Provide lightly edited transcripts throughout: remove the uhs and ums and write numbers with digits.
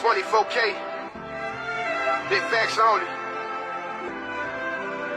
24K. Big facts only.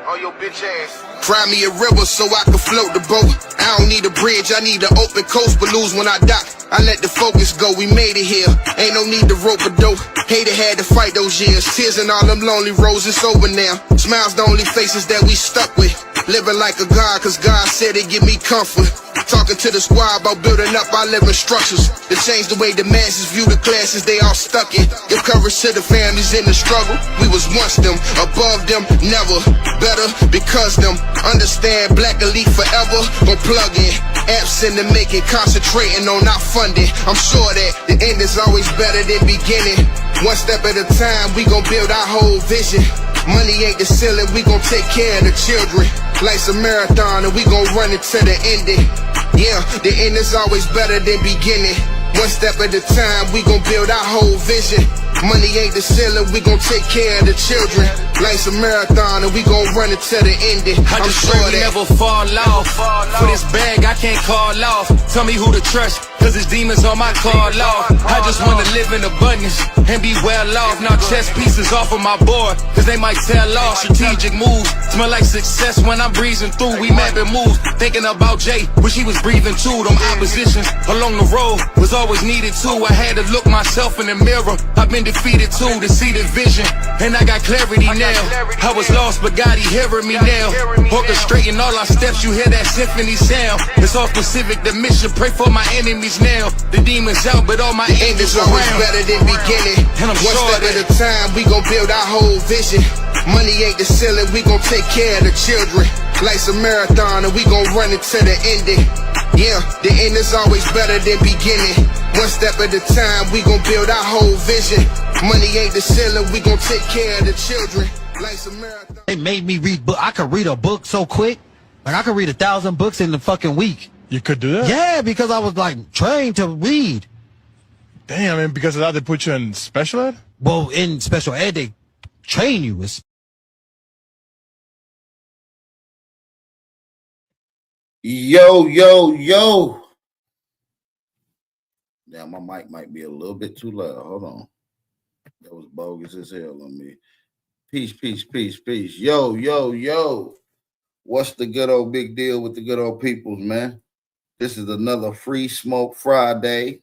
Oh, your bitch ass. Cry me a river so I can float the boat. I don't need a bridge, I need an open coast. But lose when I dock, I let the focus go. We made it here, ain't no need to rope a dope. Hater had to fight those years. Tears in all them lonely roads, it's over now. Smiles the only faces that we stuck with. Living like a god, cause God said it give me comfort. Talking to the squad about building up our living structures to change the way the masses view the classes they all stuck in. Give courage to the families in the struggle. We was once them, above them, never. Better because them. Understand black elite forever. Gon' plug in. Absent and making, concentrating on our funding. I'm sure that the end is always better than beginning. One step at a time, we gon' build our whole vision. Money ain't the ceiling, we gon' take care of the children. Life's a marathon and we gon' run it to the ending. Yeah, the end is always better than beginning. One step at a time, we gon' build our whole vision. Money ain't the ceiling, we gon' take care of the children. Life's a marathon and we gon' run it to the ending. I just sure that never fall off. For this bag I can't call off. Tell me who to trust, cause it's demons on my call off. I just wanna live in abundance and be well off. Now chess pieces off of my board, cause they might tell off. Strategic moves, smell like success when I'm breezing through. We mapping moves, thinking about Jay, wish he was breathing too. Them oppositions along the road was always needed too. I had to look myself in the mirror, I've been defeated too, to see the vision, and I got clarity now. I was lost, but God, he hearing me now. Orchestrating all our steps, you hear that symphony sound. It's all specific, the mission, pray for my enemies now. The demons out, but all my angels around. Always better than beginning. And I'm one sure step at a time, we gon' build our whole vision. Money ain't the ceiling, we gon' take care of the children. Life's a marathon and we gon' run it to the ending. Yeah, the end is always better than beginning. One step at a time, we gon' build our whole vision. Money ain't the ceiling, we gon' take care of the children. Life's a marathon. They made me read book. I could read a book so quick. Like I could read 1,000 books in the fucking week. You could do that? Yeah, because I was like trained to read. Damn, I mean, because of that they put you in special ed? Well, in special ed they train you. Yo. Now my mic might be a little bit too loud. Hold on. That was bogus as hell on me. Peace. Yo. What's the good old big deal with the good old peoples, man? This is another Free Smoke Friday.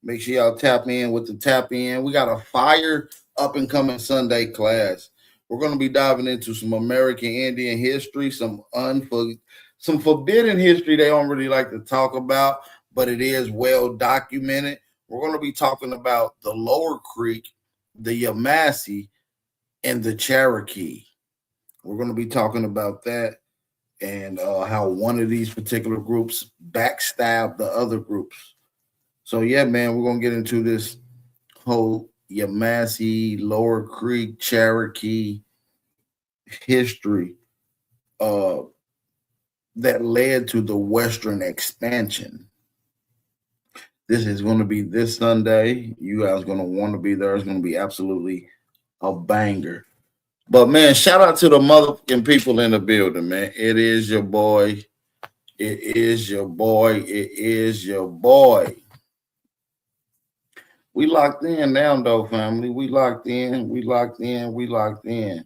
Make sure y'all tap in with the tap in. We got a fire up and coming Sunday class. We're going to be diving into some American Indian history, some forbidden history they don't really like to talk about, but it is well documented. We're going to be talking about the Lower Creek, the Yamasee, and the Cherokee. We're going to be talking about that and how one of these particular groups backstabbed the other groups. So, yeah, man, we're going to get into this whole Yamasee, Lower Creek, Cherokee history that led to the Western expansion. This is going to be this Sunday. You guys are going to want to be there. It's going to be absolutely a banger. But, man, shout out to the motherfucking people in the building, man. It is your boy. We locked in now, though, family. We locked in.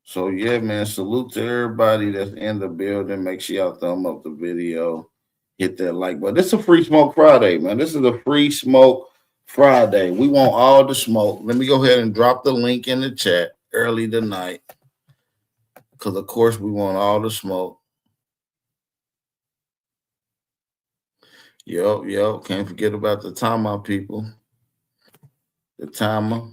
So, yeah, man, salute to everybody that's in the building. Make sure y'all thumb up the video. Hit that like button. This is a Free Smoke Friday, man. This is a Free Smoke Friday. We want all the smoke. Let me go ahead and drop the link in the chat early tonight because, of course, we want all the smoke. Yo, can't forget about the timer, people. The timer.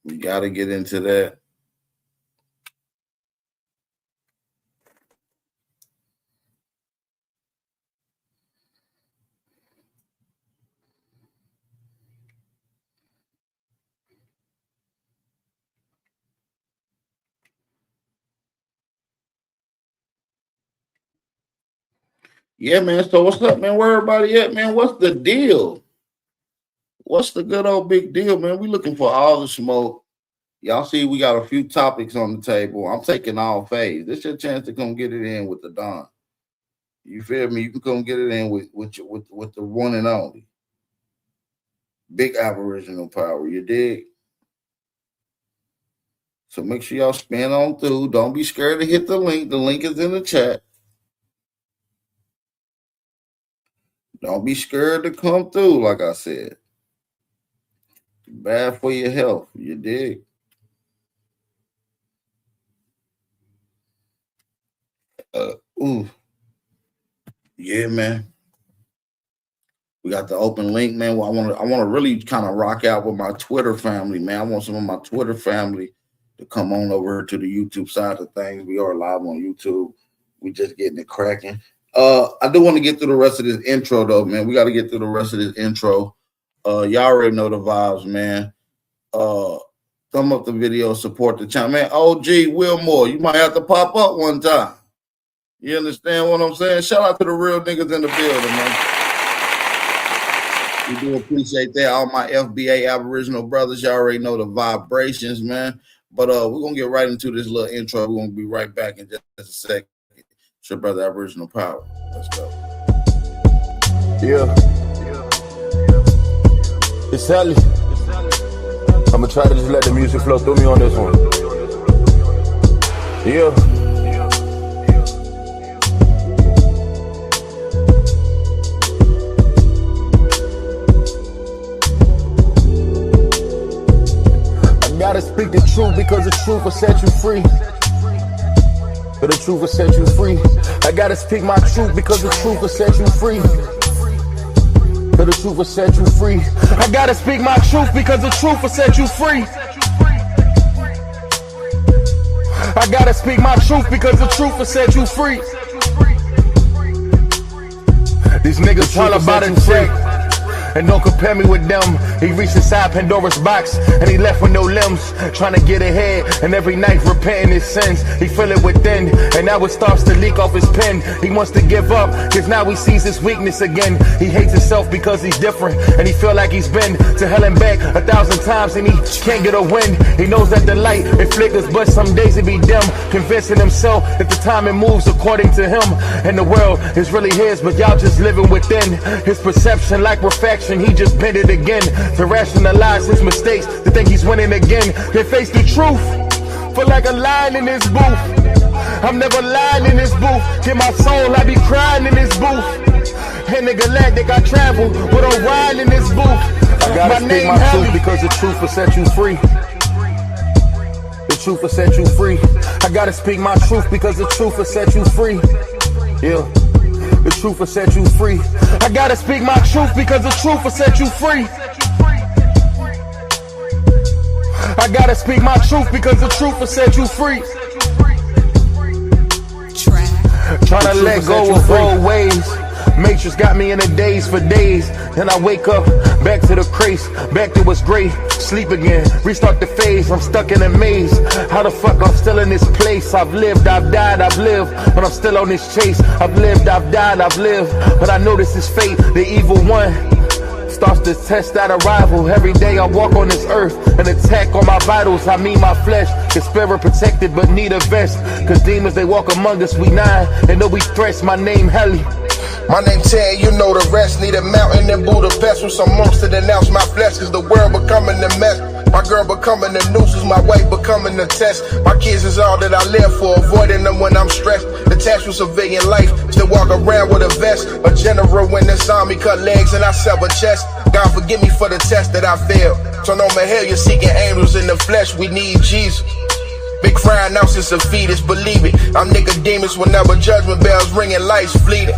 We got to get into that. Yeah, man. So what's up, man? Where everybody at, man? What's the deal? What's the good old big deal, man? We looking for all the smoke. Y'all see, we got a few topics on the table. I'm taking all phase. This is your chance to come get it in with the Don. You feel me? You can come get it in with the one and only Big Aboriginal Power. You dig? So make sure y'all spin on through. Don't be scared to hit the link. The link is in the chat. Don't be scared to come through, like I said. Bad for your health. You dig? Ooh. Yeah, man. We got the open link, man. Well, I want to really kind of rock out with my Twitter family, man. I want some of my Twitter family to come on over to the YouTube side of things. We are live on YouTube. We just getting it cracking. I do want to get through the rest of this intro, though, man. We got to get through the rest of this intro. Y'all already know the vibes, man. Thumb up the video, support the channel, man. OG Wilmore, you might have to pop up one time. You understand what I'm saying? Shout out to the real niggas in the building, man. We do appreciate that. All my FBA Aboriginal brothers, y'all already know the vibrations, man. But we're going to get right into this little intro. We're going to be right back in just a second. It's your brother Aboriginal Power. Let's go. Yeah. It's Sally. I'm going to try to just let the music flow through me on this one. Yeah. Gotta speak the truth because the truth will set you free. But the truth will set you free. I gotta speak my truth because the truth will set you free. But the truth will set you free. I gotta speak my truth because the truth will set you free. I gotta speak my truth because the truth will set you free. These niggas all about it check. And don't compare me with them. He reached inside Pandora's box and he left with no limbs, trying to get ahead, and every night repenting his sins. He feel it within, and now it starts to leak off his pen. He wants to give up, cause now he sees his weakness again. He hates himself because he's different, and he feel like he's been to hell and back 1,000 times, and he can't get a win. He knows that the light, it flickers, but some days it be dim, convincing himself that the timing moves according to him, and the world is really his, but y'all just living within his perception like reflection. He just bent it again to rationalize his mistakes, to think he's winning again. Can face the truth, feel like a lion in this booth. I'm never lying in this booth. Get my soul, I be crying in this booth. In the galactic, I travel with a ride in this booth. I gotta speak my truth because the truth will set you free. The truth will set you free. I gotta speak my truth because the truth will set you free. Yeah. The truth will set you free. I gotta speak my truth because the truth will set you free. I gotta speak my truth because the truth will set you free. Trying to let go of old ways. Matrix got me in a daze for days. Then I wake up, back to the craze, back to what's great. Sleep again, restart the phase. I'm stuck in a maze. How the fuck I'm still in this place? I've lived, I've died, I've lived, but I'm still on this chase. I've lived, I've died, I've lived, but I know this is fate. The evil one starts to test that arrival. Every day I walk on this earth, an attack on my vitals. I mean my flesh, the spirit protected but need a vest. Cause demons they walk among us, we nine, and no we threats. My name Heli. My name Ted, you know the rest. Need a mountain in Budapest with some monks to denounce my flesh. Cause the world becoming a mess. My girl becoming the nuisance, my wife becoming the test. My kids is all that I live for, avoiding them when I'm stressed. Attached with civilian life, still walk around with a vest. A general when this army cut legs and I sever chest. God forgive me for the test that I failed. So no more hell, you're seeking angels in the flesh, we need Jesus. Big frying ounces of fetus, believe it. I'm Nicodemus whenever judgment bells ringing, lights fleeting.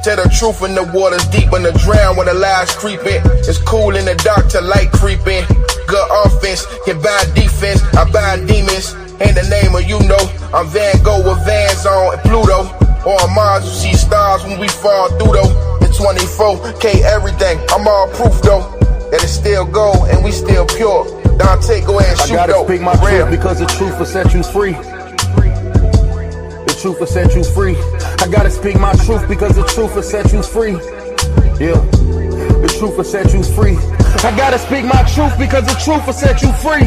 Tell the truth when the water's deep, when the drown, when the lies creep in. It's cool in the dark till light creep in. Good offense, can buy defense, I buy demons. In the name of you know, I'm Van Gogh with Vans on and Pluto. Or on Mars, you see stars when we fall through though. In 24K everything, I'm all proof though. That it still gold and we still pure. Dante, go ahead and shoot though. I gotta speak my truth because the truth will set you free. The truth will set you free. I gotta speak my truth because the truth will set you free. Yeah, the truth will set you free. I gotta speak my truth because the truth will set you free.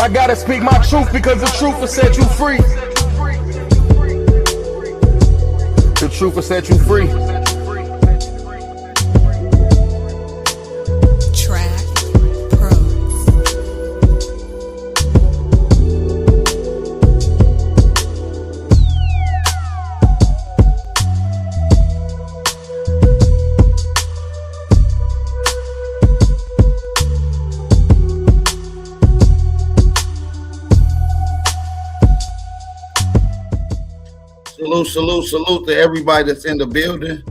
I gotta speak my truth because the truth will set you free. The truth will set you free. Track Pros. Salute to everybody that's in the building.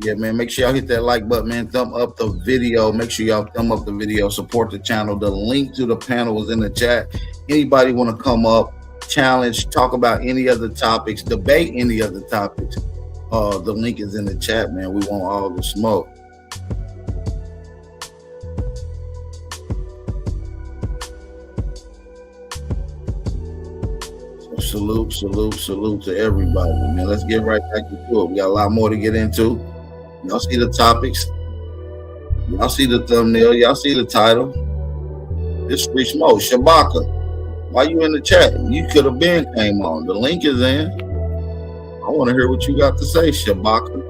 Yeah, man, make sure y'all hit that like button, man. Thumb up the video. Make sure y'all thumb up the video. Support the channel. The link to the panel is in the chat. Anybody want to come up, challenge, talk about any other topics, debate any other topics, the link is in the chat, man. We want all the smoke. Salute to everybody, man. Let's get right back into it. We got a lot more to get into. Y'all see the topics. Y'all see the thumbnail. Y'all see the title. It's Free Smoke. Shabaka, why you in the chat? You could have been came on. The link is in. I want to hear what you got to say, Shabaka.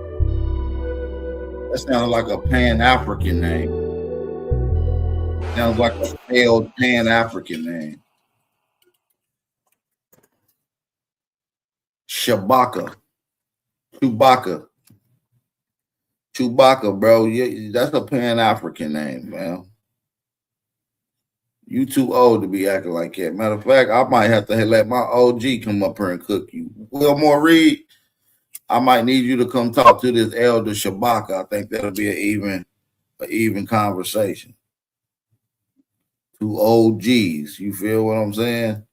That sounds like a Pan-African name. Sounds like a failed Pan-African name. Shabaka. Chewbacca, bro. Yeah, that's a Pan-African name, man. You too old to be acting like that. Matter of fact, I might have to let my OG come up here and cook you. Wilmore Reed, I might need you to come talk to this elder Shabaka. I think that'll be an even conversation. Two OGs. You feel what I'm saying?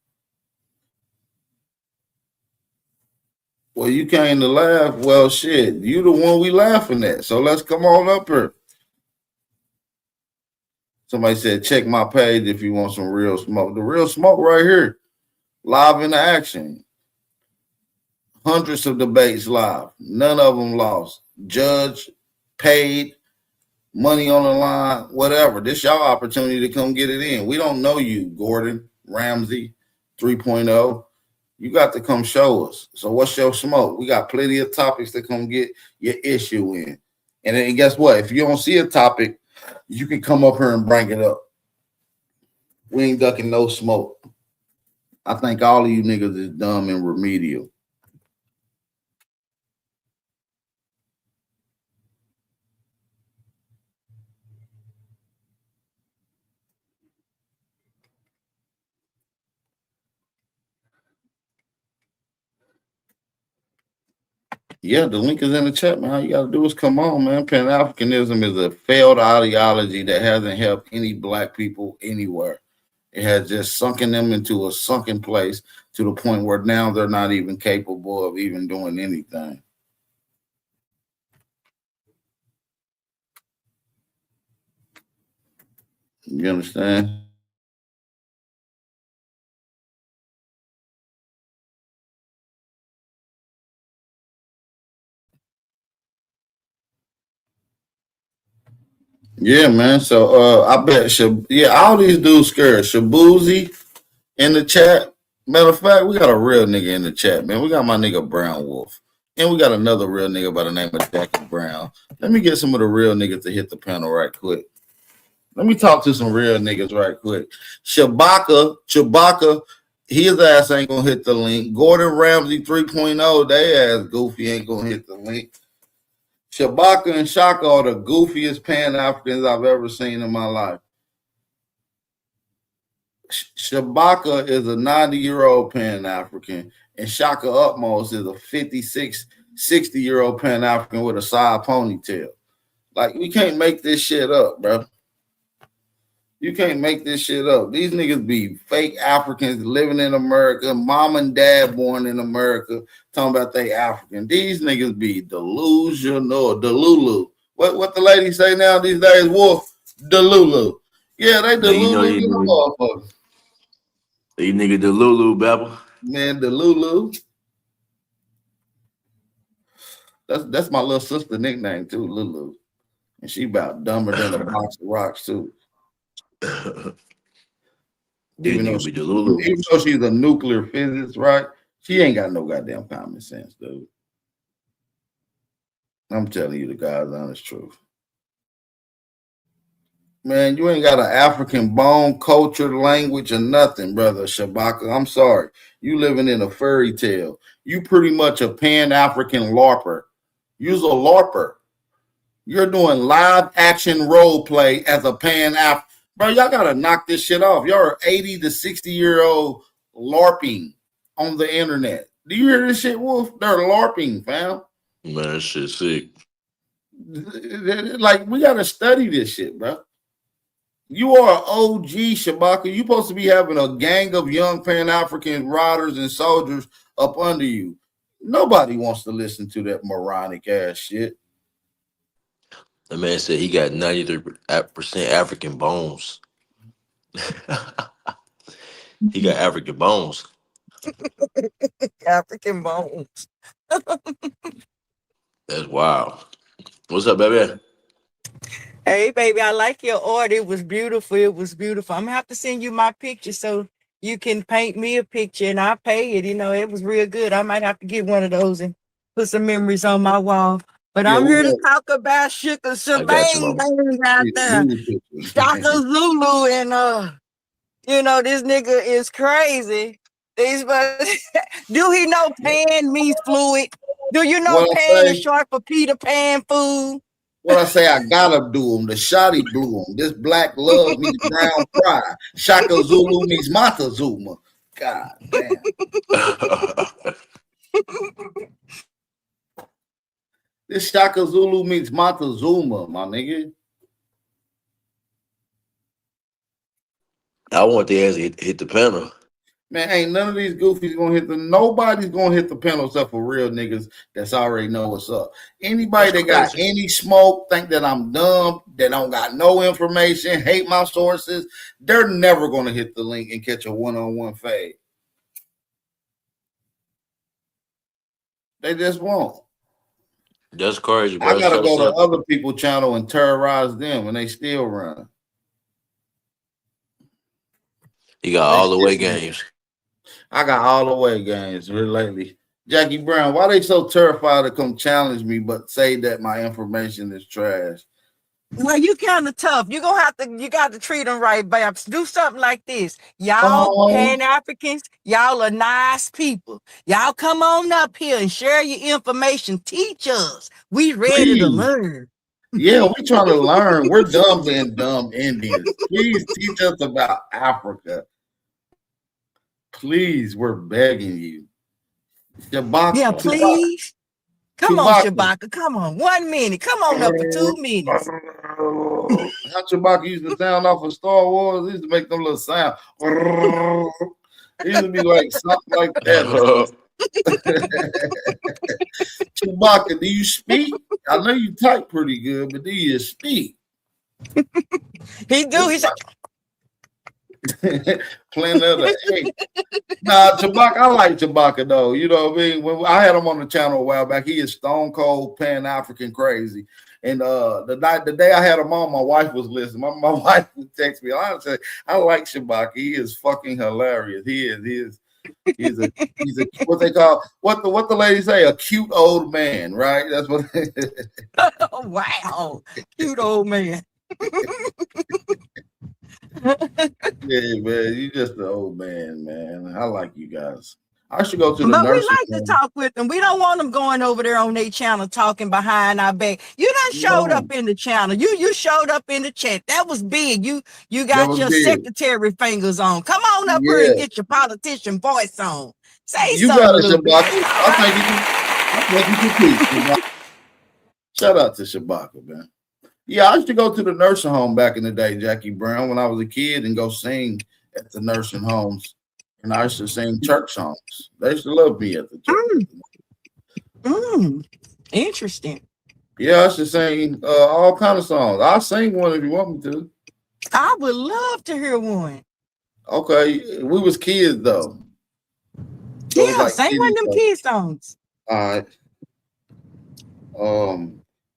Well, you came to laugh. Well, shit, you the one we laughing at. So let's come on up here. Somebody said, check my page if you want some real smoke. The real smoke right here. Live in action. Hundreds of debates live. None of them lost. Judge, paid, money on the line, whatever. This y'all opportunity to come get it in. We don't know you, Gordon Ramsay 3.0. You got to come show us. So what's your smoke? We got plenty of topics to come get your issue in. And then guess what? If you don't see a topic, you can come up here and bring it up. We ain't ducking no smoke. I think all of you niggas is dumb and remedial. Yeah, the link is in the chat, man. All you got to do is come on, man. Pan-Africanism is a failed ideology that hasn't helped any black people anywhere. It has just sunken them into a sunken place to the point where now they're not even capable of even doing anything. You understand? Yeah, man. So I bet all these dudes scared. Shabuzi in the chat. Matter of fact, we got a real nigga in the chat, man. We got my nigga Brown Wolf. And we got another real nigga by the name of Jackie Brown. Let me get some of the real niggas to hit the panel right quick. Let me talk to some real niggas right quick. Chewbacca, his ass ain't gonna hit the link. Gordon Ramsay 3.0, they ass goofy ain't gonna hit the link. Shabaka and Shaka are the goofiest Pan-Africans I've ever seen in my life. Shabaka is a 90-year-old Pan-African, and Shaka Utmost is a 56, 60-year-old Pan-African with a side ponytail. Like, we can't make this shit up, bro. You can't make this shit up. These niggas be fake Africans living in America, mom and dad born in America, talking about they African. These niggas be delusional, delulu. What the lady say now these days, Wolf? Delulu. Yeah, they delulu. You nigga Delulu, Bebba. Man, Delulu. That's my little sister nickname too, Lulu. And she about dumber than a box of rocks too. These Even though, niggas be Delulu. even though she's a nuclear physicist, right? She ain't got no goddamn common sense, dude. I'm telling you the God's honest truth. Man, you ain't got an African bone, culture, language, or nothing, brother Shabaka. I'm sorry. You living in a fairy tale. You pretty much a Pan-African LARPer. You's a LARPer. You're doing live action role play as a Pan-African. Bro, y'all gotta knock this shit off. Y'all are 80 to 60-year-old LARPing on the internet. Do you hear this shit, Wolf? They're LARPing, fam. Man, that shit sick. Like, we gotta study this shit, bro. You are an OG, Shabaka. You supposed to be having a gang of young Pan-African riders and soldiers up under you. Nobody wants to listen to that moronic ass shit. The man said he got 93% African bones. He got African bones. African bones. That's wild. What's up, baby? Hey, baby, I like your order. It was beautiful. It was beautiful. I'm gonna have to send you my picture so you can paint me a picture and I'll pay it. You know, it was real good. I might have to get one of those and put some memories on my wall. But Yeah, I'm we here to know. talk about Sugar I got you, Shebang mama. Bang out there. Shaka Zulu and you know, this nigga is crazy. Do he know pan means fluid? Do you know What I pan is say? short for Peter Pan food? What I say? I gotta do them. The shotty blew them. This black love meets brown pride. Shaka Zulu meets Montezuma. God damn. This Shaka Zulu meets Montezuma, my nigga. I want the ass to hit the panel. Man, ain't none of these goofies gonna hit nobody's gonna hit the panel except for real niggas that's already know what's up. Anybody That's that got crazy. any smoke, think that I'm dumb, that don't got no information, hate my sources, they're never gonna hit the link and catch a one-on-one fade. They just won't. That's crazy, bro. I gotta So go to simple. other people's channel and terrorize them, and they still run. He got all the way games. I got all the way games here lately. Jackie Brown, why they so terrified to come challenge me, but say that my information is trash? Well, you kind of tough. You got to treat them right, babs. Do something like this. Y'all Oh, Pan-Africans, y'all are nice people. Y'all come on up here and share your information. Teach us. We ready to please. learn. Yeah, we trying to learn. We're dumb being dumb Indians. Please teach us about Africa. Please, we're begging you. Shabaka. Yeah, please. Come on, Chewbacca. Shabaka. Come on. 1 minute. Come on up for 2 minutes. How Chewbacca used to sound off of Star Wars? He used to make them little sound. He used to be like something like that. Chewbacca, do you speak? I know you type pretty good, but do you speak? He do. He's Plenty of the egg. Nah, Chewbacca, I like Chewbacca though. You know what I mean? When I had him on the channel a while back, he is stone cold Pan-African crazy. And the day I had him on, my wife was listening. My wife would text me. I said, I like Chewbacca. He is fucking hilarious. He's a what they call what the lady say, a cute old man, right? That's what. oh, wow, cute old man. Yeah, man, you just an old man. I like you guys. I should go to the But we nursing like to talk with them. We don't want them going over there on their channel talking behind our back. You done showed up in the channel. You showed up in the chat. That was big. You got your secretary fingers on. Come on up here and get your politician voice on. Say you something. Got it, Shabaka. I think you shout out to Shabaka, man. Yeah, I used to go to the nursing home back in the day, Jackie Brown, when I was a kid, and go sing at the nursing homes. And I used to sing church songs. They used to love me at the church. Interesting. Yeah, I used to sing all kind of songs. I'll sing one if you want me to. I would love to hear one. Okay, we was kids though. So yeah, like sing one of them kid songs. All right.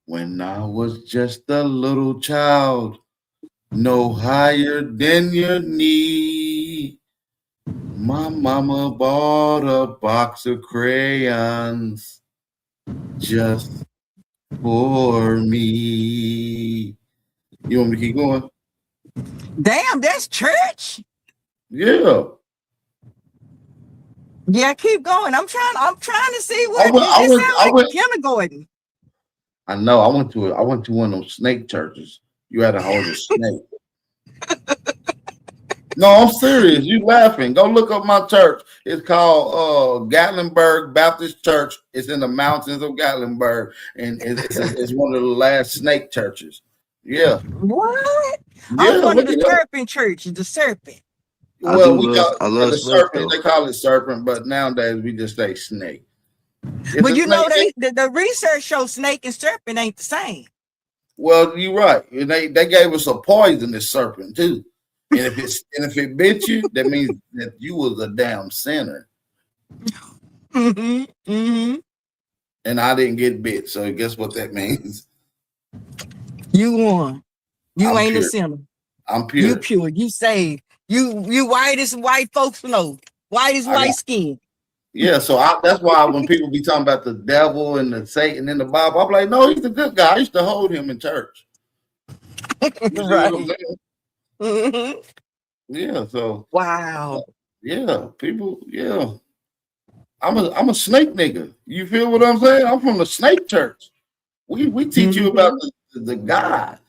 When I was just a little child, No higher than your knee. My mama bought a box of crayons just for me. You want me to keep going? Damn, that's church. Yeah. Yeah, keep going. I'm trying to see what I went kindergarten. I know. I went to one of those snake churches. You had to hold a snake. No, I'm serious. You laughing? Go look up my church. It's called Gatlinburg Baptist Church. It's in the mountains of Gatlinburg, and it's one of the last snake churches. Yeah. What? Yeah, I'm going to the serpent church. The serpent. Well, I love the serpent. They call it serpent, but nowadays we just say snake. But you know, the research shows snake and serpent ain't the same. Well, you're right. And they gave us a poisonous serpent too. And if it bit you, that means that you was a damn sinner. And I didn't get bit, so guess what that means? You won. You ain't a sinner. I'm pure. You pure. You saved. You white as white folks know. White as white skin. Yeah, so that's why when people be talking about the devil and the Satan in the Bible, I'm like, no, he's a good guy. I used to hold him in church. Right. Yeah, so wow. Yeah, people, yeah. I'm a snake nigga. You feel what I'm saying? I'm from the snake church. We teach you about the God.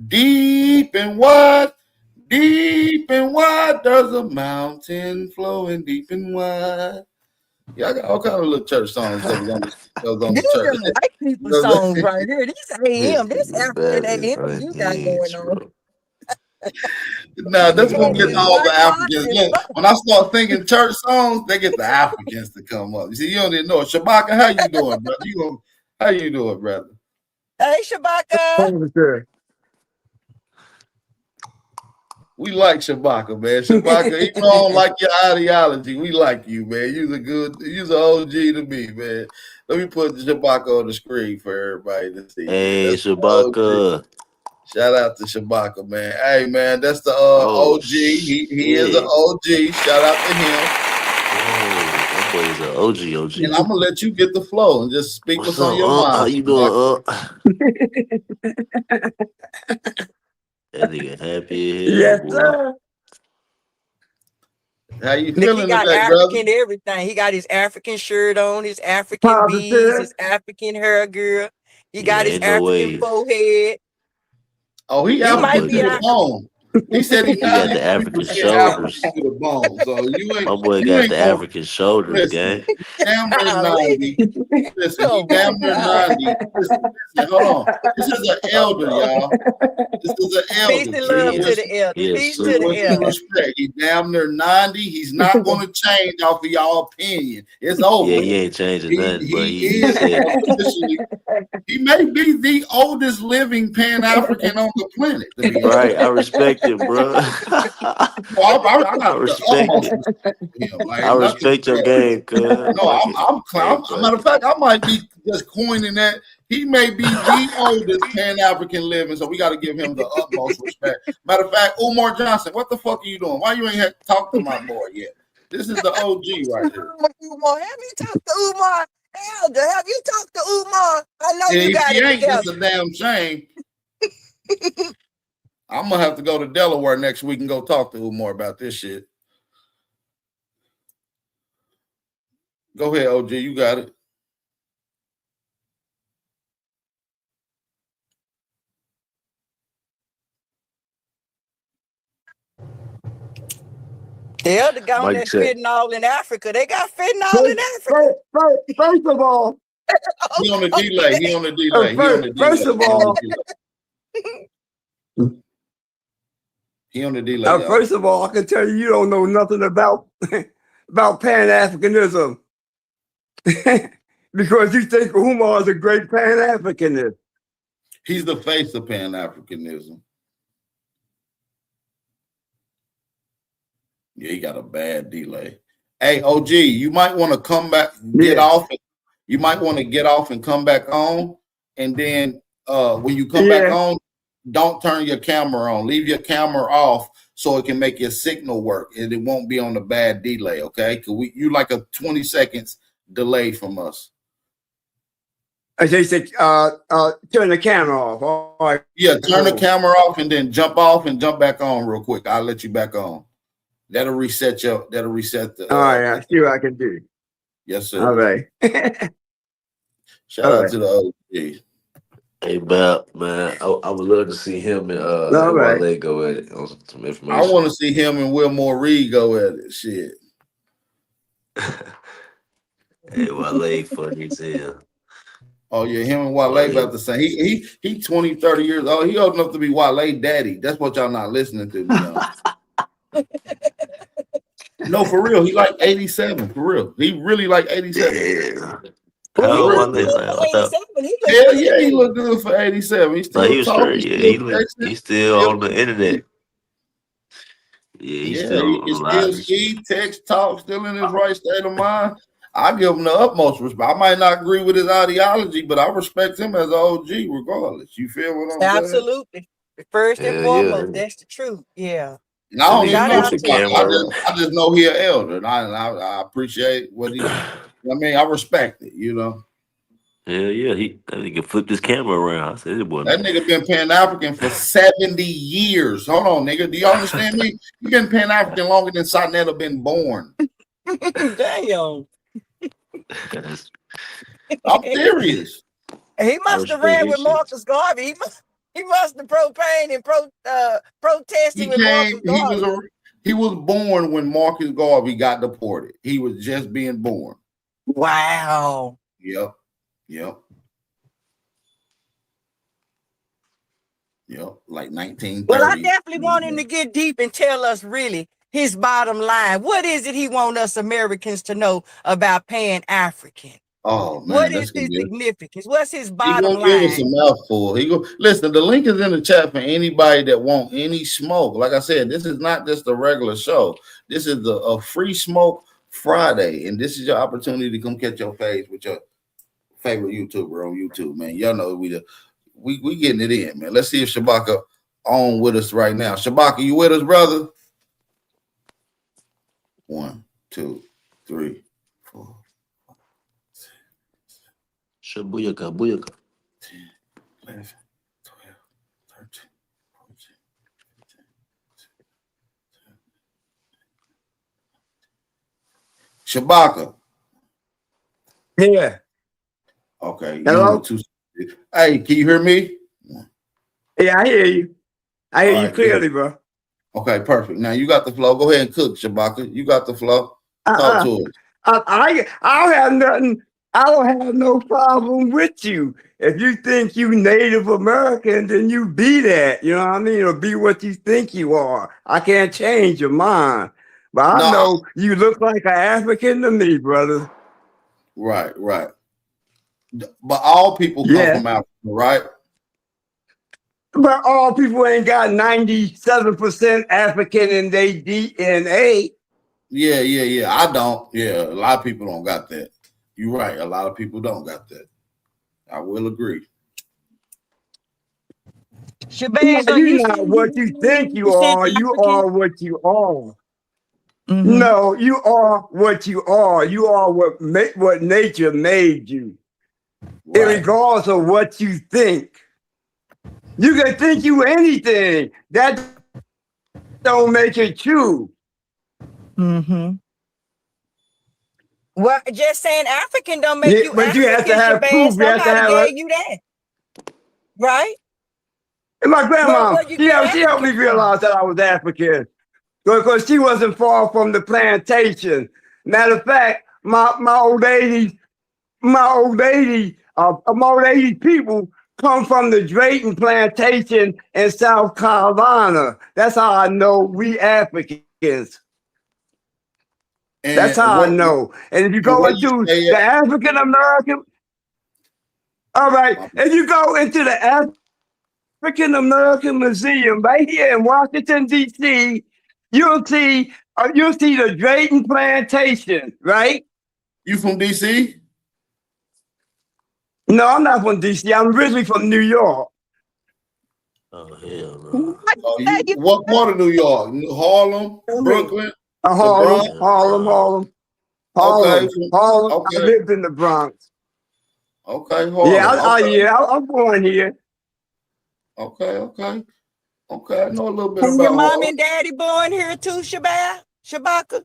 Deep and wide, there's a mountain flowing deep and wide. Yeah, I got all kind of little church songs that was on the church. These are white people songs right here. These AM, this African AM you got going on. Nah, that's gonna get all the Africans. Yeah, when I start thinking church songs, they get the Africans to come up. You see, you don't even know it. Shabaka, how you doing, brother? How you doing, brother? Hey, Shabaka. We like Shabaka, man. Shabaka, even though I don't like your ideology, we like you, man. You're an OG to me, man. Let me put Shabaka on the screen for everybody to see. Hey, Shabaka. Shout out to Shabaka, man. Hey, man, that's the OG. He is an OG. Shout out to him. That boy is an OG. And I'm gonna let you get the flow and just speak what's on your mind. How you doing, That nigga happy as hell. Yes, boy. sir. How you feeling He got today, African brother? everything. He got his African shirt on, his African beads, his African hair, girl. He got his African forehead. Oh, he African to the bone. He said he got the African shoulders. To the bone. So you ain't. My boy got the African shoulders, gang. Damn near 90. Listen, he damn near 90. Listen, hold on. This is an elder, y'all. This is an elder. Peace and love to the elder. Peace to the elder. Respect. He's damn near 90. He's not going to change off of y'all opinion. It's over. Yeah, he ain't changing nothing, but he may be the oldest living Pan-African on the planet. Right, I respect it, bro. I respect your game, cuz. No, I'm matter of fact, I might be just coining that. He may be the oldest Pan-African living, so we got to give him the utmost respect. Matter of fact, Umar Johnson, what the fuck are you doing? Why you ain't had to talk to my boy yet? This is the OG right here. Umar, have you talked to Umar? Elder, have you talked to Umar? I know you got it. Ain't just a damn shame. I'm gonna have to go to Delaware next week and go talk to Umar about this shit. Go ahead, OG, you got it. The elder got that fentanyl in Africa. They got fentanyl in Africa. First of all, he on the delay. First of all, he on the delay. First of all, I can tell you don't know nothing about Pan-Africanism because you think Umar is a great Pan-Africanist. He's the face of Pan-Africanism. Yeah, he got a bad delay. Hey, OG, you might want to come back, get off. You might want to get off and come back on, and then when you come back on, don't turn your camera on. Leave your camera off so it can make your signal work and it won't be on a bad delay, okay? Because you like a 20 seconds delay from us. As they said, turn the camera off. All right. Yeah, turn the camera off and then jump off and jump back on real quick. I'll let you back on. That'll reset the. All right, I see what I can do. Yes, sir. All right. Shout out to the OG. Hey, Bap, man, I would love to see him and Wale go at it on some information. I want to see him and Wilmore Reed go at it. Shit. Hey, Wale funny as hell. Oh yeah, him and Wale about the same. He 20, 30 years old. He old enough to be Wale daddy. That's what y'all not listening to. You know? No, for real. He like 87. For real. He really like 87. Yeah. Yeah, he looked good for 87. He's still he was talking. he's still on the internet. Yeah, he's still alive. He text, talk, still in his right state of mind. I give him the utmost respect. I might not agree with his ideology, but I respect him as an OG regardless. You feel what I'm saying? Absolutely. First and foremost, that's the truth. Yeah. And I don't even know. I just know he's an elder, and I appreciate what he. I mean, I respect it. You know. Yeah. That nigga flipped his camera around. I said, boy, that nigga been Pan-African for 70 years. Hold on, nigga. Do you understand me? You been Pan-African longer than Sonetta been born. Damn. I'm serious. He must have ran with Marcus Garvey. He must have propane and protested with Marcus Garvey. He was born when Marcus Garvey got deported. He was just being born. Wow. Yep. Like 1930. Well, I definitely want him to get deep and tell us really his bottom line. What is it he want us Americans to know about Pan-African? Oh man, what is his significance? What's his bottom line? Give us a mouthful. Listen. The link is in the chat for anybody that want any smoke. Like I said, this is not just a regular show. This is a free smoke Friday, and this is your opportunity to come catch your face with your favorite YouTuber on YouTube, man. Y'all know we getting it in, man. Let's see if Shabaka on with us right now. Shabaka, you with us, brother? 1, 2, 3, 4. Booyaka. 10, 11, 12, 13, 14, 15, 16. Shabaka. Yeah. Okay. Hello? Hey, can you hear me? Yeah, I hear you. I hear you clearly, bro. Okay, perfect. Now you got the flow. Go ahead and cook, Shabaka. You got the flow. Talk to us. I don't have nothing. I don't have no problem with you. If you think you Native American, then you be that. You know what I mean? Or be what you think you are. I can't change your mind. But I know you look like an African to me, brother. Right. But all people come from Africa, right? But all people ain't got 97% African in their DNA. Yeah. I don't. Yeah, a lot of people don't got that. You're right. A lot of people don't got that. I will agree. You're not what you think you are. You are what you are. Mm-hmm. No, you are what you are. You are what nature made you. Right. Regardless of what you think. You can think you anything. That don't make it true. Mm-hmm. Well, just saying African don't make you but African. You have to have proof. You have to have you that. Right? And my grandma, she helped me realize that I was African. Because she wasn't far from the plantation. Matter of fact, my old lady people come from the Drayton plantation in South Carolina. That's how I know we Africans. And that's how I know. And if you go into the African American, all right, if you go into the African American Museum right here in Washington, D.C., you'll see the Drayton plantation, right? You from D.C.? No, I'm not from D.C. I'm originally from New York. Oh hell no. What part of New York? Harlem, Brooklyn, the Bronx? Harlem. Okay. Harlem. Okay. I lived in the Bronx. Okay, Harlem. I'm born here. Okay. I know a little bit And about your mom Harlem. and daddy born here too, Shabaka?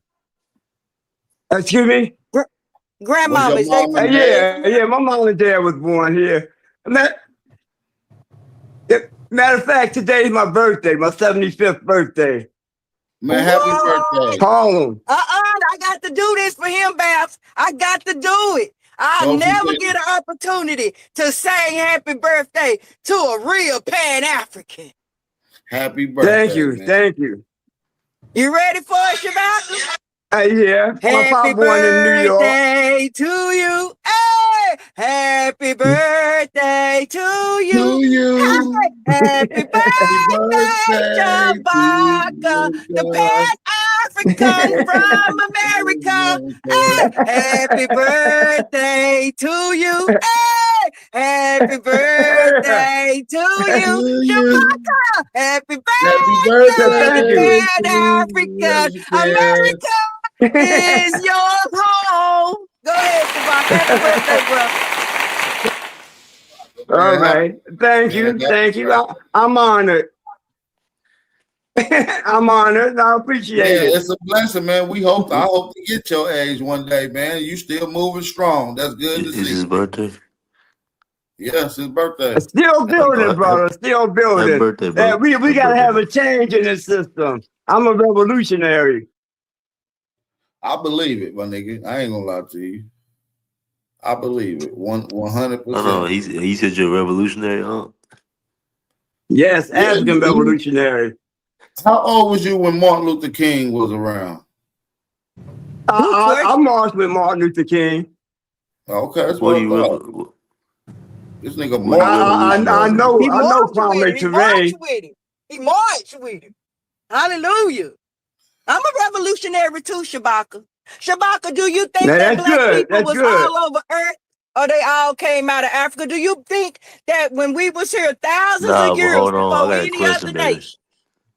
Excuse me? Grandmama, is they mom from and Yeah, my mom and dad was born here. Matter of fact, today's my birthday, my 75th birthday. Man, happy birthday. Harlem. I got to do this for him, Babs. I got to do it. I'll never get an opportunity to sing happy birthday to a real Pan-African. Happy birthday. Thank you. You ready for it, Shabaka? Yeah. Happy birthday to you. Hey, happy birthday to you. Hey, happy birthday, Shabaka, the Pan-African from America. Hey, happy birthday to you. Hey, happy birthday to you, Shabaka. Happy birthday, Pan-African America. Is your home. Go ahead, Shabaka. Happy birthday, bro. All right. Thank you. I'm honored. I'm honored. I appreciate it. It's a blessing, man. I hope to get your age one day, man. You still moving strong. That's good to see. Is his birthday? Yes, his birthday. Still building, brother. Still building. Happy birthday, bro. We got to have a change in the system. I'm a revolutionary. I believe it, my nigga. I ain't gonna lie to you. I believe it. 100%. No, he said you're a revolutionary, huh? Yes, African revolutionary. How old was you when Martin Luther King was around? I marched with Martin Luther King. Okay, that's what I thought. This nigga I know Kwame Ture. He marched with him. Hallelujah. I'm a revolutionary too, Shabaka. Shabaka, do you think that black people was all over Earth, or they all came out of Africa? Do you think that when we was here thousands of years before any other nation?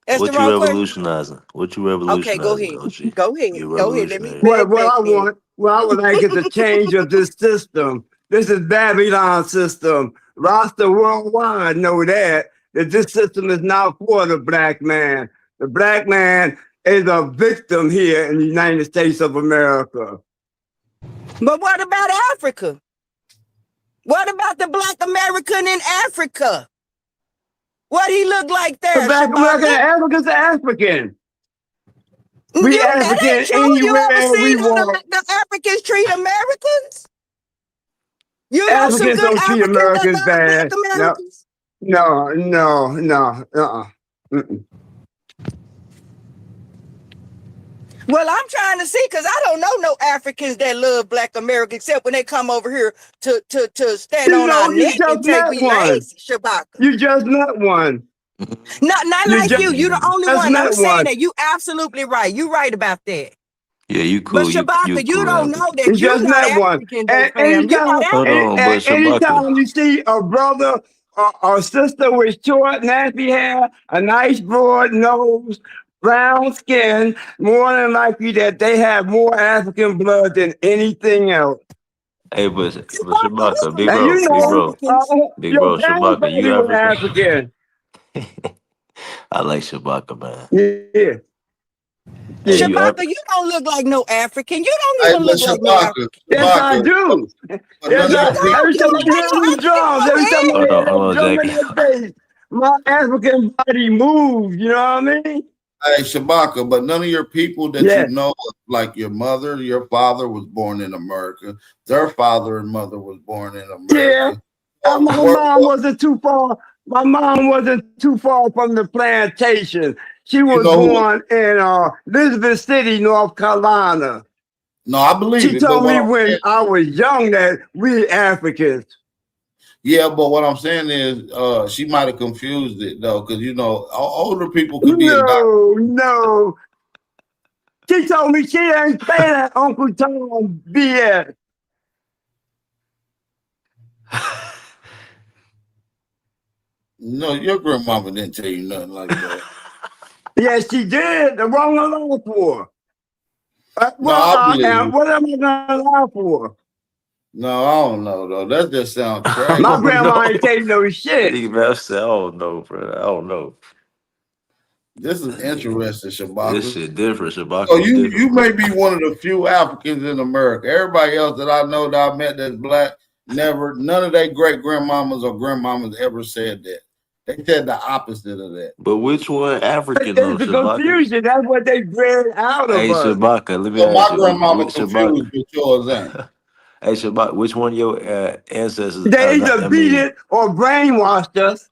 What you revolutionizing? Okay, go ahead. Go ahead. Let me. What I would like is a change of this system. This is Babylon system. Rasta worldwide know that this system is not for the black man. The black man is a victim here in the United States of America. But what about Africa? What about the black American in Africa? What he look like there? The black American African's African. We African anywhere we want. The Africans treat Americans? You know Africans don't treat Americans bad. Americans? No. Well, I'm trying to see because I don't know no Africans that love black America except when they come over here to stand on our neck and take we lazy, Shabaka. You just met one. Not like you. You're the only one. I'm saying that you absolutely right. You right about that. Yeah, you cool. But Shabaka, you don't know that you you're just not met one. Anytime you see a brother or sister with short, nappy hair, a nice broad nose, brown skin, more than likely that they have more African blood than anything else. Hey, but Shabaka, big bro, Shabaka, you African. I like Shabaka, man. Yeah. Shabaka, you don't look like no African. You don't even look like no African. Yes, I do. Every time I hear these drums, every time I hear drum in that bass, my African body moves. You know what I mean? Hey, Shabaka, but none of your people that you know, like your mother, your father was born in America. Their father and mother was born in America. Yeah. My mom wasn't too far. My mom wasn't too far from the plantation. She was born in Elizabeth City, North Carolina. No, I believe it. She told me when I was young that we Africans. Yeah, but what I'm saying is she might have confused it, though, because, you know, older people could be No. She told me she ain't saying that Uncle Tom BS. No, your grandmama didn't tell you nothing like that. Yes, she did. The wrong allow for. No, I believe you. What am I gonna allow for? No, I don't know though. That just sounds crazy. My grandma ain't tell you no shit. I don't know, bro. I don't know. This is interesting, Shabaka. This shit different, Shabaka. So you may be one of the few Africans in America. Everybody else that I know that I met that's black, none of their great grandmamas or grandmamas ever said that. They said the opposite of that. But which one African though, It's the Shabaka? confusion. That's what they bred out of Hey, us. Shabaka, let me So ask my you. grandmama Shabaka, confused with yours ain't. hey, Shabaka, which one of your ancestors? They either beat it or brainwashed us.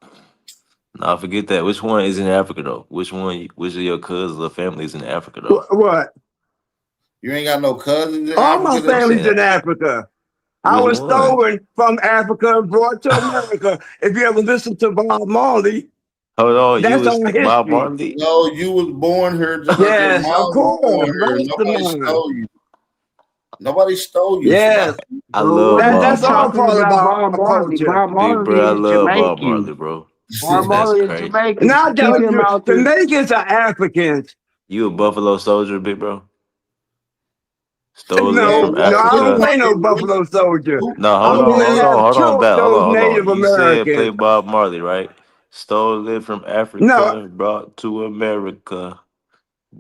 Nah, forget that. Which one is in Africa though? Which of your cousins or family is in Africa though? What? You ain't got no cousins in All my Africa? family's in Africa. I was stolen from Africa and brought to America. If you ever listen to Bob Marley, Hold on, that's you was our Bob history. Marley? No, you was born here just Yes, like your mom of was born course. here. Nobody Mastermind. stole you. Nobody stole you. Yes. Shabaka. I love Bob That's all Marley. part of our culture. Bob Big Marley bro, I is love Bob Jamaican. Marley, bro. Bob That's Marley is crazy. Jamaican. Not Keep him out there. Jamaicans are Africans. You a Buffalo Soldier, big bro? Stolen No, from no, I don't Africa? play no Buffalo Soldier. No, I hold only have on, killed Val, those Native You said play Americans. Bob Marley, right? Stolen from No, Africa, brought to America.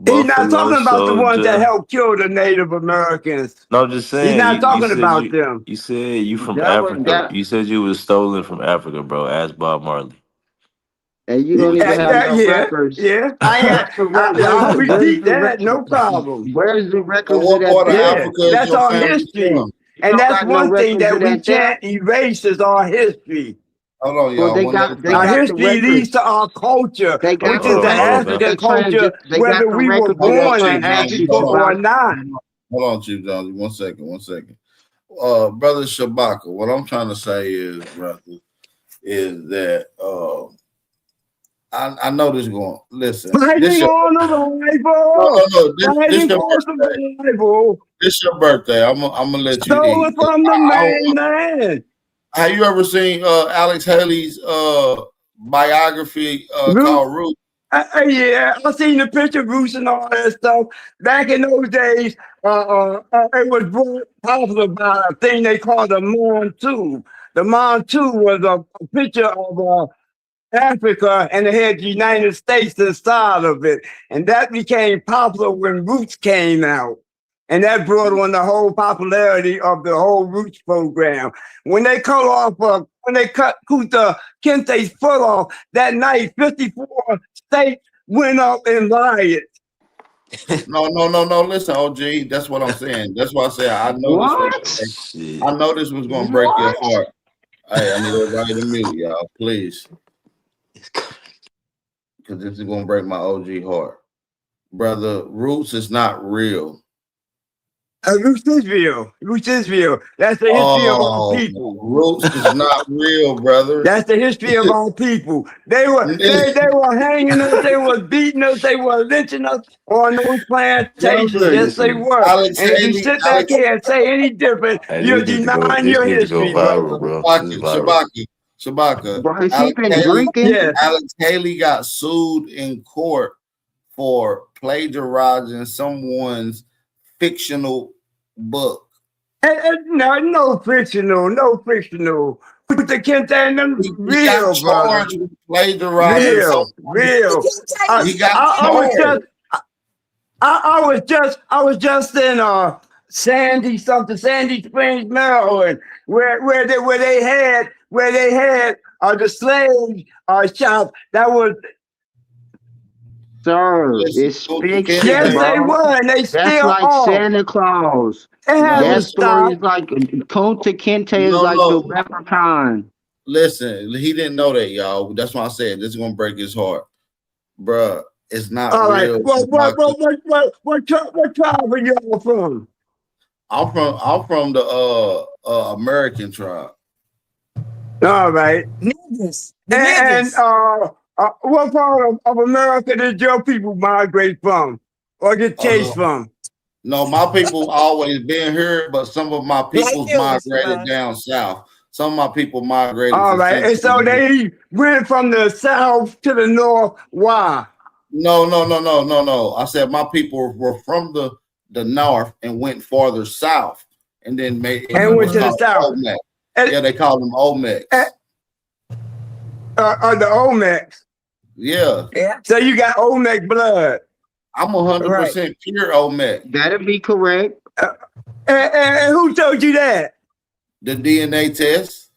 he's not Buffalo talking about the ones that Soldier. helped kill the Native Americans. No, I'm just He's saying. not talking about them. You said you from That was Africa. that, You said you was stolen from Africa, bro. Ask Bob Marley. and you don't even have no records. Yeah. Where's I'll the repeat that, record? no problem. Where's the So records of what that part of Yeah, day? Africa is that's your our family history. from? You And don't that's got no one thing records that of we that day? can't erase is our history. Hold on, Well, y'all. they One at a got they Our time. got the history leads records. to our culture, They which got is the the Hold on, records. African Val. culture, They whether got the we were records of Hold that on, born in Chief Johnson. Africa Hold on. or not. Hold on, Chief Johnson. One second. Brother Shabaka, what I'm trying to say is, brother, is that I know this going. Listen, Fighting this your on arrival. no. This Fighting your for birthday. survival. This your birthday. I'm gonna let you Stolen eat. from the mainland. Have you ever seen Alex Haley's biography Roots. called Roots? Yeah, I seen the picture of Roots and all that stuff. Back in those days, it was brought popular by a thing they called the Montu. The Montu was a picture of Africa, and it had the United States inside of it. And that became popular when Roots came out. And that brought on the whole popularity of the whole Roots program. When they cut Kunta Kinte's foot off that night, 54 states went up and rioted. No. Listen, OG, that's what I'm saying. That's why I say I know this was gonna break your heart. Hey, I need everybody to mute, y'all, please. Because this is gonna break my OG heart. Brother, Roots is not real. Roots is real. Roots is real. That's the history of our people. Roots is not real, brother. That's the history of our people. They were hanging us, they were beating us, they were lynching us on those plantations. Yes, they were. Alex and if you Haley- sit back here and say any different, you're denying your history, brother. Shabaka. Bro, has he been drinking? Yeah. Alex Haley got sued in court for plagiarizing someone's fictional book. No fictional. With the Kente and them He got brother. charged with plagiarizing. Real. He got charged. I was just in Sandy Springs, Maryland, where they had the slave shop that was. Sir, it's fiction. Yes, bro. they were, and they That's still like are. Santa Claus. It hasn't That story is stopped. like Kunta Kinte is No, like no. the leprechaun. Listen, he didn't know that, y'all. That's why I said this is gonna break his heart, bruh. It's not All right. real. What tribe are y'all from? I'm from the American tribe. All right. Niggas. And what part of America did your people migrate from or get chased from? No, my people always been here, but some of my peoples yours, migrated bruh. down south. Some of my people migrated. All right, and so they went from the south to the north. Why? No. I said my people were from the north and went farther south, and then went to the south. Yeah, they call them Olmecs. The Olmecs. Yeah. So you got Olmec blood. I'm 100% pure Olmec. That'd be correct. And who told you that? The DNA test.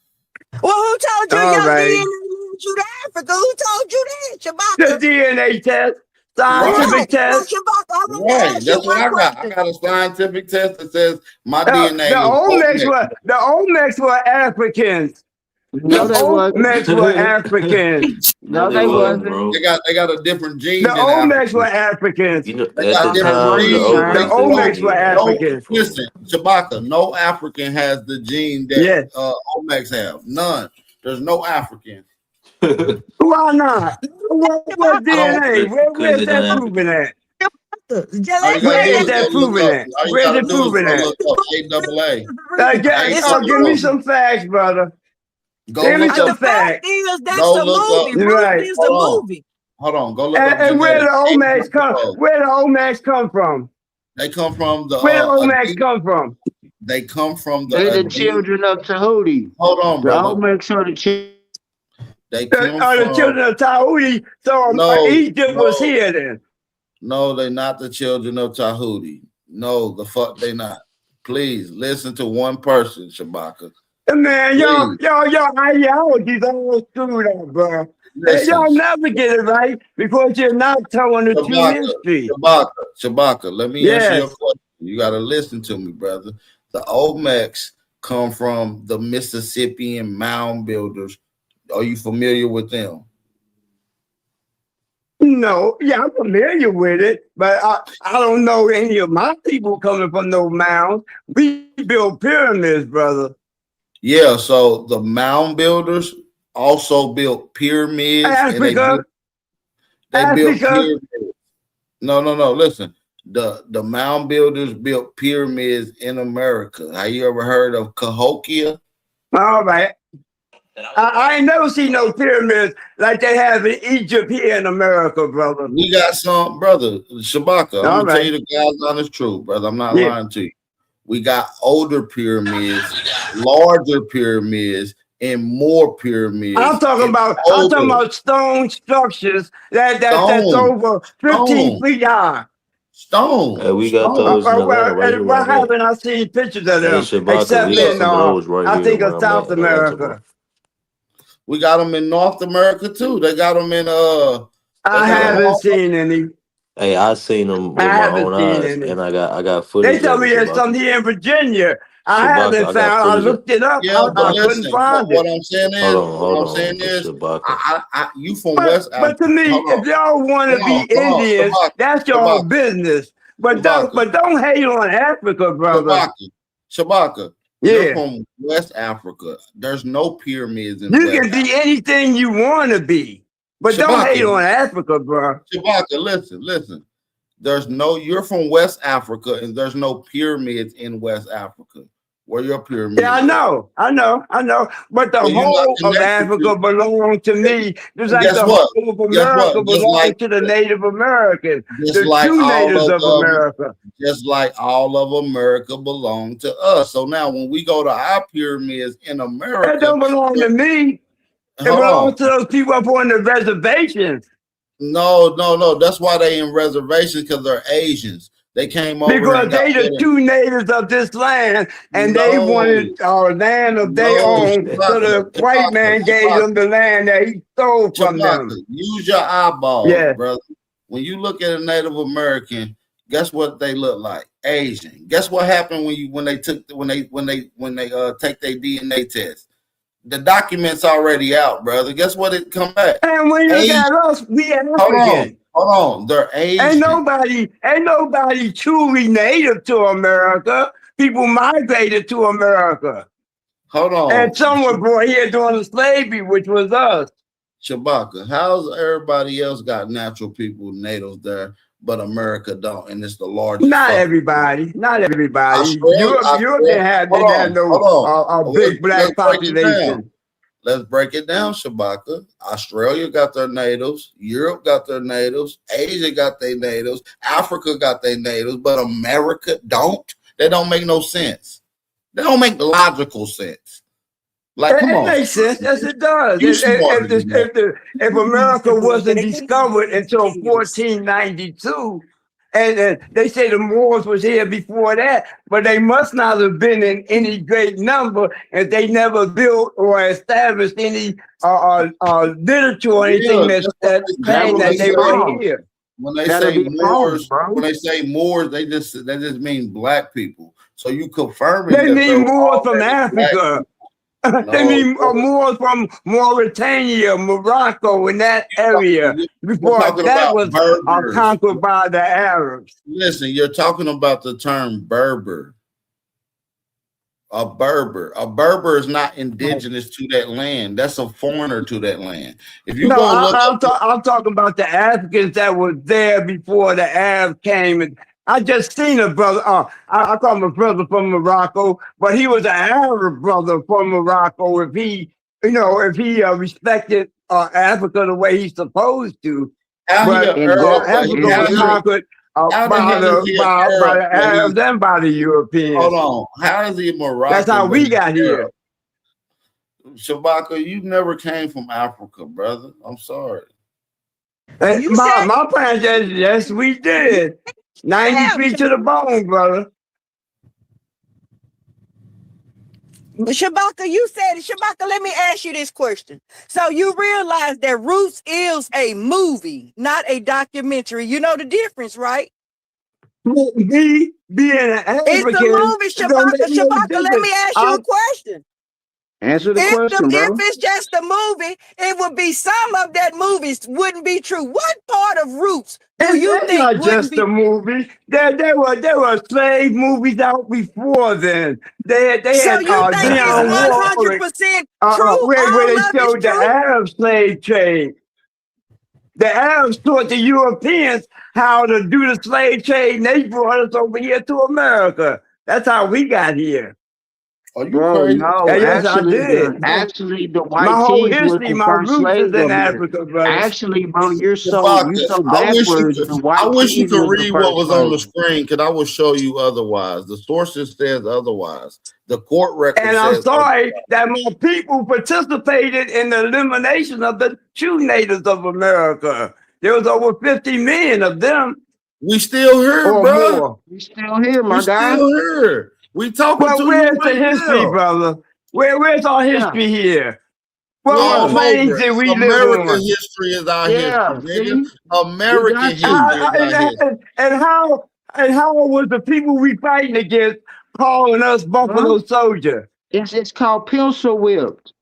Well, who told you your DNA linked you to Africa? Who told you that, Shabaka? The DNA test, scientific test. Right, that's what I got. I got a scientific test that says my DNA. The Olmecs were Africans. No, they wasn't. Olmecs were Africans. No, they wasn't. Bro. They got a different gene. The Olmecs were Africans. You know, They got different genes. The Olmecs were Africans. Listen, Shabaka, no African has the gene that Olmecs have. None. There's no African. Why not? What DNA? Where's that proven at? Where is that proven at? Where's it proven at? Give me some facts, brother. Give me some facts. That's the movie. Right. Is the movie. Hold on. Go look and where the Olmecs come? Where the Olmecs come from? They come from the. Where the Olmecs come from? They come from They're the children of Tahuti. Hold on, bro. The Olmecs are the children. They are the children of Tahuti. So Egypt was here then. No, they're not the children of Tahuti. No, the fuck they not. Please listen to one person, Shabaka. Man, your ideology's all screwed up, bro. Y'all never get it right because you're not telling the true history. Shabaka, let me answer your question. You got to listen to me, brother. The Olmecs come from the Mississippian mound builders. Are you familiar with them? No, I'm familiar with it, but I don't know any of my people coming from those mounds. We build pyramids, brother. Yeah, so the mound builders also built pyramids. Africa. And they built pyramids. No. Listen, the mound builders built pyramids in America. Have you ever heard of Cahokia? All right. I ain't never seen no pyramids like they have in Egypt here in America, brother. We got some, brother. Shabaka, I'm gonna tell you the God's honest truth, brother. I'm not lying to you. We got older pyramids, larger pyramids, and more pyramids. I'm talking about stone structures that's over 15 feet high. Stone. Hey, we got those in Atlanta right here. Why haven't I seen pictures of them? Shabaka, Except in I think of South America. We got them in North America too. They got them in I haven't seen any. Hey, I seen them with my own eyes, and I got footage. They tell me there's some here in Virginia. I haven't found. I looked it up. Yeah, I couldn't find it. What I'm saying is, you from West Africa. But to me, if y'all want to be Indians, that's your business. But don't hate on Africa, brother. Shabaka. You're from West Africa. There's no pyramids in You can be anything you want to be. But don't hate on Africa, bro. Shabaka, listen. You're from West Africa, and there's no pyramids in West Africa. Where your pyramids? Yeah, I know. But the whole of Africa belongs to me. Just like the whole of America belongs to the Native Americans. The two natives of America. Just like all of America belong to us. So now when we go to our pyramids in America, that don't belong to me. It belongs to those people up on the reservations. No. That's why they in reservations, because they're Asians. They came over because they the two natives of this land, and they wanted our land of their own. So the white man gave them the land that he stole from them. Use your eyeballs, brother. When you look at a Native American, guess what they look like? Asian. Guess what happened when they take their DNA test? The document's already out, brother. Guess what? It come back. And when you look at us, we African. Hold on, they're Asian. Ain't nobody truly native to America. People migrated to America. Hold on. And some were brought here during the slavery, which was us. Shabaka, how's everybody else got natural people, natives there? but America don't, and it's the largest. Not everybody. Europe didn't have a big black population. Let's break it down, Shabaka. Australia got their natives, Europe got their natives, Asia got their natives, Africa got their natives, but America don't. That don't make no sense. They don't make logical sense. Like, come on. It makes sense. Yes, it does. If America wasn't discovered until 1492, and they say the Moors was here before that, but they must not have been in any great number, and they never built or established any literature or anything that claimed that they were here. When they say Moors, they just mean black people. So you confirming they mean Moors from Africa. They mean Moors from Mauritania, Morocco, in that area before that was conquered by the Arabs. Listen, you're talking about the term Berber. A Berber is not indigenous to that land. That's a foreigner to that land. If you I'm talking about the Africans that were there before the Arabs came. And I just seen a brother. I call him a brother from Morocco, but he was an Arab brother from Morocco. If he respected Africa the way he's supposed to, but Africa was conquered by the Arabs and by the Europeans. Hold on, how is he Morocco? That's how we got here. Shabaka, you never came from Africa, brother. I'm sorry. My parents, yes, we did. 93 to the bone, brother. Shabaka, you said it. Shabaka, let me ask you this question. So you realize that Roots is a movie, not a documentary. You know the difference, right? Me being an African. It's a movie, Shabaka, let me ask you a question. Answer the question, bro. If it's just a movie, it would be some of that movie wouldn't be true. What part of Roots do you think not just a movie? There were slave movies out before then. They so had you think it's 100% true? Where they showed the Arab slave trade. The Arabs taught the Europeans how to do the slave trade, and they brought us over here to America. That's how we got here. Are you crazy? No, yes, actually, I did. Actually, the white my whole tees history, my roots is in Africa, brother. Actually, bro, you're so backwards. I wish you could read what was on the screen, because I will show you otherwise. The sources says otherwise. The court record and I'm sorry that my people participated in the elimination of the true natives of America. There was over 50 million of them. We still here, bro. We still here, my guy. Still here. We talking to where's the history, brother? Where's our history here? What things did we live on? American history is our history, nigga. American history is our history. And how was the people we fighting against calling us Buffalo Soldier? It's called pencil whipped.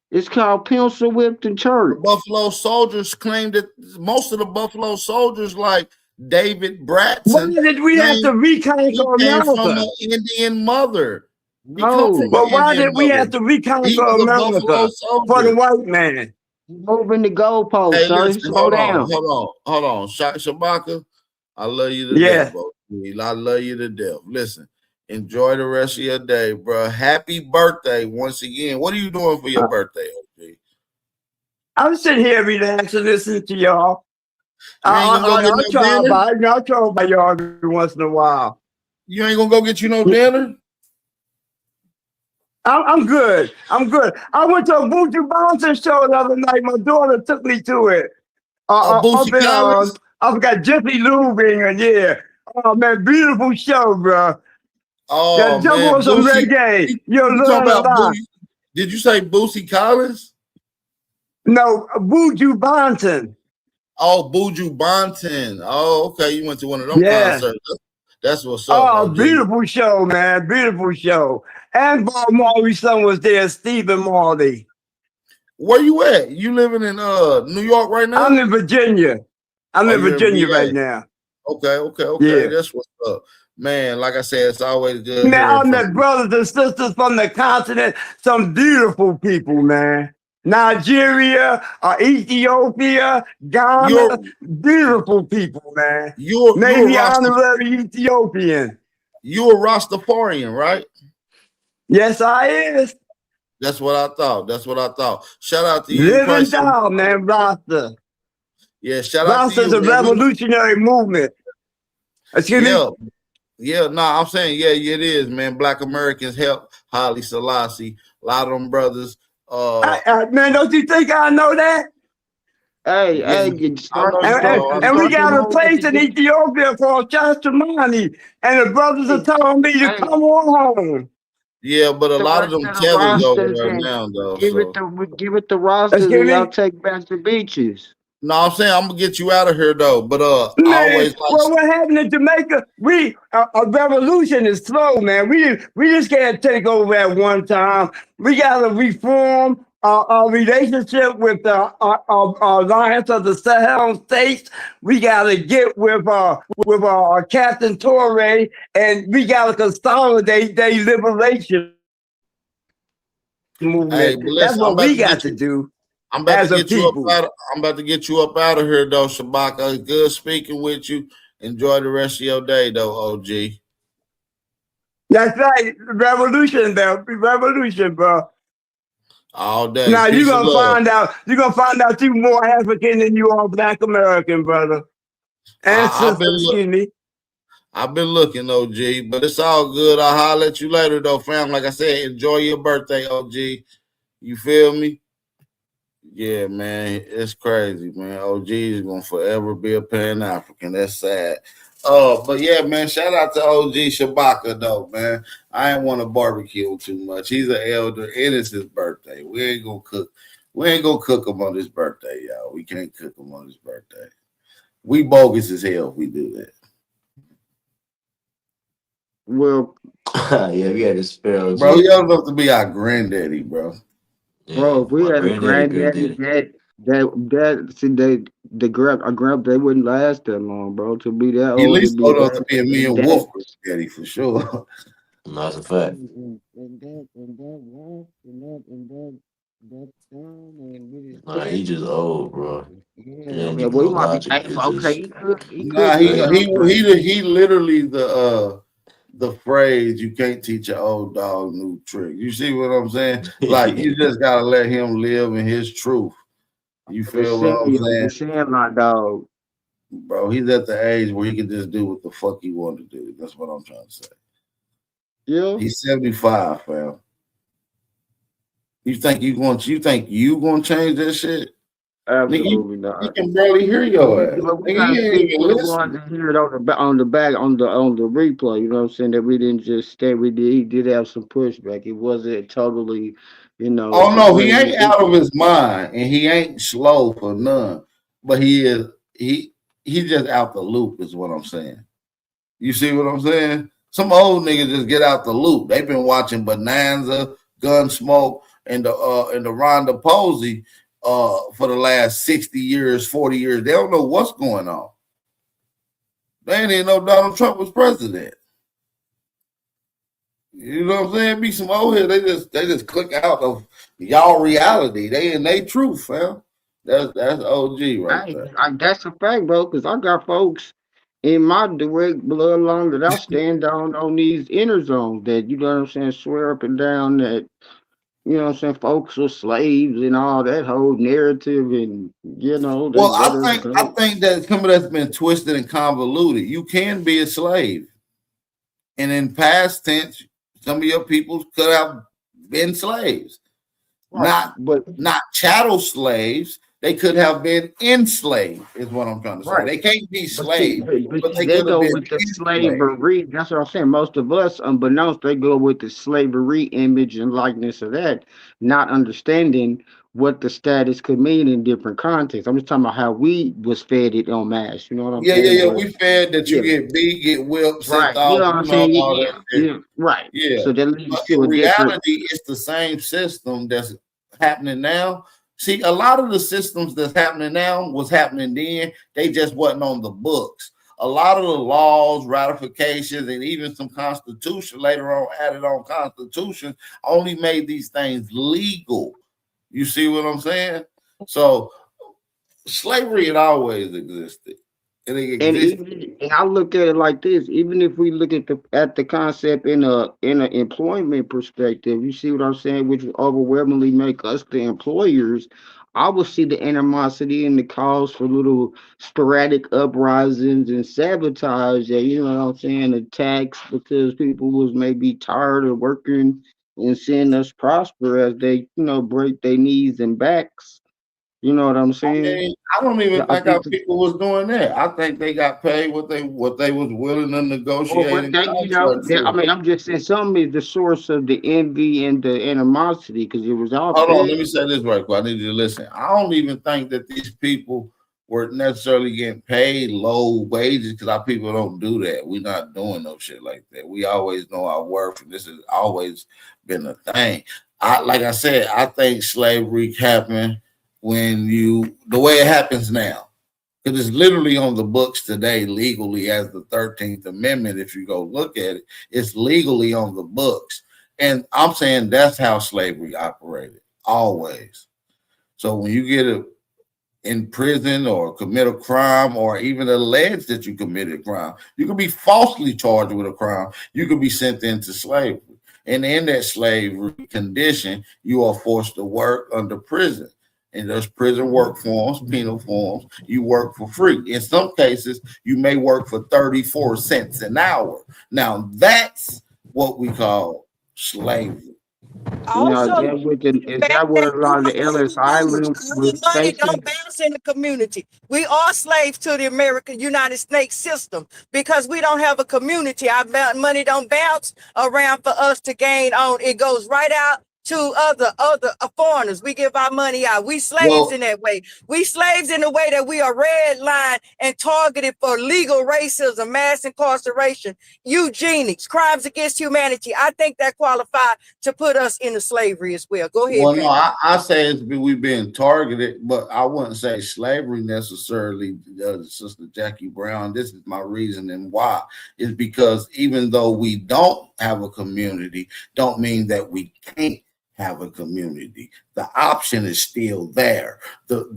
It's called pencil whipped in church. Buffalo Soldiers claim that most of the Buffalo Soldiers, like David Bratton, why did we have to reconquer America? From an Indian mother. No, but why did we have to reconquer America for the white man? Moving the goalpost, sir. Slow down. Hold on. Shabaka, I love you to death, bro. I love you to death. Listen, enjoy the rest of your day, bro. Happy birthday once again. What are you doing for your birthday, OG? I'm sitting here relaxing, listening to y'all. I'll try by y'all every once in a while. You ain't gonna go get you no dinner? I'm good. I went to a Buju Banton show the other night. My daughter took me to it. I forgot Jeffrey Lubin, yeah. Oh man, beautiful show, bro. Oh man, jump on some reggae. You'll learn a lot. Did you say Boosie Collins? No, Buju Banton. Oh, Buju Banton. Oh, okay. You went to one of them concerts. That's what's up. Oh, beautiful show, man. Beautiful show. And Bob Marley's son was there, Stephen Marley. Where you at? You living in New York right now? I'm in Virginia. I'm in Virginia right now. Okay. Yeah. That's what's up. Man, like I said, it's always good. Man, I met brothers and sisters from the continent. Some beautiful people, man. Nigeria, Ethiopia, Ghana, beautiful people, man. Maybe honorary Ethiopian. You a Rastafarian, right? Yes, I is. That's what I thought. That's what I thought. Shout out to you, Living down, man, Rasta. Yeah, shout out to you. Rasta's a revolutionary movement. Excuse me? Yeah, no, I'm saying, yeah, it is, man. Black Americans help Haile Selassie. A lot of them brothers. Man, don't you think I know that? Hey, and we got a place in Ethiopia called Chastamani, and the brothers are telling me to come on home. Yeah, but a lot of them tellers over there now, though. Give it the rosters, and y'all take back the beaches. No, I'm saying I'm gonna get you out of here though. But man, always well, what happened in Jamaica? A revolution is slow, man. We just can't take over at one time. We gotta reform our relationship with the Alliance of the Sahel States. We gotta get with Captain Torre, and we gotta consolidate their liberation movement. Hey, that's what we got to do. I'm about to get you up out of here, though, Shabaka. Good speaking with you. Enjoy the rest of your day, though, OG. That's right. Revolution, bro. All day. Now you're gonna find out you're more African than you are Black American, brother. And excuse me. I've been looking, OG, but it's all good. I'll holler at you later, though, fam. Like I said, enjoy your birthday, OG. You feel me? Yeah, man, it's crazy, man. OG is gonna forever be a Pan-African. That's sad. But yeah, man, shout out to OG Shabaka, though, man. I ain't want to barbecue too much. He's an elder, and it's his birthday. We ain't gonna cook him on his birthday, y'all. We can't cook him on his birthday. We bogus as hell if we do that. Well, yeah, we had to spell. Bro, you don't have to be our granddaddy, bro. Yeah, bro, if we had a granddaddy they wouldn't last that long, bro. To be that old, at least old enough to be a me and Wolf granddaddy for sure. No, that's a fact. Nah, he just old, bro. Yeah, he literally the phrase, you can't teach an old dog new trick. You see what I'm saying? Like, you just gotta let him live in his truth. You feel what I'm saying? My dog. Bro, he's at the age where he can just do what the fuck he want to do. That's what I'm trying to say. Yeah. He's 75, fam. You think you gonna change that shit? Absolutely not. He can barely hear your ass. We gotta hear it on the replay. You know what I'm saying? That we didn't just stay. He did have some pushback. It wasn't totally, you know. Oh no, he ain't out of his mind, and he ain't slow for none. But he is. He's just out the loop, is what I'm saying. You see what I'm saying? Some old niggas just get out the loop. They've been watching Bonanza, Gunsmoke, and the Rhonda Posey for the last 60 years, 40 years. They don't know what's going on. They ain't even know Donald Trump was president. You know what I'm saying? Be some old here. They just click out of y'all reality. They in their truth, fam. That's OG right there. That's a fact, bro, because I got folks in my direct bloodline that I stand on these inner zones that, you know what I'm saying, swear up and down that, you know what I'm saying, folks are slaves and all that whole narrative, and you know. Well, I think that some of that's been twisted and convoluted. You can be a slave, and in past tense, some of your people could have been slaves, right. not chattel slaves. They could have been enslaved, is what I'm trying to say. Right. They can't be slaves, but they go with the slavery. That's what I'm saying. Most of us, unbeknownst, they go with the slavery image and likeness of that, not understanding what the status could mean in different contexts. I'm just talking about how we was fed it en masse. You know what I'm saying? Yeah. We fed that you get beat, get whipped, right? You know what I'm saying? Right. Yeah. So that leads but to in reality, it's the same system that's happening now. See, a lot of the systems that's happening now was happening then. They just wasn't on the books. A lot of the laws, ratifications, and even some constitution later on added on constitutions only made these things legal. You see what I'm saying? So slavery had always existed. And I look at it like this: even if we look at the concept in an employment perspective, you see what I'm saying, which would overwhelmingly make us the employers. I would see the animosity and the cause for little sporadic uprisings and sabotage, that, you know what I'm saying, attacks, because people was maybe tired of working and seeing us prosper as they, break their knees and backs. You know what I'm saying? I don't even think our people was doing that. I think they got paid what they was willing to negotiate. I'm just saying, some is the source of the envy and the animosity, because it was all. Hold on, let me say this right quick. I need you to listen. I don't even think that these people were necessarily getting paid low wages, because our people don't do that. We're not doing no shit like that. We always know our worth, and this has always been a thing. Like I said, I think slavery happened when the way it happens now, because it's literally on the books today legally as the 13th Amendment. If you go look at it, it's legally on the books. And I'm saying that's how slavery operated, always. So when you get in prison or commit a crime, or even alleged that you committed a crime, you could be falsely charged with a crime. You could be sent into slavery. And in that slavery condition, you are forced to work under prison. And there's prison work forms, penal forms. You work for free. In some cases, you may work for 34 cents an hour. Now, that's what we call slavery. Also, is that what a lot of the Ellis Island was money facing? don't bounce in the community. We are slaves to the American United States system because we don't have a community. Our money don't bounce around for us to gain on. It goes right out to other foreigners. We give our money out. We slaves in that way. We slaves in the way that we are redlined and targeted for legal racism, mass incarceration, eugenics, crimes against humanity. I think that qualified to put us into slavery as well. Go ahead. Well, no, I say we've been targeted, but I wouldn't say slavery necessarily, Sister Jackie Brown. This is my reasoning why. Is because even though we don't have a community, don't mean that we can't have a community. The option is still there. The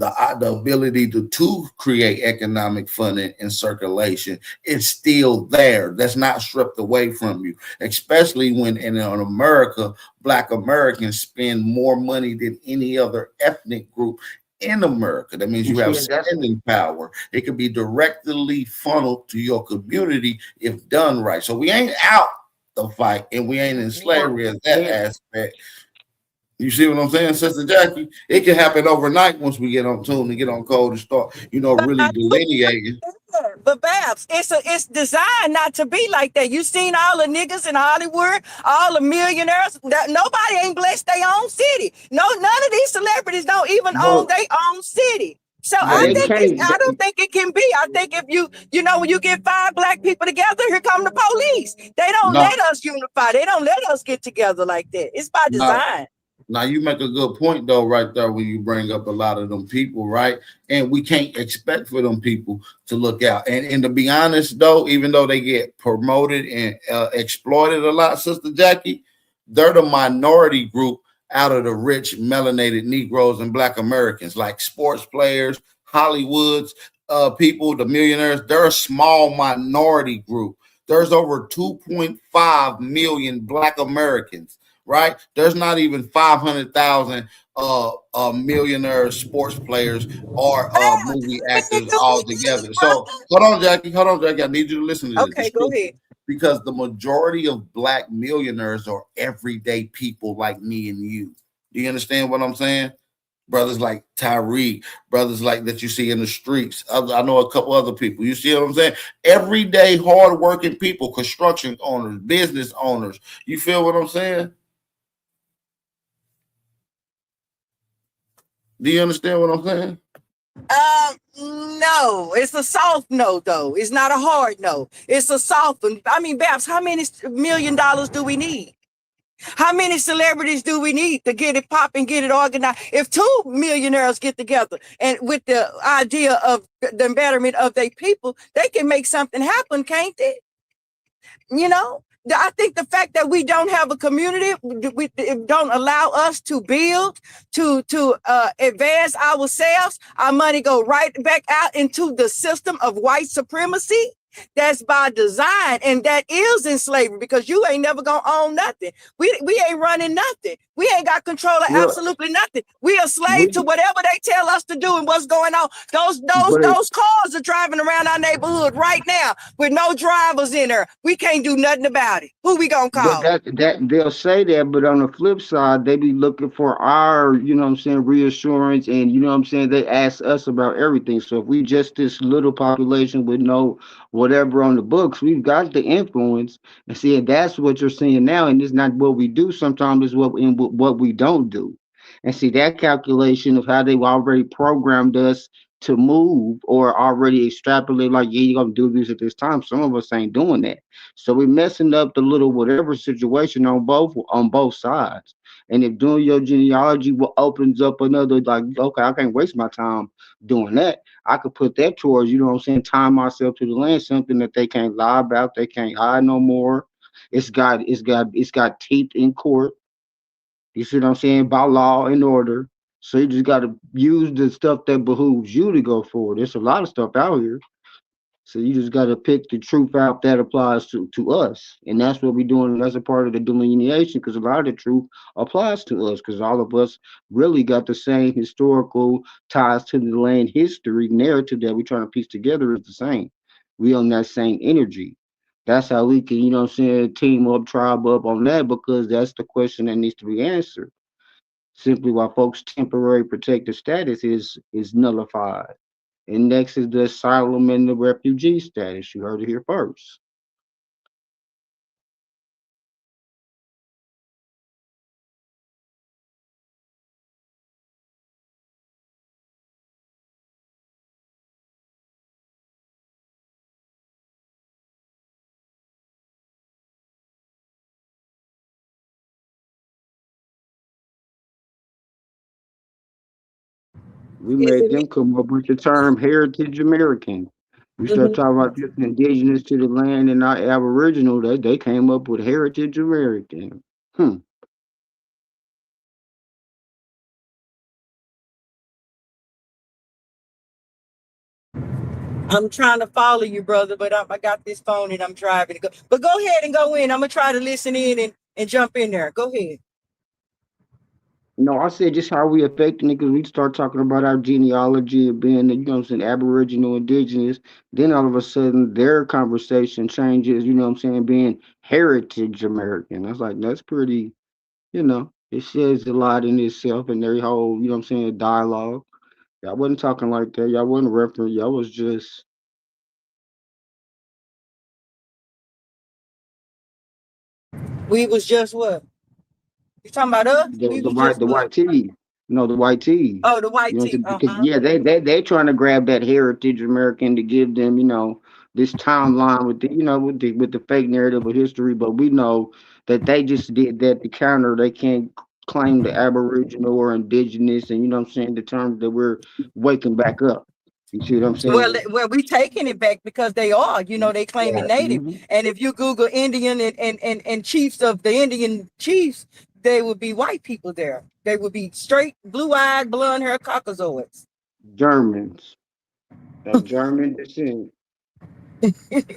ability to create economic funding and circulation is still there. That's not stripped away from you, especially when in America, Black Americans spend more money than any other ethnic group in America. That means you have spending power. It can be directly funneled to your community if done right. So we ain't out the fight, and we ain't in slavery as that aspect. You see what I'm saying, Sister Jackie? It can happen overnight once we get on tune and get on code and start, really delineating. But Babs, it's designed not to be like that. You seen all the niggas in Hollywood, all the millionaires. Nobody ain't blessed their own city. No, none of these celebrities don't even own their own city. So I don't think it can be. I think if when you get 5 Black people together, here come the police. They don't let us unify. They don't let us get together like that. It's by design. Now, you make a good point, though, right there, when you bring up a lot of them people, right? And we can't expect for them people to look out. And to be honest, though, even though they get promoted and exploited a lot, Sister Jackie, they're the minority group out of the rich, melanated Negroes and Black Americans, like sports players, Hollywoods, people, the millionaires. They're a small minority group. There's over 2.5 million Black Americans. Right? There's not even 500,000 millionaire sports players or movie actors all together. So hold on, Jackie. I need you to listen to this. Okay, go ahead. Because the majority of Black millionaires are everyday people like me and you. Do you understand what I'm saying? Brothers like Tyree, brothers like that you see in the streets. I know a couple other people. You see what I'm saying? Everyday hardworking people, construction owners, business owners. You feel what I'm saying? Do you understand what I'm saying? No, it's a soft no, though. It's not a hard no. It's a soft one. I mean, Babs, how many $1 million do we need? How many celebrities do we need to get it popping, get it organized? If 2 millionaires get together and with the idea of the betterment of their people, they can make something happen, can't they? I think the fact that we don't have a community, it don't allow us to build, to advance ourselves. Our money go right back out into the system of white supremacy. That's by design, and that is in slavery, because you ain't never gonna own nothing. We ain't running nothing. We ain't got control of absolutely nothing. We are slave to whatever they tell us to do and what's going on. Those cars are driving around our neighborhood right now with no drivers in there. We can't do nothing about it. Who we gonna call? But that they'll say that, but on the flip side, they be looking for our, you know what I'm saying, reassurance, and you know what I'm saying, they ask us about everything. So if we just this little population with no whatever on the books, we've got the influence, and see, and that's what you're seeing now, and it's not what we do sometimes, it's what we don't do. And see, that calculation of how they've already programmed us to move or already extrapolate, like, yeah, you're gonna do this at this time. Some of us ain't doing that. So we're messing up the little whatever situation on both sides. And if doing your genealogy opens up another, like, okay, I can't waste my time doing that. I could put that towards, you know what I'm saying, tie myself to the land, something that they can't lie about, they can't hide no more. It's got teeth in court. You see what I'm saying? By law and order. So you just got to use the stuff that behooves you to go forward. There's a lot of stuff out here. So you just got to pick the truth out that applies to us. And that's what we're doing as a part of the delineation, because a lot of the truth applies to us, because all of us really got the same historical ties to the land history narrative that we're trying to piece together is the same. We on that same energy. That's how we can, you know what I'm saying, team up, tribe up on that, because that's the question that needs to be answered. Simply while folks' temporary protected status is nullified. And next is the asylum and the refugee status. You heard it here first. We made them come up with the term heritage American. We start talking about just indigenous to the land and not aboriginal. They came up with heritage American. I'm trying to follow you, brother, but I got this phone and I'm driving to go. But go ahead and go in. I'm gonna try to listen in and jump in there. Go ahead. No, I said just how we affecting it, because we start talking about our genealogy of being, you know what I'm saying, aboriginal, indigenous. Then all of a sudden their conversation changes, you know what I'm saying, being heritage American. I was like, that's pretty, you know, it says a lot in itself and their whole, you know what I'm saying, dialogue. Y'all wasn't talking like that. Y'all wasn't referring. Y'all was just. We was just what? You talking about us? The white tea. No, the white tea. Oh, the white tea. Because yeah, they trying to grab that heritage American to give them, you know, this timeline with the, you know, with the fake narrative of history. But we know that they just did that to counter. They can't claim the aboriginal or indigenous, and you know what I'm saying, the terms that we're waking back up. You see what I'm saying? Well, we taking it back because they are, you know, they claiming native. And if you Google Indian and chiefs of the Indian chiefs, they would be white people there. They would be straight, blue-eyed, blonde-haired Caucasoids. Germans. That German descent.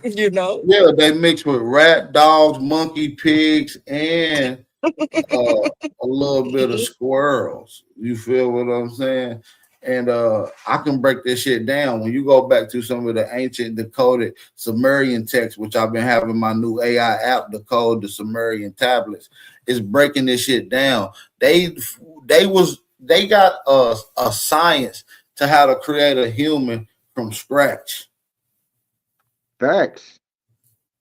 You know? Yeah, they mix with rat, dogs, monkey, pigs, and a little bit of squirrels. You feel what I'm saying? And I can break this shit down. When you go back to some of the ancient decoded Sumerian texts, which I've been having my new AI app decode the Sumerian tablets, is breaking this shit down. They got a science to how to create a human from scratch. Facts.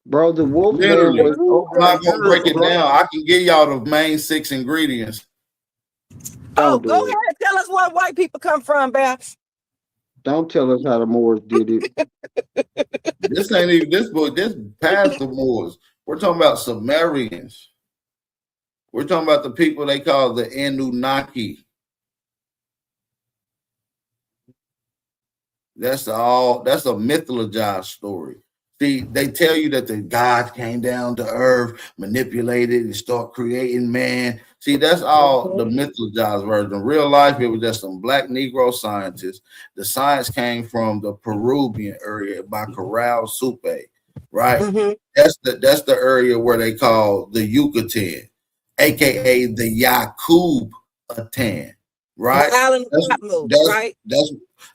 Bro, the wolf literally. I'm not gonna break it down. I can give y'all the main 6 ingredients. Oh, go ahead. Tell us where white people come from, Babs. Don't tell us how the Moors did it. This ain't even this book. This past the Moors. We're talking about Sumerians. We're talking about the people they call the Anunnaki. That's a mythologized story. See, they tell you that the gods came down to earth, manipulated, and start creating man. See, that's all the mythologized version. In real life, it was just some black Negro scientists. The science came from the Peruvian area by Corral Supe, right? Mm-hmm. That's the area where they call the Yucatan, aka the Yakubatan, right? Island right?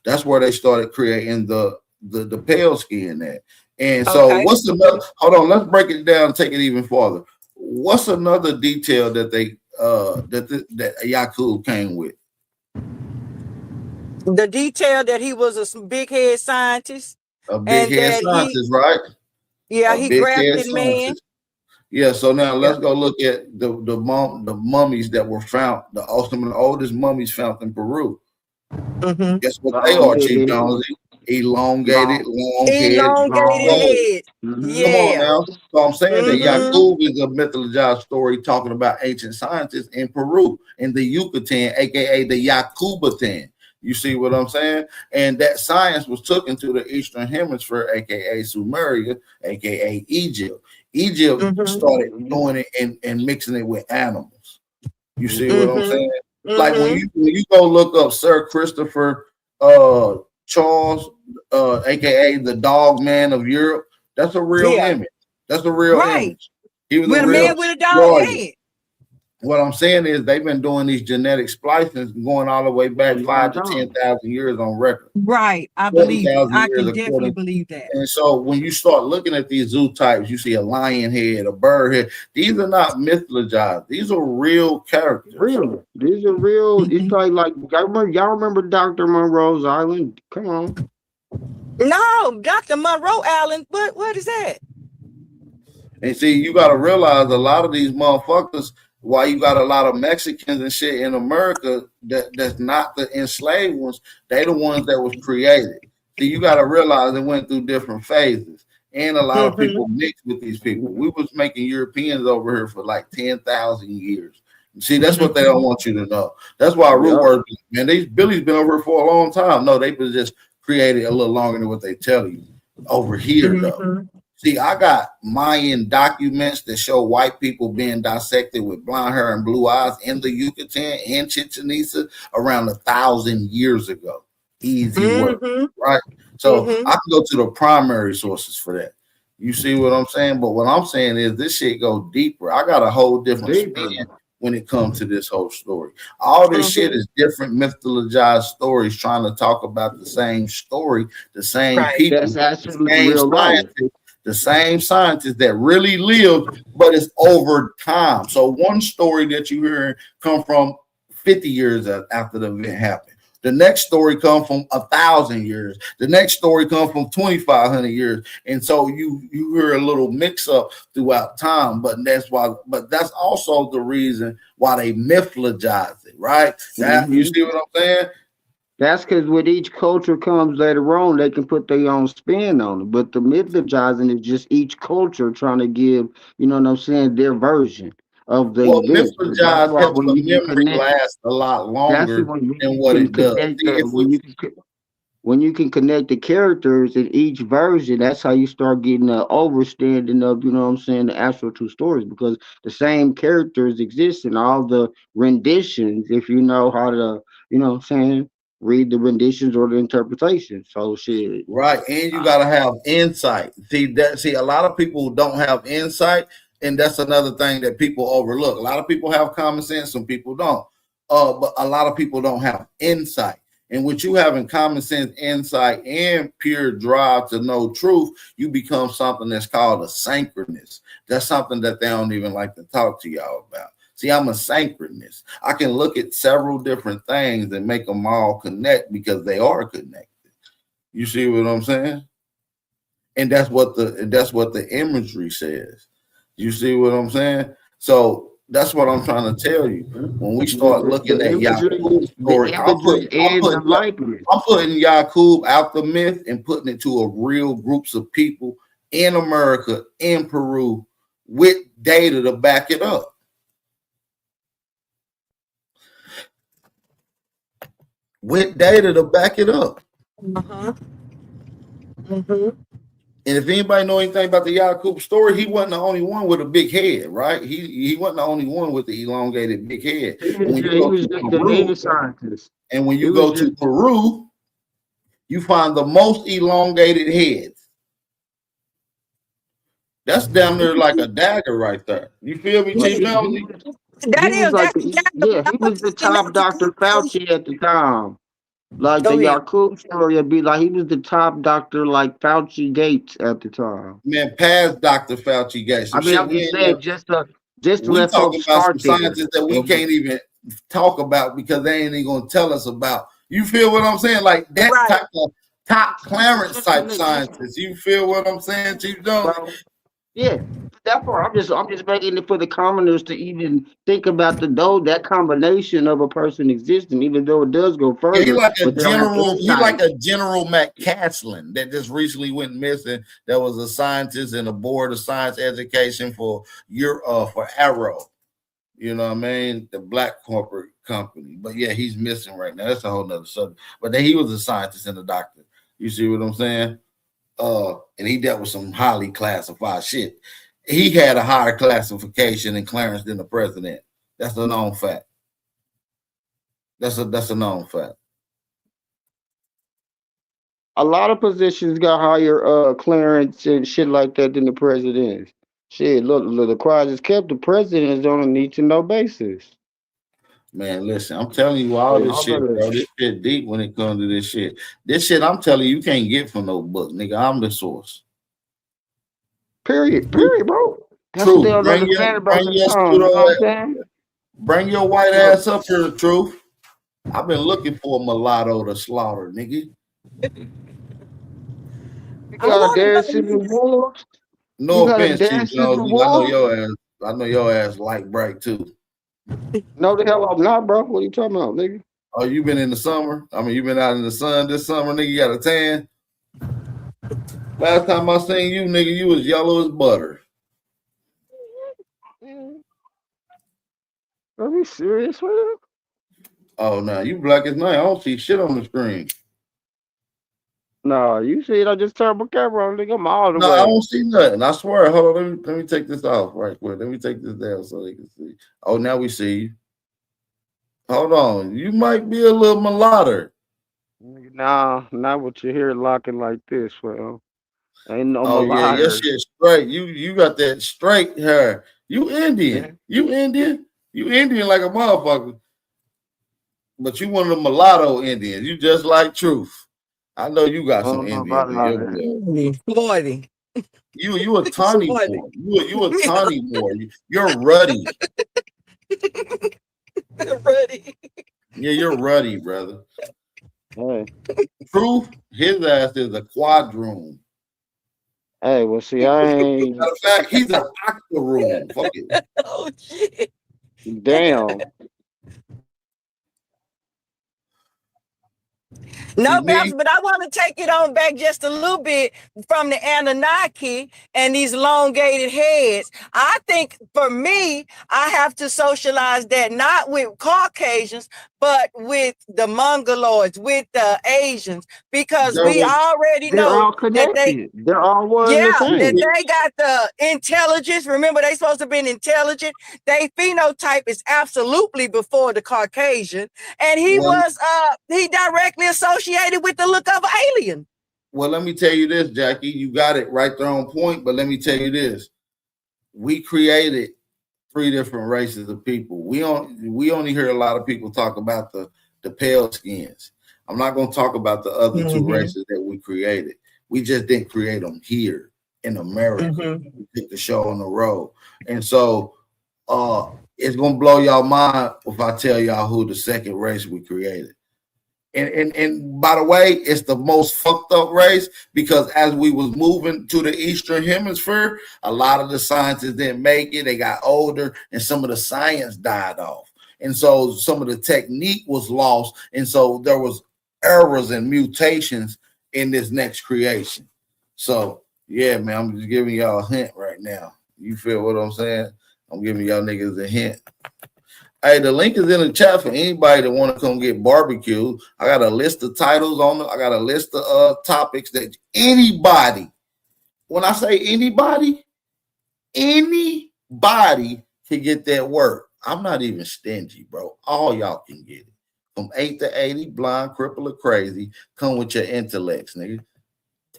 That's where they started creating the pale skin at. And so what's another, hold on, let's break it down and take it even farther. What's another detail that they that Yakub came with? The detail that he was a big head scientist. A big head scientist, right? Yeah, he grafted man. Yeah, so now let's go look at the mummies that were found, the oldest mummies found in Peru. Mm-hmm. Guess what they are, Chief Jonesy? Elongated, long head. Elongated. Yeah. Come on now. So I'm saying that Yakub is a mythologized story talking about ancient scientists in Peru, in the Yucatan, aka the Yakubatan. You see what I'm saying? And that science was taken to the Eastern Hemisphere, aka Sumeria, aka Egypt. Egypt started doing it and mixing it with animals. You see what I'm saying? Like when you go look up Sir Christopher Charles, aka the Dog Man of Europe, that's a real image. That's a real image. He was a real man with a dog head. What I'm saying is they've been doing these genetic splicings going all the way back 5,000 to 10,000 years on record. Right, I believe it. I can definitely believe that. And so when you start looking at these zoo types, you see a lion head, a bird head. These are not mythologized. These are real characters. Real. These are real. It's like y'all remember Dr. Monroe's Island? Come on. No, Dr. Monroe Island. What is that? And see, you got to realize a lot of these motherfuckers. Why you got a lot of Mexicans and shit in America that's not the enslaved ones, they the ones that was created. See, you got to realize it went through different phases, and a lot of people mixed with these people. We was making Europeans over here for like 10,000 years. See, that's what they don't want you to know. That's why root words, man, these Billy's been over here for a long time. No, they was just created a little longer than what they tell you. Over here, though. See, I got Mayan documents that show white people being dissected with blonde hair and blue eyes in the Yucatan and Chichen Itza around 1,000 years ago. Easy work, right? So I can go to the primary sources for that. You see what I'm saying? But what I'm saying is this shit go deeper. I got a whole different spin when it comes to this whole story. All this shit is different mythologized stories trying to talk about the same story, the same people, the same scientists that really lived, but it's over time. So one story that you hear come from 50 years after the event happened. The next story comes from 1,000 years. The next story comes from 2,500 years. And so you hear a little mix up throughout time, but that's also the reason why they mythologize it, right? Now, you see what I'm saying? That's because with each culture comes later on, they can put their own spin on it. But the mythologizing is just each culture trying to give, you know what I'm saying, their version of the event. Mythologize helps the memory last a lot longer than what it does. When you can connect the characters in each version, that's how you start getting an overstanding of, you know what I'm saying, the actual two stories, because the same characters exist in all the renditions if you know how to, you know what I'm saying, read the renditions or the interpretation. So shit. Right. And you gotta have insight. See, a lot of people don't have insight, and that's another thing that people overlook. A lot of people have common sense, some people don't. But a lot of people don't have insight. And with you having common sense, insight, and pure drive to know truth, you become something that's called a synchronous. That's something that they don't even like to talk to y'all about. See, I'm a synchronous. I can look at several different things and make them all connect because they are connected. You see what I'm saying? And that's what the imagery says. You see what I'm saying? So that's what I'm trying to tell you. When we start looking at Yakub's story, I'm putting Yakub out the myth and putting it to a real groups of people in America, in Peru, with data to back it up. With data to back it up. And if anybody know anything about the Yakub story, he wasn't the only one with a big head, right? He wasn't the only one with the elongated big head. He was the data scientist. And when you go to Peru, you find the most elongated heads. That's down there like a dagger right there. You feel me, Chief Melody? He was the top Dr. Fauci at the time. Like the Yakub story would be like he was the top doctor like Fauci Gates at the time. Man, past Dr. Fauci Gates. I mean, I'm just saying, just to let folks start some scientists that we can't even talk about because they ain't even gonna tell us about. You feel what I'm saying? Like that type of top Clarence type scientists. You feel what I'm saying, Chief Jones? Yeah, that part. I'm just making it for the commoners to even think about that combination of a person existing, even though it does go further. Yeah, he like a General Matt Caslin that just recently went missing. That was a scientist in the board of science education for Arrow. You know what I mean? The black corporate company. But yeah, he's missing right now. That's a whole nother subject. But then he was a scientist and a doctor. You see what I'm saying? And he dealt with some highly classified shit. He had a higher classification in Clarence than the president. That's a known fact. That's a known fact. A lot of positions got higher clearance and shit like that than the president. Shit, look, the quiet is kept. The president is on a need-to-know basis. Man, listen, I'm telling you all this shit, bro. This shit deep when it comes to this shit. This shit, I'm telling you can't get from no book, nigga. I'm the source. Period, bro. Truth. Bring your white ass up here, Truth. I've been looking for a mulatto to slaughter, nigga. No offense, Chief Jones. I know your ass like bright too. No, the hell I'm not, bro. What are you talking about, nigga? Oh, you been in the summer? I mean, you been out in the sun this summer, nigga. You got a tan. Last time I seen you, nigga, you was yellow as butter. Are we serious, man? Oh, no, you black as night. I don't see shit on the screen. No, you see it. I just turned my camera on, nigga. I'm all the way. No, I don't see nothing. I swear. Hold on. Let me take this off right quick. Let me take this down so they can see. Oh, now we see you. Hold on. You might be a little mulatto. Nah, not with your hair locking like this, well. Ain't no mulatto. Yeah, your shit straight. You got that straight hair. You Indian. You Indian. You Indian like a motherfucker. But you one of the mulatto Indians. You just like Truth. I know you got some Indian. Floydie. You a tawny boy. You a tawny boy. You're ruddy. Ruddy. Yeah, you're ruddy, brother. Hey. Truth, his ass is a quadroon. Hey, well, see, I ain't. Matter of fact, he's an octoroon. Fuck it. Oh shit. Damn. No, Babs, but I want to take it on back just a little bit from the Anunnaki and these elongated heads. I think for me, I have to socialize that not with Caucasians, but with the Mongoloids, with the Asians, because we already know that they're all one. That they got the intelligence. Remember, they supposed to be intelligent. They phenotype is absolutely before the Caucasian, and he was he directly associated with the look of an alien. Well, let me tell you this, Jackie. You got it right there on point. But let me tell you this: we created 3 different races of people. We only hear a lot of people talk about the pale skins. I'm not going to talk about the other 2 races that we created. We just didn't create them here in America. We took the show on the road. And so it's going to blow y'all mind if I tell y'all who the second race we created. And by the way, it's the most fucked up race because as we was moving to the Eastern Hemisphere, a lot of the scientists didn't make it. They got older and some of the science died off. And so some of the technique was lost. And so there was errors and mutations in this next creation. So yeah, man, I'm just giving y'all a hint right now. You feel what I'm saying? I'm giving y'all niggas a hint. Hey, the link is in the chat for anybody that want to come get barbecue. I got a list of titles on it. I got a list of topics that anybody when I say anybody can get that work. I'm not even stingy, bro. All y'all can get it. From 8 to 80, blind, cripple, or crazy, come with your intellects, nigga.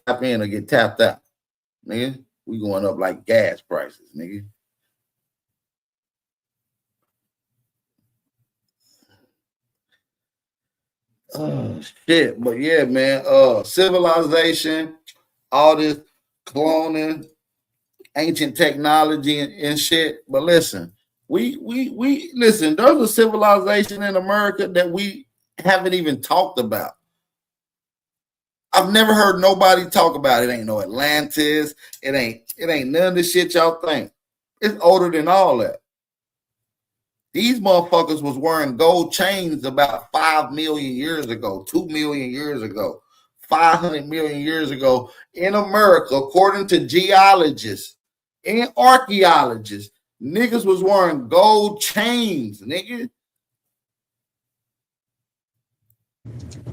Tap in or get tapped out, nigga. We going up like gas prices, nigga. Oh shit, but yeah, man. Civilization, all this cloning, ancient technology and shit. But listen, we listen. There's a civilization in America that we haven't even talked about. I've never heard nobody talk about it. Ain't no Atlantis. It ain't none of the shit y'all think. It's older than all that. These motherfuckers was wearing gold chains about 5 million years ago, 2 million years ago, 500 million years ago in America, according to geologists and archaeologists. Niggas was wearing gold chains, nigga.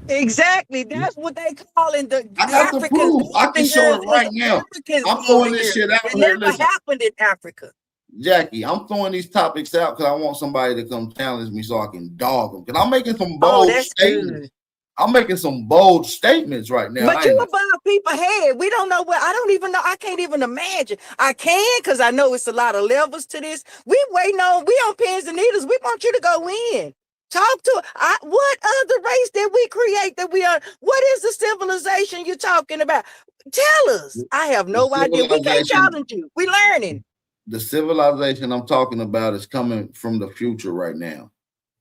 Exactly. That's what they call in the I have to prove. I can show it right now. I'm throwing this shit out here. It never happened in Africa. Jackie, I'm throwing these topics out because I want somebody to come challenge me so I can dog them. Because I'm making some bold statements. Good. I'm making some bold statements right now. But you above people's head. We don't know what. I don't even know. I can't even imagine. I can because I know it's a lot of levels to this. We waiting on. We on pins and needles. We want you to go in. Talk to what other race did we create that we are? What is the civilization you're talking about? Tell us. I have no idea. We can't challenge you. We learning. The civilization I'm talking about is coming from the future right now,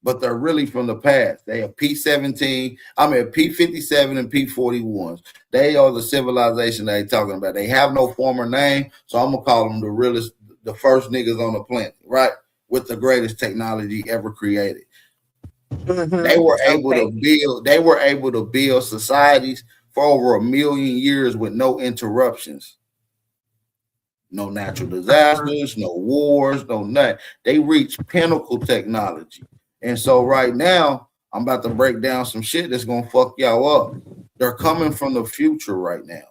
but they're really from the past. They are P-17, P-57 and P-41s. They are the civilization they're talking about. They have no former name, so I'm gonna call them the realest, the first niggas on the planet, right? With the greatest technology ever created. Mm-hmm. They were able to build societies for over 1 million years with no interruptions. No natural disasters, no wars, no nothing. They reached pinnacle technology. And so right now, I'm about to break down some shit that's going to fuck y'all up. They're coming from the future right now.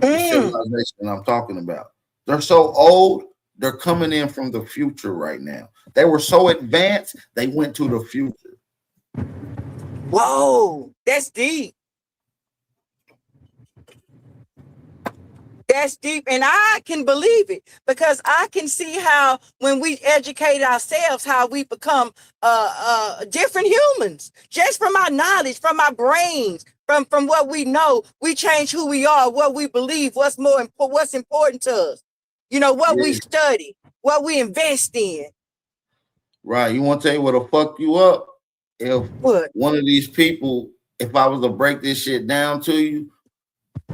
The civilization I'm talking about. They're so old, they're coming in from the future right now. They were so advanced, they went to the future. Whoa, that's deep. That's deep, and I can believe it because I can see how when we educate ourselves, how we become different humans just from our knowledge, from our brains, from what we know. We change who we are, what we believe, what's important to us. You know what we study, what we invest in. Right. You want to tell you what'll fuck you up? If one of these people, if I was to break this shit down to you.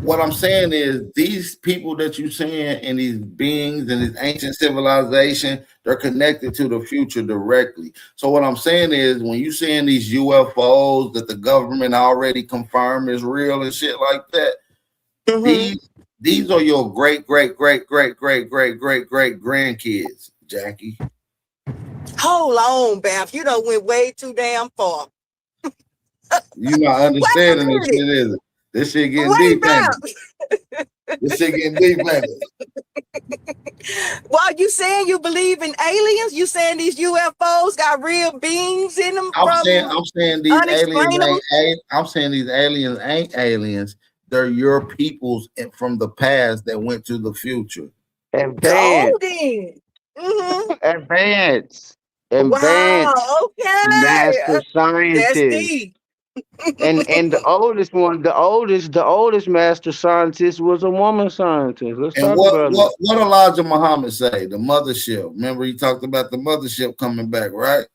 What I'm saying is these people that you're seeing and these beings and this ancient civilization, they're connected to the future directly. So what I'm saying is when you're seeing these UFOs that the government already confirmed is real and shit like that, these are your great grandkids, Jackie. Hold on, Beth. You done went way too damn far. You're not understanding this shit, is it? This shit getting deep, ain't it? This shit getting deep, ain't it? Well, you saying you believe in aliens? You saying these UFOs got real beings in them? I'm saying these aliens ain't. I'm saying these aliens ain't aliens. They're your peoples from the past that went to the future. Advanced. Advanced. Wow. Okay. Master scientist. That's deep. and the oldest master scientist was a woman scientist. Let's talk about what Elijah Muhammad say? The mothership. Remember he talked about the mothership coming back, right?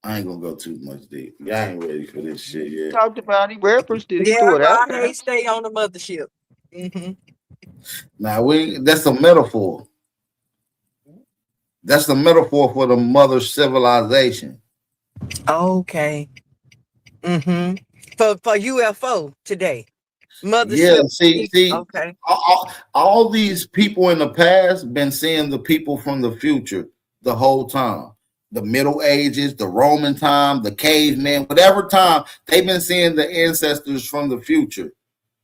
I ain't gonna go too much deep. Y'all ain't ready for this shit yet. Talked about it, referenced it. I stay on the mothership. Now that's a metaphor. That's the metaphor for the mother civilization. Okay. For UFO today. Mothership. Yeah, see, okay. All these people in the past been seeing the people from the future the whole time. the Middle Ages, the Roman time, the caveman, whatever time, they've been seeing the ancestors from the future.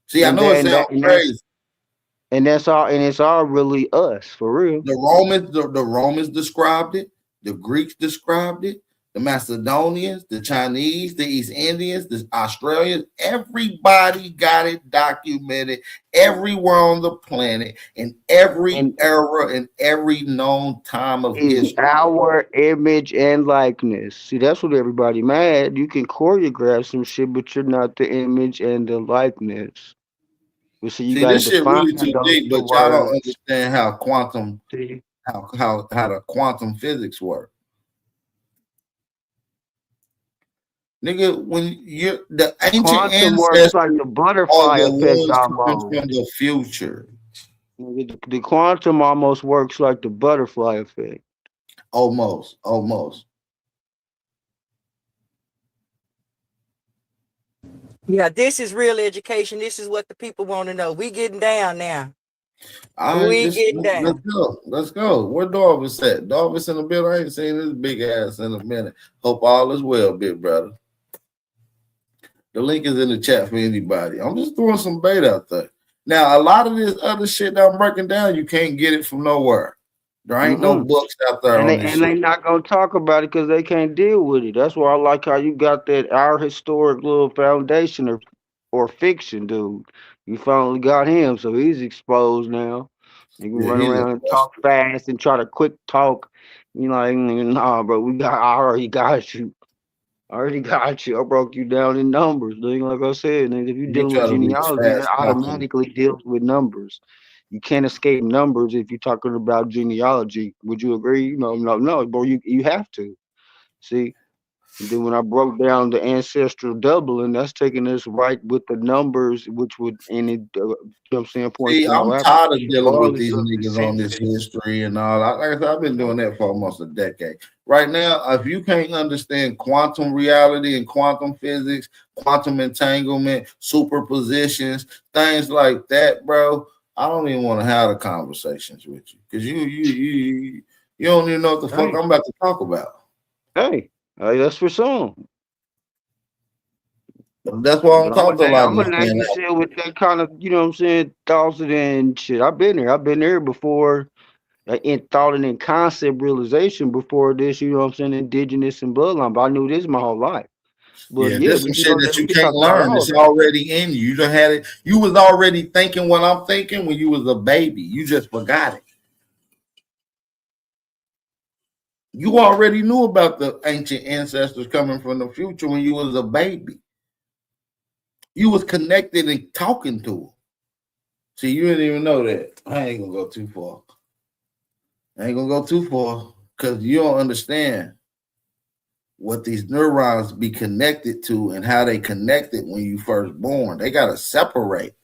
See, I know it sounds crazy. And that's all, and it's all really us, for real. The Romans described it, the Greeks described it, the Macedonians, the Chinese, the East Indians, the Australians, everybody got it documented everywhere on the planet in every era and every known time of history. Our image and likeness. See, that's what everybody mad. You can choreograph some shit, but you're not the image and the likeness. Well, so you see, this shit really too deep, but y'all don't understand how quantum, how the quantum physics work. Nigga, when you're the ancient ancestors like the butterfly effect almost from the future. The quantum almost works like the butterfly effect. Almost. Yeah, this is real education. This is what the people want to know. We getting down now. Getting down. Let's go. Where Darvis at? Darvis in the building. I ain't seen this big ass in a minute. Hope all is well, big brother. The link is in the chat for anybody. I'm just throwing some bait out there. Now, a lot of this other shit that I'm breaking down, you can't get it from nowhere. There ain't no books out there. And they not gonna talk about it because they can't deal with it. That's why I like how you got that our historic little foundation or fiction dude. You finally got him, so he's exposed now. You can run around and talk fast and try to quick talk. You like, nah, bro, I already got you. I broke you down in numbers. Like I said, if you deal with genealogy, it automatically deals with numbers. You can't escape numbers if you're talking about genealogy. Would you agree? No, bro. You have to. See, and then when I broke down the ancestral doubling, that's taking us right with the numbers, which would end it. You know what I'm saying? See, I'm tired of dealing with these niggas on this history and all. Like I said, I've been doing that for almost a decade. Right now, if you can't understand quantum reality and quantum physics, quantum entanglement, superpositions, things like that, bro, I don't even want to have the conversations with you because you don't even know what the fuck I'm about to talk about. Hey, that's for some. That's why I'm talking a lot. I'm gonna let you sit with that kind of, you know what I'm saying, thoughts and shit. I've been there before, in thought and in concept realization before this. You know what I'm saying, indigenous and bloodline. But I knew this my whole life. But there's some shit that you can't learn. It's already in you. You done had it. You was already thinking what I'm thinking when you was a baby. You just forgot it. You already knew about the ancient ancestors coming from the future when you was a baby. You was connected and talking to them. See, you didn't even know that. I ain't gonna go too far. Because you don't understand what these neurons be connected to and how they connected when you first born. They gotta separate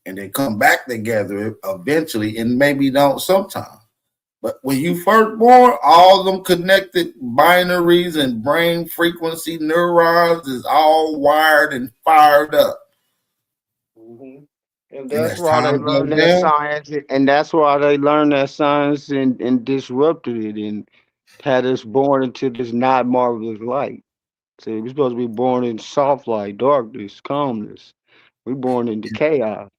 and they come back together eventually, and maybe don't sometimes. But when you first born, all them connected binaries and brain frequency neurons is all wired and fired up. Mm-hmm. And that's why they learn that science, and that's why they learned that science and disrupted it and had us born into this not marvelous light. So we're supposed to be born in soft light, darkness, calmness. We're born into chaos.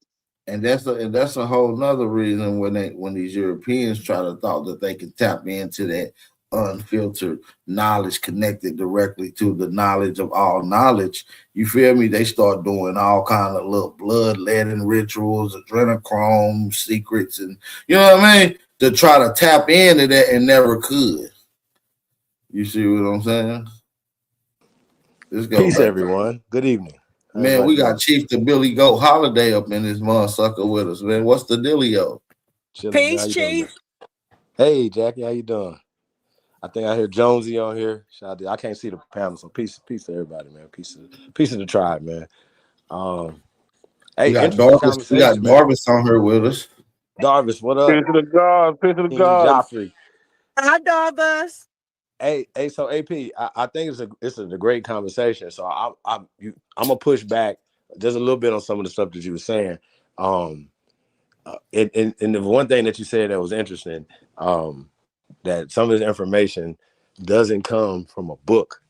And that's a whole nother reason when these Europeans try to thought that they can tap into that unfiltered knowledge connected directly to the knowledge of all knowledge. You feel me? They start doing all kind of little bloodletting rituals, adrenochrome secrets, and you know what I mean? To try to tap into that and never could. You see what I'm saying? Peace, everyone. Good evening. Man, we got Chief the Billy Goat Holiday up in this motherfucker with us, man. What's the dealio? Peace, Chief. Hey, Jackie, how you doing? I think I hear Jonesy on here. I can't see the panel, so peace to everybody, man. Peace to the tribe, man. Hey, we got Darvis on here with us. Darvis, what up? Peace to the God. Peace to the God. Joffrey. Hi, Darvis. Hey, so AP, I think it's a great conversation. So I'm gonna push back just a little bit on some of the stuff that you were saying. And the one thing that you said that was interesting, that some of this information doesn't come from a book.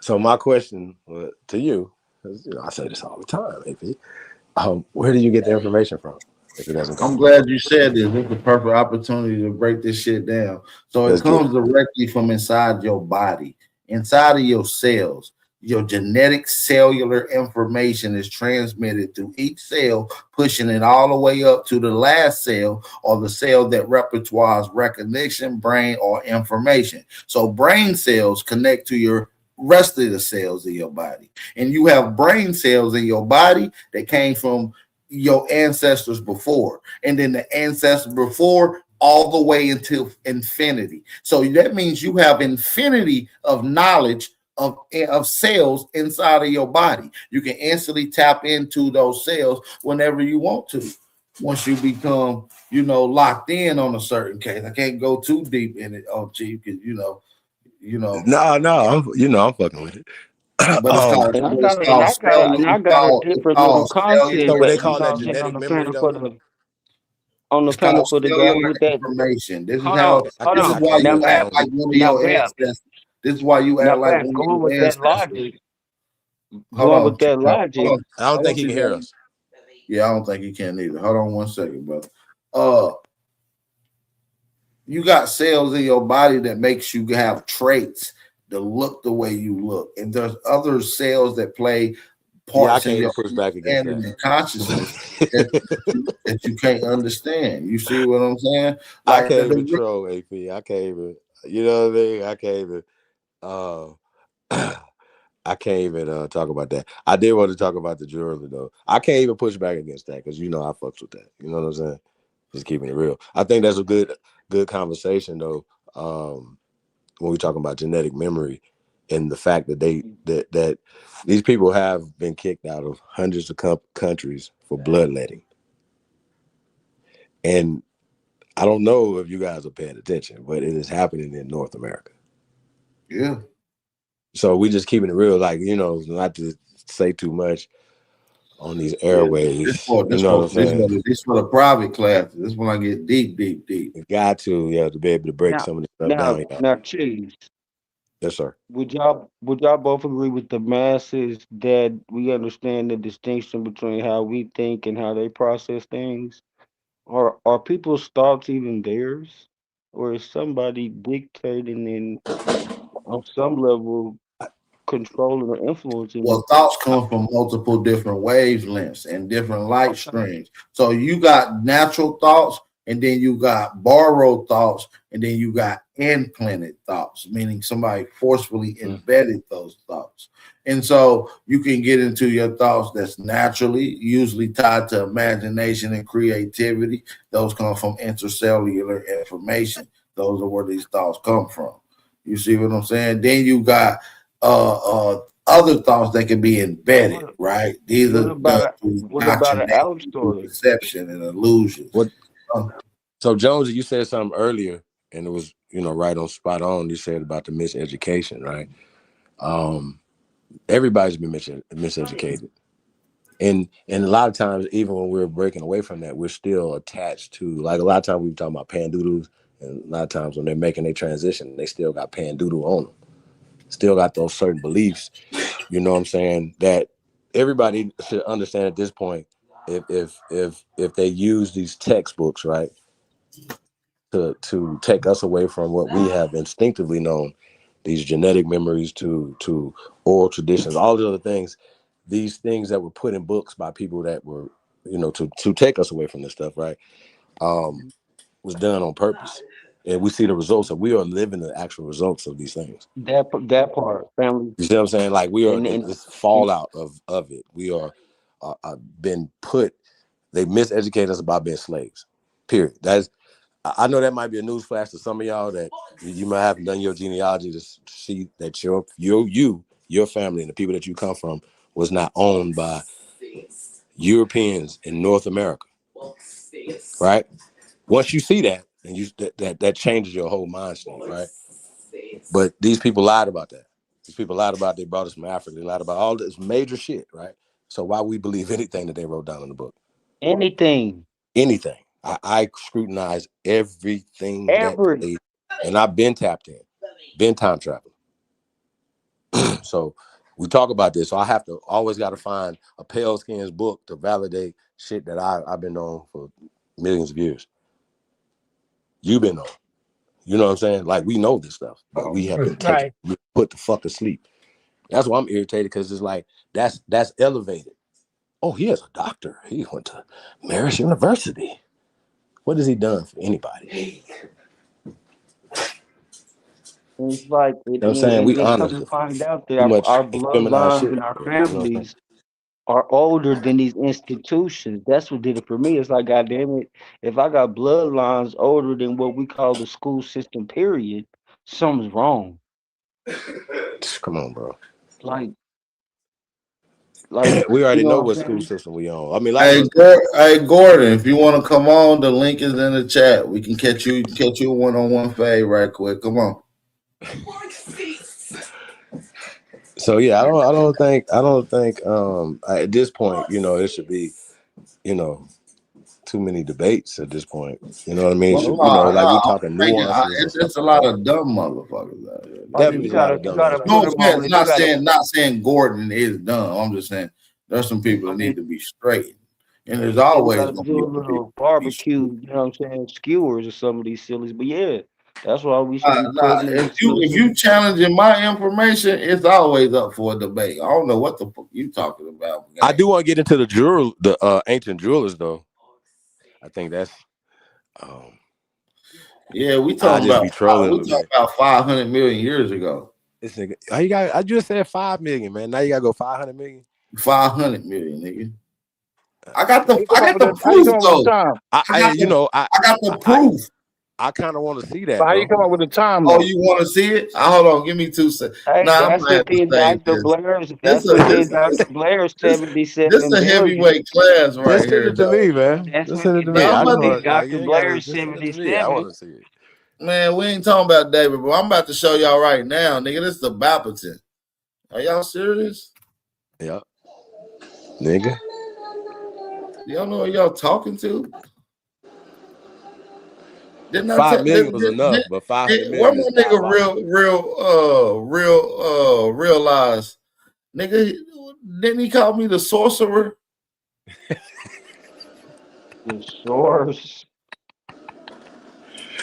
So my question to you, because I say this all the time, AP, where do you get the information from if it doesn't come? I'm glad you said this. It's the perfect opportunity to break this shit down. So it comes directly from inside your body, inside of your cells. Your genetic cellular information is transmitted through each cell, pushing it all the way up to the last cell, or the cell that repertoires recognition, brain, or information. So brain cells connect to your rest of the cells in your body. And you have brain cells in your body that came from your ancestors before, and then the ancestors before all the way into infinity. So that means you have infinity of knowledge of cells inside of your body. You can instantly tap into those cells whenever you want to. Once you become, locked in on a certain case. I can't go too deep in it, Chief, because No, I'm fucking with it. But it's called, I got a different little concept. So they call that genetic memory, though? On the panel for the guy with that information. This is how. This is why you act like one of your ancestors. This is why you act like one of your ancestors. Going with that logic. I don't think he can hear us. Yeah, I don't think he can either. Hold on one second, brother. You got cells in your body that makes you have traits that look the way you look, and there's other cells that play parts in your consciousness that you can't understand. You see what I'm saying? Like, I can't even control AP. I can't even. You know what I mean? I can't even. I can't even talk about that. I did want to talk about the jewelry though. I can't even push back against that because I fucks with that. You know what I'm saying? Just keeping it real. I think that's a good conversation though. When we're talking about genetic memory and the fact that that these people have been kicked out of hundreds of countries for bloodletting. And I don't know if you guys are paying attention, but it is happening in North America. Yeah. So we just keeping it real, like, not to say too much on these airways. This for the private classes. This when I get deep. You got to be able to break some of the stuff down. Now, Chief. Yes, sir. Would y'all both agree with the masses that we understand the distinction between how we think and how they process things? Or are people's thoughts even theirs? Or is somebody dictating and on some level controlling or influencing? Well, thoughts come from multiple different wavelengths and different light streams. So you got natural thoughts, and then you got borrowed thoughts, and then you got implanted thoughts, meaning somebody forcefully embedded those thoughts. And so you can get into your thoughts that's naturally, usually tied to imagination and creativity. Those come from intercellular information. Those are where these thoughts come from. You see what I'm saying? Then you got other thoughts that can be embedded, right? These are what about an out story? Perception and illusion. So Jonesy, you said something earlier, and it was right on, spot on. You said about the miseducation, right? Everybody's been miseducated, and a lot of times, even when we're breaking away from that, we're still attached to, like, a lot of times we're talking about pandoodles, and a lot of times when they're making their transition, they still got pandoodle on them, still got those certain beliefs. You know what I'm saying? That everybody should understand at this point. If they use these textbooks, right, to take us away from what we have instinctively known, these genetic memories to oral traditions, all the other things, these things that were put in books by people that were, to take us away from this stuff, right, was done on purpose. And we see the results, and we are living the actual results of these things. That part, family. You see what I'm saying? Like, we are this fallout of it. We are been put. They miseducate us about being slaves. Period. I know that might be a newsflash to some of y'all that you might haven't done your genealogy to see that your family and the people that you come from was not owned by Europeans in North America. Right? Once you see that, and that changes your whole mind state, right? But these people lied about that. These people lied about they brought us from Africa. They lied about all this major shit, right? So why we believe anything that they wrote down in the book? Anything. I scrutinize everything that they and I've been tapped in, been time traveling. So we talk about this. So I have to always got to find a pale skin's book to validate shit that I've been on for millions of years. You've been on. You know what I'm saying? Like, we know this stuff, but we have been put the fuck to sleep. That's why I'm irritated, because it's like that's elevated. Oh, he is a doctor. He went to Marist University. What has he done for anybody? It's like, You know what I'm saying? We come honor to the find out that too much our feminized bloodlines shit. and our You know what I'm saying? families are older than these institutions. That's what did it for me. It's like, goddamn it, if I got bloodlines older than what we call the school system, period, something's wrong. Come on, bro. Like we already you know know what I'm school saying? system we on. I mean, Hey, Gordon, if you want to come on, the link is in the chat. We can catch you a one-on-one fade right quick. Come on. So yeah, I don't think at this point, you know, it should be, you know, too many debates at this point. You know what I mean? Well, You know, like we talking I'm thinking, nuances and it's stuff just a like lot that. of dumb motherfuckers out there. Definitely a lot of dumb. No offense, not saying Gordon is dumb. I'm just saying there's some people that need to be straightened. And there's always gotta gonna do a be little barbecue, you know what I'm saying, skewers or some of these sillies. But yeah, that's why we should be putting in if you challenging my information, it's always up for a debate. I don't know what the fuck you talking about. I do want to get into the ancient jewelers though. I think that's yeah, we talking about 500 million years ago. This nigga, I just said 5 million, man. Now you gotta go 500 million. 500 million, nigga. I got the proof though. I got the proof. I kind of want to see that. So how you come up with the time? Oh, you want to see it? Hold on, give me 2 seconds. Hey, Nah, that's what the Dr. Blair's. That's what the Dr. Blair's 77. This is a heavyweight class right here. Send it to me, man. That's Send it to me. Dr. Blair's 77. I want to see it. Man, we ain't talking about David, but I'm about to show y'all right now, nigga. This is the Bapperton. Are y'all serious? Yeah. Nigga. Y'all know what y'all talking to? 5 million was enough, but 500 million. One more nigga realize, nigga, didn't he call me the sorcerer? The source.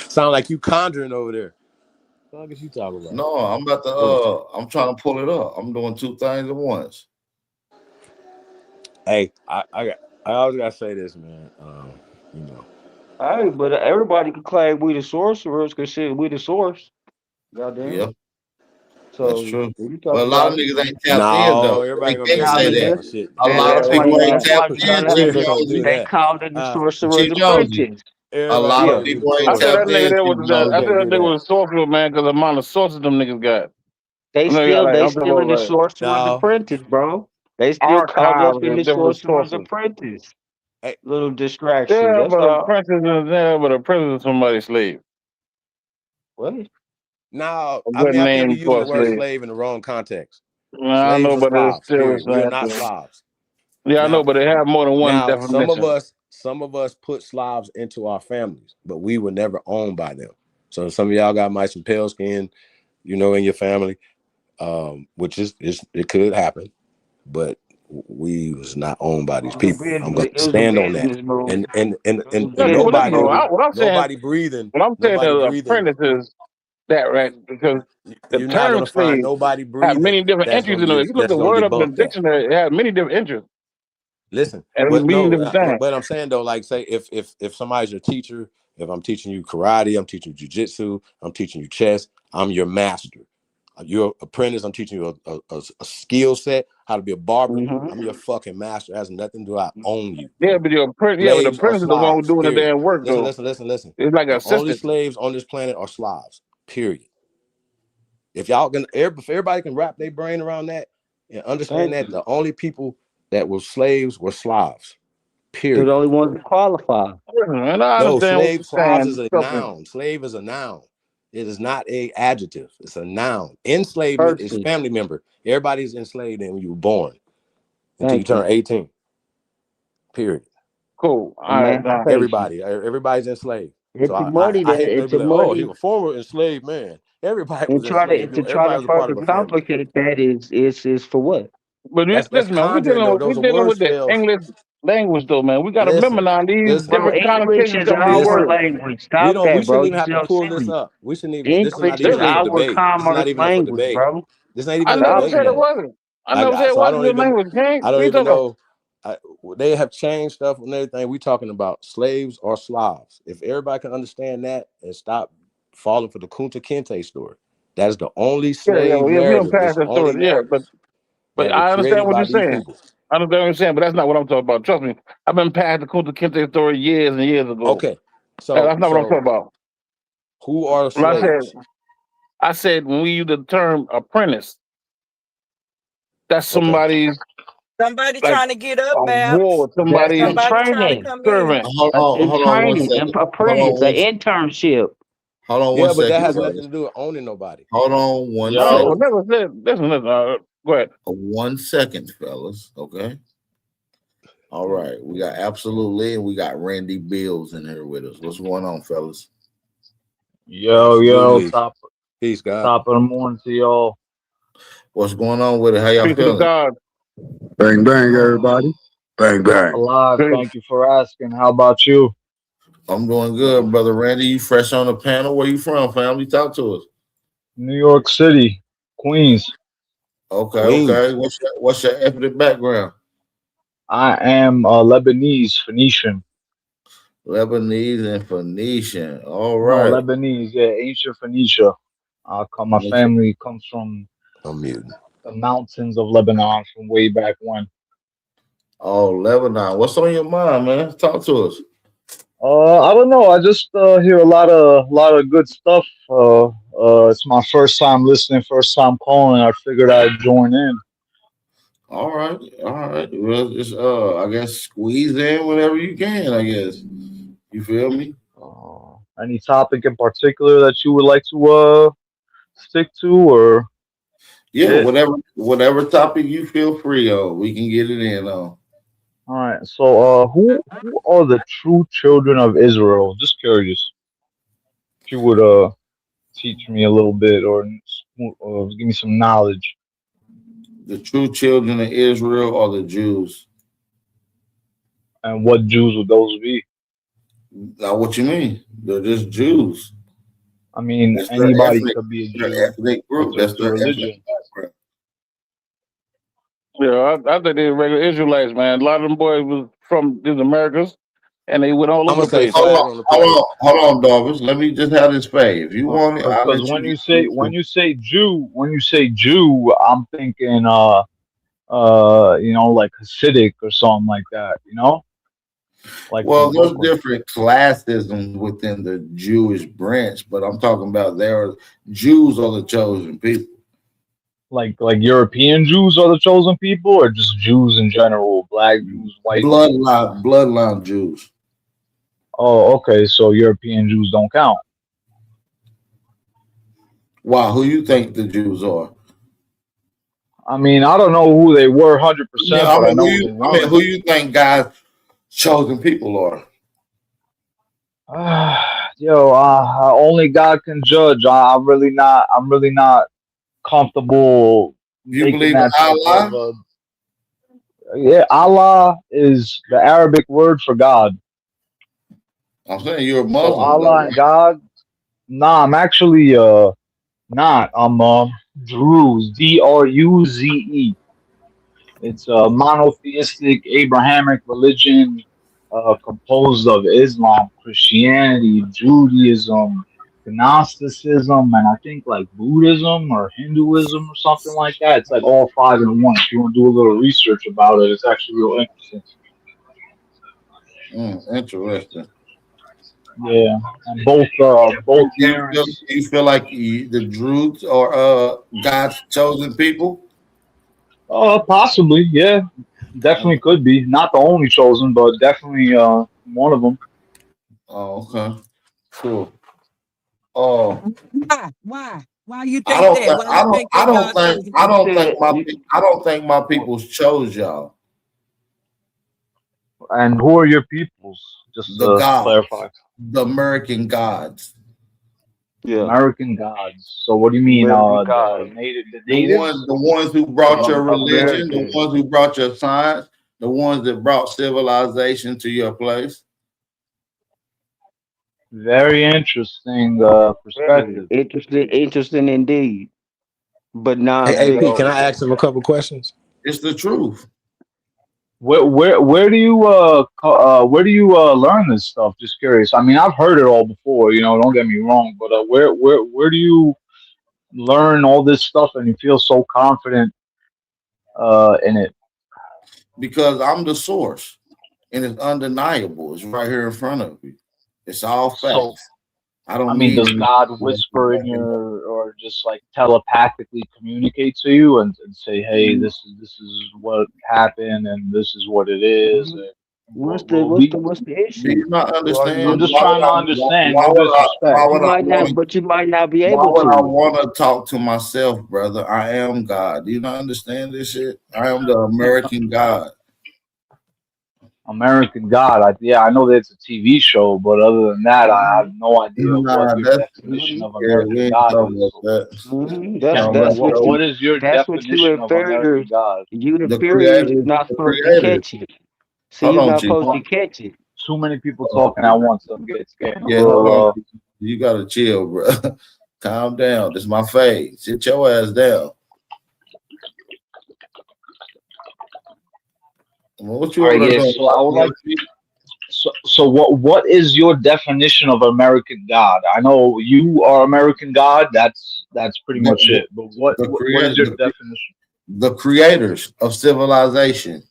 Sound like you conjuring over there. What is you talking about? No, I'm about to I'm trying to pull it up. I'm doing 2 things at once. Hey, I always gotta say this, man. You know. Hey, but everybody can claim we the sorcerers because shit, we the source. Goddamn. Yeah. So that's true. But a lot of niggas ain't tapped in though. Everybody they can't say that. A lot of people ain't tapped in. They called it the sorcerer's apprentice. A lot of people ain't I said that tapped nigga in. there was I said that nigga was a sorcerer, man, because the amount of sources them niggas got. They still in the sorcerer's apprentice, bro. They still called up in the sorcerer's apprentice. Hey, little distraction. Yeah, That's but all. apprentice is there, but apprentice is somebody's slave. What? No, I mean, I think we use the word slave in the wrong context. No, I know, but it's still we are not Slavs. Yeah, I know, but they have more than one definition. Some of us put Slavs into our families, but we were never owned by them. So some of y'all got some pale skin, you know, in your family, which is it could happen, but we was not owned by these people. I'm going to stand on that. And nobody breathing. What I'm saying is apprentices, that right? Because the you're term not going to find slave nobody breathing have many different entries in it. If you look the word up in the dictionary, it has many different entries. Listen, but I'm saying though, like say if somebody's your teacher, if I'm teaching you karate, I'm teaching you jujitsu, I'm teaching you chess, I'm your master. You're apprentice, I'm teaching you a skill set, how to be a barber. I'm your fucking master. It has nothing to do. I own you. Yeah, but your apprentice, the apprentice is the one who's doing the damn work. Listen. It's like the only slaves on this planet are Slavs. Period. If everybody can wrap their brain around that and understand that the only people that were slaves were Slavs. Period. They're the only ones that qualify. No, Slavs is a noun. Slave is a noun. It is not a adjective. It's a noun. Enslavement is family member. Everybody's enslaved when you were born until you turn 18. Period. Cool. Everybody's enslaved. It's So a money I that hate when they it's be a like, oh, he money was former enslaved man. Everybody and was try enslaved. to try Everybody to was a part of further a family. complicate that is for what? But That's listen, man, conjuring though. we Those are dealing word with the spells. English language though, man. We gotta remember Listen, now these listen. Bro, different English connotations is of these our Listen. words. language. We Stop don't. We that, bro. shouldn't You even have see to what I'm pull this saying? up. We shouldn't even. This is not English is even a Listen, our debate. This is commerce not even up for language, debate. bro. This ain't even I a never Stop debate said it that. yet. wasn't. I never said it So I wasn't don't good even. language, King. I What don't you even talking about? know. They have changed stuff and everything. We talking about slaves or Slavs. If everybody can understand that and stop falling for the Kunta Kinte story, that is the only slave Yeah, we don't narrative. pass This that only story. Yeah, narratives but that were I understand created what by you're these saying. people. I understand what you're saying, but that's not what I'm talking about. Trust me, I've been past the Kunta Kinte story years and years ago. Okay, That's not what I'm talking so about. who are When slaves? I said when we use the term apprentice, that's Okay, somebody's Somebody like trying to get up, a Babs. ward, That's in somebody's Somebody trying to training. come in. servant. In Hold on one training, and second. Hold apprentice, on an one. internship. Hold on one yeah, but that second, has nothing fellas. to do with owning nobody. Hold on one I second. never said. Listen. Go ahead. 1 second, fellas. Okay. All right. We got Absolutely, and we got Randy Bills in here with us. What's going on, fellas? Absolutely. Peace, God. Top of the morning to y'all. What's going on with it? How y'all Peace to feeling? God. Bang bang, everybody. Bang bang. Alive. Peace. Thank you for asking. How about you? I'm doing good, brother Randy. You fresh on the panel? Where you from, family? Talk to us. New York City, Queens. Okay, Queens. okay. What's your ethnic background? I am Lebanese, Phoenician. Lebanese and Phoenician. All No, right. Lebanese, yeah, ancient Phoenicia. My family comes from I'm muting. the mountains of Lebanon from way back when. Oh, Lebanon. What's on your mind, man? Talk to us. I don't know. I just hear a lot of good stuff. It's my first time listening, first time calling. I figured I'd join in. All right, all right. Well, just I guess squeeze in whenever you can. I guess you feel me. Any topic in particular that you would like to stick to, or Yeah, whatever topic you feel free on, we can get it in on. All right. So, who are the true children of Israel? Just curious. If you would teach me a little bit, or give me some knowledge. The true children of Israel are the Jews. And what Jews would those be? Now, what you mean? They're just Jews. I mean, That's anybody could be a Jew. their ethnic group. That's That's their religion. ethnic background. Yeah, I think they're regular Israelites, man. A lot of them boys was from these Americas, and they went all over the place. Hold on, Darvis. Let me just have this fade. If you want it, I'll Because let when you you say Jew, I'm thinking like Hasidic or something like that. Like, well, there's different classisms within the Jewish branch, but I'm talking about Jews are the chosen people. Like European Jews are the chosen people, or just Jews in general, black Jews, white bloodline Jews. Oh, okay. So European Jews don't count. Wow, who you think the Jews are? I mean, I don't know who they were 100%, but I know who you think God's chosen people are? Only God can judge. I'm really not comfortable. You believe in Allah? Yeah, Allah is the Arabic word for God. I'm saying you're a Muslim. So Allah and God. Nah, I'm actually not. I'm Druze, Druze. It's a monotheistic Abrahamic religion composed of Islam, Christianity, Judaism, Gnosticism, and I think like Buddhism or Hinduism or something like that. It's like all five in one. If you want to do a little research about it, it's actually real interesting. Interesting. Yeah, and both parents. Do you feel like the Druze are God's chosen people? Possibly, yeah. Definitely could be. Not the only chosen, but definitely one of them. Oh, okay. Cool. Oh. Why you think that? I don't think my peoples chose y'all. And who are your peoples? Just The to gods, clarify. the American gods, Yeah. American gods. So what do you mean? American The gods. natives? the ones who brought your religion, the Americans. ones who brought your science, the ones that brought civilization to your place. Very interesting perspective. Interesting indeed. But Hey, AP, can I nonsense. ask him a couple questions? It's the truth. Where do you learn this stuff? Just curious. I mean, I've heard it all before. You know, don't get me wrong, but where do you learn all this stuff and you feel so confident in it? Because I'm the source, and it's undeniable. It's right here in front of you. It's all facts. So, I don't. I mean, need does God whisper in your, or just like telepathically communicate to you and say, "Hey, this is what happened, and this is what it is"? And What's will the Do issue? you not understand? I'm just Why trying to would I? understand. Why No would I? disrespect. Why would I? But you might not be Why able would I to. want to talk to myself, brother? I am God. Do you not understand this shit? I am the American God. American God. I know that it's a TV show, but other than that, I have no idea Nah, what your that's definition of yeah. We American ain't God talking is. about that. What is your That's what you definition of American inferiors. God? You The inferiors is creators. not The supposed to creators. catch it. See, Hold you're on, not Chief. supposed to catch it. Too many people talking at once. I'm getting a Yeah, hold little. on. You gotta chill, bro. Calm down. This is my fade. Sit your ass down. What you All over right, there yeah. doing? So I would like. So what is your definition of American God? I know you are American God. That's pretty much it. But what is your definition? The creators of civilization.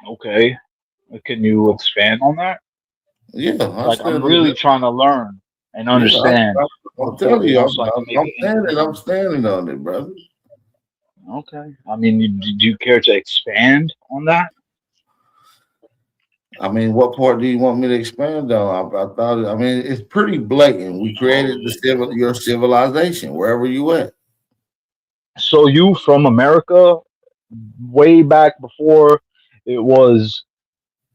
Okay, can you expand on that? Yeah, Like I'm really trying to learn and understand. I'm telling you, I'm standing on it, brother. Okay. I mean, do you care to expand on that? I mean, what part do you want me to expand on? I thought. I mean, it's pretty blatant. We created your civilization wherever you at. So you from America, way back before it was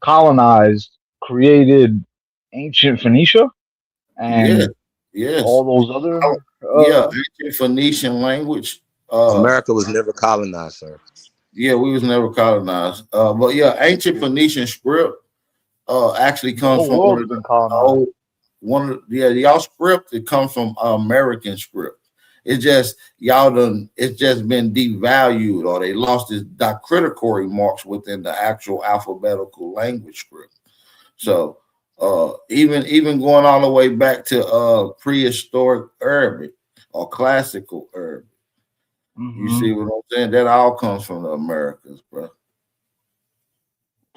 colonized, created ancient Phoenicia and yes, all those other. Ancient Phoenician language. America was never colonized, sir. Yeah, we was never colonized. But yeah, ancient Phoenician script actually comes from y'all script. It comes from American script. It's just it's just been devalued, or they lost its diacriticatory marks within the actual alphabetical language script. So even going all the way back to prehistoric Arabic or classical Arabic. You see what I'm saying? That all comes from the Americas, bro.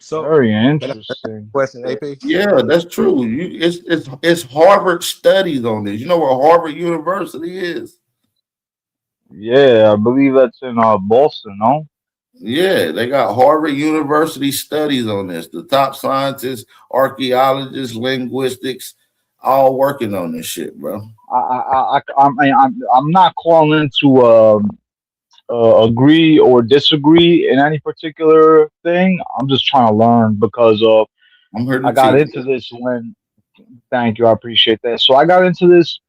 So very interesting question, AP. Yeah, that's true. It's Harvard studies on this. You know where Harvard University is? Yeah, I believe that's in Boston, no? Yeah, they got Harvard University studies on this. The top scientists, archaeologists, linguistics, all working on this shit, bro. I'm not calling to agree or disagree in any particular thing. I'm just trying to learn because I got into this when. Thank you, I appreciate that. So I got into this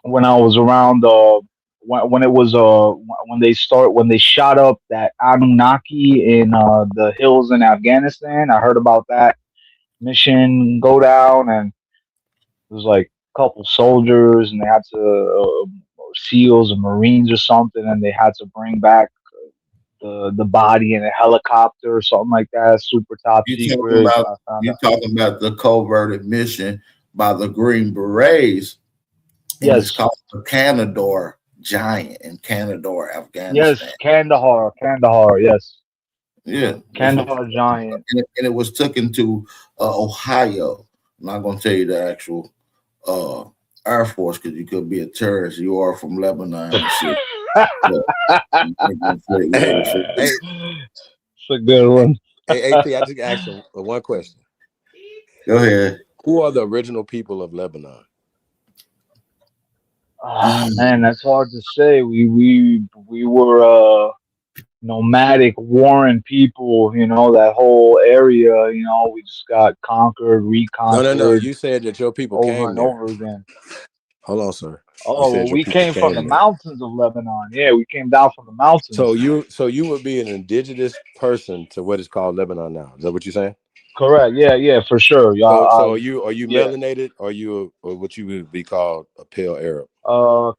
when I was around when it was when they shot up that Anunnaki in the hills in Afghanistan. I heard about that mission go down, and it was like a couple soldiers, and they had to SEALs or Marines or something, and they had to bring back the body in a helicopter or something like that. Super top secret. You're talking about the coverted mission by the Green Berets. Yes, it's called the Canador Giant in Canador, Afghanistan. Yes, Kandahar. Yes. Yeah, Kandahar Giant, and it was taken to Ohio. I'm not going to tell you the actual Air Force because you could be a terrorist. You are from Lebanon and shit. It's a good one. Hey, AP, I just asked him one question. Go ahead. Who are the original people of Lebanon? Oh, man, that's hard to say. We were nomadic warring people, you know, that whole area, you know, we just got conquered, No. reconquered You said that your people over came and there. over again. Hold on, sir. You Oh, said well, your we people came from the came there. mountains of Lebanon. Yeah, we came down from the mountains. So you would be an indigenous person to what is called Lebanon now. Is that what you're saying? Correct. Yeah, for sure. So are you Yeah, melanated? Or or what you would be called a pale Arab?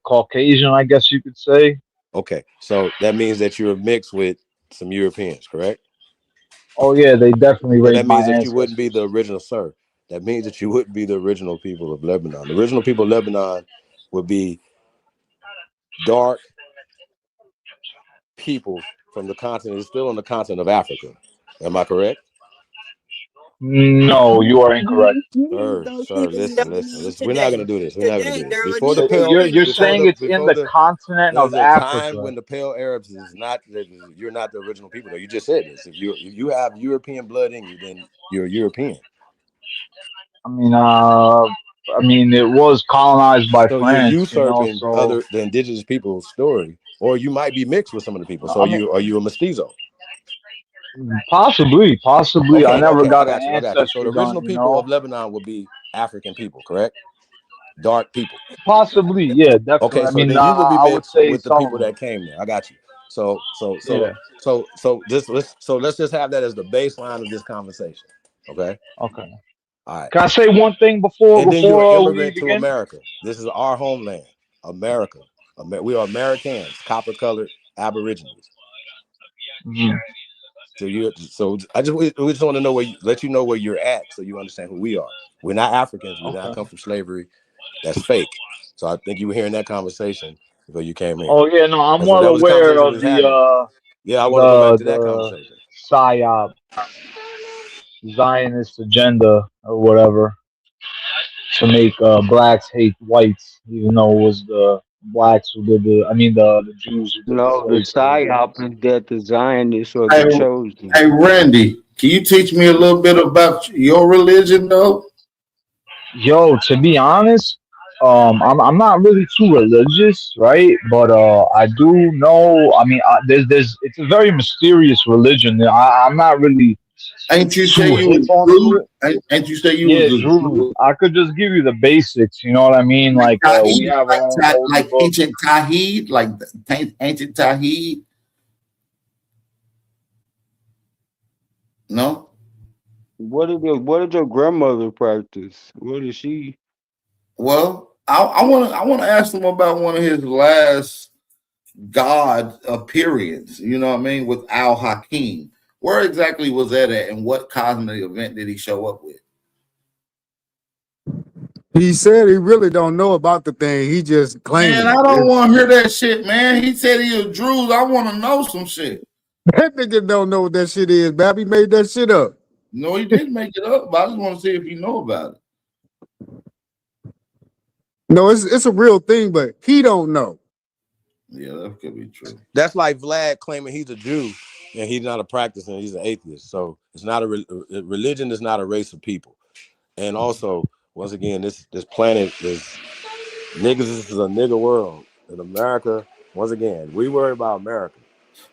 Caucasian, I guess you could say. Okay, so that means that you're mixed with some Europeans, correct? Oh yeah, they definitely So raised that my means that you wouldn't be ancestors. the original, sir. That means that you wouldn't be the original people of Lebanon. The original people of Lebanon would be dark people from the continent. It's still on the continent of Africa. Am I correct? No, you are incorrect. Sir, listen. We're not gonna do this. We're not gonna do this. You're saying it's in the continent of there's a time Africa. when the pale Arabs is not. You're not the original people. Though. You just said this. If you have European blood in you, then you're European. I mean, it was colonized by So you're France, you know. usurping So the indigenous people's story, or you might be mixed with some of the people. So I mean, are you a mestizo? possibly. Okay, I never got I an got you. So ancestry the original done, you people of know. Lebanon would be African people, correct? Dark people. Possibly, yeah, definitely. Okay, I so mean, then you would be I would mixed say with the some of people them. that came there. I got you. So Yeah. let's just have that as the baseline of this conversation. Okay. Okay. All right. Can I say one thing before And then you're an we immigrant to begin? America. This is our homeland, America. We are Americans, copper-colored Aborigines. Mhm. So we just want to know let you know where you're at, so you understand who we are. We're not Africans. We did not come from slavery. That's fake. So I think you were hearing that conversation before you came in. Oh yeah, no, I'm So well that was the aware conversation we of was having. Yeah, I want to go back to that conversation. PSYOP, Zionist agenda or whatever, to make blacks hate whites, even though it was the blacks who did the Jews who did No, the the slave trade. psyop is that the Zionists or the chosen. Hey, Randy, can you teach me a little bit about your religion, though? Yo, to be honest, I'm not really too religious, right? But I do know. I mean, there's it's a very mysterious religion. I'm not really. Ain't you too say you hip was onto Druze? Ain't you say you Yeah, was a Druze. Druze? I could just give you the basics. You know what I mean? Like we have our own holy like book. ancient Tahid, like ancient Tahid. No. What did your grandmother practice? What did she? Well, I want to ask him about one of his last God appearance. You know what I mean, with Al Hakim. Where exactly was that at, and what cosmic event did he show up with? He said he really don't know about the thing. He just claimed Man, it. I don't want to hear that shit, man. He said he was Druze. I want to know some shit. That nigga don't know what that shit is, Babby made that shit up. No, he didn't make it up, but I just want to see if he know about it. No, it's a real thing, but he don't know. Yeah, that could be true. That's like Vlad claiming he's a Jew and he's not a practicing, he's an atheist. So it's not religion is not a race of people. And also, once again, this planet is niggas. This is a nigga world. In America, once again, we worry about America.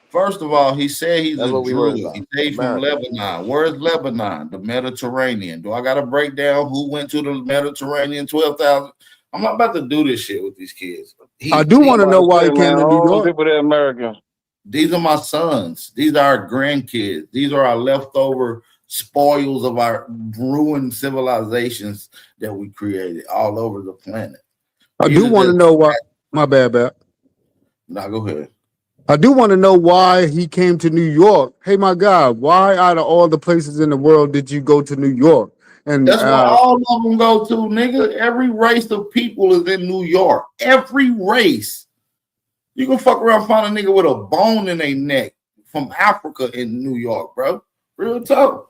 First of all, he said he's That's a what we worry Druze. about. He said he's from America. Lebanon. Where's Lebanon? The Mediterranean. Do I got to break down who went to the Mediterranean 12,000? I'm not about to do this shit with these kids. I do want to know why he came to New York. People that American. These are my sons. These are our grandkids. These are our leftover spoils of our ruined civilizations that we created all over the planet. I do want to know why. My bad, Bab. Now go ahead. I do want to know why he came to New York. Hey, my God, why out of all the places in the world did you go to New York? And that's where all of them go to, nigga. Every race of people is in New York. Every race. You can fuck around, find a nigga with a bone in their neck from Africa in New York, bro. Real tough.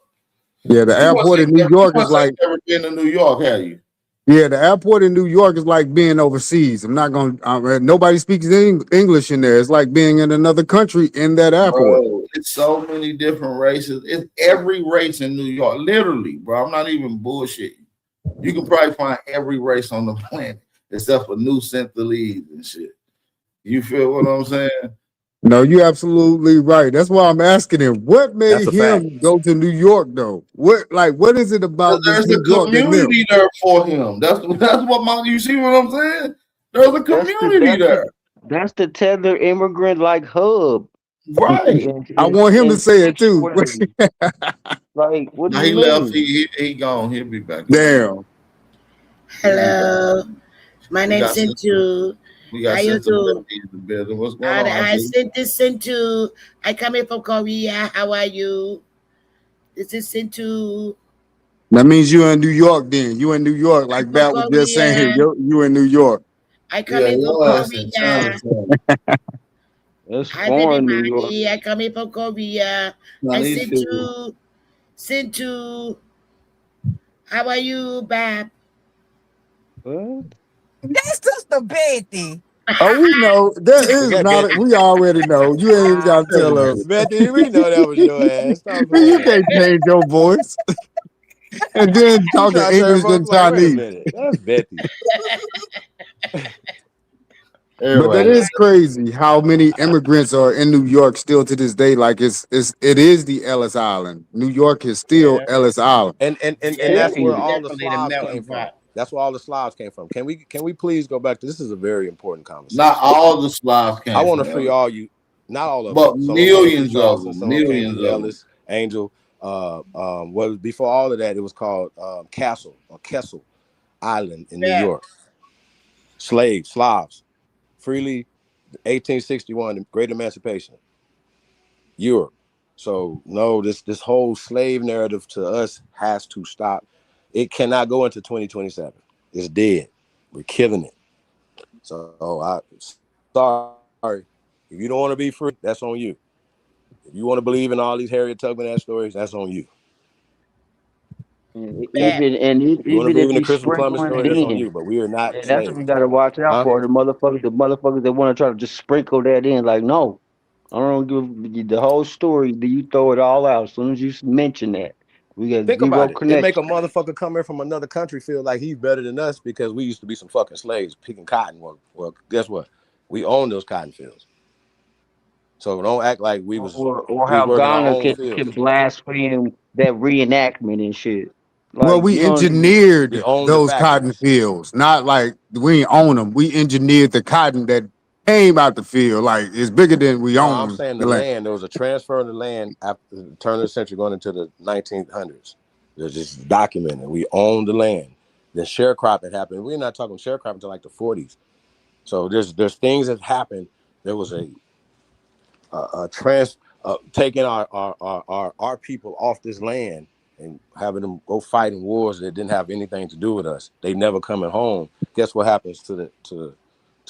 Yeah, the airport in New York is like. Never been to New York, have you? Yeah, the airport in New York is like being overseas. I'm not going to, nobody speaks English in there. It's like being in another country in that airport. Bro, it's so many different races. It's every race in New York. Literally, bro. I'm not even bullshitting. You can probably find every race on the planet except for New Centralese and shit. You feel what I'm saying? No, you're absolutely right. That's why I'm asking him. What That's made a fact. him go to New York though? What is it about this There's a New York in them? community there for him. That's what you see what I'm saying? There's a community there. That's the tether immigrant like hub. Right. I want him to say it too. Like, what do Now you he left. mean? He gone. He'll be back. Damn. Hello, my We name's got Sintu. We got How you Sister do? Betty in the building. What's going on? I Auntie? sent this Sintu. I come in from Korea. How are you? This is Sintu. That means you in New York then. You in New York, like Bat was just saying. You in New York. I come in from Korea. That's Hi, foreign New York. everybody. I come in from Korea. No, I these Sintu. How are you, Bab? What? That's just the Betty. Oh, we know that is not. We already know. You ain't got to tell us. Betty, we know that was your ass. Stop You playing. can't change your voice. And then talking trying to turn English folks and like, wait a Chinese. minute. That's Betty. But that is crazy how many immigrants are in New York still to this day. Like it is the Ellis Island. New York is still Ellis Island. And that's where all the Definitely the Slavs melting came from. pot. That's where all the Slavs came from. Can we please go back to this? Is a very important conversation. Not all the Slavs came. I want to from free Ellis. all you, not all of But them. Some millions of of them. them. Some came Millions from of Ellis, Angel. Well, before all of that, it was called Castle or Kessel Island in New York. Slaves, Slavs, freely, 1861, the Great Emancipation, Europe. So no, this whole slave narrative to us has to stop. It cannot go into 2027. It's dead. We're killing it. So sorry. If you don't want to be free, that's on you. If you want to believe in all these Harriet Tubman ass stories, that's on you. Even If you want to believe if in the you Christopher Columbus sprinkling story, it that's on in, you. But we are not and that's slaves. what we gotta watch out for. The motherfuckers that want to try to just sprinkle that in. Like, no, I don't give you the whole story. Do you throw it all out as soon as you mention that? We got Think zero about it. It make connection. a motherfucker come here from another country feel like he's better than us because we used to be some fucking slaves picking cotton. Well, guess what? We own those cotton fields. So don't act like we was How working our Ghana own can fields. blaspheme that reenactment and shit. Well, Like, we you don't. engineered We own the those cotton factories. fields. Not like we ain't own them. We engineered the cotton that came out the field. Like it's bigger than we No, own. I'm saying the land. There was a transfer of the land after the turn of the century going into the 1900s. There's just documented. We owned the land. Then sharecropping happened. We're not talking sharecropping until like the 40s. So there's things that happened. There was a taking our people off this land and having them go fight in wars that didn't have anything to do with us. They never coming home. Guess what happens to the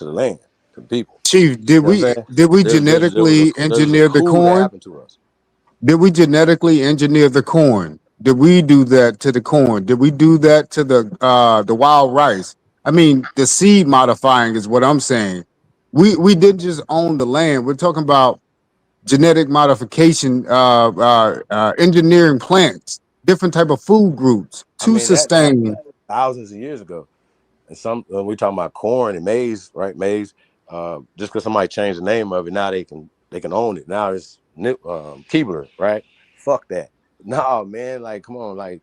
land, to the people? Chief, did we genetically engineer the corn? Happened to us. Did we genetically engineer the corn? Did we do that to the corn? Did we do that to the wild rice? I mean, the seed modifying is what I'm saying. We didn't just own the land. We're talking about genetic modification, engineering plants, different type of food groups to sustain. That thousands of years ago. And some we talking about corn and maize, right? Maize. Just because somebody changed the name of it, now they can own it. Now it's Keebler, right? Fuck that. No, man, like come on, like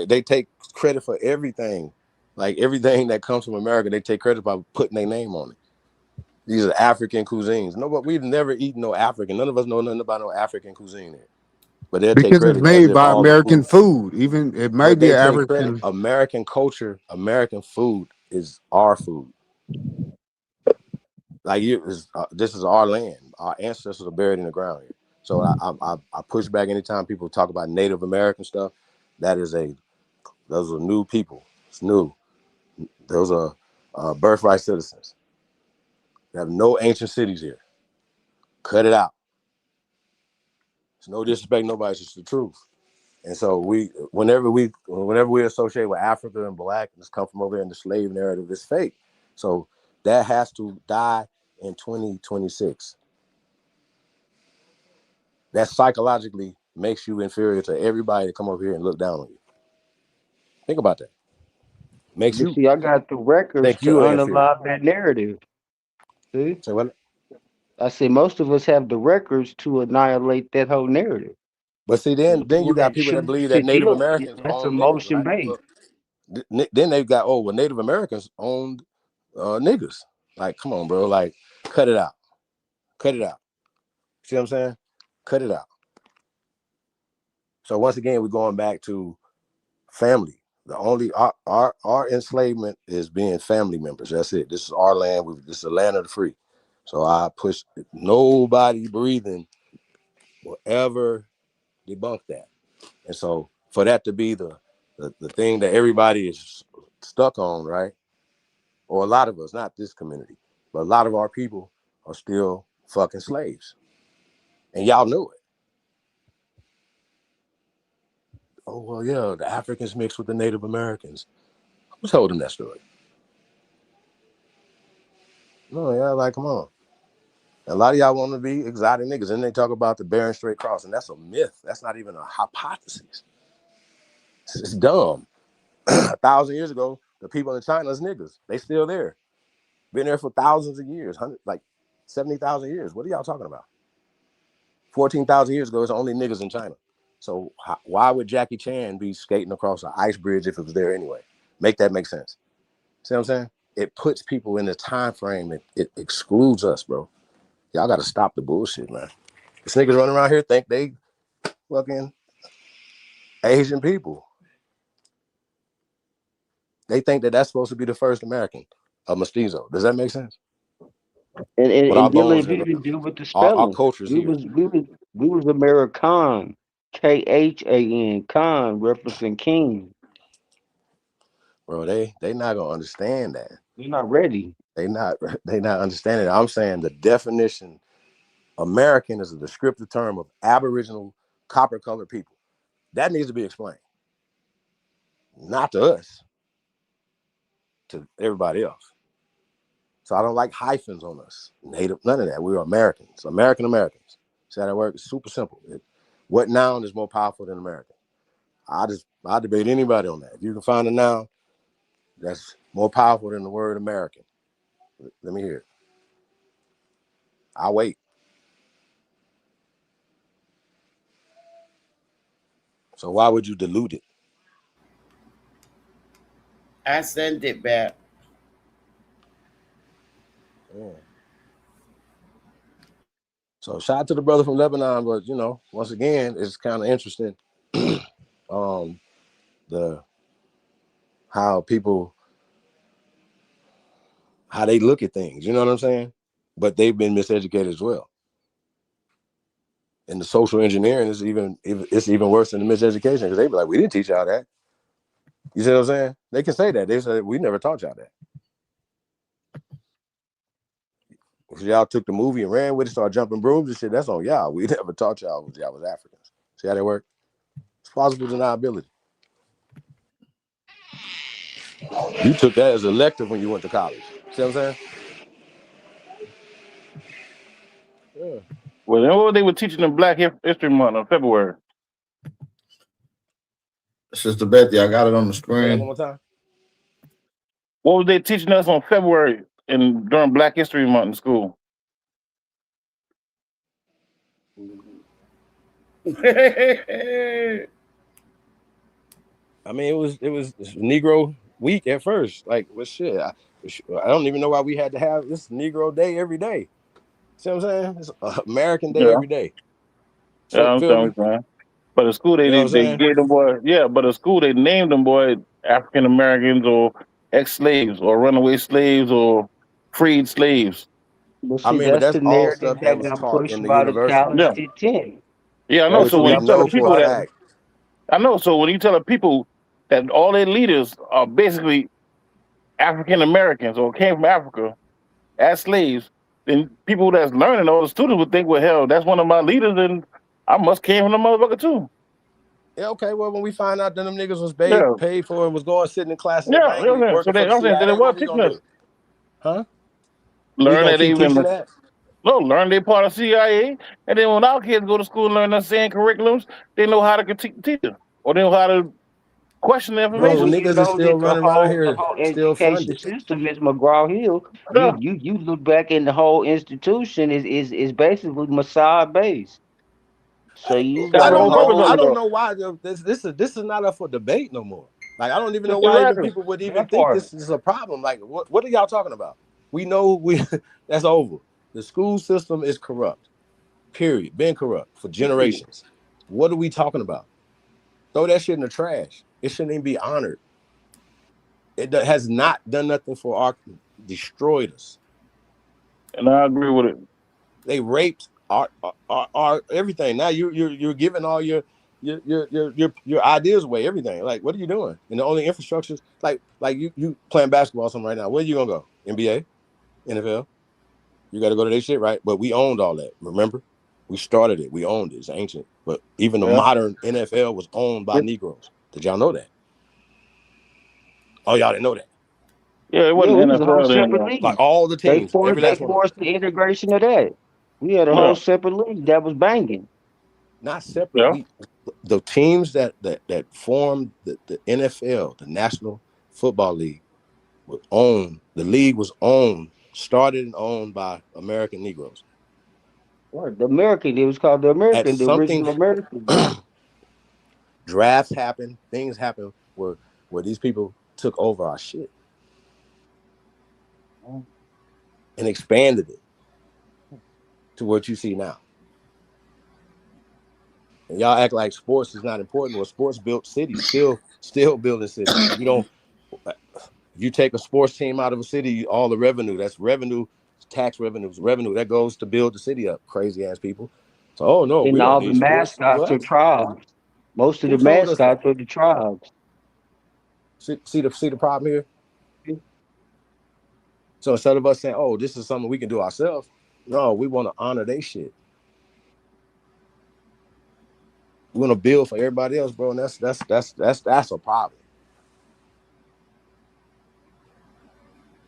they take credit for everything. Like everything that comes from America, they take credit by putting their name on it. These are African cuisines. No, but we've never eaten no African. None of us know nothing about no African cuisine here. But they'll take Because credit it's made by all American food. Even it might be African. American culture, American food is our food. Like this is our land. Our ancestors are buried in the ground here. So I push back anytime people talk about Native American stuff. Those are new people. It's new. Those are birthright citizens. They have no ancient cities here. Cut it out. It's no disrespect, nobody. It's just the truth. And so whenever we associate with Africa and black, it's come from over here in the slave narrative, it's fake. So that has to die in 2026. That psychologically makes you inferior to everybody that come over here and look down on you. Think about that. Makes you. I got the records to unalive that narrative. See? Say what? I say most of us have the records to annihilate that whole narrative. But see, then you got people that believe that Native Americans That's own niggas. emotion based. Then they've got Native Americans owned niggas. Like, come on, bro. Like, cut it out. Cut it out. See what I'm saying? Cut it out. So once again, we're going back to family. The only our enslavement is being family members. That's it. This is our land. This is the land of the free. So I push. Nobody breathing will ever debunk that. And so for that to be the thing that everybody is stuck on, right? Or a lot of us, not this community, but a lot of our people are still fucking slaves. And y'all knew it. Oh, well, yeah, the Africans mixed with the Native Americans. Who told them that story? No, yeah, like, come on. A lot of y'all want to be exotic niggas, and they talk about the Bering Strait crossing. That's a myth. That's not even a hypothesis. It's dumb. 1,000 years ago, the people in China is niggas. They still there. Been there for thousands of years, like 70,000 years. What are y'all talking about? 14,000 years ago, it's only niggas in China. So why would Jackie Chan be skating across an ice bridge if it was there anyway? Make that make sense. See what I'm saying? It puts people in the time frame. It excludes us, bro. Y'all got to stop the bullshit, man. These niggas running around here think they fucking Asian people. They think that that's supposed to be the first American, a mestizo. Does that make sense? And Billy didn't deal with the spelling. Our culture's we here. was American, Khan, Khan, referencing king. Bro, they not gonna understand that. They're not ready. They not understanding it. I'm saying the definition, American is a descriptive term of Aboriginal copper-colored people. That needs to be explained. Not to us, to everybody else. So I don't like hyphens on us. Native, none of that. We're Americans, Americans. See how that works? It's super simple. What noun is more powerful than American? I debate anybody on that. If you can find a noun that's more powerful than the word American, let me hear it. I'll wait. So why would you dilute it? I sent it back. Yeah. So shout out to the brother from Lebanon, but you know, once again, it's kind of interesting. How they look at things, you know what I'm saying? But they've been miseducated as well. And the social engineering is even worse than the miseducation, because they be like, we didn't teach y'all that. You see what I'm saying? They can say that. They say, we never taught y'all that. If y'all took the movie and ran with it, started jumping brooms and shit, that's on y'all. We never taught y'all was Africans. See how they work? It's plausible deniability. You took that as an elective when you went to college. See what I'm saying? Yeah. Well, then what they were teaching in Black History Month in February? Sister Betty, I got it on the screen. One more time. What were they teaching us on February during Black History Month in school? I mean, it was Negro week at first. Like, well, shit. I don't even know why we had to have this Negro Day every day. See what I'm saying? It's American Day every day. So, yeah, I'm saying, man. But at school they gave them boy, but at school they named them boy African Americans or ex-slaves or runaway slaves or freed slaves. Well, see, but that's the all stuff that was taught in the university. Yeah, I know. So when you tell the people that, I know. So when you tell the people that all their leaders are basically African Americans or came from Africa as slaves, then people that's learning, all the students would think, well, hell, that's one of my leaders, and I must came from the motherfucker too. Yeah, okay. Well, when we find out that them niggas was paid for and was going sitting in class, so they, I'm saying they was teaching us, huh? Learn that they learn they part of CIA, and then when our kids go to school and learn the same curriculums, they know how to teach them, or they know how to question the Bro, information. niggas is still running around here, the whole still education funded. system is McGraw-Hill. You look back in the whole institution is basically Messiah based. So you That's I the got a whole don't know. purpose I of it. don't whole know why this is not up for debate no more. Like I don't even know Just why even exactly. people would even that think part. this is a problem. Like what are y'all talking about? We know that's over. The school system is corrupt. Period. Been corrupt for generations. What are we talking about? Throw that shit in the trash. It shouldn't even be honored. It has not done nothing for our destroyed us. And I agree with it. They raped our everything. Now you're giving all your ideas away, everything. Like, what are you doing? And the only infrastructures, like you playing basketball or something right now. Where you gonna go? NBA, NFL? You got to go to their shit, right? But we owned all that. Remember, we started it. We owned it. It's ancient. But even the modern NFL was owned by Negroes. Did y'all know that? Oh, y'all didn't know that? Yeah, it wasn't it was a whole NFL then. separate league. Like all the They teams, every last one. forced the integration of that. We had a whole separate league that was banging. Not separate. The teams that formed the NFL, the National Football League, was owned. The league was owned, started and owned by American Negroes. What? The American, it was called the American, the original American. Drafts happened, things happened where these people took over our shit and expanded it to what you see now. And y'all act like sports is not important. Well, sports built cities, still building cities. You don't. If you take a sports team out of a city, all the revenue, that's revenue, tax revenue that goes to build the city up. Crazy ass people. So, oh no, and we all don't the need sports. mascots are tribes. Most of Who the told us that? mascots are the tribes. See the problem here? So instead of us saying, oh, this is something we can do ourselves, no, we want to honor their shit. We want to build for everybody else, bro, and that's a problem.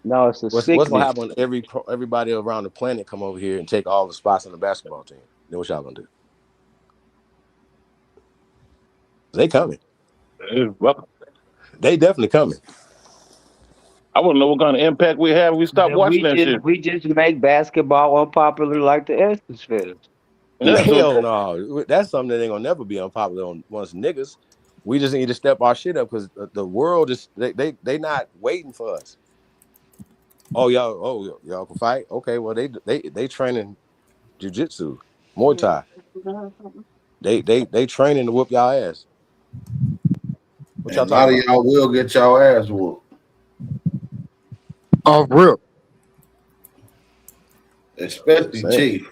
No, it's a sickness. What's gonna happen when everybody around the planet come over here and take all the spots on the basketball team? Then what y'all gonna do? They coming. They definitely coming. I want to know what kind of impact we have if we stop watching that shit. We just make basketball unpopular like the Essence Fest. Hell no. That's something that ain't gonna never be unpopular on us niggas. We just need to step our shit up because the world is they not waiting for us. Oh y'all can fight? Okay, well they training jiu-jitsu, Muay Thai. They training to whoop y'all ass. What y'all a lot of talking y'all will get y'all ass whooped. Off rip. Especially Chief.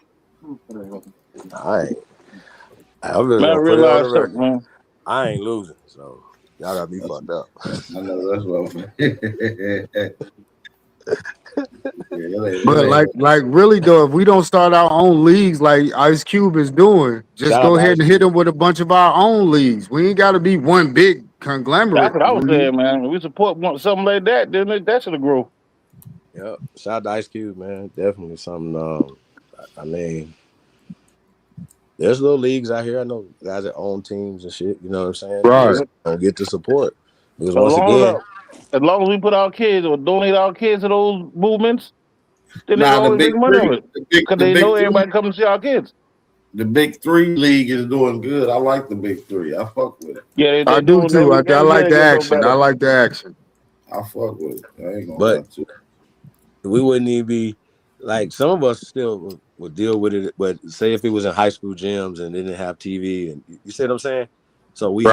I really Man, I put it on the realize record. something, man. I ain't losing, so y'all gotta be fucked up. I know that's what But like really though, if we don't start our own leagues like Ice Cube is doing, just Shout go out to ahead Ice and hit them with a bunch of our own leagues. We ain't got to be one big conglomerate. That's what I was league. saying, man. When we support something like that, then that should grow. Yep. Shout out to Ice Cube, man. Definitely something. I mean, there's little leagues out here. I know guys that own teams and shit. You know what I'm saying? Right. They don't get the support because As once again, long as we put our kids or donate our kids to those movements, then they Nah, the always big make money three- on it. the big- Because the they big know three- everybody come to see our kids. The Big Three league is doing good. I like the Big Three. I fuck with it. Yeah, I do too. I like the action. I like the action. I fuck with it. I ain't gonna but lie to you. we wouldn't even be like some of us still would deal with it. But say if it was in high school gyms and they didn't have TV, and you see what I'm saying? So we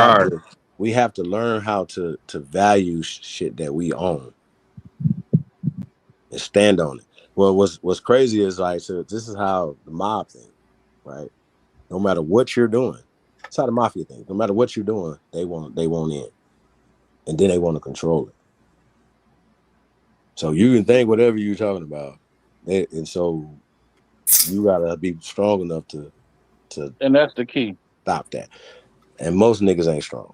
have to learn how to value shit that we own and stand on it. Well, what's crazy is like, so this is how the mob thing, right? No matter what you're doing, it's how the mafia thing. No matter what you're doing, they want in, and then they want to control it. So you can think whatever you're talking about, and so you gotta be strong enough to. And that's the key. Stop that. And most niggas ain't strong.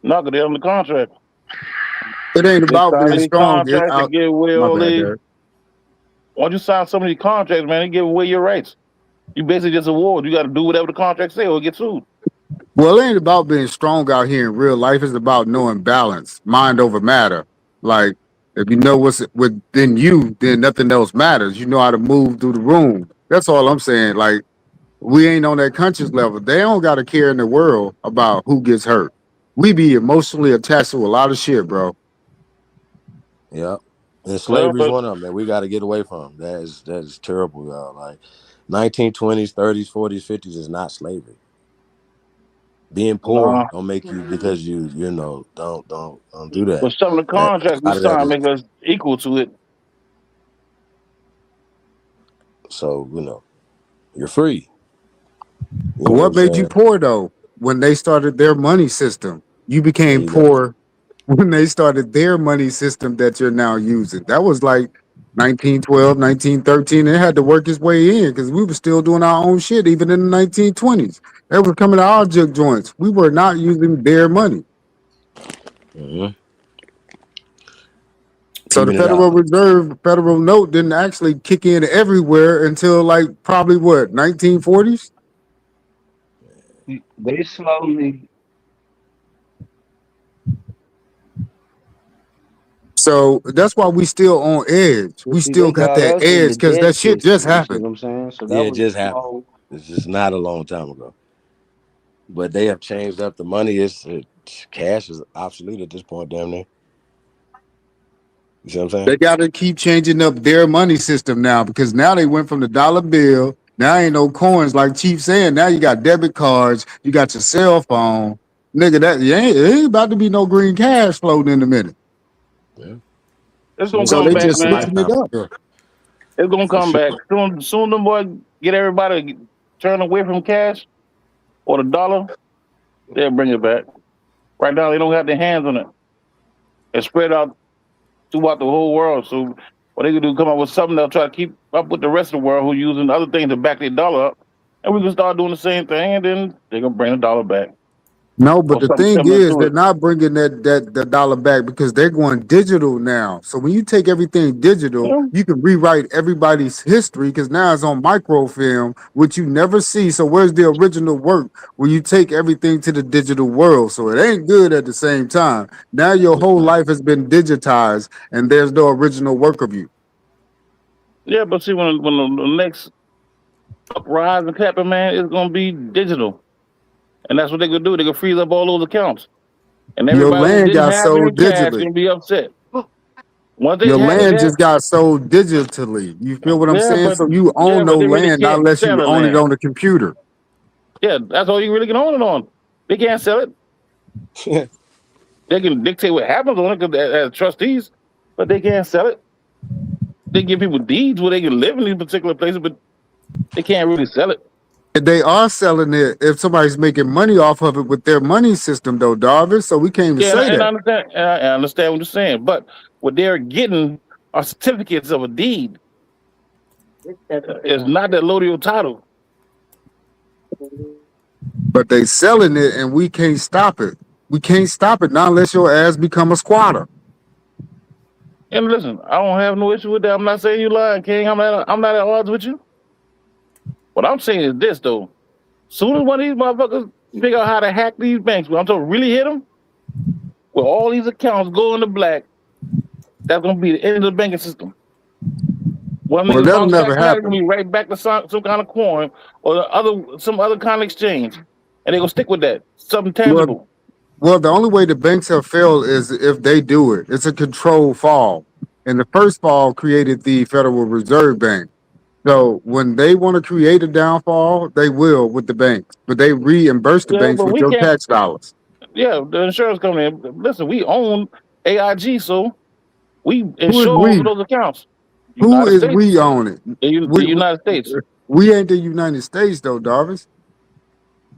No, because they're on the contract. It ain't about being strong. Contracts to give away all these. Once you sign some of these contracts, man, they give away your rights. You basically just award. You got to do whatever the contract say or get sued. Well, it ain't about being strong out here in real life. It's about knowing balance, mind over matter. Like, if you know what's within you, then nothing else matters. You know how to move through the room. That's all I'm saying. Like, we ain't on that conscious level. They don't got to care in the world about who gets hurt. We be emotionally attached to a lot of shit, bro. Yeah. And Well, slavery's but one of them that we got to get away from. That is terrible, y'all. Like 1920s, 30s, 40s, 50s is not slavery. Being poor no. don't make you because you know don't do that. But some of the That contracts a we lot of that signed is make us equal to it. so you're free. You But know what I'm what made you saying? poor though? When they started their money system, you There became you go. poor when they started their money system that you're now using. That was like 1912, 1913. It had to work its way in because we were still doing our own shit even in the 1920s. They were coming to our jug joints. We were not using their money. Mm-hmm. So the Even it Federal out. Reserve federal note didn't actually kick in everywhere until like probably what, 1940s? They slowly. So that's why we still on edge. We still They got got that us in edge the because debt that shit just system. You see what happened. I'm saying? So Yeah, that it was just a happened. slow. It's just not a long time ago. But they have changed up the money. Cash is obsolete at this point, damn near. You see what I'm saying? They got to keep changing up their money system now because now they went from the dollar bill. Now ain't no coins like Chief saying. Now you got debit cards. You got your cell phone. Nigga, it ain't about to be no green cash floating in a minute. Yeah. It's gonna So come they back, just man. switching it up. It's gonna For come sure. back. Soon the boy get everybody to turn away from cash or the dollar, they'll bring it back. Right now they don't have their hands on it. It's spread out throughout the whole world. So what they can do, come up with something that'll try to keep up with the rest of the world who using other things to back their dollar up. And we can start doing the same thing, and then they're gonna bring the dollar back. No, but Or the something thing similar is, to they're it. not bringing the dollar back because they're going digital now. So when you take everything digital, Yeah. you can rewrite everybody's history because now it's on microfilm, which you never see. So where's the original work when you take everything to the digital world? So it ain't good at the same time. Now your It's whole not. life has been digitized, and there's no original work of you. Yeah, but see when the next uprise and happen, man, it's gonna be digital. And that's what they're gonna do. They're gonna freeze up all those accounts. And Your everybody who land didn't got have any sold cash digitally. gonna be upset. Once they Your had land cash, just got sold digitally. You feel what I'm saying? So you own no they really land not can't unless sell you the own it land. on the computer. Yeah, that's all you really can own it on. They can't sell it. They can dictate what happens on it as trustees, but they can't sell it. They give people deeds where they can live in these particular places, but they can't really sell it. They are selling it if somebody's making money off of it with their money system, though, Darvis. So we can't even Yeah, say and I that. understand. And I understand what you're saying, but what they're getting are certificates of a deed. It's not that allodial title. But they selling it, and we can't stop it. We can't stop it not unless your ass become a squatter. And listen, I don't have no issue with that. I'm not saying you lying, King. I'm not at odds with you. What I'm saying is this though. Soon as one of these motherfuckers figure out how to hack these banks, I'm talking really hit them, where all these accounts go into black, that's gonna be the end of the banking system. One Well, niggas that'll bounce back never from that, it's gonna happen. be right back to some kind of coin or some other kind of exchange. And they're gonna stick with that. Something Well, tangible. well, the only way the banks have failed is if they do it. It's a controlled fall. And the first fall created the Federal Reserve Bank. So when they want to create a downfall, they will with the banks, but they reimburse the Yeah, banks but with we your can't tax dollars. yeah, the insurance company. Listen, we own AIG, so we Who is insure over we? those accounts. Who United is States. we on it? The United States. We ain't the United States though, Darvis.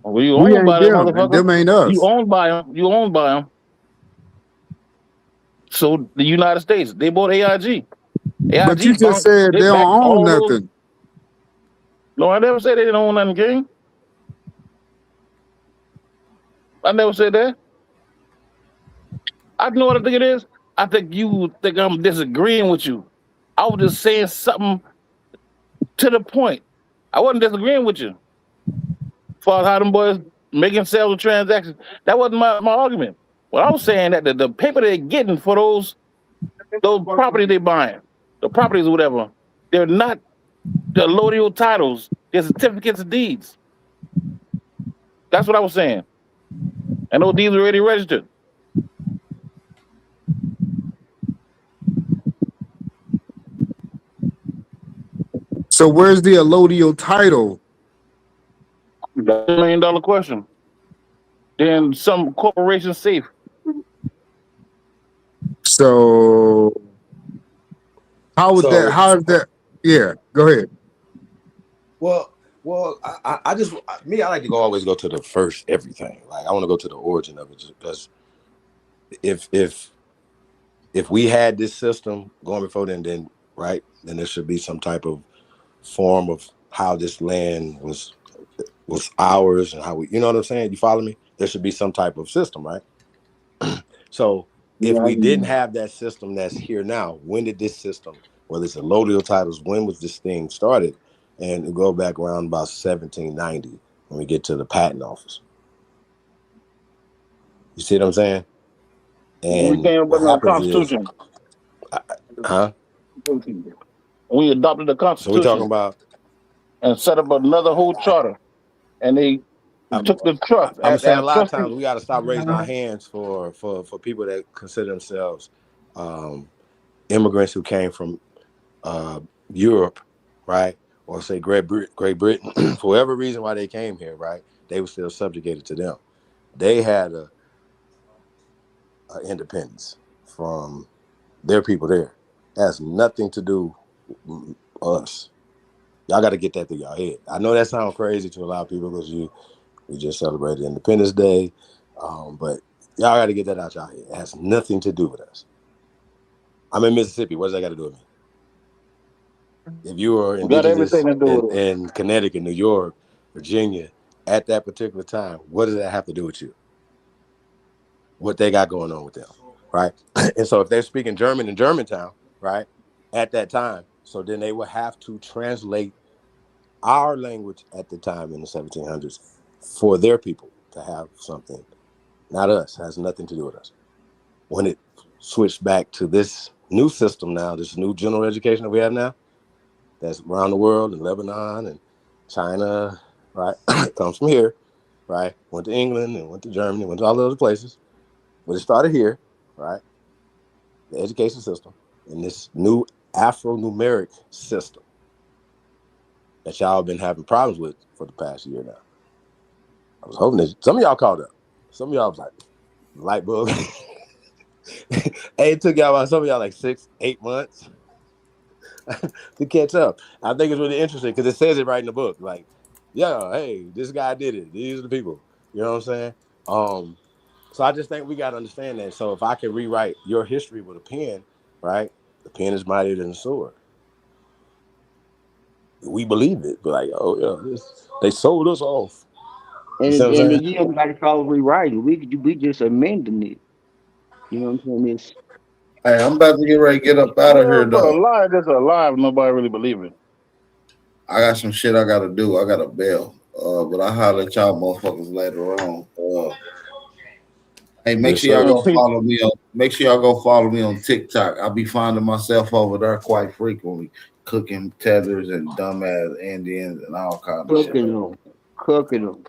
Well, you We owned ain't by them, them, and motherfucker. them ain't You us. owned by them. You owned by them. So the United States, they bought AIG. But you AIG just bounced. said They they don't backed own all those. nothing. No, I never said they didn't own nothing, King. I never said that. I know what I think it is. I think you think I'm disagreeing with you. I was just saying something to the point. I wasn't disagreeing with you. As far as how them boys making sales and transactions. That wasn't my argument. What I was saying that the paper they're getting for those properties they're buying, the properties or whatever, they're not the allodial titles. They're certificates of deeds. That's what I was saying. And those deeds are already registered. So where's the allodial title? That's $1 million question. Then some corporation safe. So how would that? How is that? Yeah, go ahead. Well, I just I like to always go to the first everything. Like I want to go to the origin of it, just because if we had this system going before then right, then there should be some type of form of how this land was ours and how we, you know what I'm saying? You follow me? There should be some type of system, right? So if we didn't have that system that's here now, when did this system, whether it's allodial titles, when was this thing started? And it go back around about 1790 when we get to the patent office. You see what I'm saying? And we came up with the Constitution. We adopted the Constitution. So we're talking about and set up another whole charter, and they took the trust. I'm saying a lot of times we got to stop raising our hands for people that consider themselves immigrants who came from Europe, right? Or say Great Britain, for whatever reason why they came here, right? They were still subjugated to them. They had a independence from their people there. That has nothing to do with us. Y'all got to get that through your head. I know that sounds crazy to a lot of people because we just celebrated Independence Day, but y'all got to get that out your head. It has nothing to do with us. I'm in Mississippi. What does that got to do with me? If you were indigenous in Connecticut, New York, Virginia, at that particular time, what does that have to do with you? What they got going on with them, right? And so if they're speaking German in Germantown, right, at that time, so then they would have to translate our language at the time in the 1700s for their people to have something, not us, has nothing to do with us. When it switched back to this new system now, this new general education that we have now, that's around the world in Lebanon and China, right? Comes from here, right? Went to England and went to Germany, went to all the other places. But it started here, right? The education system and this new Afro-numeric system that y'all been having problems with for the past year now. I was hoping that some of y'all caught up. Some of y'all was like, light bulb. Hey, it took y'all, some of y'all like 6-8 months to catch up. I think it's really interesting because it says it right in the book. Like, yeah, hey, this guy did it. These are the people. You know what I'm saying? So I just think we got to understand that. So if I can rewrite your history with a pen, right? The pen is mightier than the sword. We believe it, but like, oh yeah, they sold us off. And you don't got to call rewriting. We just amending it. You know what I'm saying? Hey, I'm about to get ready to get up out of here, though. That's a lie. Nobody really believe it. I got some shit I got to do. I got a bail. But I'll holler at y'all motherfuckers later on. Hey, make sure y'all go follow me on. Make sure y'all go follow me on TikTok. I'll be finding myself over there quite frequently, cooking tethers and dumbass Indians and all kinds of shit. Cooking them.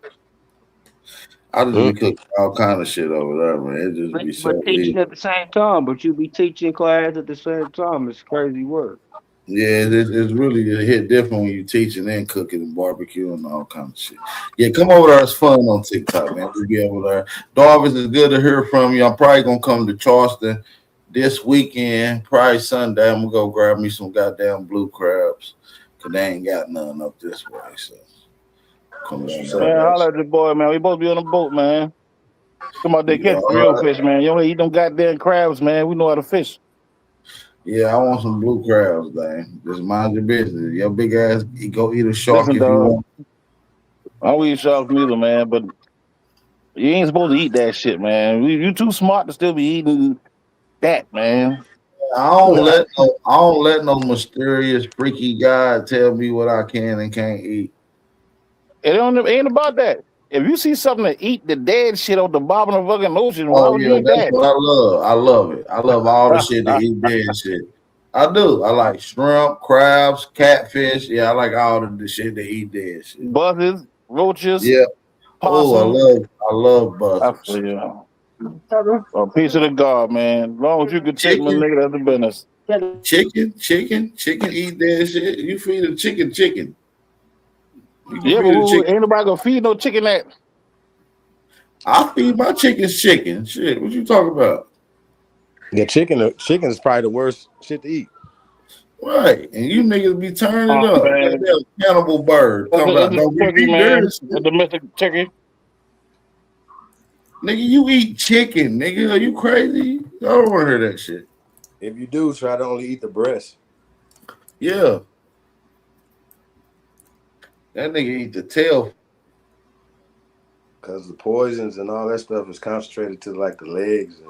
I just be cooking all kind of shit over there, man. It just be so teaching at the same time, but you be teaching class at the same time. It's crazy work. Yeah, it's really a hit different when you teaching and cooking and barbecue and all kinds of shit. Yeah, come over there. It's fun on TikTok, man. We'll be over there. Darvis, it's good to hear from you. I'm probably gonna come to Charleston this weekend, probably Sunday. I'm gonna go grab me some goddamn blue crabs because they ain't got none up this way. So come on, man. Holler at the boy, man. We both be on the boat, man. Come out there, catch real fish, man. You don't eat them goddamn crabs, man. We know how to fish. Yeah, I want some blue crabs, dang. Just mind your business. Your big ass, you go eat a shark if you want. I don't eat sharks neither, man, but you ain't supposed to eat that shit, man. You too smart to still be eating that, man. I don't let no mysterious freaky guy tell me what I can and can't eat. It ain't about that. if you see something to eat the dead shit on the bottom of the fucking ocean, why Oh would you yeah, eat that's that? what I love. I love it. I love all the shit that eat dead shit. I do. I like shrimp, crabs, catfish. Yeah, I like all of the shit that eat dead shit. Buzzards, roaches. Yeah. Possum. I love buzzards. I feel you. A piece of the God, man. As long as you can take my nigga, that's the business. Chicken eat dead shit. You feed a chicken. Yeah, but ain't nobody gonna feed no chicken that. I feed my chickens chicken. Shit, what you talking about? Yeah, chicken is probably the worst shit to eat. Right, and you niggas be turning it up. Man. That cannibal bird. Talking about don't be turkey, man. The domestic turkey. Nigga, you eat chicken, nigga. Are you crazy? I don't want to hear that shit. If you do, try to only eat the breast. Yeah. That nigga eat the tail. Because the poisons and all that stuff is concentrated to like the legs and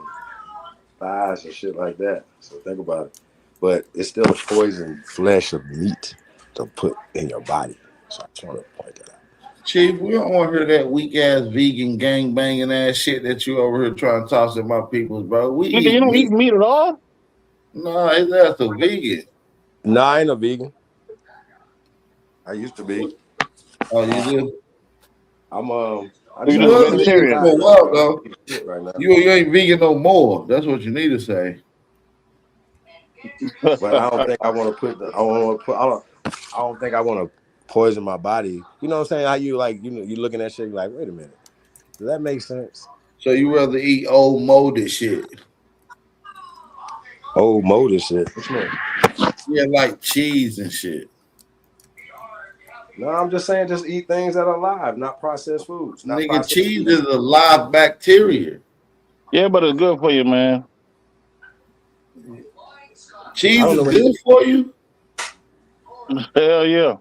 thighs and shit like that. So think about it. But it's still a poison flesh of meat to put in your body. So I just want to point that out. Chief, we don't want to hear that weak ass vegan gang banging ass shit that you over here trying to toss at my peoples, bro. You don't eat meat at all? No, his ass a vegan. No, I ain't a vegan. I used to be. Oh, you do? I'm you was vegetarian for a while though. Right now. You ain't vegan no more. That's what you need to say. But I don't think I want to I don't think I want to poison my body. You know what I'm saying? How you like, you're looking at shit, you're like, wait a minute. Does that make sense? So you rather eat old molded shit? Old molded shit? What you mean? Yeah, like cheese and shit. No, I'm just saying just eat things that are alive, not processed foods. Not Nigga, processed cheese foods. is a live bacteria. Yeah, but it's good for you, man. Cheese is good for you? Hell yeah.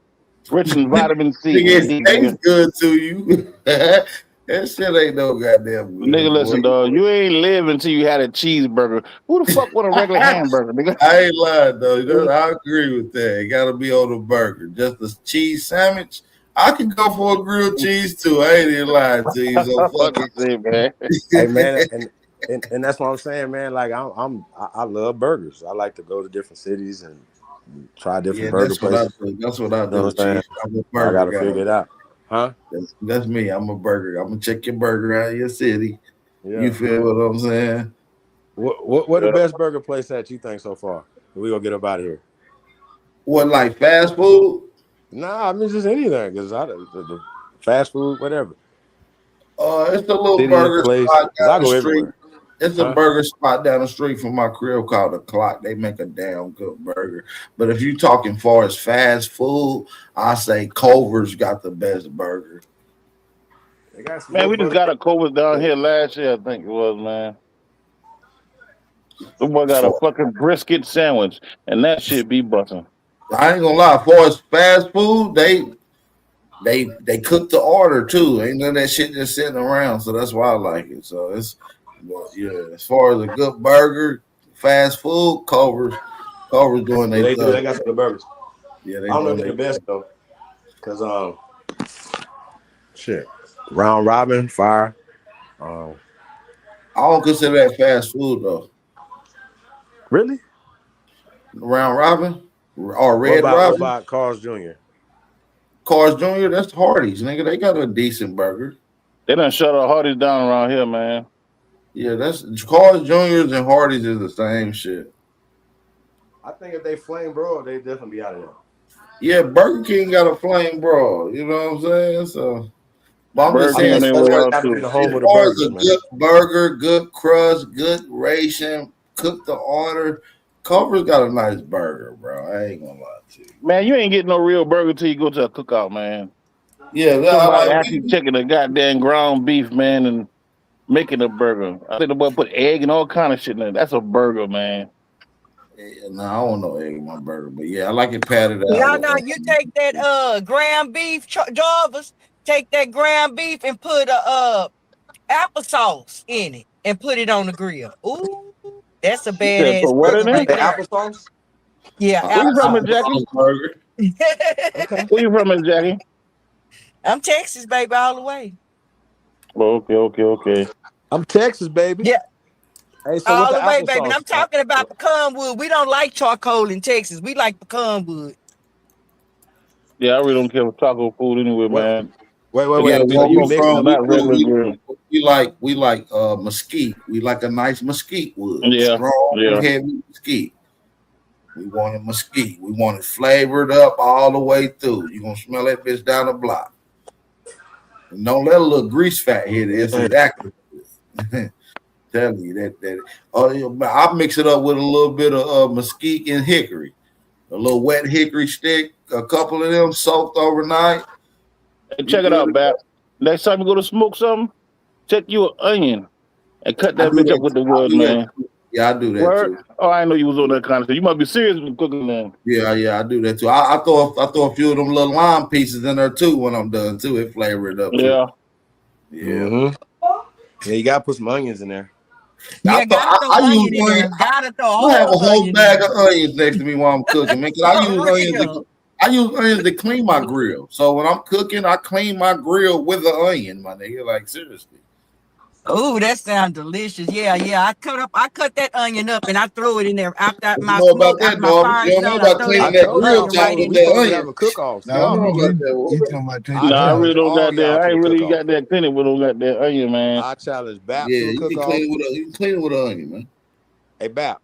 Rich in vitamin C. It tastes good to you. That shit ain't no goddamn good. Nigga, listen, dog. You ain't live until you had a cheeseburger. Who the fuck want a regular hamburger, nigga? I ain't lying, though. I agree with that. It got to be on the burger. Just a cheese sandwich. I can go for a grilled cheese, too. I ain't even lying to you. So fuck it, man. Hey, man, and that's what I'm saying, man. Like, I love burgers. I like to go to different cities and try different burger places. That's what I do. You know what I'm saying? I'm a burger I got to guy. figure it out. Huh? That's me. I'm a burger. I'm gonna check your burger out of your city. Yeah. You feel what I'm saying? What the best burger place that you think so far? We gonna get up out of here. What, like fast food? Nah, I mean just anything. Cause the fast food, whatever. It's a little City burger place. spot I down go the street. everywhere. It's a burger spot down the street from my crib called The Clock. They make a damn good burger. But if you talking far as fast food, I say Culver's got the best burger. Man, we just got a Culver's down here last year, I think it was, man. The boy got a fucking brisket sandwich, and that shit be busting. I ain't gonna lie, as far as fast food, they cook the order too. Ain't none of that shit just sitting around. So that's why I like it. So it's yeah, as far as a good burger, fast food, Culver's doing their They thing. got some good burgers. Yeah, I don't know if they're the best though. Cause shit. Round Robin, fire. I don't consider that fast food though. Really? Round Robin or Red What Robin? about Carl's Jr.? Carl's Jr., that's Hardee's, nigga. They got a decent burger. They done shut our Hardee's down around here, man. Yeah, that's Carl's Jr.'s and Hardee's is the same shit. I think if they flame broil, they definitely be out of there. Yeah, Burger King got a flame broil. You know what I'm saying? So, but I'm just saying, as the home of the far as burgers, a man. good burger, good crust, good ration, cook the order, Culver's got a nice burger, bro. I ain't gonna lie to you. Man, you ain't getting no real burger till you go to a cookout, man. Yeah, somebody actually checking the goddamn ground beef, man, and making a burger. I think the boy put egg and all kind of shit in it. That's a burger, man. Yeah, no, I don't know egg in my burger, but yeah, I like it patted out. Y'all know you take that ground beef, Jarvis, take that ground beef and put applesauce in it and put it on the grill. Ooh, that's a badass put what in burger it? right there. Applesauce? Yeah, Where you from, applesauce. Jackie? Where you from, Jackie? I'm Texas, baby, all the way. Okay. I'm Texas, baby. Yeah. Hey, so All what's the the way, baby. And applesauce? I'm talking about pecan wood. We don't like charcoal in Texas. We like pecan wood. Yeah, I really don't care for taco food anyway, What? man. Wait. Yeah, It's where So you we mixing from, them? not regular grill. we like mesquite. We like a nice mesquite wood. Yeah. Strong, heavy mesquite. We want it mesquite. We want it flavored up all the way through. You're gonna smell that bitch down the block. And don't let a little grease fat hit it. It's exactly. Tell you that. I mix it up with a little bit of mesquite and hickory, a little wet hickory stick, a couple of them soaked overnight. Hey, check it out, Bap. Next time you go to smoke something, take you an onion and cut that bitch up with the wood, man. Yeah, I do that too. Oh, I didn't know you was on that kind of stuff. You must be serious with cooking, man. Yeah, I do that too. I throw a few of them little lime pieces in there too when I'm done too. It flavor it up. Yeah. Yeah. Mm-hmm. Yeah, you gotta put some onions in there. Yeah, gotta throw onion in there. Gotta throw I have a whole bag of onions next to me while I'm cooking, man. I use onions to clean my grill. So when I'm cooking, I clean my grill with an onion, my nigga. Like seriously. Oh, that sounds delicious. Yeah. I cut that onion up and I throw it in there after my You know about smoke, that, after my dog. fire You don't know stone, I about throw cleaning that that grill onion right in with there. that onion. Have a cook-off. I really don't got that. I ain't really got that cleaning, but don't got that onion, man. I challenge Bap Yeah, to a you can cook-off. clean it with an onion, man. Hey, Bap,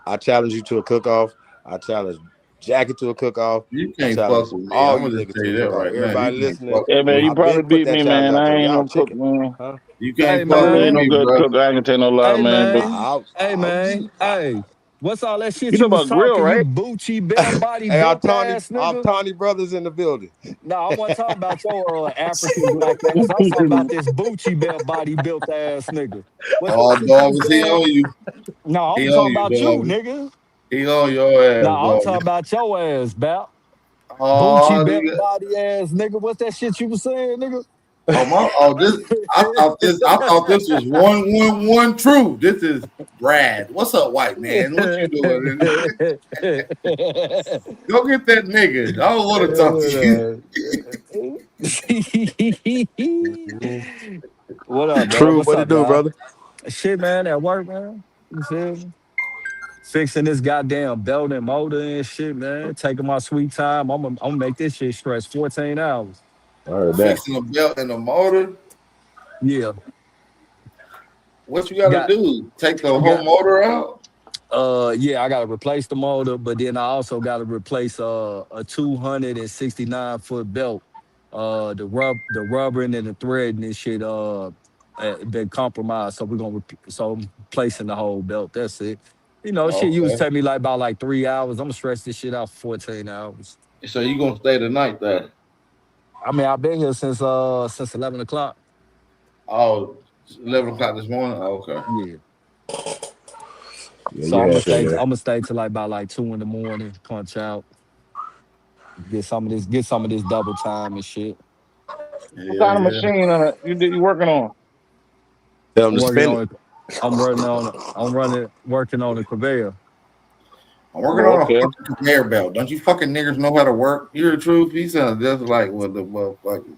I challenge you to a cook-off. I challenge Jackie to a cook-off. You can't challenge fuck with me. all I'm you gonna niggas tell to you a that cook-off. right now. Everybody You can't listening. fuck Yeah, man, you I probably been put beat that me, challenge man. out I there. ain't Y'all no cook, chicken. man. Huh? You can't Probably fuck ain't no with me, good bro. cook. I ain't gonna tell no lie, man. But Hey man, hey, what's all that shit you you talking was about grill, talking? You right? Bucci bell body Hey, our built Tawny ass nigga. brothers in the building. No, I wasn't talking about your African black ass. I'm talking about this Bucci bell body built ass nigga. What's that Oh, shit you dog, was is he saying? on you? No, He I'm on talking you, about you, dog. nigga. He on your ass, No, I'm dog. talking about your ass, Bap. Bucci Oh, bell nigga. body ass nigga. What's that shit you was saying, nigga? I thought this was 111 true. This is Brad. What's up, white man? What you doing? Go get that nigga. I don't want to talk to you. What up, man? True, What's what it up, do, y'all? brother? Shit, man, at work, man. You feel me? Fixing this goddamn belt and motor and shit, man. Taking my sweet time. I'm gonna make this shit stretch 14 hours. I heard that. Fixing a belt and a motor. Yeah. What you gotta do? Take the whole motor out? Yeah, I gotta replace the motor, but then I also gotta replace a 269-foot belt. The rubbering and the threading and shit been compromised. So we're gonna so I'm replacing the whole belt. That's it. You know, shit used to take me about 3 hours. I'm gonna stretch this shit out for 14 hours. So you gonna stay the night there? I mean, I've been here since 11 o'clock. Oh, 11 o'clock this morning? Oh, okay. Yeah. So I'm gonna stay till about 2 in the morning, punch out. Get some of this double time and shit. What kind of machine you working on? Tell them to spin it. I'm working on a conveyor. I'm working on a fucking conveyor belt. Don't you fucking niggers know how to work? You're the truth. He sounds just like what the motherfucker.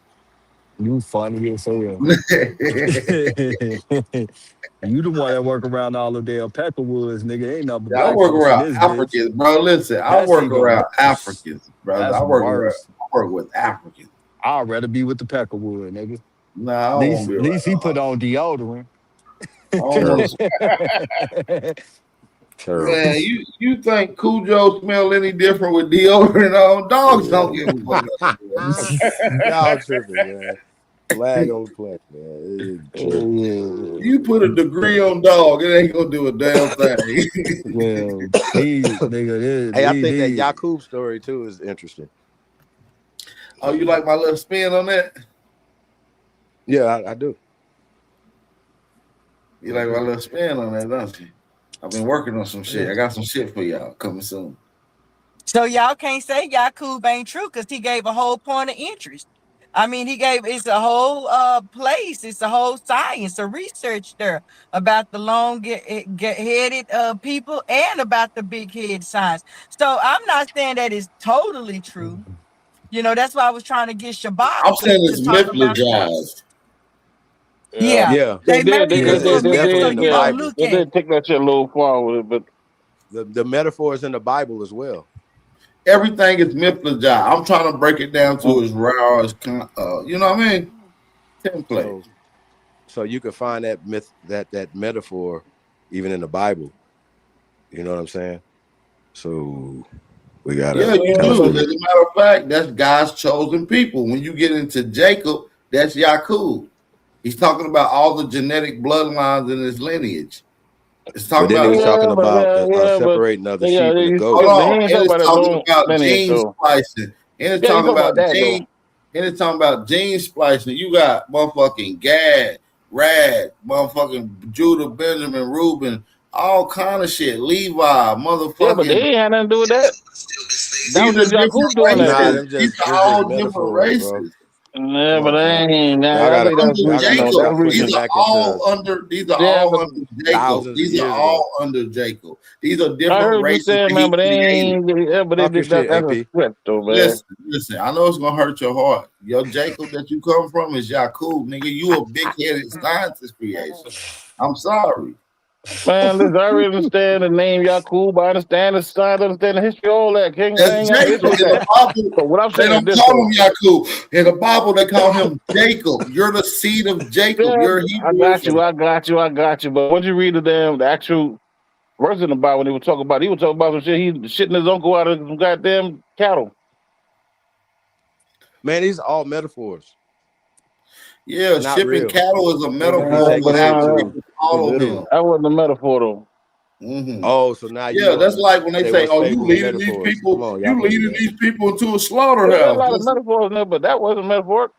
You funny as hell. You the one that work around all the damn Peckerwoods, nigga. Ain't nothing but I work around Africans, bro. Listen, I work around Africans, brother. I work with Africans. I'd rather be with the Peckerwood, nigga. Nah, at least he put on deodorant. Man, you think Cujo smell any different with deodorant on? Dogs don't give a fuck. Y'all tripping, man. Flag on the play, man. You put a degree on dog, it ain't gonna do a damn thing. Hey, I think that Yakub story too is interesting. Oh, you like my little spin on that? Yeah, I do. You like my little spin on that, don't you? I've been working on some shit. I got some shit for y'all coming soon. So y'all can't say Yakub ain't true because he gave a whole point of interest. I mean, it's a whole place. It's a whole science, a research there about the long-headed people and about the big-head science. So I'm not saying that it's totally true. You know, that's why I was trying to get Shabbat. I'm saying it's mythologized. Yeah, Yeah, they made They it because into a it's myth so definitely did, in the you yeah. don't Bible. look They at did it. take that shit a little far with it, but The metaphor is in the Bible as well. Everything is mythology. I'm trying to break it down to as raw as you know what I mean? Template. So you can find that that metaphor even in the Bible. You know what I'm saying? So we gotta Yeah, you kind of do. still. As a matter of fact, that's God's chosen people. When you get into Jacob, that's Yakub. He's talking about all the genetic bloodlines in his lineage. It's But talking then he about was talking but about but separating of the yeah, sheep and the they goat. hold on, ain't and talking it's about his talking own about lineage gene though. splicing, and it's Yeah, you talking talking about about that gene, though. and it's talking about gene splicing. You got motherfucking Gad, Rad, motherfucking Judah, Benjamin, Reuben, all kind of shit. Levi, Yeah, but they motherfucking. ain't had nothing to do with that. That These was are just Yakub different doing that Nah, races. though. These are it's just all different metaphors, bro. races. Yeah, Come but on, they fam. ain't. Y'all I gotta think that's Under y'all gotta reaching though. Jacob. That's stop pushing These it reaching. are back all into under. These are Yeah, all but under Jacob. thousands of These are years ago. all under Jacob. These are I different heard you races saying, that man, he but they created. ain't. Yeah, but they Talk your did that. shit, That's a AP. stretch though, man. Listen. I know it's gonna hurt your heart. Your Jacob that you come from is Yakub, nigga. You a big-headed scientist creation. I'm sorry. Man, listen, I already understand the name Yakub. I understand the science, understand the history, all that. King, I That's ain't got an issue Jacob with in the that. Bible. But what I'm They saying is don't this call though. him Yakub. In the Bible, they call him Jacob. You're the seed of Jacob. Yeah, You're a I Hebrew got you. Israelite. I got you. I got you. But once you read the actual verse in the Bible, when he was talking about some shit. He shitting his uncle out of some goddamn cattle. Man, these are all metaphors. Yeah, Not shipping real. cattle is a They're metaphor taking for shit having too people follow him. literal. That wasn't a metaphor though. Oh, so now you Yeah, that's wanna like when they say say, what's "Oh, you fables and leading these metaphors. Come people, on, y'all you can't do leading that. these people into a Yeah, there's a slaughterhouse." lot of Listen, metaphors in there, but that wasn't metaphoric.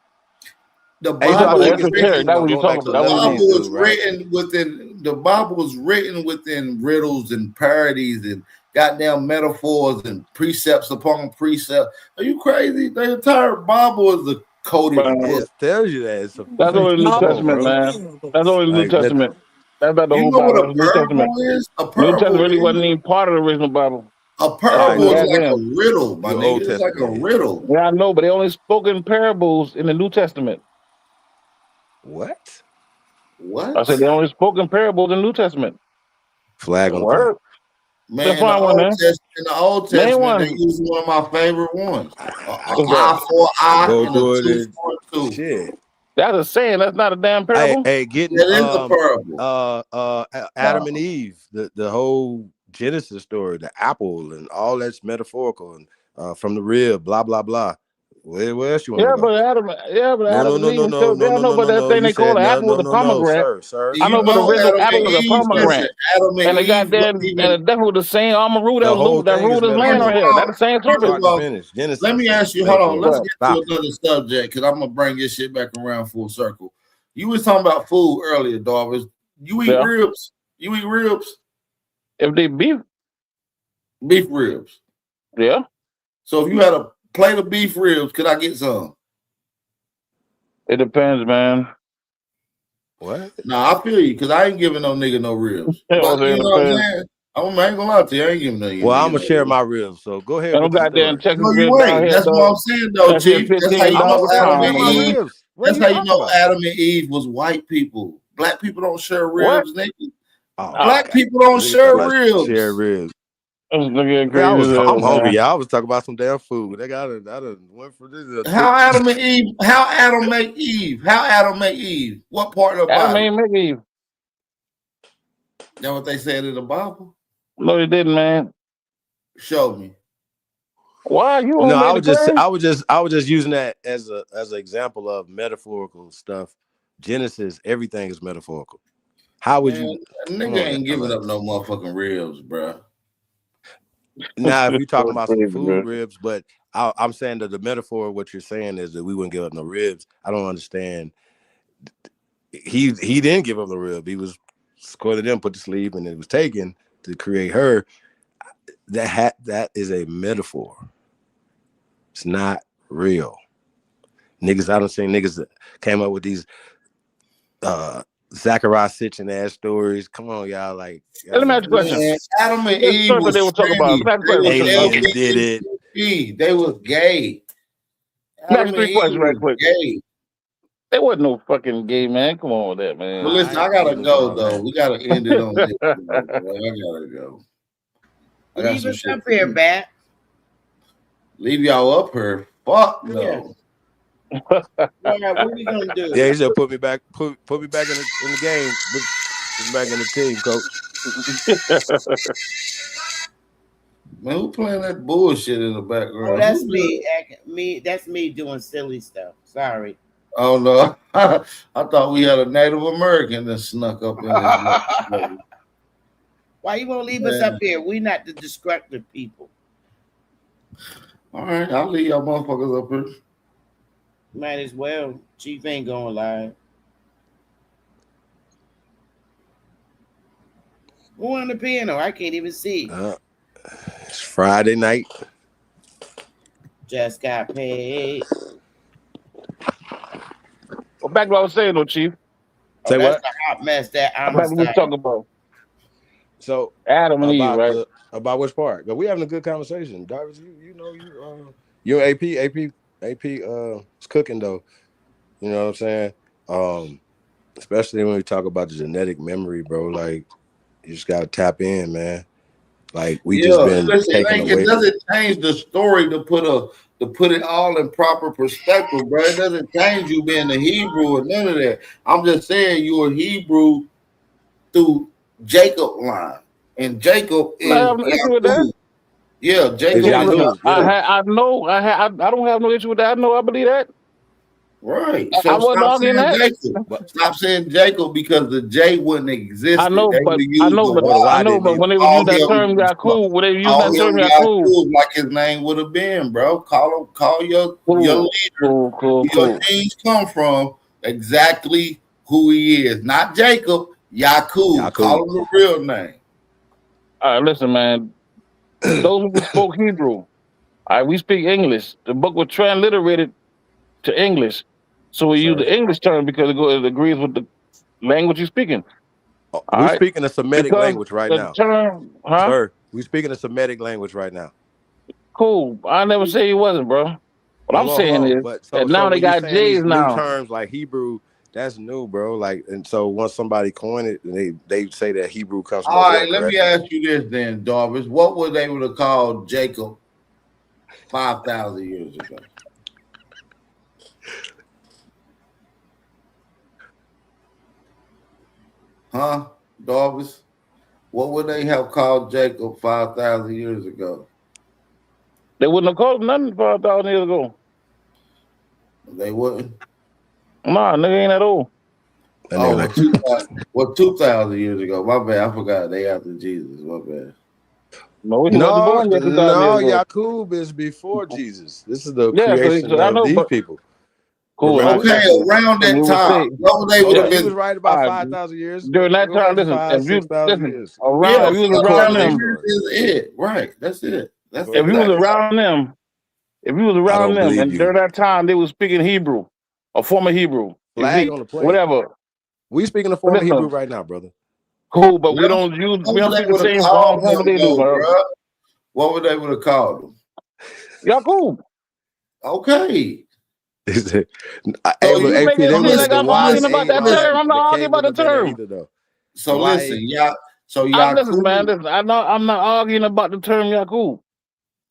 the Hey, You talking about Bible the I is guess we esoteric? written. That's what you going back talking to about. the That's what you Lebanese mean. Bible is dude, right? written within. The Bible is written within riddles and parodies and goddamn metaphors and precepts upon precept. Are you crazy? The entire Bible is a coded Man, It book. tells you that. It's a that's only the New come All on, Testament, bro. man. parables. That's only the New Like that. Testament. That's not the You whole know what Bible. a That's the New Testament. parable is? A New Testament parable really wasn't is even part of the original Bible. a All right, parable You is add so like a in. riddle, my your nigga. Old It's like a Testament then. riddle. Yeah, I know, but they only spoke in parables in the New Testament. What? I said What? they only spoke in parables in the New Testament. Flag on the play. Word. Let's Man, find one, man. In the Old Name Testament, they one. use one of my favorite ones. What's that? Eye for I eye go and a through it tooth and for a tooth. shit. That's a saying. That's not a damn parable. Hey, getting That is a parable. Adam and Eve, the whole Genesis story, the apple and all that's metaphorical and from the rib, blah blah blah. Where else you want me to go? Adam No, and Eve was still there. I know, but that thing You they call said the no, apple no, was a no, no, pomegranate. sir. Do I you know, but the know original Adam apple and was a Eve? Listen, pomegranate. Adam and And they got Eve there, wasn't and even. the devil was the same armor rule The whole that thing ruled is this land First right of here. metaphor. That's all, the same first of serpent. Start to all, finish. let me Genesis is ask you. Hold on. metaphor. Let's get to Stop it. another subject because I'm gonna bring this shit back around full circle. You was talking about food earlier, Darvis. You eat Yeah. ribs? You eat ribs? If they beef ribs. Yeah. So if you had a plate of beef ribs, could I get some? It depends, man. What? Nah, I feel you because I ain't giving no nigga no ribs. It But you know what I'm depends. saying? I ain't gonna lie to you. I ain't giving no Well, I'm nigga gonna no share ribs. my ribs. So go ahead And them with the goddamn story. Texas No, you ribs down ain't. here, That's what dog. I'm saying, though, That shit Chief. That's how you I'm know $15 gonna a share Adam all and pound, my Eve. nigga. ribs. What are That's you how you talking know about? Adam and Eve was white people. Black people don't share What? ribs, nigga. Oh, Oh, Black people don't nigga talking share about share ribs. ribs. this nigga Man, crazy as hell, I'm hungry, man. y'all. I was talking about some damn food. I done went for this. How Adam and Eve? How Adam make Eve? How Adam make Eve? What part of the Adam body? ain't make Eve. That what they said in the Bible? No, he didn't, man. Show me. Why? You No, want to make the claim? I was just using that as an example of metaphorical stuff. Genesis, everything is metaphorical. How would Man, you? a Come nigga on, ain't y'all. giving up no motherfucking ribs, bro. Now, if you're talking That's about some crazy, food man. ribs, but I'm saying that the metaphor of what you're saying is that we wouldn't give up no ribs. I don't understand. He didn't give up the rib. He was squirted in, put to sleep, and it was taken to create her. That is a metaphor. It's not real. Niggas, I don't see niggas that came up with these Zachariah Sitchin ass stories. Come on, y'all. Like, Let me ask you a question. Man, Adam and What Eve serpent they was were talking about? tranny. Let me ask They you a was question. aliens did it. LGBT. They was gay. Let me ask Adam you and 3 Eve questions right was quick. gay. There wasn't no fucking gay, man. Come on with that, man. But listen, I gotta go though. We gotta end it on this. I gotta go. I got Leave some us shit up to here, do. Bat. Leave y'all up here. Fuck no. Yeah, what we gonna do? Yeah, he said put me back in the game. Put me back in the team, coach. Man, who playing that bullshit in the background? Oh, that's me. That's me doing silly stuff. Sorry. Oh no. I thought we had a Native American that snuck up in this. Why you won't leave us up here? We not the destructive people. All right, I'll leave y'all motherfuckers up here. Might as well. Chief ain't going live. Who on the piano? I can't even see. It's Friday night. Just got paid. Well, back to what I was saying, though, Chief. Say that's what? the hot mess that I'm Back to what we talking about. So Adam and Eve, right? About which part? But we having a good conversation. Darvis, you're AP is cooking though. You know what I'm saying? Especially when we talk about the genetic memory, bro. Like you just gotta tap in, man. Like we just been taken away. It doesn't change the story to put it all in proper perspective, bro. It doesn't change you being a Hebrew or none of that. I'm just saying you're a Hebrew through Jacob line, and Jacob is Yaakov. Yeah, Jacob. I know. I don't have no issue with that. I believe that. Right. I wasn't arguing that. Jacob. Stop saying Jacob because the J wouldn't exist. I know, but when they would use that term, Yaakov, when they use that term, Yaakov, like his name would have been, bro. Call your leader. Your genes come from exactly who he is, not Jacob. Yaakov. Call him the real name. All right, listen, man. Those who spoke Hebrew, all right, we speak English. The book was transliterated to English, so we use the English term because it agrees with the language you're speaking. We're speaking a Semitic language right now. Sir, we're speaking a Semitic language right now. Cool. I never say he wasn't, bro. What I'm saying is that now they got J's now. Terms like Hebrew, that's new, bro. Like, and so once somebody coined it, they say that Hebrew comes from. All right, let me ask you this then, Darvis. What would they would have called Jacob 5,000 years ago? Huh, Darvis? What would they have called Jacob 5,000 years ago? They wouldn't have called him nothing 5,000 years ago. They wouldn't? Nah, nigga ain't at all. What 2,000 years ago? My bad, I forgot they after Jesus. My bad. No, Yaakov is before Jesus. This is the creation of these people. Cool. Okay, around that time, what would they would have been? He was right about 5,000 years. During that time, listen, if you was around them, is it right? That's it. If you was around them, and during that time they was speaking Hebrew, a form of Hebrew, whatever. We speaking a form of Hebrew right now, brother. Cool, but we don't speak the same form they do, bro. What would they would have called them? Yaakov. Okay. I'm not arguing about the term. So listen, listen, man. I'm not arguing about the term Yaakov.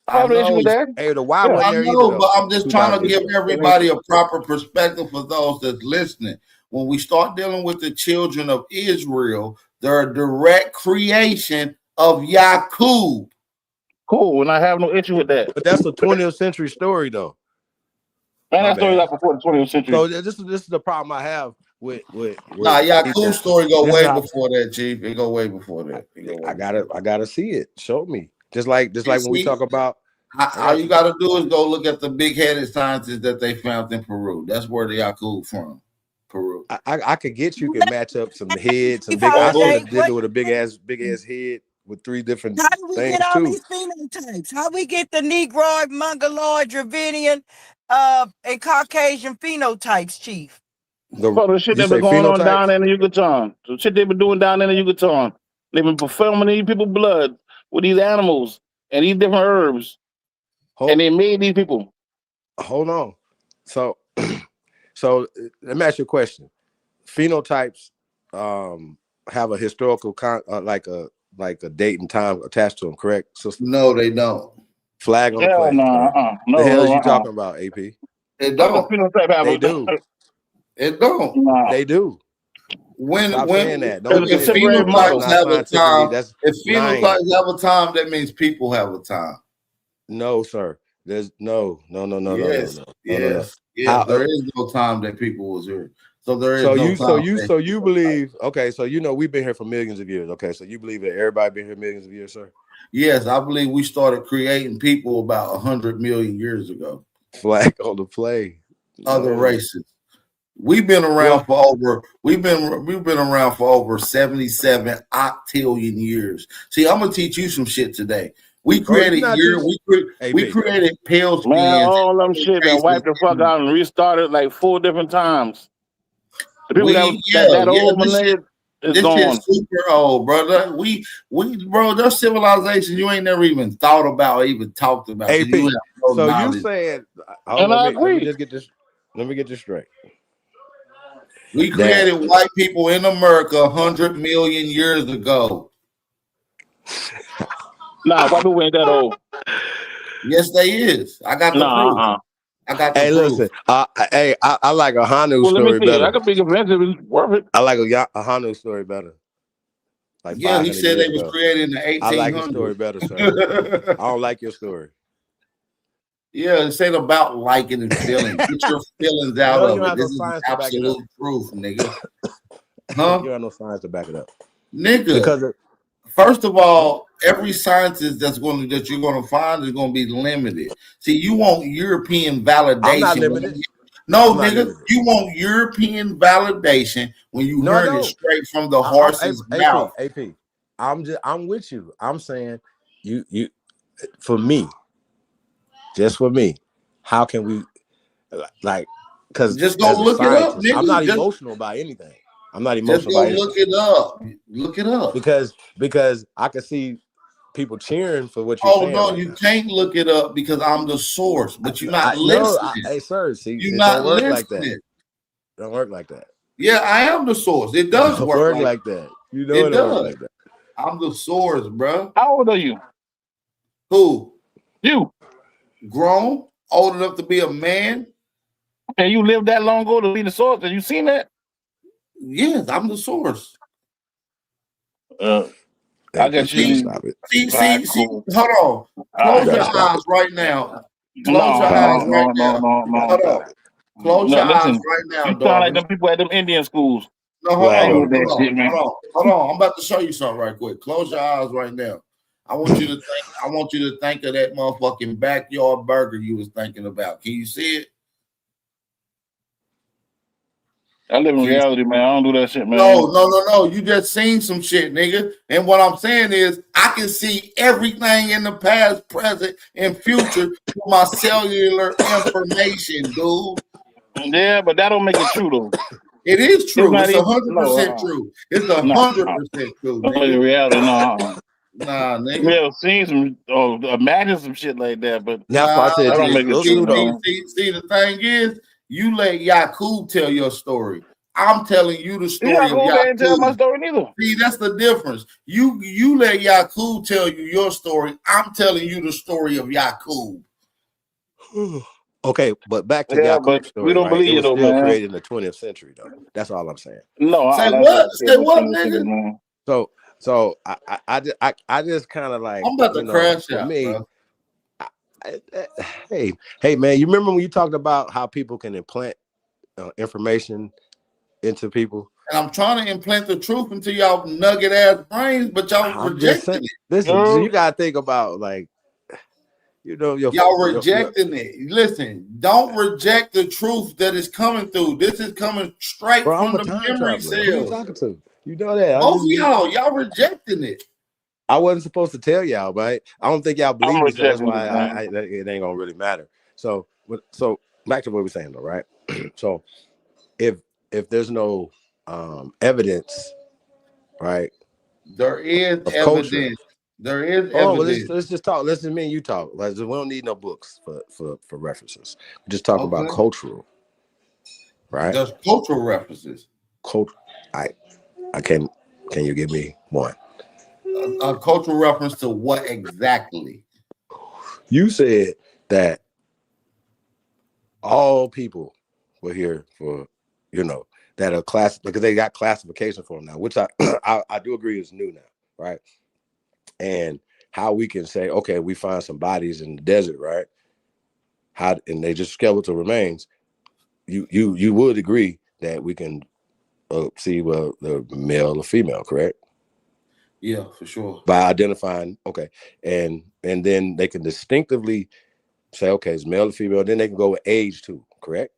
I have an issue with that. Hey, the Y wasn't there either. But I'm just trying to give everybody a proper perspective for those that's listening. When we start dealing with the children of Israel, they're a direct creation of Yaakov. Cool, and I have no issue with that. But that's a 20th century story, though. And that story like before the 20th century. So this is the problem I have with Yaakub's story go way before that, Chief. It go way before that. I gotta see it. Show me. Just like when we talk about all you gotta do is go look at the big-headed scientists that they found in Peru. That's where the Yaakov from. Peru. I could get you can match up some heads, some big. I did it with a big ass head with 3 different How do we things get all too. these phenotypes? How we get the Negroid, Mongoloid, Dravidian, and Caucasian phenotypes, Chief? The shit that been going on down in the Yucatan. The shit they've been doing down in the Yucatan. They've been performing these people's blood with these animals and these different herbs. And they made these people. Hold on. So So let me ask you a question. Phenotypes have a historical like a date and time attached to them, correct? Sister? No, they don't. Flag on the play. No, the hell is you talking about, AP? It don't. They do. It don't. They do. When that. If phenotypes have a time, that's if phenotypes have a time, that means people have a time. No, sir. There's no. Yes. How, there is no time that people was here. So there is so you believe, okay, so we've been here for millions of years. Okay, so you believe that everybody been here millions of years, sir? Yes, I believe we started creating people about 100 million years ago. Flag on the play. Other races. We've been around for over 77 octillion years. See, I'm gonna teach you some shit today. We created we created pale skins. Man, all them shit that wiped the fuck out and restarted like 4 different times. The people that old is gone. Shit's super old, brother. Bro, there's civilization you ain't never even thought about or even talked about. AP, you saying, and I agree. Let me get this straight. We created white people in America 100 million years ago. Nah, white people ain't that old. Yes, they is. I got the proof. I got the proof. Listen. I like a Hanu story better. I could be convinced it was worth it. I like a Hanu story better. Like he said they was created in the 1800s. I like your story better, sir. I don't like your story. Yeah, it's ain't about liking and feeling. Get your feelings out of it. This is absolute truth, nigga. Huh? You have no science to back it up, nigga. Because first of all, every scientist that you're gonna find is gonna be limited. See, you want European validation. I'm not limited. No, nigga, you want European validation when you heard it straight from the horse's mouth. AP, I'm with you. I'm saying you for me. Just for me, how can we because just go look it up, nigga. I'm not emotional about anything. I'm not emotional about anything. Look it up. Look it up. Because I can see people cheering for what you're saying. Oh no, you can't look it up because I'm the source, but you're not listening. Hey, sir, see, you're not listening. Like that. It don't work like that. Yeah, I am the source. It does work like that. You know it does. Work like that. I'm the source, bro. How old are you? Who? You. Grown, old enough to be a man. And you lived that long ago to be the source. Have you seen that? Yes, I'm the source. I guess you stop it. See, hold on. Close your eyes right now. Close your eyes right now. Hold on. Close your eyes right now. You sound like them people at them Indian schools. No, hold on. I'm about to show you something right quick. Close your eyes right now. I want you to think of that motherfucking backyard burger you was thinking about. Can you see it? I live in reality, man. I don't do that shit, man. No. You just seen some shit, nigga. And what I'm saying is I can see everything in the past, present, and future through my cellular information, dude. Yeah, but that don't make it true, though. It is true. It's 100% true. It's 100% true. In reality, no. Nah, nigga. We have seen some, imagine some shit like that, but I said, that don't make it true, though. See, the thing is, you let Yakub tell your story. I'm telling you the story of Yakub. Ain't tell my story neither. See, that's the difference. You let Yakub tell you your story. I'm telling you the story of Yakub. Okay, but back to Yakub's story. We don't believe it though, still man. Created in the 20th century, though. That's all I'm saying. No, say what, nigga? So I just kind of like I'm about to crash out. Me, hey man, you remember when you talked about how people can implant information into people? And I'm trying to implant the truth into y'all nugget ass brains, but y'all rejecting it. Listen, so you gotta think about y'all rejecting it. Listen, don't reject the truth that is coming through. This is coming straight from the memory cells. Who you talking to? You know that. Y'all rejecting it. I wasn't supposed to tell y'all, right? I don't think y'all believe it. So that's why it ain't gonna really matter. So back to what we're saying, though, right? So if there's no evidence, right? There is evidence. Culture. There is evidence. Well, let's just talk. Let's just me and you talk. We don't need no books for references. We're just talking about cultural. right? There's cultural references. I can you give me one? A cultural reference to what exactly? You said that all people were here for, that are class because they got classification for them now, which I do agree is new now, right? And how we can say, okay, we find some bodies in the desert, right? And they just skeletal remains. You would agree that we can see the male or female, correct? Yeah, for sure. By identifying, okay, and then they can distinctively say, okay, it's male or female. Then they can go with age too, correct?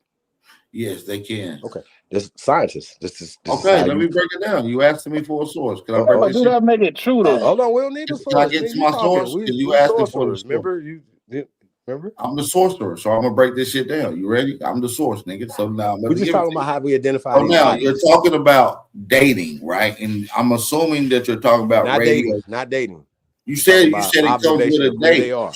Yes, they can. Okay, this scientists. This is okay. Let me break it down. You asked me for a source. Can I break this? Do that make it true though? Hold on, we don't need the source. Can I get to my source? Because you asked me for the source. Remember? I'm the sorcerer, so I'm gonna break this shit down. You ready? I'm the source, nigga. So now we're just talking about how we identify. So now you're talking about dating, right? And I'm assuming that you're talking about not radio. dating, not dating. You said it comes with a date. They are.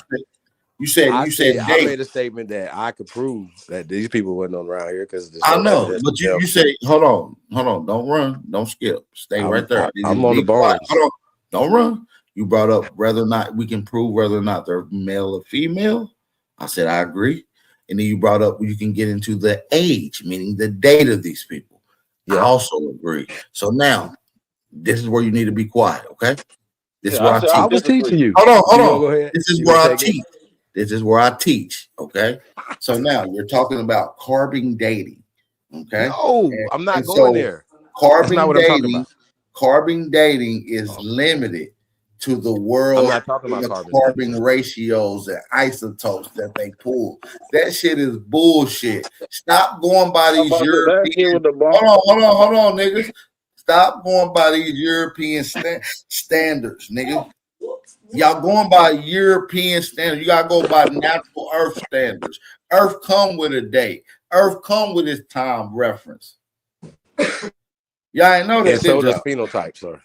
You said date. I made a statement that I could prove that these people wasn't around here because I know, but you said hold on, don't run, don't skip, stay right there. I'm on the ball. Hold on, don't run. You brought up whether or not we can prove whether or not they're male or female. I said I agree, and then you brought up you can get into the age, meaning the date of these people. Yeah. I also agree. So now, this is where you need to be quiet, okay? This is where I teach. I was teaching you. Hold on. Go ahead. This is where I teach. This is where I teach, okay? So now you're talking about carbon dating, okay? No, I'm not going there. Carbon dating is limited to the world. I'm not talking about carbon ratios and isotopes that they pull. That shit is bullshit. Stop going by these European. Hold on, niggas. Stop going by these European standards, nigga. Y'all going by European standards. You gotta go by natural Earth standards. Earth come with a date. Earth come with its time reference. Y'all ain't know that. And so does phenotype, sir.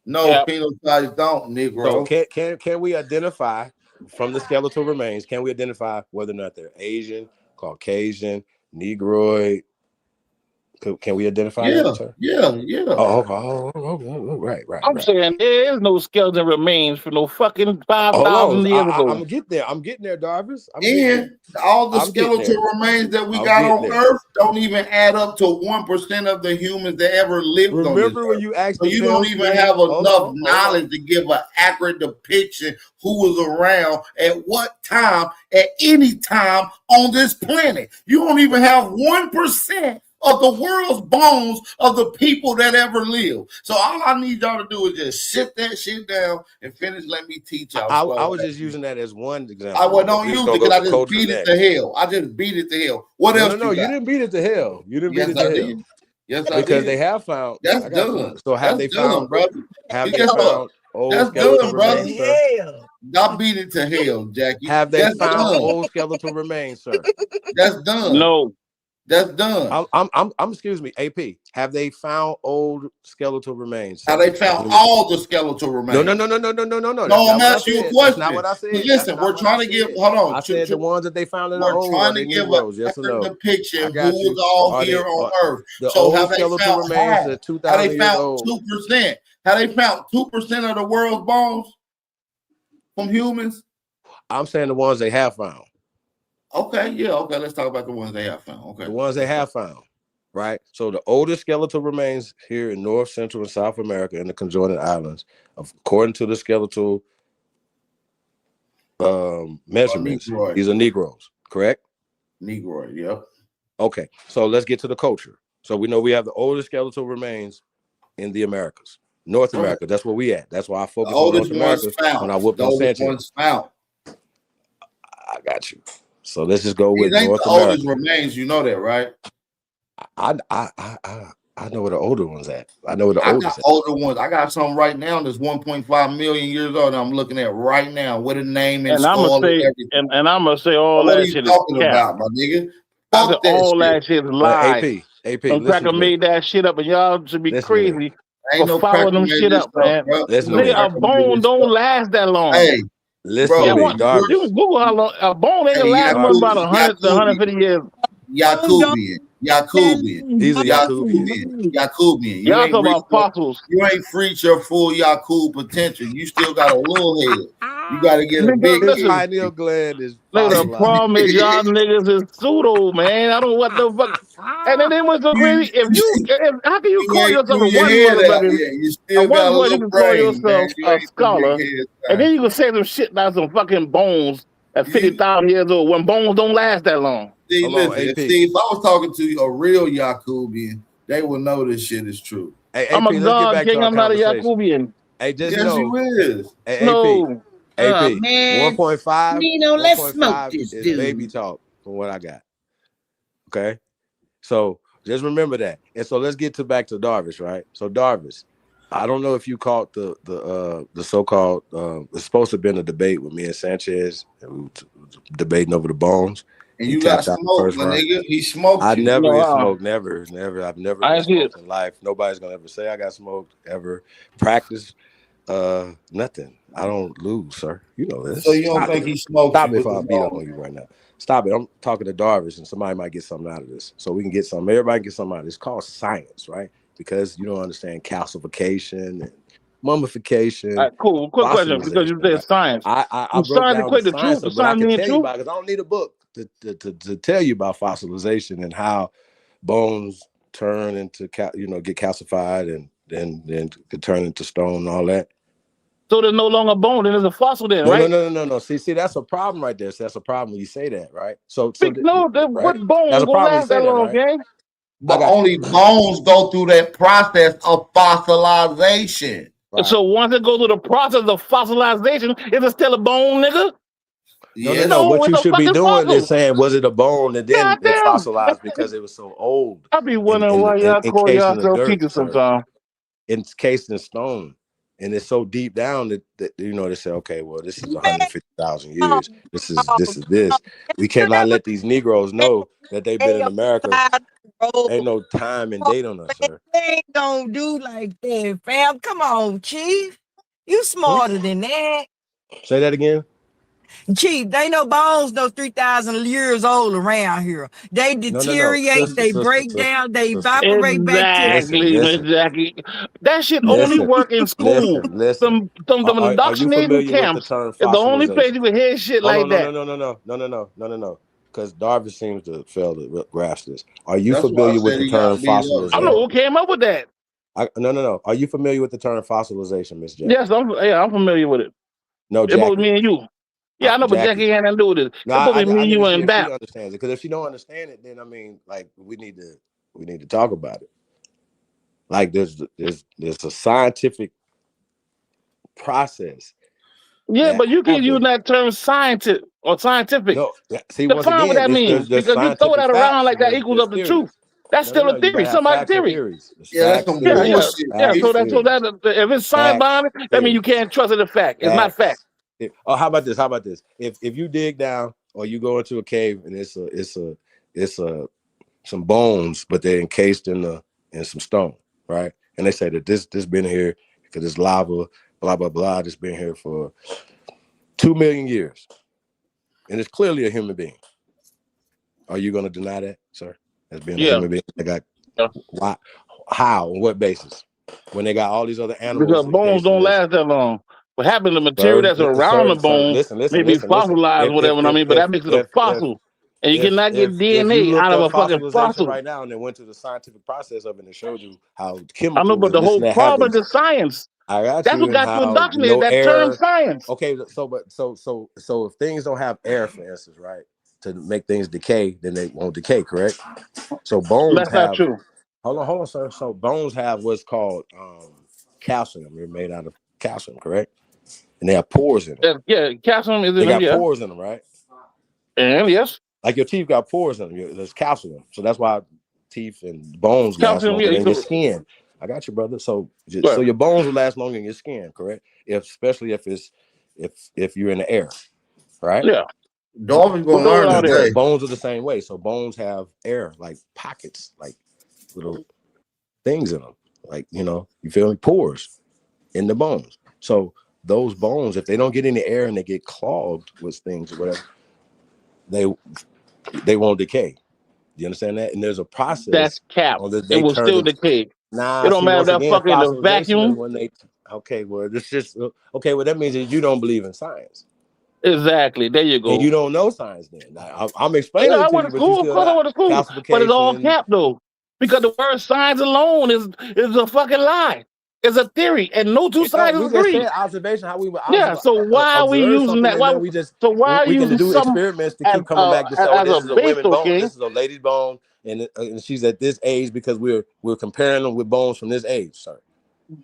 No, phenotypes don't, Negro. So can we identify from the skeletal remains? Can we identify whether or not they're Asian, Caucasian, Negroid? Can we identify that, sir? Yeah. Right. I'm saying there is no skeleton remains for no fucking 5,000 years ago. I'm getting there, Darvis. All the skeletal remains that we got on Earth don't even add up to 1% of the humans that ever lived on this earth. Remember when you asked so you don't even have enough knowledge to give an accurate depiction who was around at what time, at any time on this planet. You don't even have 1% of the world's bones of the people that ever lived. So all I need y'all to do is just sit that shit down and finish. Let me teach y'all. I was just using that as one example. I don't use it because I just beat it to hell. I just beat it to hell. What else? No, you didn't beat it to hell. You didn't beat it to hell. Yes, I did. Because they have found. That's done. So have they found, brother? Have they found old that's skeletal done, brother. Hell. I beat it to hell, Jackie. Have they found old skeletal remains, sir? That's done. No. That's done. I'm excuse me, AP. Have they found old skeletal remains? Have they found all the skeletal remains? No. No, I'm asking you a question. That's not what I said. Listen, we're trying to give. Hold on. I said the ones that they found in the old. We're trying to give a depiction who was all here on Earth. So have they found half? Have they found 2%? Have they found 2% of the world's bones from humans? I'm saying the ones they have found. Okay, let's talk about the ones they have found. Okay. The ones they have found, right? So the oldest skeletal remains here in North, Central, and South America in the conjoined islands, according to the skeletal measurements, these are Negroes, correct? Negroid, yep. Okay, so let's get to the culture. So we know we have the oldest skeletal remains in the Americas. North America, that's where we at. That's why I focus on North America when I whooped on Sanchez. Found. I got you. So let's just go with North the America. Oldest remains, you know that, right? I know where the older ones at. I know where the oldest older ones. I got some right now that's 1.5 million years old. I'm looking at right now with a name and skull and everything. And I'm gonna say all that shit is talking about, my nigga. Fuck that shit is lies. AP, some cracker made that shit up, and y'all should be crazy for following them shit up, man. Nigga, a bone don't last that long. Hey. Listen, you Google how long a bone ain't gonna last more about 100 to 150 years. Yakubian. Yakubian. He's a Yakubian. Yakubian. Y'all talking about fossils. You ain't reached your full Yakub potential. You still got a little head. You got to get a big His head. pineal gland is Nigga, the problem is y'all niggas is pseudo, man. I don't know what the fuck. And then it was so crazy. How can you call yourself a one motherfucker? You still At got a one point, you little can call brain, yourself a scholar, and then you can say some shit about some fucking bones at 50,000 years old when bones don't last that long. See, listen, if I was talking to a real Yakubian, they will know this shit is true. Hey, I'm AP, a let's get god back king. to our I'm not a conversation. Yakubian. Hey, just Yes, know. you is. Hey, No. AP, man. 1.5. Nino, let's smoke 1.5 this is dude. baby talk from what I got. Okay, so just remember that. And so let's get back to Darvish, right? So Darvish, I don't know if you caught the so-called it's supposed to have been a debate with me and Sanchez, and we were debating over the bones. And you got smoked, my nigga. He smoked I you. never get smoked. Never. I've never I been see smoked in life. Nobody's gonna ever say I got smoked ever. Practice, nothing. I don't lose, sir. You know this. So you don't think he smoked Stop you it if with I the beat up ball? on you right now. Stop it. I'm talking to Darvish, and somebody might get something out of this. So we can get something. Everybody can get something out of this. It's called science, right? Because you don't understand calcification and mummification. All right, cool. Quick question, because you said science. I You broke science down equate the to science, truth. but I Science can mean tell you truth. about it because I don't need a book to tell you about fossilization and how bones turn into get calcified and then could turn into stone and all that. So there's no longer bone, then there's a fossil then, No, right? no. See, that's a problem right there. So that's a problem when you say that, right? What Right? bone That's a gonna problem when you last that say that, long, right? gang? But only bones go through that process of fossilization. And so once it goes through the process of fossilization, is it still a bone, nigga? No. What it's you a should be fucking doing fossil. is saying, was it a bone and then it Goddamn. fossilized because it was so old? I be wondering why y'all call encased in the yourself dirt, teachers sir. sometimes. Encased in stone. And it's so deep down that they say, okay, well, this is 150,000 years. This is. We cannot let these Negroes know that they've been in America. Ain't no time and date on us, sir. They ain't gonna do like that, fam. Come on, Chief. You smarter than that. Say that again. Chief, they no bones no 3,000 years old around here. They deteriorate, they break down, they evaporate back to Exactly, Miss Jackie. That shit only work in school. Listen. Some Are you indoctrinating familiar with the camps term is the only place fossilization? you can hear shit like that. No. Because Darvish seems to fail to grasp this. Are you That's why I familiar with said the he got term beat up. fossilization? I don't know who came up with that. No. Are you familiar with the term fossilization, Miss Jackie? Yes, I'm familiar with it. No, It was Jackie. me and you. Yeah, I know, but Jackie had nothing to do with it. No, It's supposed to be me, I need you, to see and if Bap. she understands it. Because if she don't understand it, then I mean, like we need to talk about it. Like there's a scientific process. Yeah, but you can use that term scientific or scientific. No, see, Define once what again, that means. there's Because you throw that scientific around facts like that and equals there's up the theories. truth. That's still a You theory. gotta have Somebody's facts and theory. theories. There's Yeah, that's facts some and Yeah, bullshit. yeah. So theories. if it's science behind it, that means you can't trust it as fact. It's not fact. Oh, how about this? If you dig down or you go into a cave and it's some bones, but they're encased in some stone, right? And they say that this been here because it's lava, blah blah blah. This been here for 2 million years, and it's clearly a human being. Are you going to deny that, sir? As being a human being that got why? How? On what basis? When they got all these other animals. Because bones don't last that long. What happened to the material that's around the bone may be fossilized, whatever. But that makes it a fossil. And you cannot get DNA out of a fucking fossil. Right now, and they went through the scientific process of it and showed you how chemicals. I know, but the whole problem is science. I got That's you. what got you indoctrinated. No that air. Term science. Okay, so if things don't have air, for instance, right, to make things decay, then they won't decay, correct? So bones That's not true. Hold on, sir. So bones have what's called calcium. They're made out of calcium, correct? And they have pores in them. Yeah, calcium is in them. They got pores in them, right? And yes. Like your teeth got pores in them. There's calcium. So that's why teeth and bones last Calcium, longer in your skin. I got you, brother. So your bones will last longer in your skin, correct? Especially if you're in the air, right? Yeah. Darvin's gonna learn today. Bones are the same way. So bones have air, like pockets, like little things in them. Like, you feel me? Pores in the bones. So those bones, if they don't get any air and they get clogged with things or whatever, they won't decay. You understand that? And there's a process. That's cap. On the, It will still into, decay. nah, it don't see, matter if once that again, fucking in the fossilization is vacuum. when they. Okay, well, this just okay. Well, that means that you don't believe in science. Exactly. There you go. And you don't know science then. I'm explaining I it to went you, to but you school. Of still course I got went to school. But it's all cap though. Because the word science alone is a fucking lie. It's a theory, and no two scientists we just agree. said observation. How we Yeah. So why are we observe using that? something, Why? and then we just So why are we you can using do some experiments to keep coming back to say, as this a is a base, women bone, okay? this is a lady's bone, and she's at this age because we're comparing them with bones from this age, sir.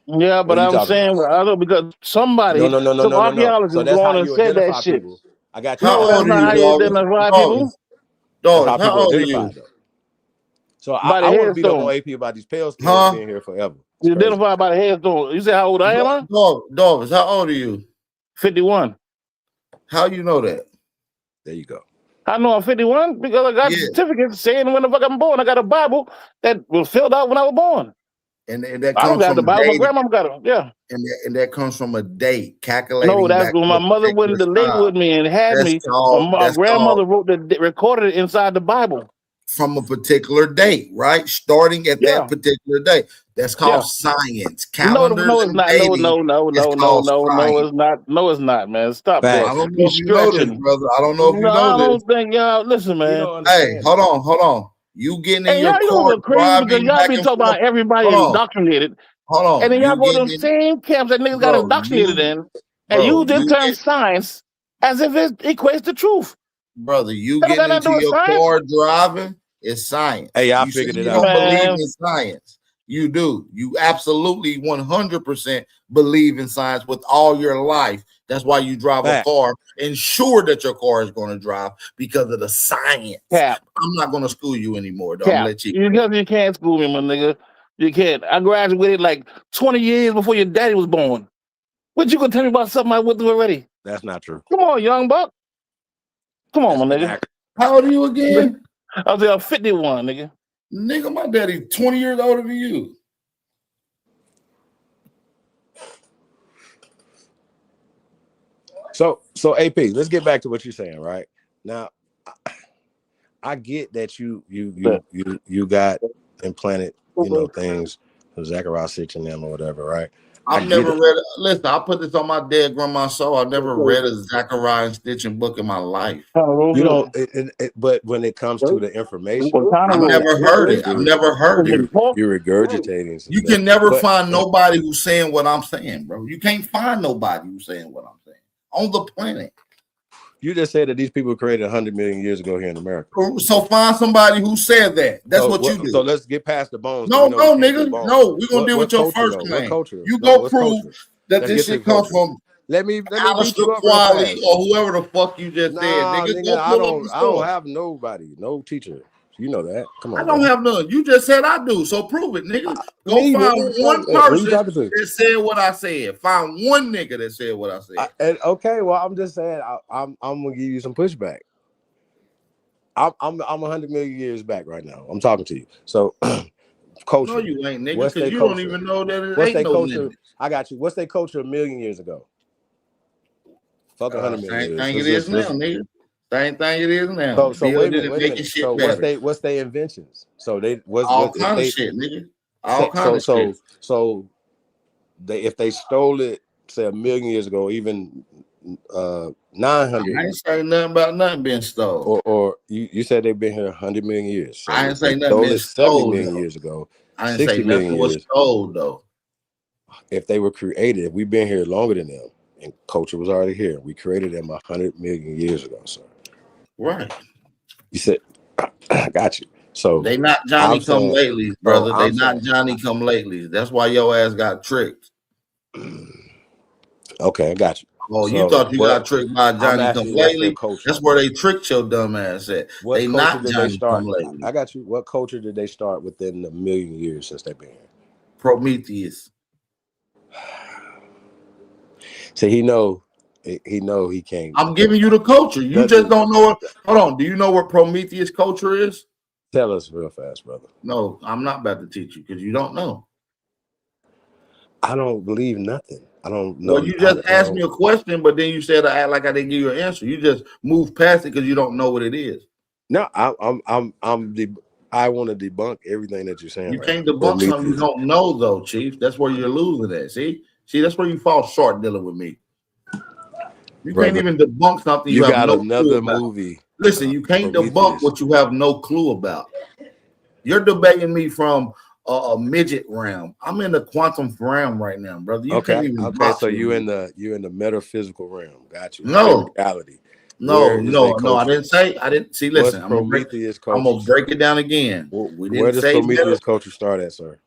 Yeah, but I'm saying because somebody, some archaeologists So that's gone how and you said that identify shit. people. I got you. No, that's not how you identify people. That's how people identify though. So I want to beat up on AP about these pale skins being here forever. You identify by the headstone. You say how old I am? Dogs, how old are you? 51. How you know that? There you go. I know I'm 51 because I got certificates saying when the fuck I'm born. I got a Bible that was filled out when I was born. And that I don't comes got from the Bible. My date, grandma got it. Yeah. and that comes from a date calculating. No, that's back when my mother went to late with me and had me. My grandmother wrote recorded it inside the Bible. From a particular date, right? Starting at that particular day. That's called science. Calendars No, it's not. dating No, it's not. No, it's not, man. Stop that. I don't know if you know this, brother. I don't know if you know this. I don't think y'all listen, man. Hey, hold on. You getting in your car crazy because y'all be talking about everybody indoctrinated. Hold on. And then y'all go to them same camps that niggas got indoctrinated in and use this term science as if it equates to truth. Brother, you getting into your car driving is science. Hey, I figured it out. You don't believe in science. You do. You absolutely 100% believe in science with all your life. That's why you drive a car. Ensure that your car is going to drive because of the science. Cap. I'm not going to school you anymore, though. I'm gonna let you. You can't school me, my nigga. You can't. I graduated like 20 years before your daddy was born. What you gonna tell me about something I went through already? That's not true. Come on, young buck. Come on, my nigga. How old are you again? I was 51, nigga. Nigga, my daddy 20 years older than you. So AP, let's get back to what you're saying, right? Now, I get that you got implanted, things, Zachariah 6 and them or whatever, right? I've never read. Listen, I put this on my dead grandma's soul. I've never read a Zachariah and Stitching book in my life. You know, but when it comes to the information, I've never heard it. I've never heard it. You're regurgitating. You can never find nobody who's saying what I'm saying, bro. You can't find nobody who's saying what I'm saying on the planet. You just said that these people created 100 million years ago here in America. So find somebody who said that. That's what you do. So let's get past the bones. No, nigga. No, we're gonna deal with your first claim. You go prove that this shit comes from Alistair Crowley or whoever the fuck you just said. Nigga, I don't have nobody, no teacher. You know that. Come on. I don't have none. You just said I do. So prove it, nigga. Go find one person that said what I said. Find one nigga that said what I said. Okay, well, I'm just saying I'm gonna give you some pushback. I'm 100 million years back right now. I'm talking to you. So culture. No, you ain't, nigga, because you don't even know that it ain't no culture. I got you. What's their culture a million years ago? Fuck 100 million years. Same thing it is now, nigga. Same thing it is now. So wait a minute. So what's their inventions? So they all kind of shit, nigga. All kind of shit. So if they stole it, say 1 million years ago, even 900. I ain't saying nothing about nothing being stolen. Or you said they've been here 100 million years. So I ain't saying nothing being stolen. 70 million years ago. I didn't say nothing was stolen though. If they were created, if we've been here longer than them, and culture was already here, we created them 100 million years ago, sir. Right. You said, I got you. So they not Johnny come lately, brother. They not Johnny come lately. That's why your ass got tricked. Okay, I got you. Oh, you thought you got tricked by Johnny come lately? That's where they tricked your dumb ass at. They not Johnny come lately. I got you. What culture did they start within the 1 million years since they've been here? Prometheus. So he can't. I'm giving you the culture. You just don't know it. Hold on. Do you know what Prometheus culture is? Tell us real fast, brother. No, I'm not about to teach you because you don't know. I don't believe nothing. I don't know. Well, you just asked me a question, but then you said I act like I didn't give you an answer. You just moved past it because you don't know what it is. No, I want to debunk everything that you're saying. You can't debunk something you don't know, though, Chief. That's where you're losing at. See, that's where you fall short dealing with me. You can't even debunk something you have got no another clue about. movie. Listen, you can't debunk what you have no clue about. You're debating me from a midget realm. I'm in the quantum realm right now, brother. You can't even. Okay. So you in the metaphysical realm. Got you. No. Reality. No. I didn't say. I didn't see. Listen, I'm gonna break it down again. Where does Prometheus culture start at, sir?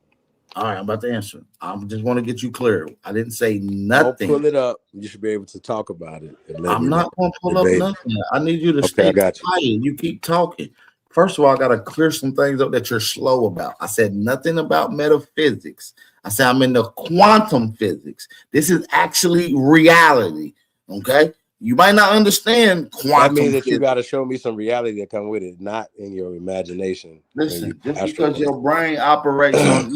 All right, I'm about to answer. I just want to get you clear. I didn't say nothing. I'll pull it up. You should be able to talk about it. I'm not going to pull up nothing. I need you to stay quiet. You keep talking. First of all, I got to clear some things up that you're slow about. I said nothing about metaphysics. I said I'm in the quantum physics. This is actually reality. Okay? You might not understand quantum. That means that physics. you got to show me some reality that come with it, not in your imagination. Listen, just because your brain operates on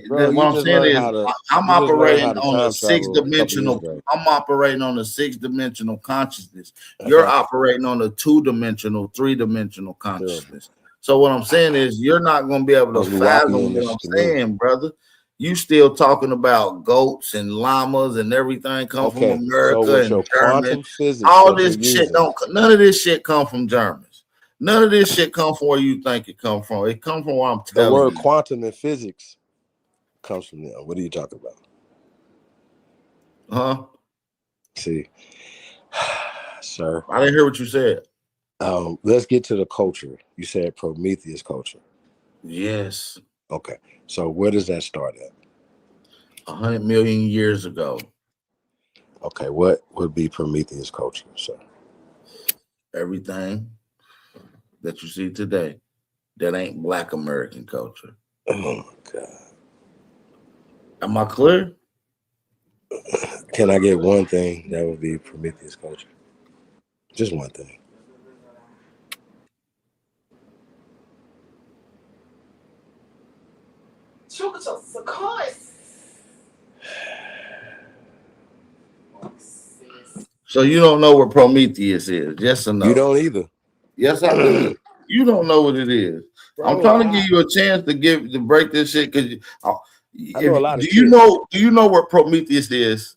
what I'm saying is I'm operating on a six-dimensional. I'm operating on a six-dimensional consciousness. You're operating on a two-dimensional, three-dimensional consciousness. So what I'm saying is you're not going to be able to fathom what I'm saying, brother. You still talking about goats and llamas and everything come from America and Germany. All this shit none of this shit come from Germans. None of this shit come from where you think it come from. It come from where I'm telling you. The word quantum and physics comes from there. What are you talking about? Huh? See, sir. I didn't hear what you said. Let's get to the culture. You said Prometheus culture. Yes. Okay. So where does that start at? 100 million years ago. Okay, what would be Prometheus culture, sir? Everything that you see today that ain't Black American culture. Oh my God. Am I clear? Can I get one thing that would be Prometheus culture? Just one thing. So you don't know what Prometheus is? Yes or no? You don't either. Yes, I do. You don't know what it is. Bro, I'm trying to give you a chance to break this shit because do you know what Prometheus is?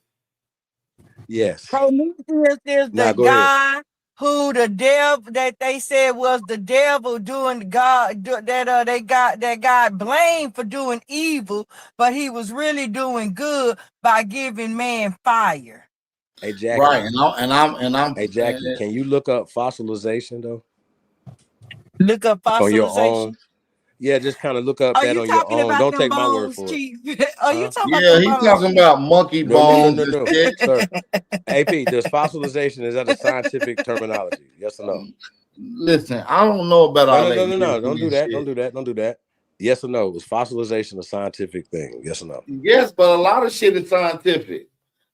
Yes. Prometheus is the guy who the devil that they said was the devil doing God that God blamed for doing evil, but he was really doing good by giving man fire. Hey Jackie. Right, and I'm Hey Jackie, can you look up fossilization though? Look up fossilization. On your own. Yeah, just kind of look up that on your own. Don't take my word for it. Are you talking about he's talking about monkey bones. No. Sir, AP, does fossilization, is that a scientific terminology? Yes or no? Listen, I don't know about all that. No. Don't do that. Yes or no? Was fossilization a scientific thing? Yes or no? Yes, but a lot of shit is scientific.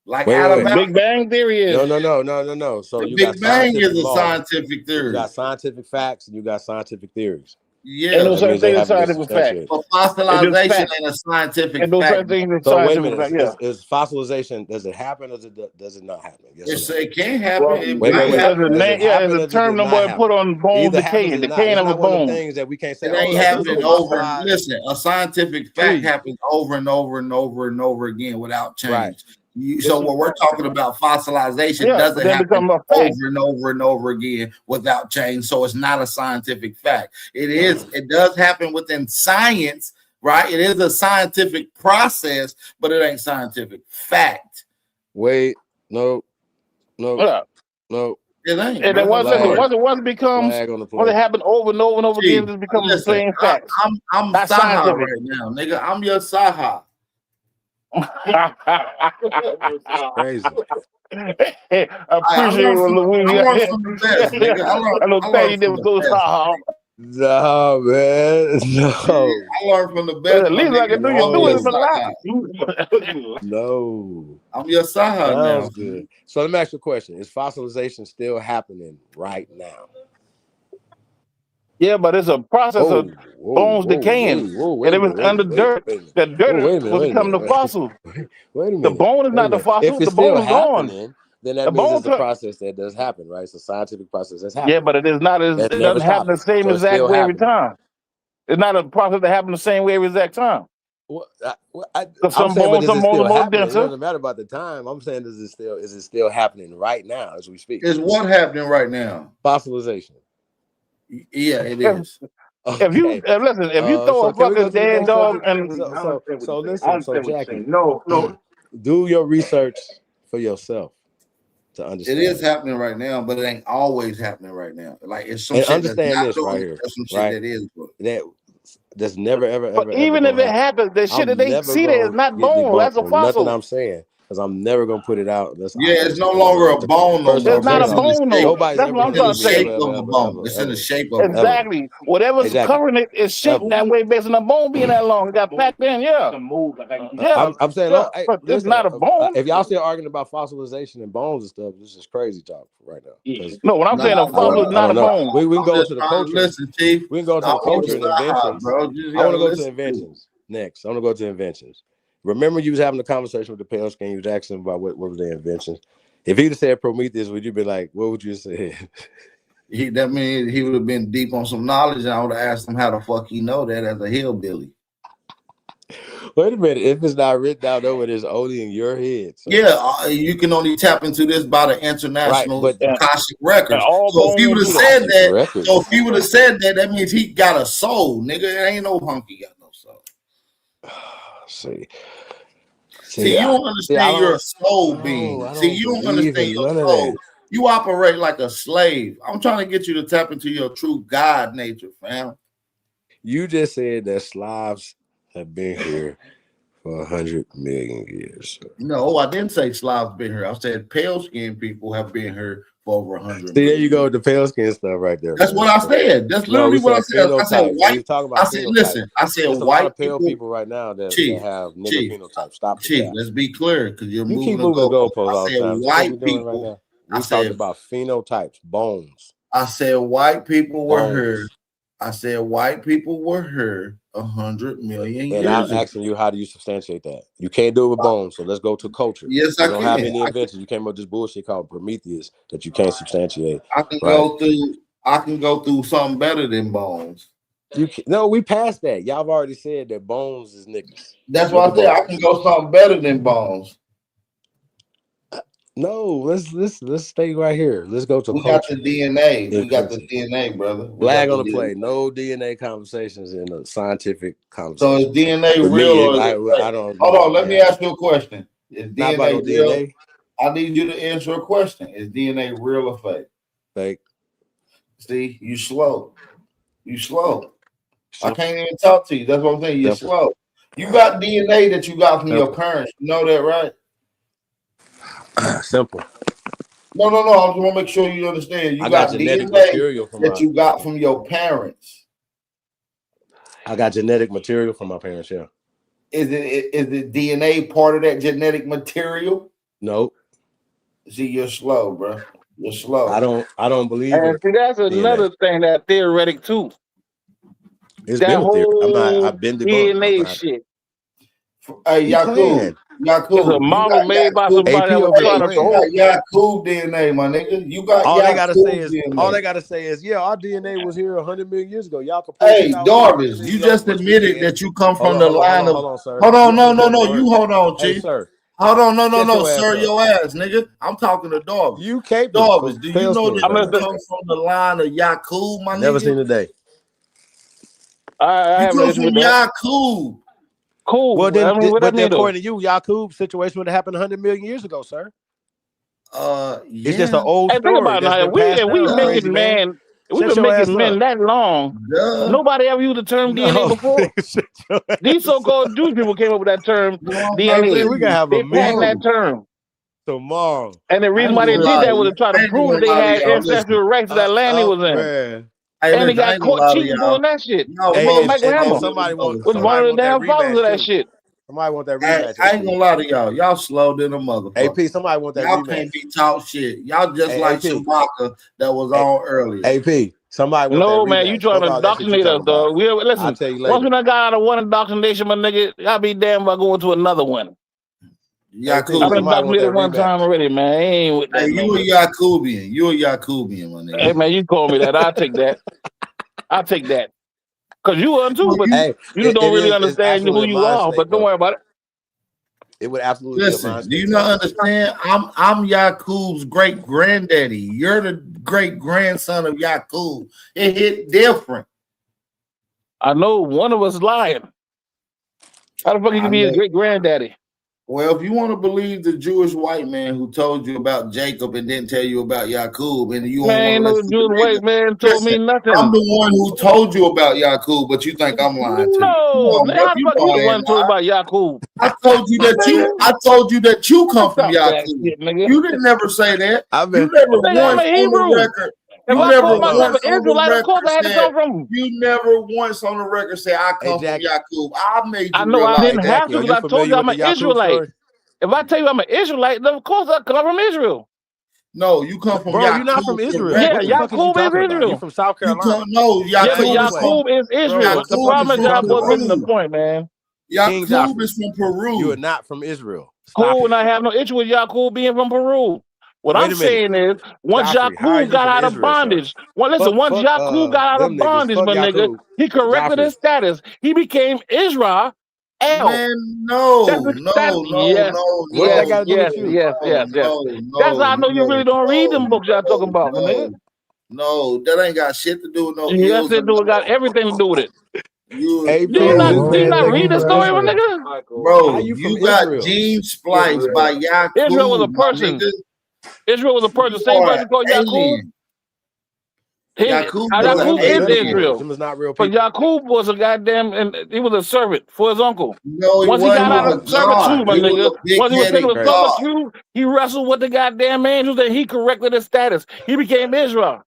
Like Big Bang Theory is. No. So the Big Bang is a scientific theory. You got scientific facts and you got scientific theories. Yeah, ain't no such thing as scientific fact. But fossilization ain't a scientific fact. So wait a minute. Is fossilization, does it happen or does it not happen? Yes, it can happen. It's a term the boy put on bone decaying of a bone. Things that we can't say. It ain't happening over. Listen, a scientific fact happens over and over and over and over again without change. Right. So what we're talking about, fossilization doesn't happen over and over and over again without change. So it's not a scientific fact. It does happen within science, right? It is a scientific process, but it ain't scientific fact. Wait, no. What up? No. It ain't. And it wasn't become what it happened over and over and over again. Just become the plain fact. I'm Saha right now, nigga. I'm your Saha. Crazy. I appreciate what Louis. I know Patty never goes Saha. No, man. No. I learned from the best. At least I can do you do it for life. No. I'm your Saha now. Good. So let me ask you a question. Is fossilization still happening right now? Yeah, but it's a process of bones decaying. And it was under dirt. The dirt was becoming the fossil. Wait a minute. The bone is not the fossil. The bone is gone. then that means it's a process that does happen, right? It's a scientific process that's happening. Yeah, but it is not as That's it never doesn't happen the stopping. same So it's exact still way every happening. time. It's not a process that happens the same way every exact time. I'm Some saying, but bones, is some it bones still are more happening? It denser. doesn't matter about the time. I'm saying, is it still happening right now as we speak? Is what happening right now? Fossilization. Yeah, it is. If you listen, if you throw a can we go fucking to the dead next dog subject? and So listen, so Jackie, no, do your research for yourself to It understand. is happening right now, but it ain't always happening right now. Like it's some And shit that's understand not this doing right it, here, there's some shit right? that is. But That's never ever but ever even ever if gonna it happen. happens, the shit that I'm they never see there is gonna not get bone. That's debunked a on nothing fossil. I'm saying, because I'm never gonna put it out unless I yeah, it's no understand longer what a bone no First more. It's off, not a It's in the bone shape. though. nobody's That's ever what I'm It's in gonna the do trying to that say. shape of a bone. It's in the shape of a bone. Exactly. Whatever's Exactly. covering it is shaped that way based on the bone being that long. It got packed in, yeah. I'm saying, Yeah. hey, But it's listen, not a bone. if y'all still arguing about fossilization and bones and stuff, this is crazy talk right now. No, what I'm saying, a fossil is I not a don't know. bone. We can I'm go just to the trying to culture. listen, Chief. We can go to the Stop on the culture and side, inventions. bro. You just I want gotta to go to listen. inventions next. I want to go to inventions. Remember, you was having a conversation with the pale skin. You was asking about what was their inventions. If he'd have said Prometheus, would you be like, what would you say? That means he would have been deep on some knowledge, and I would have asked him how the fuck he know that as a hillbilly. Wait a minute. If it's not written down, though, it is only in your head. So. Yeah, you can only tap into this by the international Akashic records. So if he would have said that, that means he got a soul, nigga. It ain't no hunky got no soul. See, you don't understand you're a soul being. See, you don't understand your soul. You operate like a slave. I'm trying to get you to tap into your true God nature, fam. You just said that Slavs have been here for 100 million years. No, I didn't say Slavs been here. I said pale skinned people have been here for over 100 See, there you go with the pale skin stuff right there. That's what I said. That's literally what I said. I said white. We talking about I said, listen, I said there's a white lot of pale people right now that have nigger phenotypes. Stop Chief, let's be clear, because you're moving the goalposts all I the said time. white people. We talking about phenotypes, bones. I said white people were here. I said white people were here 100 million years And I'm ago. asking you, how do you substantiate that? You can't do it with bones, so let's go to culture. Yes, you I don't can. have any inventions. You came up with this bullshit called Prometheus that you can't substantiate. I can go through something better than bones. No, we passed that. Y'all have already said that bones is niggas. That's why I said I can go something better than bones. No, let's stay right here. Let's go to we culture. got the DNA. We got the DNA, brother. Flag on the play. No DNA conversations in a scientific So conversation. is DNA real or is it fake? I don't. Hold on, let me ask you a question. Is Not about no DNA real? DNA. I need you to answer a question. Is DNA real or fake? Fake. See, you slow. You slow. I can't even talk to you. That's what I'm saying. You're slow. You got DNA that you got from your parents. You know that, right? Simple. No. I just want to make sure you understand. You got genetic DNA material from that you got from your parents. I got genetic material from my parents. Yeah. Is it DNA part of that genetic material? Nope. See, you're slow, bro. You're slow. I don't believe And it. see, that's another thing that theoretic too. It's that been a theory. whole I've been debunked. DNA shit. Hey, Yakub. It's a model made by somebody that was trying to go. Yakub DNA, my nigga. You got all they gotta say DNA. yeah, our DNA was here 100 million years ago. Y'all can Hey, Darvis, you just admitted that you come from the line of. Hold on, no. You hold on, Chief. Hey, sir. Hold on, no, sir, your ass, nigga. I'm talking to Darvis. You can't. Darvis, do you know that you come from the line of Yakub, my nigga? Never seen a day. I you come from Yakub. Cool. Well, then, according to you, Yakub's situation would have happened 100 million years ago, sir. Yeah. It's just an old story. Think about it. We making man. We've been making men that long. Nobody ever used the term DNA before. These so-called Jewish people came up with that term DNA. We gotta have they patented that term tomorrow. And the reason why they did that was to try to prove that they had ancestral rights to that land he was in. Man. And they got caught cheating doing that shit. Michael Hammer was one of the damn fathers of that shit. Somebody want that rematch. I ain't gonna lie to y'all. Y'all slow than a motherfucker. AP, somebody want that y'all rematch. Can't be taught shit. Y'all just like Schumacher that was on earlier. AP, somebody want no that man, rematch. you trying to indoctrinate us, dog. Listen, I'll tell you later. once when I got out of one indoctrination, my nigga, I'll be damned by going to another one. Yakub. I've been documented one time already, man. I ain't with that. Hey, you a Yakubian. You a Yakubian, my nigga. Hey, man, you call me that. I'll take that. I'll take that. Because you are too, but you don't really understand who you are. But don't worry about it. It would absolutely listen. Do you not understand? I'm Yakub's great granddaddy. You're the great grandson of Yakub. It hit different. I know one of us lying. How the fuck you can be his great granddaddy? Well, if you want to believe the Jewish white man who told you about Jacob and didn't tell you about Yakub, and you man, no Jewish white man told me nothing. I'm the one who told you about Yakub, but you think I'm lying to you. No, man, how the fuck you the one told about Yakub? I told you that you come from Yakub. You didn't never say that. You never once on the record. If I call myself an Israelite, of course I had to come from. You never once on the record said I come from Yakub. I made you. I know I didn't have to because I told you I'm an Israelite. If I tell you I'm an Israelite, then of course I come from Israel. No, you come from Bro, Yakub. you're not from Israel. Yeah, Yakub is Israel. You're from South Carolina. Yakub is Israel. The problem is y'all both missing the point, man. Yakub is from Peru. You are not from Israel. Cool, and I have no issue with Yakub being from Peru. What I'm saying is, once Yakub got out of bondage, once Yakub got out of bondage, my nigga, he corrected his status. He became Israel. Man, no. That's how I know you really don't read them books y'all talking about, man. No, that ain't got shit to do with no. Yes, it got everything to do with it. Do you not read the story, my nigga? Bro, you got gene spliced by Yakub. Israel was a person. Israel was a person. Same person called Yakub. Yakub is Israel. But Yakub was a goddamn, and he was a servant for his uncle. No, once he got out of servitude, my nigga, once he was taken with servitude, he wrestled with the goddamn angels and he corrected his status. He became Israel.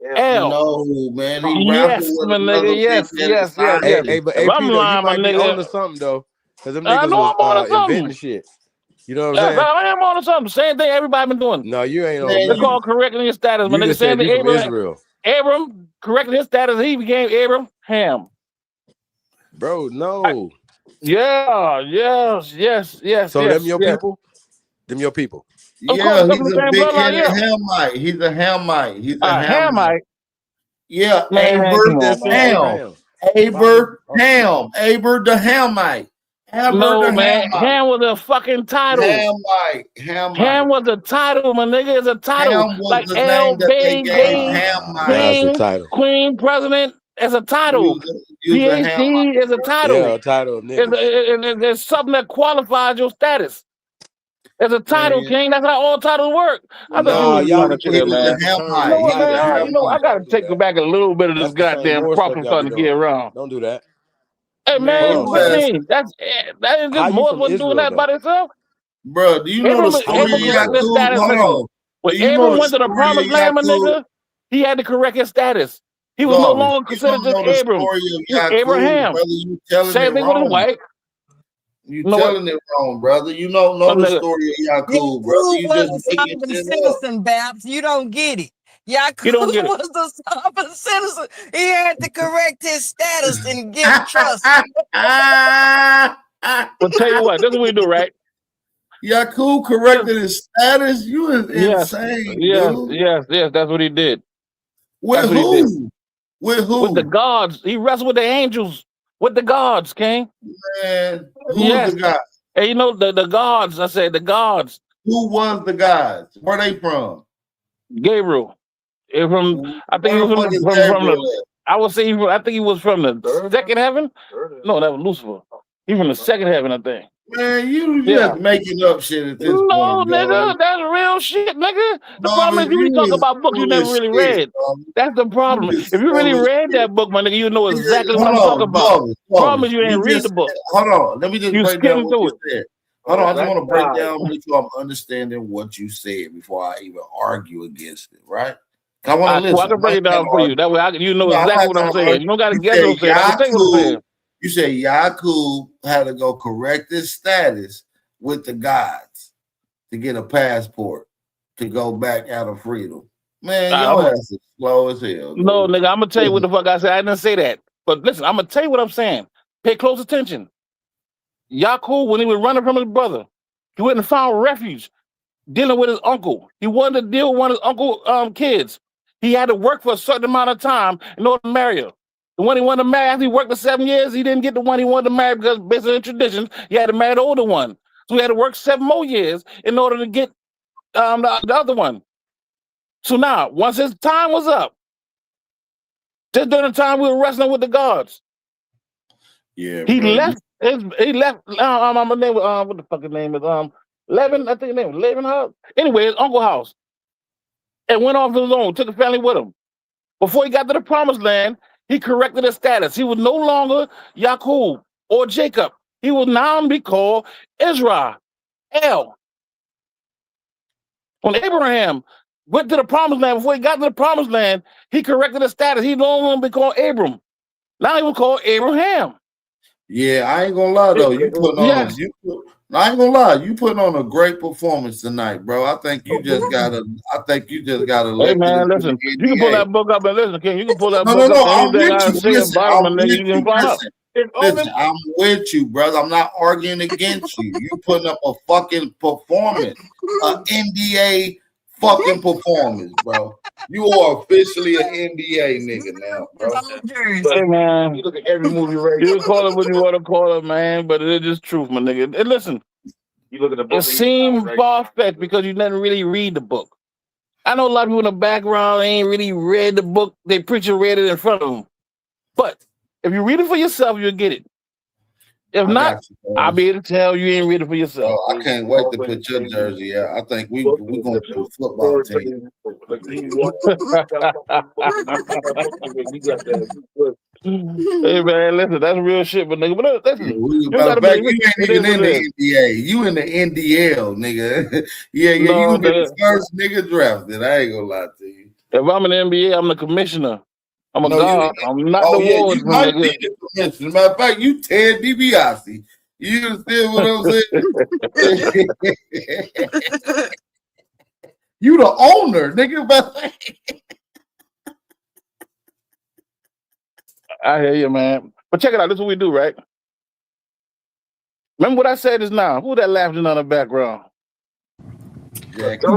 No, man. Yes, my nigga. Yes. Hey, but I'm lying, my nigga. On to something though, because them I niggas know I'm on to something. inventing shit. You know what I'm saying? I am on to something. Same thing everybody been doing. No, you ain't on. They're called correcting his status, my nigga. Same thing Abram corrected his status. He became Abraham. Bro, no. Yes. So them your people? Them your people? Yeah, he's a big-headed Hamite. He's a Hamite. He's a Hamite. Yeah, Aber the Hamite. No, man. Ham was a fucking title. Ham was a title, my nigga. It's a title. Ham was like the L, name that they gave King, Queen, President is a title. PhD is a title. Yeah, a title. There's something that qualifies your status. It's a title, King. That's how all titles work. I thought you were man. You know, I gotta take back a little bit of this goddamn problem starting to get around. Don't do that. Hey man, what you mean? That is just Morse wasn't doing that by himself. Bro, do you know the story of Yakub? When Abram went to the promised land, my nigga, he had to correct his status. He was no longer considered just Abram. He was Abraham. Same thing with his wife. You telling it wrong, brother. You don't know the story of Yakub, brother. You just making shit citizen, Babs. You don't get it. Yakub was the sovereign citizen. He had to correct his status and get trust. But tell you what, this is what we do, right? Yakub corrected his status. You is insane. Yes, that's what he did. With who? With who? With the gods. He wrestled with the angels. With the gods, King. Man, who was the gods? Hey, you know the gods. I said the gods. Who was the gods? Where they from? Gabriel. From I think he was from the. I would say I think he was from the second heaven. No, that was Lucifer. He from the second heaven, I think. Man, you just making up shit at this point. No, nigga, that's real shit, nigga. The problem is you talk about books you never really read. That's the problem. If you really read that book, my nigga, you know exactly what I'm talking about. The problem is you ain't read the book. Hold on, let me just break down what you said. Hold on, I just want to break God. down, make sure I'm understanding what you said before I even argue against it, right? I want to listen. I can break it down for you. That way you know exactly what I'm saying. You don't got to guess what I'm saying. I can say what I'm saying. You say Yakub had to go correct his status with the gods to get a passport to go back out of freedom. Man, your ass is slow as hell. Dude. No, nigga, I'm gonna tell you what the fuck I said. I didn't say that. But listen, I'm gonna tell you what I'm saying. Pay close attention. Yakub, when he was running from his brother, He went and found refuge dealing with his uncle. He wanted to deal with one of his uncle's kids. He had to work for a certain amount of time in order to marry her. The one he wanted to marry, after he worked for 7 years, he didn't get the one he wanted to marry because based on traditions, he had to marry the older one. So he had to work 7 more years in order to get the other one. So now, once his time was up, just during the time we were wrestling with the gods, he left. He left. My name. What the fuck his name is? Levin. I think his name was Levin House. Anyway, his uncle's house, and went off his own. Took the family with him. Before he got to the promised land, he corrected his status. He was no longer Yaakov or Jacob. He will now be called Israel. When Abraham went to the promised land, before he got to the promised land, he corrected his status. He no longer be called Abram. Now he was called Abraham. Yeah, I ain't gonna lie though. You putting on I ain't gonna lie, you putting on a great performance tonight, bro. I think you just gotta Hey man, listen, you can pull that book up and listen, King. You can pull that book No, up I'm and anything I with say you. Listen, about him, I'm and then with you you. can find out. Listen, I'm with you, brother. I'm not arguing against you. You putting up a fucking performance, an NDA fucking performance, bro. You are officially an NBA nigga now, bro. Hey man, you look at every movie right. You can call it what you want to call it, man, but it's just truth, my nigga. And listen, you look at the book. It seemed far fetched because you didn't really read the book. I know a lot of people in the background ain't really read the book. They preacher read it in front of them, but if you read it for yourself, you'll get it. If not, I'll be able to tell you ain't read it for yourself. Oh, I can't wait to put your jersey out. I think we're gonna do a football team. Hey man, listen, that's real shit, but nigga, but listen, you ain't even in the NBA. You in the NDL, nigga. yeah, you gonna be the first nigga drafted. I ain't gonna lie to you. If I'm in the NBA, I'm the commissioner. I'm a god. I'm not the warden. You might be the commissioner. Matter of fact, you Ted DiBiase. You understand what I'm saying? You the owner, nigga. I hear you, man. But check it out. This is what we do, right? Remember what I said just now. Who that laughing on the background? Jackie.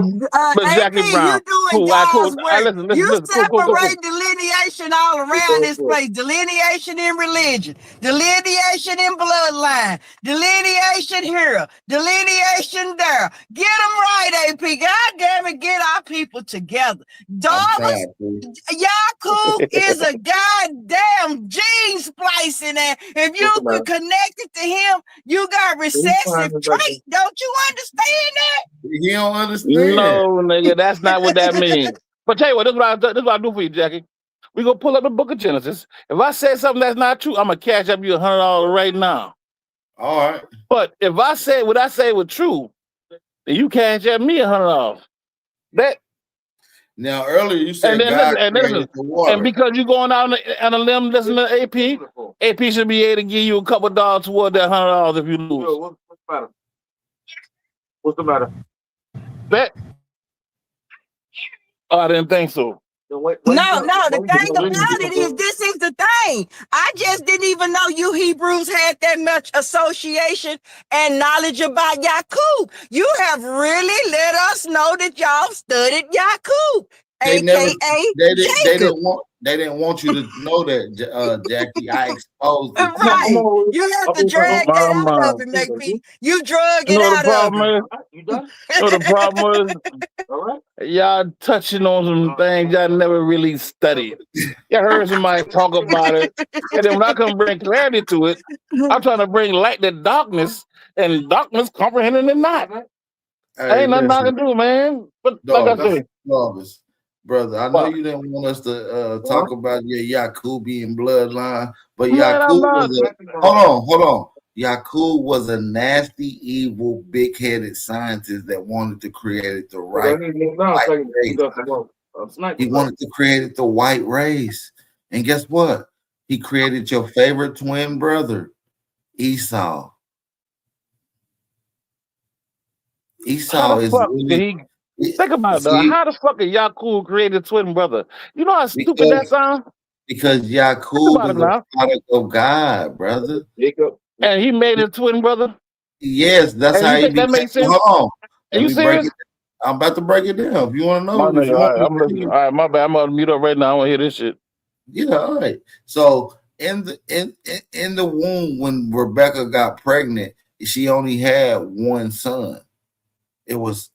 Jackie Brown. You doing God's work. Listen, You cool. separate delineation all around this place. Delineation in religion, delineation in bloodline, delineation here, delineation there. Get them right, AP. God damn it, get our people together. Daughters, Yaakov is a goddamn gene splicing, and if you can connect it to him, you got recessive trait. Don't you understand that? You don't understand. No, nigga, that's not what that means. But tell you what, this is what I do for you, Jackie. We gonna pull up the book of Genesis. If I say something that's not true, I'm gonna cash up you $100 right now. All right. But if I say what I say was true, then you cash up me $100. That. Now earlier you said and because you're going out on a limb, listen to AP. AP should be able to give you a couple dollars toward that $100 if you lose. What's the matter? Bet. Oh, I didn't think so. No, the thing about it is, this is the thing. I just didn't even know you Hebrews had that much association and knowledge about Yaakov. You have really let us know that y'all studied Yaakov, They didn't want you to know that, Jackie. I exposed it. Right. You have to drag that out of it, make me. You drug it out of it. The problem is, y'all touching on some things y'all never really studied. Y'all heard somebody talk about it, and then when I come bring clarity to it, I'm trying to bring light to darkness, and darkness comprehending it not. Hey, ain't nothing I can do, man. But like I say, brother, I know you didn't want us to talk about your Yakubian bloodline, but Yaakov was hold on. Yaakov was a nasty, evil, big-headed scientist that wanted to create the right white race. He wanted to create the white race. And guess what? He created your favorite twin brother, Esau. Esau is really... Think about it, though. How the fuck is Yaakov created twin brother? You know how stupid that sounds? Because Yaakov is a product of God, brother. And he made a twin brother? Yes, that's And how you he think that became. makes sense? Hold on. Are you Let me break serious? it. I'm about to break it down. If you want to My know, if nigga, you all want right, I'm me listening. to, All right, my bad. I'm gonna mute up right now. I want to hear this shit. yeah, all right. So in the womb, when Rebecca got pregnant, she only had one son. It was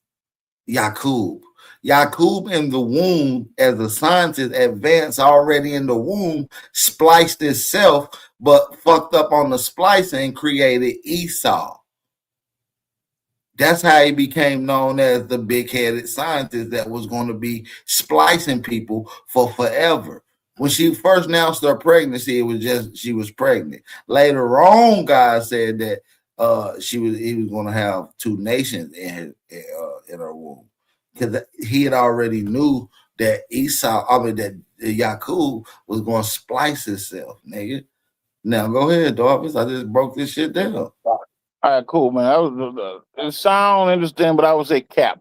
Yakub. Yakub in the womb, as the scientist advanced already in the womb, spliced itself, but fucked up on the splicing and created Esau. That's how he became known as the big-headed scientist that was going to be splicing people for forever. When she first announced her pregnancy, it was just she was pregnant. Later on, God said that he was going to have two nations in her womb, because he had already knew that that Yakub was going to splice himself, nigga. Now go ahead, Dolphins. I just broke this shit down. All right, cool, man. I was it sound interesting, but I would say cap.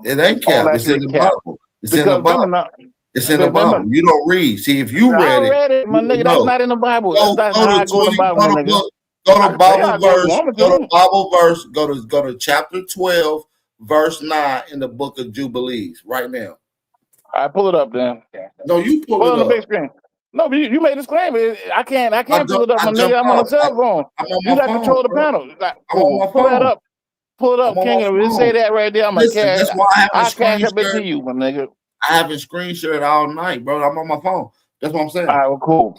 It ain't All cap. that It's in shit the cap. Bible. It's in the Because remember Bible. now, It's in the Bible. You don't read. See, if you I read it, read it, my you nigga. would That's know. not in the Bible. Go That's to how I go to 20. the Bible, Go my to nigga. book. Go I to can tell you Bible how I go if you verse. want me Go to to. Bible verse. Go to chapter 12, verse 9 in the book of Jubilees right now. I pull it up then. No, you pull Pull it it on the big up. screen. No, but you made this claim. I can't pull it up, I my jumped nigga. I'm on a out. cell phone. I'm on You my got phone, control of the bro. panel. Like, I'm on my pull that phone. up. Pull it I'm up, on King. my If it say phone. that right there, I'm gonna Listen, cash. that's why I cash up it screen to share. you, my nigga. I haven't screen shared all night, bro. I'm on my phone. That's what I'm saying. All right, well, cool.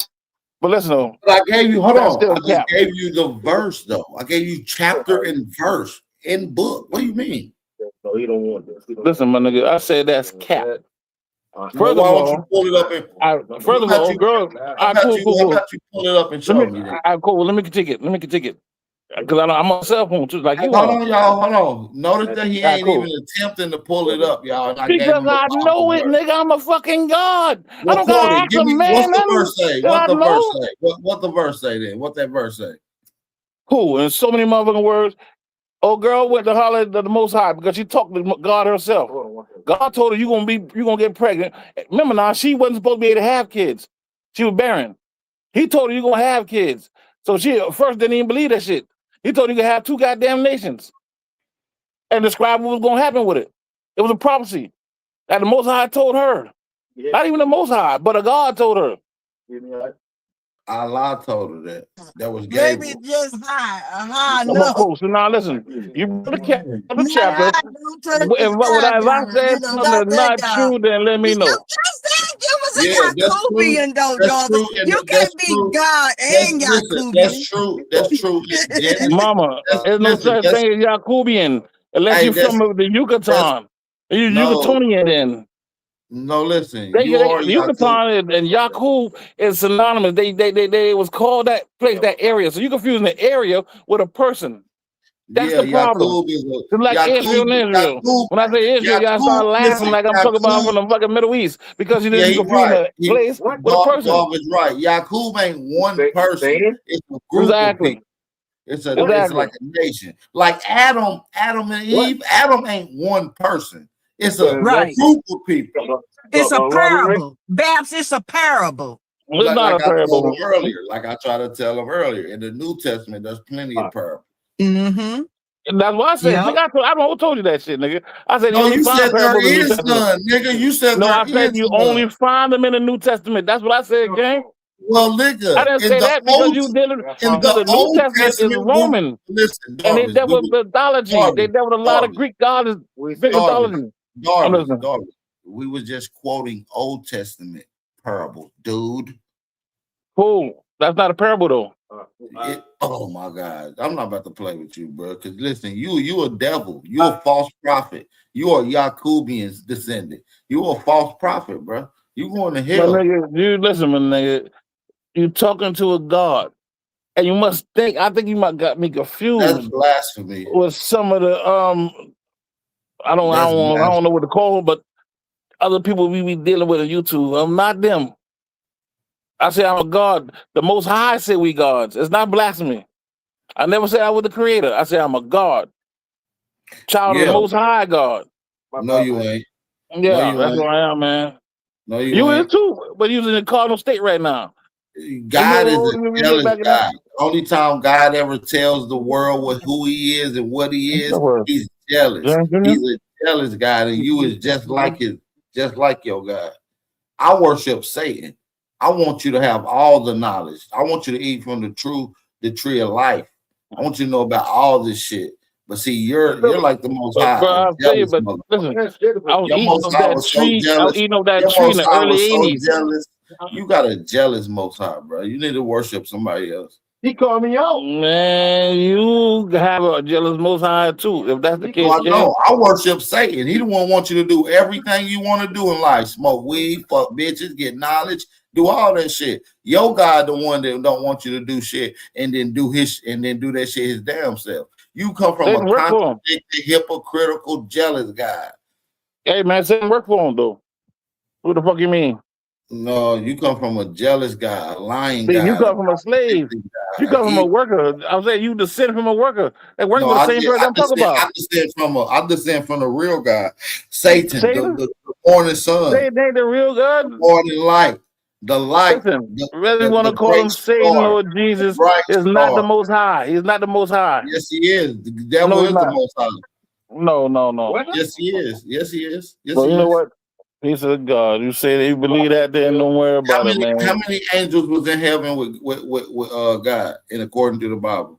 But listen, though. But I gave you, hold That's on. still I just cap. gave you the verse, though. I gave you chapter and verse in book. What do you mean? No, he don't want this. Listen, my nigga, I said that's cap. Well, Further why of don't you all, pull it up and further of all, girl, cool. how about you pull it up and show me that? Cool. Well, let me critique it. Because I'm on cell phone too, like you Hold are. on, y'all. Hold on. Notice that he All right, ain't cool. even attempting to pull it up, y'all. And I gave Because him the I know Bible it, verse. nigga. I'm a fucking god. I Well, don't quote gotta it. ask Give a me man what's the nothing verse say? that What I the verse know. say? What the verse say then? What that verse say? Cool. And so many motherfucking words. Oh, girl went to holler at the Most High because she talked to God herself. God told her you gonna get pregnant. Remember now, she wasn't supposed to be able to have kids. She was barren. He told her you gonna have kids. So she at first didn't even believe that shit. He told her you could have two goddamn nations and described what was gonna happen with it. It was a prophecy that the Most High told her. Not even the Most High, but a God told her. Allah told her that. That was Maybe Gabriel. it's just high Well, enough. cool. So now listen, you put the chapter. Nah, don't touch the If I sky, said something got that's that not down. true, then let me You know. just said you was a Yeah, that's true. Yakubian, though, That's Jarvis. true. And You that's can't be true. God and Listen, Yakubian. that's true. That's true. In Genesis, Mama, there's no such that's thing as Yakubian unless hey, you're from the Yucatan. You're no, Yucatonian then. no. Listen, The you are Yakub. Yucatan and Yakub is synonymous. They was called that place, that area. So you're confusing the area with a person. That's the problem. Yakub is It's like Israel and Israel. When I say Israel, y'all start laughing like I'm talking about from the fucking Middle East because you Yeah, didn't he's confuse right. a place with a person. Dog is right. Yakub ain't one person. It's a group of people. It's like a nation. Like Adam and Eve. Adam ain't one person. It's a group of people. It's a parable. Babs, it's a parable. It's not a parable. Like I tried to tell him earlier. In the New Testament, there's plenty of parables. Mm-hmm. And that's why I said, nigga, I don't know who told you that shit, nigga. I said, No, you find said parables there in the New is Testament. none, nigga. You said no, I there said is you none. only find them in the New Testament. That's what I said, gang. Well, nigga, I didn't say that because you didn't. The New Testament is Roman, listen, and they dealt with mythology. They dealt with a lot of Greek gods, Greek mythology. Darwin, we was just quoting Old Testament parables, dude. Cool. That's not a parable, though. Oh my God, I'm not about to play with you, bro. Because listen, you a devil. You a false prophet. You are Yakubian's descendant. You a false prophet, bro. You going to hell. My nigga, you listen, my nigga. You talking to a god, and you must think. I think you might got me confused. That's blasphemy. With some of the I don't know what to call them, but other people we be dealing with on YouTube. I'm not them. I say I'm a god. The Most High said we gods. It's not blasphemy. I never said I was the creator. I said I'm a god. Child of the Most High God. No, you ain't. Yeah, that's who I am, man. No, you is ain't. too, but you're in the Cardinal State right now. God is a jealous God. Only time God ever tells the world who he is and what he is, he's jealous. He's a jealous God, and you is just like your God. I worship Satan. I want you to have all the knowledge. I want you to eat from the tree of life. I want you to know about all this shit. But see, you're like the Most High. Bro, I'll tell you, but listen, I was eating of that tree. I was eating of that tree in the early 80s. You got a jealous Most High, bro. You need to worship somebody else. He called me out. Man, you have a jealous Most High too. If that's the case, I know. I worship Satan. He the one want you to do everything you want to do in life. Smoke weed, fuck bitches, get knowledge, do all that shit. Your God the one that don't want you to do shit and then do that shit his damn self. You come from a contradicted, hypocritical, jealous guy. Hey man, Satan work for him though. What the fuck you mean? No, you come from a jealous guy, a lying guy. You come from a slave. You come from a worker. I was saying you descend from a worker. They work with the same person I'm talking about. I descend from the real God, Satan, the morning sun. They the real God. Morning light. The light. Listen, whether you want to call him Satan or Jesus, is not the Most High. He's not the Most High. Yes, he is. The devil is the Most High. No. What? Yes, he is. Yes, he is. Yes, well, you know what? He's a God. You say that you believe that, then don't worry about it, man. How many angels was in heaven with God, according to the Bible?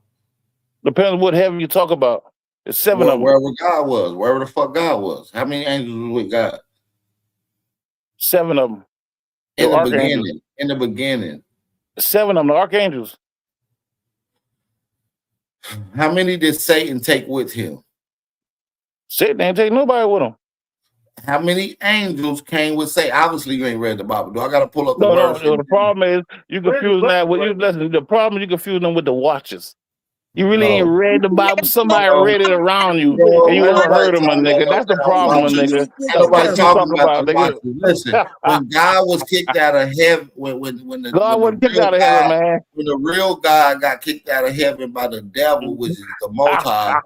Depends what heaven you talk about. It's 7 of them. Wherever God was, wherever the fuck God was. How many angels was with God? 7 of them. In the beginning. 7 of them, the archangels. How many did Satan take with him? Satan ain't take nobody with him. How many angels came with Satan? Obviously, you ain't read the Bible. Do I got to pull up the verse? No, the problem is you confuse that with you. Listen, the problem you confuse them with the watches. You really ain't read the Bible. Somebody read it around you, and you never heard of my nigga. That's the problem, my nigga. Nobody talking about the watches. Listen, when God was kicked out of heaven, when the God wasn't kicked out of heaven, man. When the real God got kicked out of heaven by the devil, which is the Most High,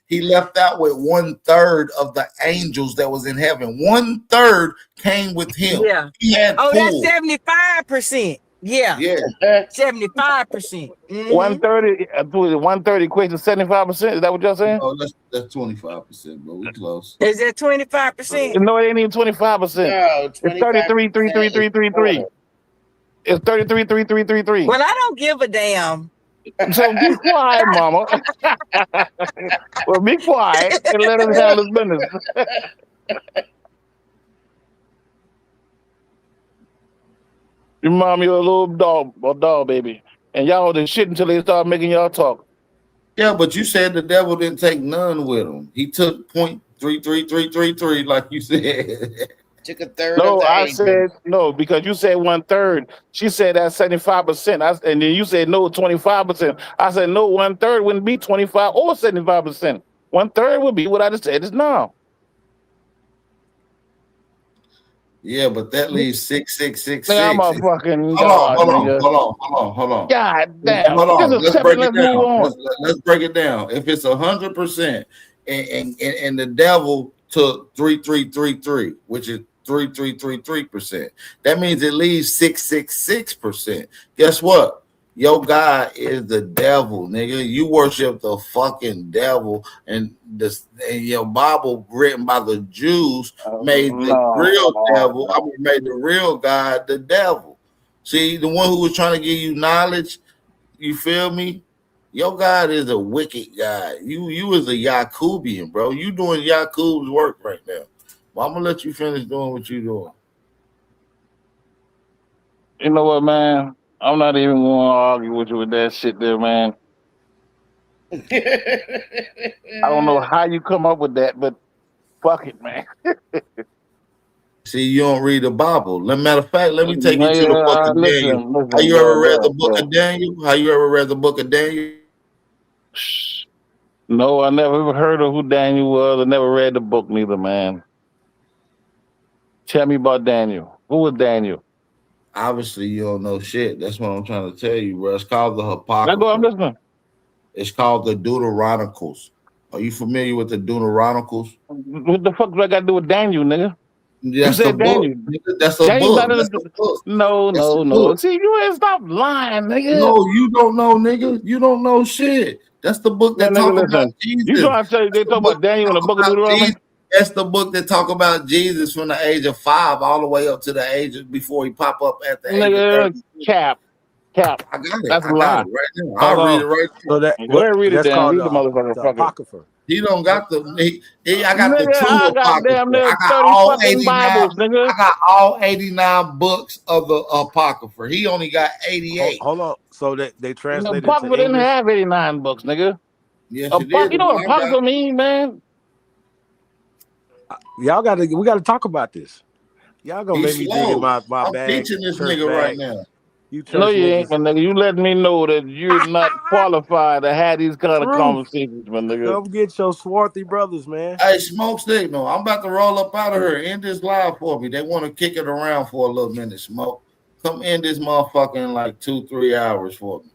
he left out with 1/3 of the angels that was in heaven. 1/3 came with him. Yeah. That's 75%. Yeah. 75%. 130 equates to 75%. Is that what y'all saying? Oh, that's 25%, bro. We close. Is that 25%? No, it ain't even 25%. No, it's 33. It's 33. Well, I don't give a damn. So be quiet, mama. Well, be quiet and let him handle his business. Your mommy a little dog baby. And y'all did shit until they start making y'all talk. Yeah, but you said the devil didn't take none with him. He took 0.33333, like you said. Took a third. No, I said no because you said 1/3. She said that's 75%. And then you said no, 25%. I said no, 1/3 wouldn't be 25 or 75%. 1/3 would be what I just said is now. Yeah, but that leaves 666. I'm a fucking Hold on. God damn. Hold on. Let's break it down. Let's break it down. If it's 100% and the devil took 3333, which is 3333%, that means it leaves 666%. Guess what? Your God is the devil, nigga. You worship the fucking devil, and your Bible written by the Jews made the real devil. Made the real God the devil. See, the one who was trying to give you knowledge. You feel me? Your God is a wicked God. You is a Yakubian, bro. You doing Yakub's work right now. Well, I'm gonna let you finish doing what you doing. You know what, man? I'm not even going to argue with you with that shit there, man. I don't know how you come up with that, but fuck it, man. See, you don't read the Bible. Matter of fact, let me take you to the book of Daniel. Have you ever read the book of Daniel? Have you ever read the book of Daniel? No, I never heard of who Daniel was. I never read the book neither, man. Tell me about Daniel. Who was Daniel? Obviously, you don't know shit. That's what I'm trying to tell you, bro. It's called the Apocrypha. I'm listening. It's called the Deuteronicals. Are you familiar with the Deuteronicals? What the fuck do I got to do with Daniel, nigga? That's you the said book. Daniel. Nigga. That's a Daniel's book. not in That's the. a book. No, That's a no, no. book. See, you ain't stop lying, nigga. No, you don't know, nigga. You don't know shit. That's the book that Man, talk nigga, about listen. Jesus. You trying to say they That's the talk book about that Daniel in the talk book of about Deuteronomy? Jesus. That's the book that talk about Jesus from the age of 5 all the way up to the age of before he pop up at the age of Nigga, 30. cap. I got it. That's a I got lie. it right now. Hold I'll read it on. right So now. Go ahead, read it that's down. called Read the motherfucker. the Fuck it. Apocrypha. He don't got the I got the Nigga, true I got apocrypha. damn near I got 30 all fucking 89. Bibles, nigga. I got all 89 books of the apocrypha. He only got 88. Hold on. So they The translated to Apocrypha didn't English. have 89 books, nigga. Yes, it did. You The know one what I got. Apocrypha mean, man? We gotta talk about this. Y'all gonna He's make me dig in slow. my I'm bag, teaching this church nigga right bag. now. You church No, you ain't, niggas. my nigga. You let me know that you're not qualified to have these kind of True. conversations, my nigga. Come get your swarthy brothers, man. Hey, Smoke Signal, I'm about to roll up out of here. End this live for me. They want to kick it around for a little minute, Smoke. Come end this motherfucker in like 2-3 hours for me.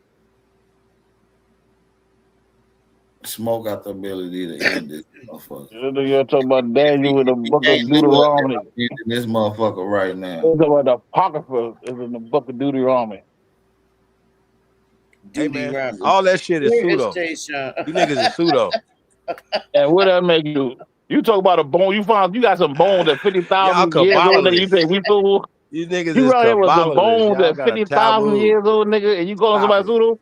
Smoke got the ability to end this motherfucker. You're talking about Daniel in the book of Can't do it. Deuteronomy. I'm ending this motherfucker right now. You're talking about the Apocrypha is in the book of Deuteronomy. Hey man, all that shit is pseudo. You niggas is pseudo. And what that make you? You talk about a bone. You got some bones at 50,000 years old, nigga. You say we pseudo? You niggas You is right here with some Kabbalist. bones Y'all at got a 50,000 taboo. years old, nigga, and you calling Stop somebody pseudo?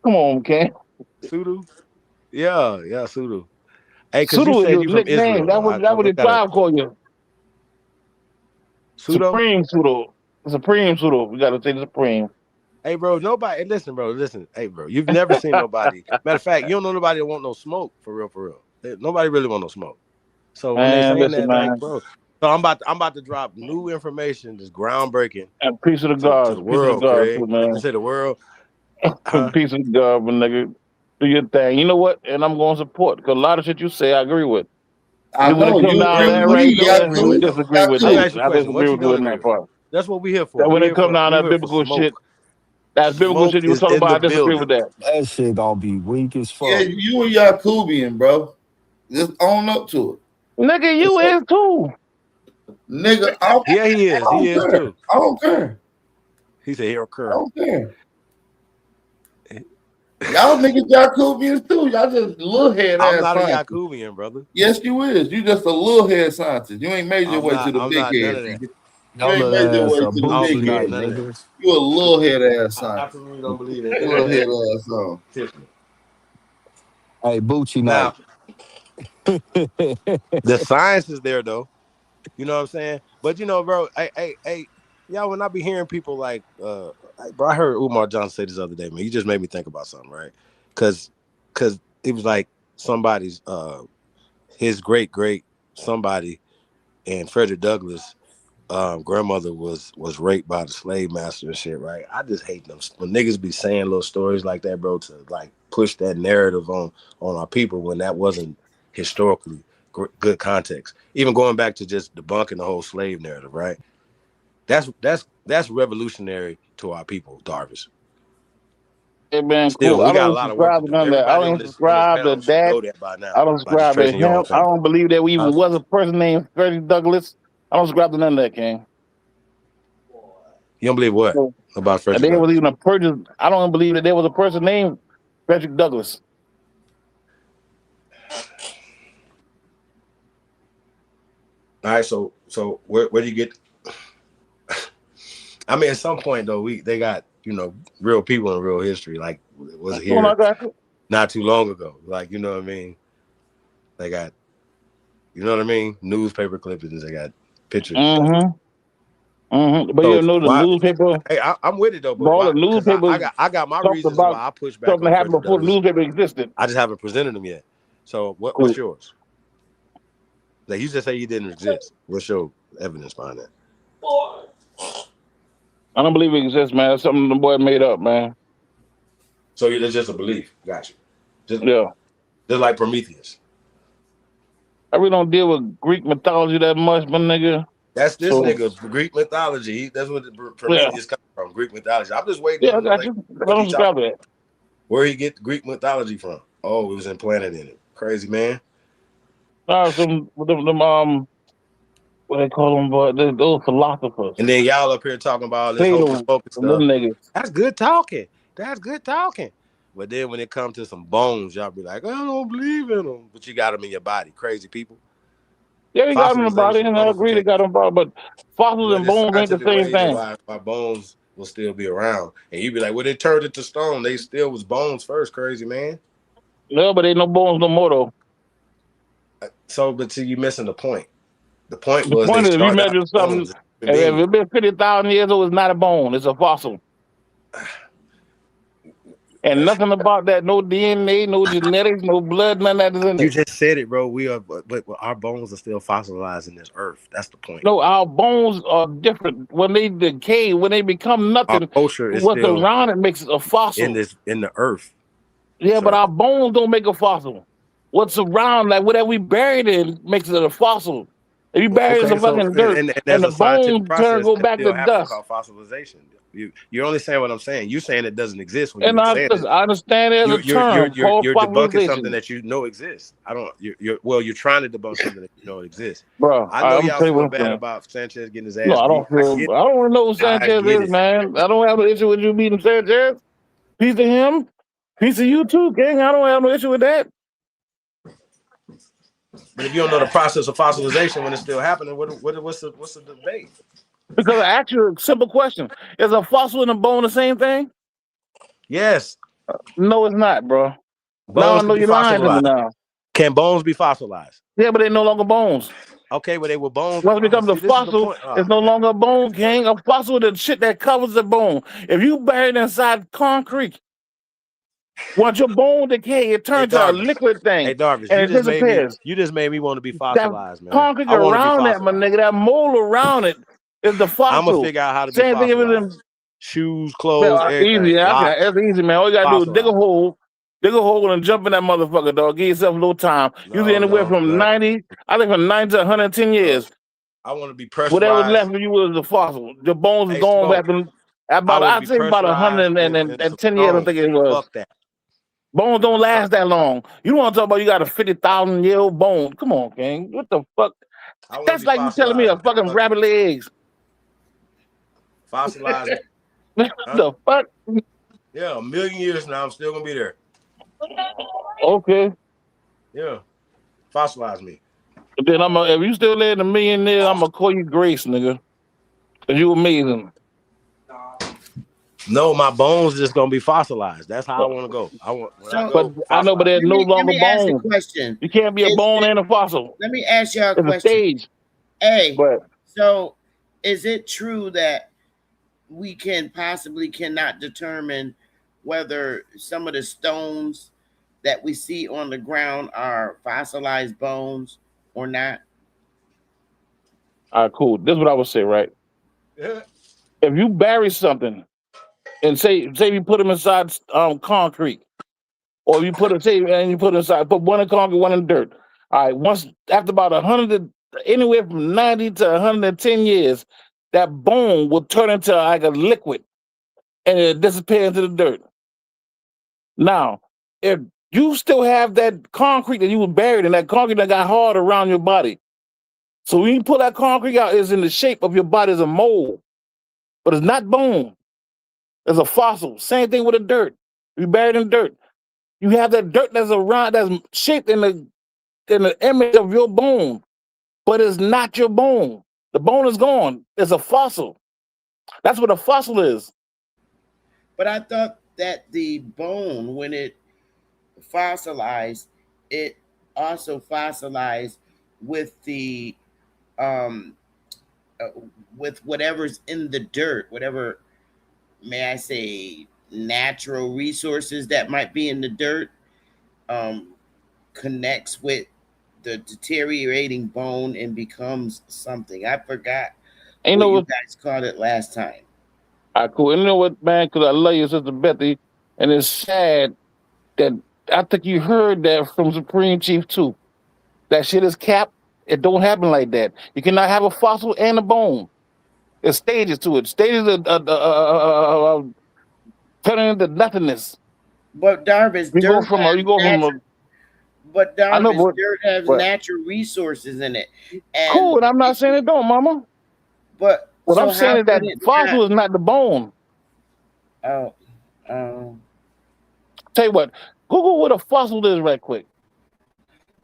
Come on, Ken. Pseudo? Yeah, pseudo. Hey, cause Pseudo you is said your you from nickname. Israel. That's what the tribe call you. Pseudo? Supreme pseudo. Supreme pseudo. We gotta say the supreme. Hey, bro, nobody. Listen, bro. Listen. Hey, bro. You've never seen nobody. Matter of fact, you don't know nobody that want no smoke for real. Nobody really want no smoke. So when they Man, saying listen, that, man. like, bro. So I'm about to drop new information that's groundbreaking. And peace of the to gods. the Peace of the world, gods, Craig. too, man. You say the world. Peace of the God, but nigga. Do your thing. You know what? And I'm going to support because a lot of shit you say, I agree with. I When it know come you down agree there with right me. there, you disagree with Let me me. ask you a I question. disagree What you with you don't in agree that with? part. That's what we here for. That when We it come down we that here for biblical smoke. shit, that biblical Smoke shit you was is talking in the about, I disagree building. with that. That shit gonna be weak as fuck. Yeah, you and Yakubian, bro. Just own up to it. Nigga, you is too. Nigga, Yeah, he is. He is too. I don't care. He said he'll I occur. don't care. Y'all niggas Yakubians too. Y'all just little head I'm ass not a scientists. Yakubian, brother. Yes, you is. You just a little head scientist. You ain't made your way to the I'm big not none head. of that. You Your ain't little made your ass way a to the I boochie big don't believe head. night, none of that. nigga. You a little head ass I scientist. absolutely don't believe that. You a head ass on. Hey, boochie Now, night. the science is there though. You know what I'm saying? But you know, bro, hey, y'all, when I be hearing people like bro, I heard Umar Johnson say this other day, man. You just made me think about something, right? Cause it was like somebody's his great somebody and Frederick Douglass grandmother was raped by the slave master and shit, right? I just hate them when niggas be saying little stories like that, bro, to like push that narrative on our people when that wasn't historically good context. Even going back to just debunking the whole slave narrative, right? That's revolutionary to our people, Darvis. Hey man, Still, cool. we I got a don't lot of work to subscribe to do. none of that. I Everybody don't on even this subscribe to panel should that. know that by now. I don't By just subscribe to tracing your own him. I family. don't believe that we even was a person named Frederick Douglass. I don't subscribe to none of that, King. You don't believe what about And Frederick there was Douglass? even a person. I don't believe that there was a person named Frederick Douglass. All right, so where do you get? I mean, at some point though, they got real people in real history. Like was here not too long ago. Like you know what I mean? They got newspaper clippings. They got pictures. But So you know the newspaper. Hey, I'm with it though, but all why? the Because newspapers I got my talked reasons about why I push back something on that happened Frederick before the Douglass. newspaper existed. I just haven't presented them yet. So what's yours? Like you just say you didn't exist. What's your evidence behind that? I don't believe it exists, man. That's something the boy made up, man. So it's just a belief. Gotcha. Just like Prometheus. I really don't deal with Greek mythology that much, my nigga. That's this nigga Greek mythology. That's what Prometheus comes from. Greek mythology. I'm just waiting on I got you. I don't subscribe to that. Where he get Greek mythology from? Oh, it was implanted in it. Crazy man. What what they call them, boy? Those philosophers. And then y'all up here talking about all this hocus pocus stuff. Niggas. That's good talking. That's good talking. But then when it comes to some bones, y'all be like, I don't believe in them. But you got them in your body, crazy people. Yeah, you got them in the body, and I agree they got them in the body. But fossils and bones ain't the same thing. Why bones will still be around. And you be like, well, they turned it to stone. They still was bones first, crazy man. No, but ain't no bones no more, though. So, but see, you missing the point. The point The was point they is, if you started measure out something, bones. if it's been 50,000 years old, it's not a bone. It's a fossil. And nothing about that, no DNA, no genetics, no blood, none of that is in You it. just said it, bro. We are, but our bones are still fossilized in this earth. That's the point. No, our bones are different. When they decay, when they become nothing, Our culture is what's still around it makes it a fossil. in the earth. Yeah, So- but our bones don't make a fossil. What's around, like whatever we buried in, makes it a fossil. If you bury it in some fucking dirt, and and there's the a scientific bones process go that back still to happens dust. called fossilization. You're only saying what I'm saying. You're saying it doesn't exist when And you're I, saying listen, it. I understand there's a term called You're debunking something fossilization. that you know exists. I don't. You're trying to debunk something that you know exists. Bro, I know I'm y'all telling you feel what I'm bad saying. about Sanchez getting his ass No, I beat. don't feel. get I don't want to know who I Sanchez get is, it. man. I don't have an issue with you beating Sanchez. Piece of him, piece of you too, gang. I don't have no issue with that. But if you don't know the process of fossilization when it's still happening, what's the debate? Because I ask you a simple question: is a fossil and a bone the same thing? Yes. No, it's not, bro. Now I Bones know can be you're lying to me fossilized. now. Can bones be fossilized? Yeah, but they're no longer bones. Okay, but they were bones. Once it becomes a See, this is the fossil, point. it's no longer a bone, gang. A fossil is the shit that covers the bone. If you bury it inside concrete, once your bone decay, it turns to a Darvish. liquid thing, Hey, Darvish, and it disappears. you just made me want to be That fossilized, man. concrete I want to be around that, my fossilized. nigga, that mold around it is the fossil. I'm gonna figure out how to be Same thing if it's fossilized. in Shoes, clothes, everything. easy. Locks, That's easy, man. All you gotta do is dig a hole and jump in that motherfucker, dog. Give yourself a little time. Usually anywhere from 90, I think from 90 to 110 years. I want to be pressurized. Whatever left of you was a fossil. The bones is gone after about, I'd say about 110 years, I think it was. Fuck that. Bones don't last that long. You want to talk about you got a 50,000-year-old bone? Come on, gang. What the fuck? That's like you telling me a fucking rabbit legs. Fossilized. What the fuck? Yeah, 1 million years now, I'm still gonna be there. Okay. Yeah, fossilize me. Then if you still live in 1 million years, I'm gonna call you Grace, nigga. Cause you amazing. No, my bones just gonna be fossilized. That's how I want to go. But there's no longer let me ask the bones. question. You can't be a bone and a fossil. Let me ask y'all a It's a question. stage. Hey, But so is it true that we cannot determine whether some of the stones that we see on the ground are fossilized bones or not? all right, cool. This is what I would say, right? Yeah. If you bury something and say you put them inside concrete, or you put one in concrete, one in dirt. All right, after about 100, anywhere from 90 to 110 years, that bone will turn into like a liquid and it disappear into the dirt. Now, if you still have that concrete that you were buried in, that concrete that got hard around your body. So when you pull that concrete out, it's in the shape of your body as a mold, but it's not bone. It's a fossil. Same thing with the dirt. You buried in dirt. You have that dirt that's around, that's shaped in the image of your bone, but it's not your bone. The bone is gone. It's a fossil. That's what a fossil is. But I thought that the bone, when it fossilized, it also fossilized with the with whatever's in the dirt, whatever, may I say, natural resources that might be in the dirt, connects with the deteriorating bone and becomes something. I forgot what you guys called it last time. All right, cool. And you know what, man? Because I love you, Sister Bethy, and it's sad that I think you heard that from Supreme Chief too. That shit is capped. It don't happen like that. You cannot have a fossil and a bone. There's stages to it. Stages of turning into nothingness. But Darvish, you go from But I know, Darvis, dirt has but natural resources in it. And cool. And I'm not saying it don't, Mama. But what so I'm saying how is that can it fossil not? is not the bone. Oh, Tell you what, Google what a fossil is right quick.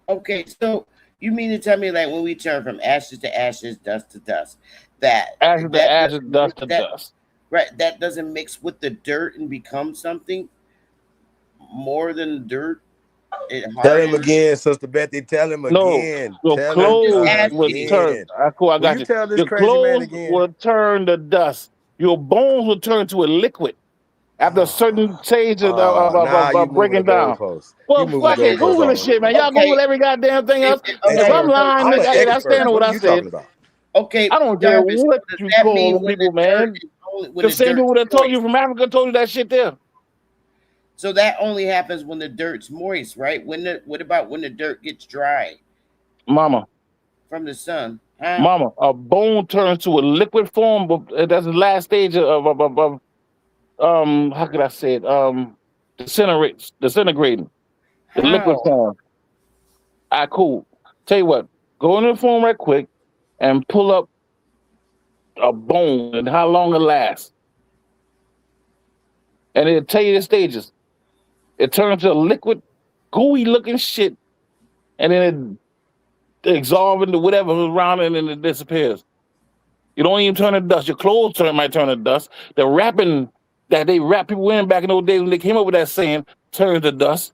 okay. So you mean to tell me, like, when we turn from ashes to ashes, dust to dust, that Ashes to ashes, dust to that, dust. right? That doesn't mix with the dirt and become something more than dirt. It Tell him hardens. again, Sister Betty. Tell him No, again. your Tell him clothes would turn. again. Cool, I Will got you you. tell this Your crazy man clothes again? will turn to dust. Your bones will turn to a liquid after a certain stage of, Now you moving breaking the down. goalposts. Well, You moving fuck the it. goalposts Google on this him. shit, man. Y'all Okay. Google every goddamn thing else. Hey, If I'm lying, I'm an I expert. stand on what What I are you said. talking about? Okay, I don't care Darvis, what does you that call mean them when people, the dirt man. is only when The the same dirt's people that told you moist? from Africa told you that shit there. So that only happens when the dirt's moist, right? What about when the dirt gets dry Mama, from the sun? Huh? Mama, a bone turns to a liquid form, but that's the last stage of how could I say it? Disintegrating. The liquid How? form. All right, cool. Tell you what, go in the phone right quick and pull up a bone and how long it lasts. And it'll tell you the stages. It turns to a liquid, gooey looking shit, and then it absorbs into whatever's around it and then it disappears. You don't even turn to dust. Your clothes might turn to dust. The wrapping that they wrap people in back in those days when they came up with that saying turns to dust,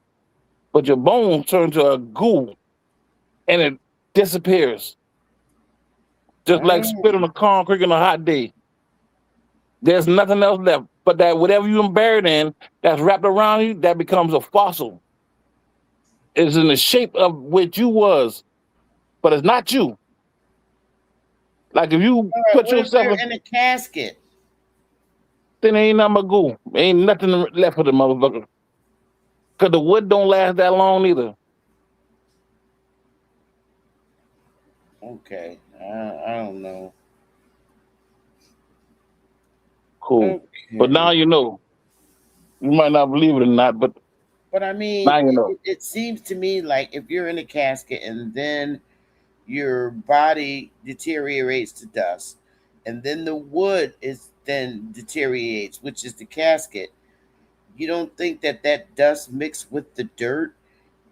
but your bones turn to a goo and it disappears. Just like spit on the concrete on a hot day. There's nothing else left but that whatever you've been buried in that's wrapped around you, that becomes a fossil. It's in the shape of what you was, but it's not you. Like if you put What if yourself they're in a casket? then ain't nothing but goo. Ain't nothing left for the motherfucker. Cause the wood don't last that long either. Okay, I don't know. Cool. Okay. But now you know. You might not believe it or not, but I mean, now you know. it seems to me like if you're in a casket and then your body deteriorates to dust, and then the wood is then deteriorates, which is the casket. You don't think that dust mixed with the dirt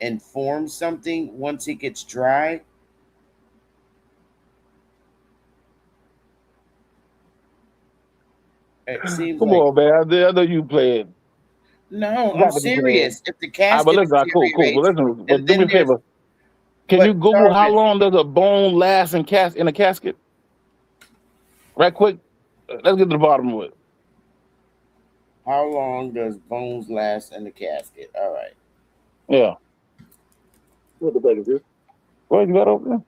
and forms something once it gets dry? It seems Come like on, man. I know you playing. no. You got I'm to be playing. serious. If the But casket listen, cool. But deteriorates, listen, but and do me then a there's favor. Can you but Google how Darvis, long does a bone last in a casket? Right quick. Let's get to the bottom of it. how long does bones last in the casket? All right. Yeah. What the fuck is this? What you got over there?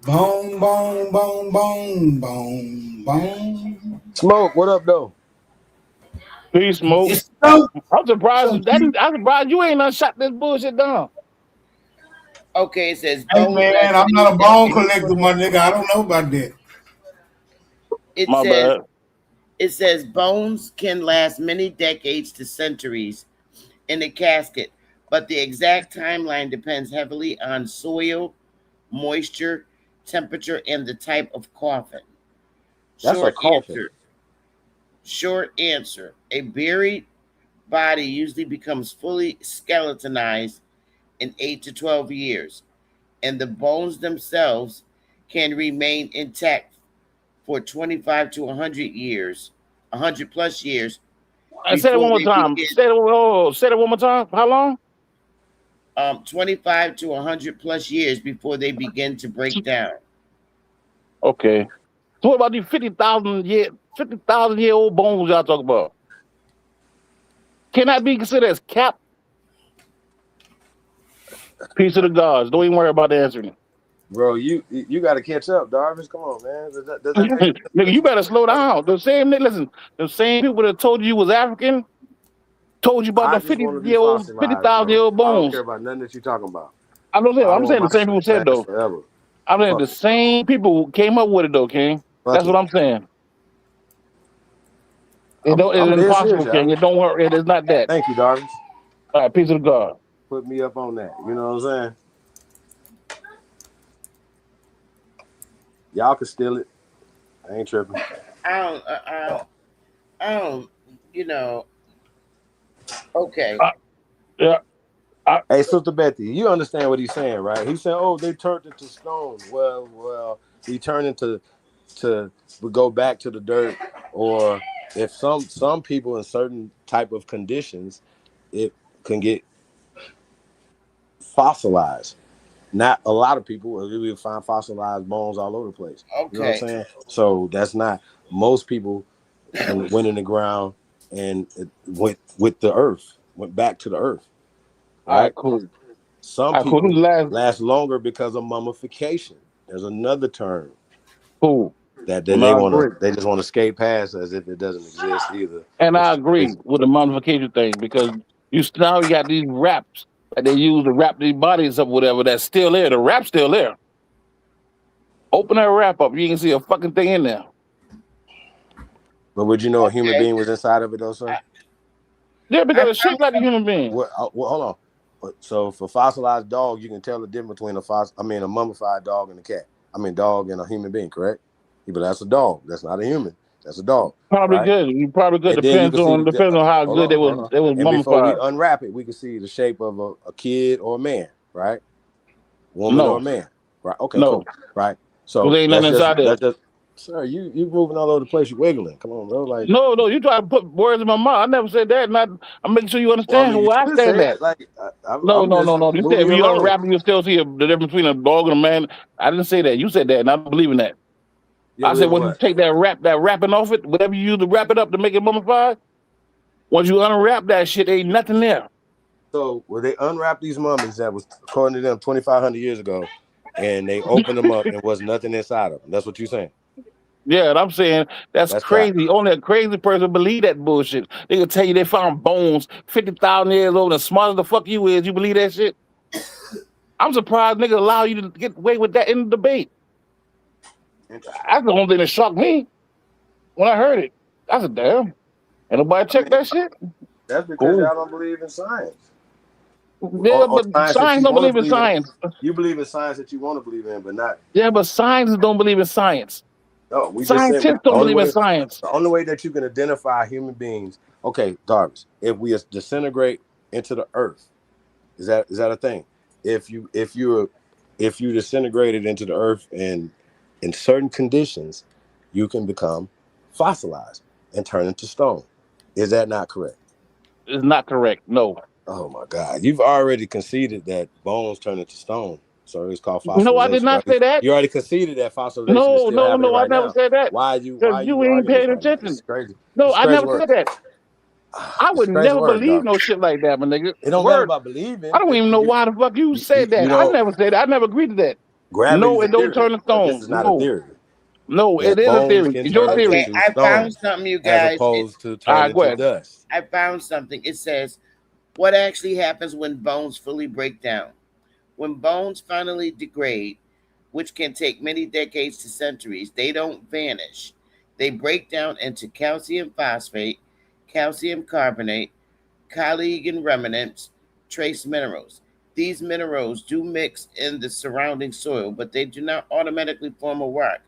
Boom, boom, boom, boom, boom, boom. Smoke, what up, though? Peace, Smoke. I'm surprised. I'm surprised you ain't done shut this bullshit down. Okay, it says Hey bones man, last I'm many not a bone decades. collector, my nigga. I don't know about that. It My says bad. it says bones can last many decades to centuries in a casket, but the exact timeline depends heavily on soil, moisture, temperature, and the type of coffin. That's a coffin. Short answer. A buried body usually becomes fully skeletonized in 8 to 12 years, and the bones themselves can remain intact for 25 to 100 years, 100 plus years. Say it one more time. Say it one more time. How long? 25 to 100 plus years before they begin to break down. Okay. So what about these 50,000 year old bones y'all talk about? Can that be considered as cap? Peace of the gods. Don't even worry about answering it. Bro, you got to catch up, Darvis. Come on, man. Does that Nigga, you better slow down. The same people that told you was African told you about I the just want to be 50,000 fossilized, year old bro. I don't bones. care about nothing that you're talking about. I'm saying the same people said though. Forever. I'm saying the same people came up with it though, King. That's what I'm saying. It don't. I'm It's dead impossible, serious, King. y'all. It don't work. It is not that. Thank you, Darvis. All right, peace of God. Put me up on that. You know what I'm saying? Y'all can steal it. I ain't tripping. I don't, you know. Okay. Yeah. Hey, Sister Betty, you understand what he's saying, right? He said, "Oh, they turned into stone." Well, he turned into we go back to the dirt, or if some people in certain type of conditions, it can get fossilized. Not a lot of people. We will find fossilized bones all over the place. Okay. You know what I'm saying? So that's not most people went in the ground and it went with the earth, went back to the earth. All right, cool. Some All right, cool. people Last- last longer because of mummification. There's another term. Cool. That And they I want agree. to, they just want to skate past as if it doesn't exist either. And I agree with the mummification thing because now you got these wraps that they use to wrap these bodies up, whatever. That's still there. The wrap's still there. Open that wrap up, you can see a fucking thing in there. But would you know a human being was inside of it though, sir? Yeah, because it's shaped like a human being. Well, hold on. So for fossilized dog, you can tell the difference between a mummified dog and a cat. Dog and a human being, correct? But that's a dog. That's not a human. That's a dog. Probably right? good. You probably good. And then you Depends on how good they was and mummified. before we unwrap it, we can see the shape of a kid or a man, right? Woman or a man, right? Okay, cool, right? So there ain't nothing inside there. Sir, you moving all over the place. You wiggling. Come on, bro. Like no, you try to put words in my mouth. I never said that. And I'm making sure you understand who I stand at. No. You said when you unwrap, you still see the difference between a dog and a man. I didn't say that. You said that, and I don't believe in that. I said when you take that wrapping off it, whatever you use to wrap it up to make it mummified, once you unwrap that shit, ain't nothing there. So when they unwrapped these mummies that was, according to them, 2,500 years ago, and they opened them up and was nothing inside of them. That's what you're saying. Yeah, and I'm saying that's crazy. Only a crazy person believe that bullshit. They can tell you they found bones 50,000 years old and smart as the fuck you is. You believe that shit? I'm surprised niggas allow you to get away with that in the debate. That's the only thing that shocked me when I heard it. I said, damn. Ain't nobody check that shit? That's because y'all don't believe in science. Yeah, but science don't believe in science. You believe in science that you want to believe in, but not. Yeah, but scientists don't believe in science. No, we scientists just said don't believe in science. The only way that you can identify human beings, okay, Darvis, if we disintegrate into the earth, is that a thing? If you disintegrated into the earth and in certain conditions, you can become fossilized and turn into stone. Is that not correct? It's not correct. No. Oh my God! You've already conceded that bones turn into stone, so it's called fossilization. No, I did not say that. You already conceded that fossilization. No, I never said that. Why you ain't paying attention. It's crazy. No, I never said that. I would never believe no shit like that, my nigga. It don't matter about believing. I don't even know why the fuck you said that. I never said that. I never agreed to that. No, it don't turn to stone. This is not a theory. No, it is a theory. It's your theory. Okay, I found something, you guys. As opposed to turning into dust. I found something. It says, what actually happens when bones fully break down? When bones finally degrade, which can take many decades to centuries, they don't vanish. They break down into calcium phosphate, calcium carbonate, Cadogan remnants, trace minerals. These minerals do mix in the surrounding soil, but they do not automatically form a rock.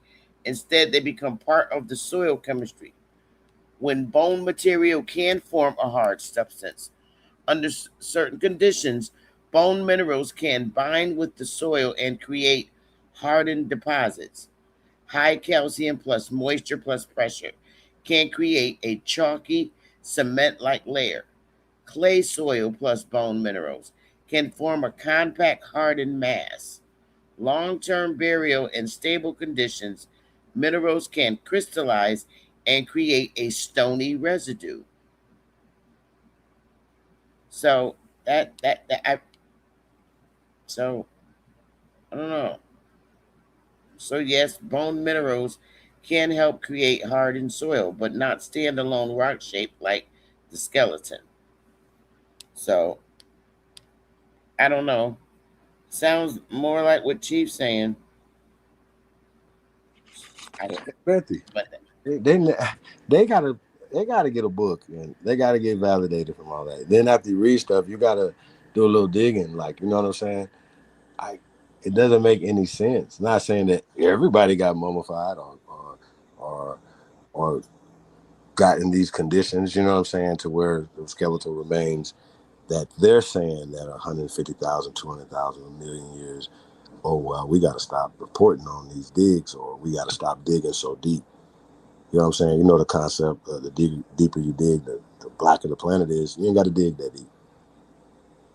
Instead, they become part of the soil chemistry. When bone material can form a hard substance, under certain conditions, bone minerals can bind with the soil and create hardened deposits. High calcium plus moisture plus pressure can create a chalky, cement-like layer. Clay soil plus bone minerals can form a compact, hardened mass. Long-term burial in stable conditions, minerals can crystallize and create a stony residue. So I don't know. So yes, bone minerals can help create hardened soil, but not standalone rock shape like the skeleton. So I don't know. Sounds more like what Chief's saying. Betty, they gotta. get a book and they got to get validated from all that. Then after you read stuff, you got to do a little digging. Like, you know what I'm saying? It doesn't make any sense. Not saying that everybody got mummified or got in these conditions, you know what I'm saying, to where the skeletal remains that they're saying that 150,000, 200,000, a million years. Oh, well, we got to stop reporting on these digs, or we got to stop digging so deep. You know what I'm saying? You know the concept of the deeper you dig, the blacker the planet is. You ain't got to dig that deep.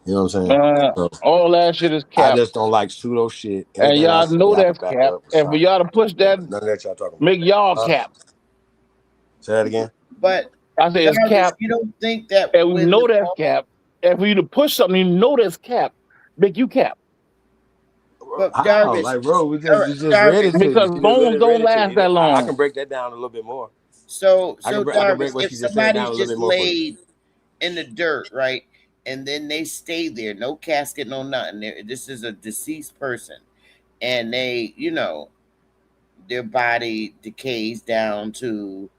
You know what I'm saying? So, all that shit is capped. I just don't like pseudo shit. And y'all know that's capped. And for y'all to push that, none of that y'all talking about. make y'all cap. Say that again. But I say it's cap. You don't think that? And we know that's cap. And for you to push something, you know that's cap. Make you cap. But Jarvis, like, bro, we just read it. Because bones don't last that long. I can break that down a little bit more. So Jarvis, if somebody's just laid in the dirt, right, and then they stay there, no casket, no nothing. This is a deceased person, and they, you know, their body decays down to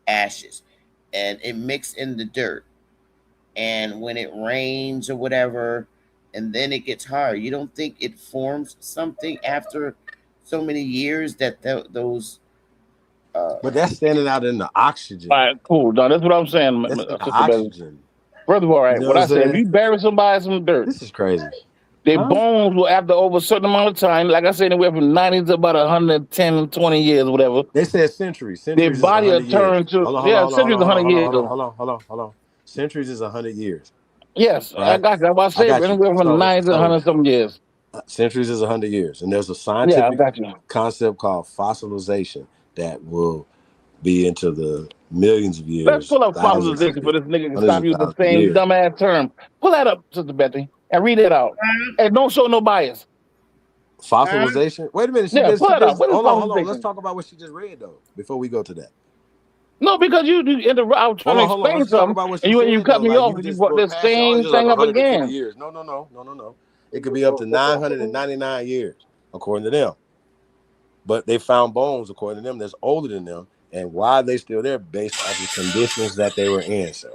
ashes, and it mixed in the dirt, and when it rains or whatever, and then it gets hard, you don't think it forms something after so many years that those but that's standing out in the oxygen. All right, cool. No, that's what I'm saying. That's the oxygen. First of all, right, You know what what I I'm said, saying? if you bury somebody in some dirt, This is crazy. their bones will, after over a certain amount of time, like I said, anywhere from 90 to about 110, 20 years, whatever. They said centuries. Their Centuries body will is 100 turn years. to, centuries is 100 years. Hold on. Centuries is 100 years. Yes, Right? I got you. That's why I said anywhere from 90 to 100 some years. Centuries is 100 years. And there's a Yeah, I scientific got you. concept called fossilization that will be into the millions of years. Let's pull up thousands fossilization of for this nigga can hundreds stop of using the thousands of same years. dumbass term. Pull that up, Sister Betty, and read it out. And don't show no bias. Fossilization? Wait a minute. Yeah, pull it up. What is Hold on. fossilization? Let's talk about what she just read, though, before we go to that. No, because you interrupt. I was trying to explain Let's talk something, about what and she you said, cut though. me Like, off, you and you just brought went that past it. Oh, same it's like thing up 150 again. years. No. It could be up to 999 years, according to them. But they found bones, according to them, that's older than them. And why are they still there? Based off the conditions that they were in, sir.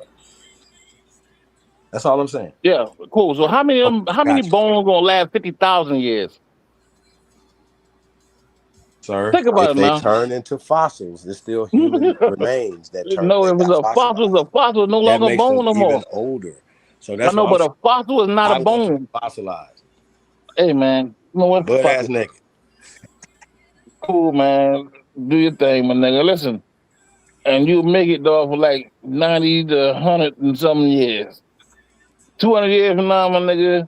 That's all I'm saying. Yeah, cool. So how many Gotcha. bones gonna last 50,000 years? Sir, Think about if it they now. turn into fossils, there's still human remains that No, if it's got a fossil is no That longer a makes bone them no even more. older. So I that's know, why but a fossil is not I a want you bone. fossilized. Hey man, you know what? Butt Fuck ass it. naked. Cool, man. Do your thing, my nigga. Listen, and you make it though for like 90 to 100 and some years. 200 years from now, my nigga,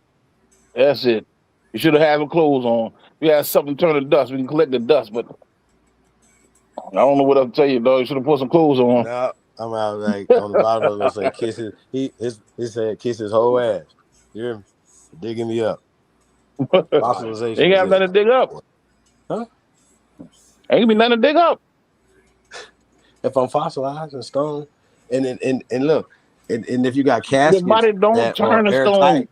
that's it. You should have had some clothes on. We had something to turn to dust. We can collect the dust, but I don't know what else to tell you, dog. You should have put some clothes on. No, I'm out like on the bottom of it say kiss his he said kiss his whole ass. You hear me? Digging me up. Fossilization. Ain't got is nothing to dig up. Huh? Ain't gonna be nothing to dig up. If I'm fossilized and stone, and look, and if you got caskets Your body don't that turn are to airtight, stone.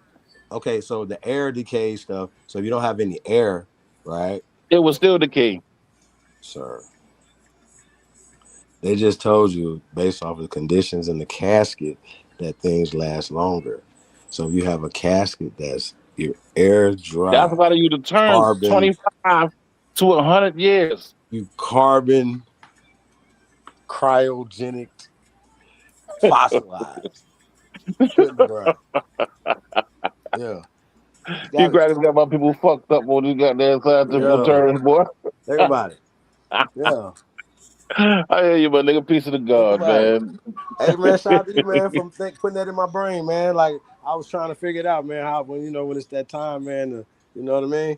okay, so the air decay stuff. So if you don't have any air, right? It will still decay. Sir. They just told you based off of the conditions in the casket that things last longer. So if you have a casket that's your air dry. That's why you to turn carbon, 25 to 100 years. You carbon cryogenic fossilized. Yeah. You guys got my people fucked up on these goddamn scientific terms, boy. Think about it. Yeah. I hear you, my nigga. Piece of the God, man. Hey man, shout out to you, man, for putting that in my brain, man. Like I was trying to figure it out, man. How when it's that time, man. You know what I mean?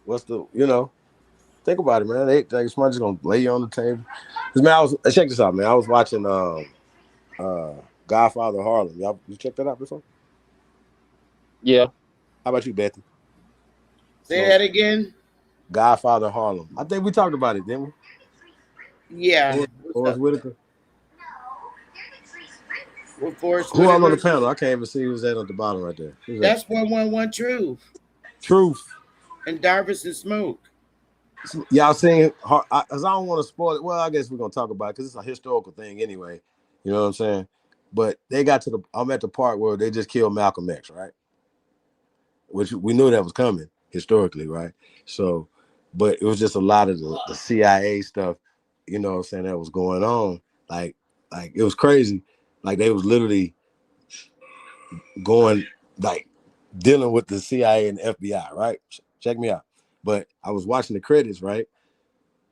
What's the think about it, man. Somebody's gonna lay you on the table. Cause man, check this out, man. I was watching Godfather Harlem. You checked that out before? Yeah. How about you, Bethy? Say that again. Godfather Harlem. I think we talked about it, didn't we? Yeah. Forrest Whitaker. With Forrest Who all on the Whitaker. panel? I can't even see who's that at the bottom right there. Who's That's 111 Truth. Truth. And Darvis and Smoke. Y'all seen? Cause I don't want to spoil it. Well, I guess we're gonna talk about it because it's a historical thing anyway. You know what I'm saying? But they got to I'm at the part where they just killed Malcolm X, right? Which we knew that was coming historically, right? So, but it was just a lot of the CIA stuff, you know what I'm saying, that was going on. Like it was crazy. Like they was literally going, like dealing with the CIA and the FBI, right? Check me out. But I was watching the credits, right?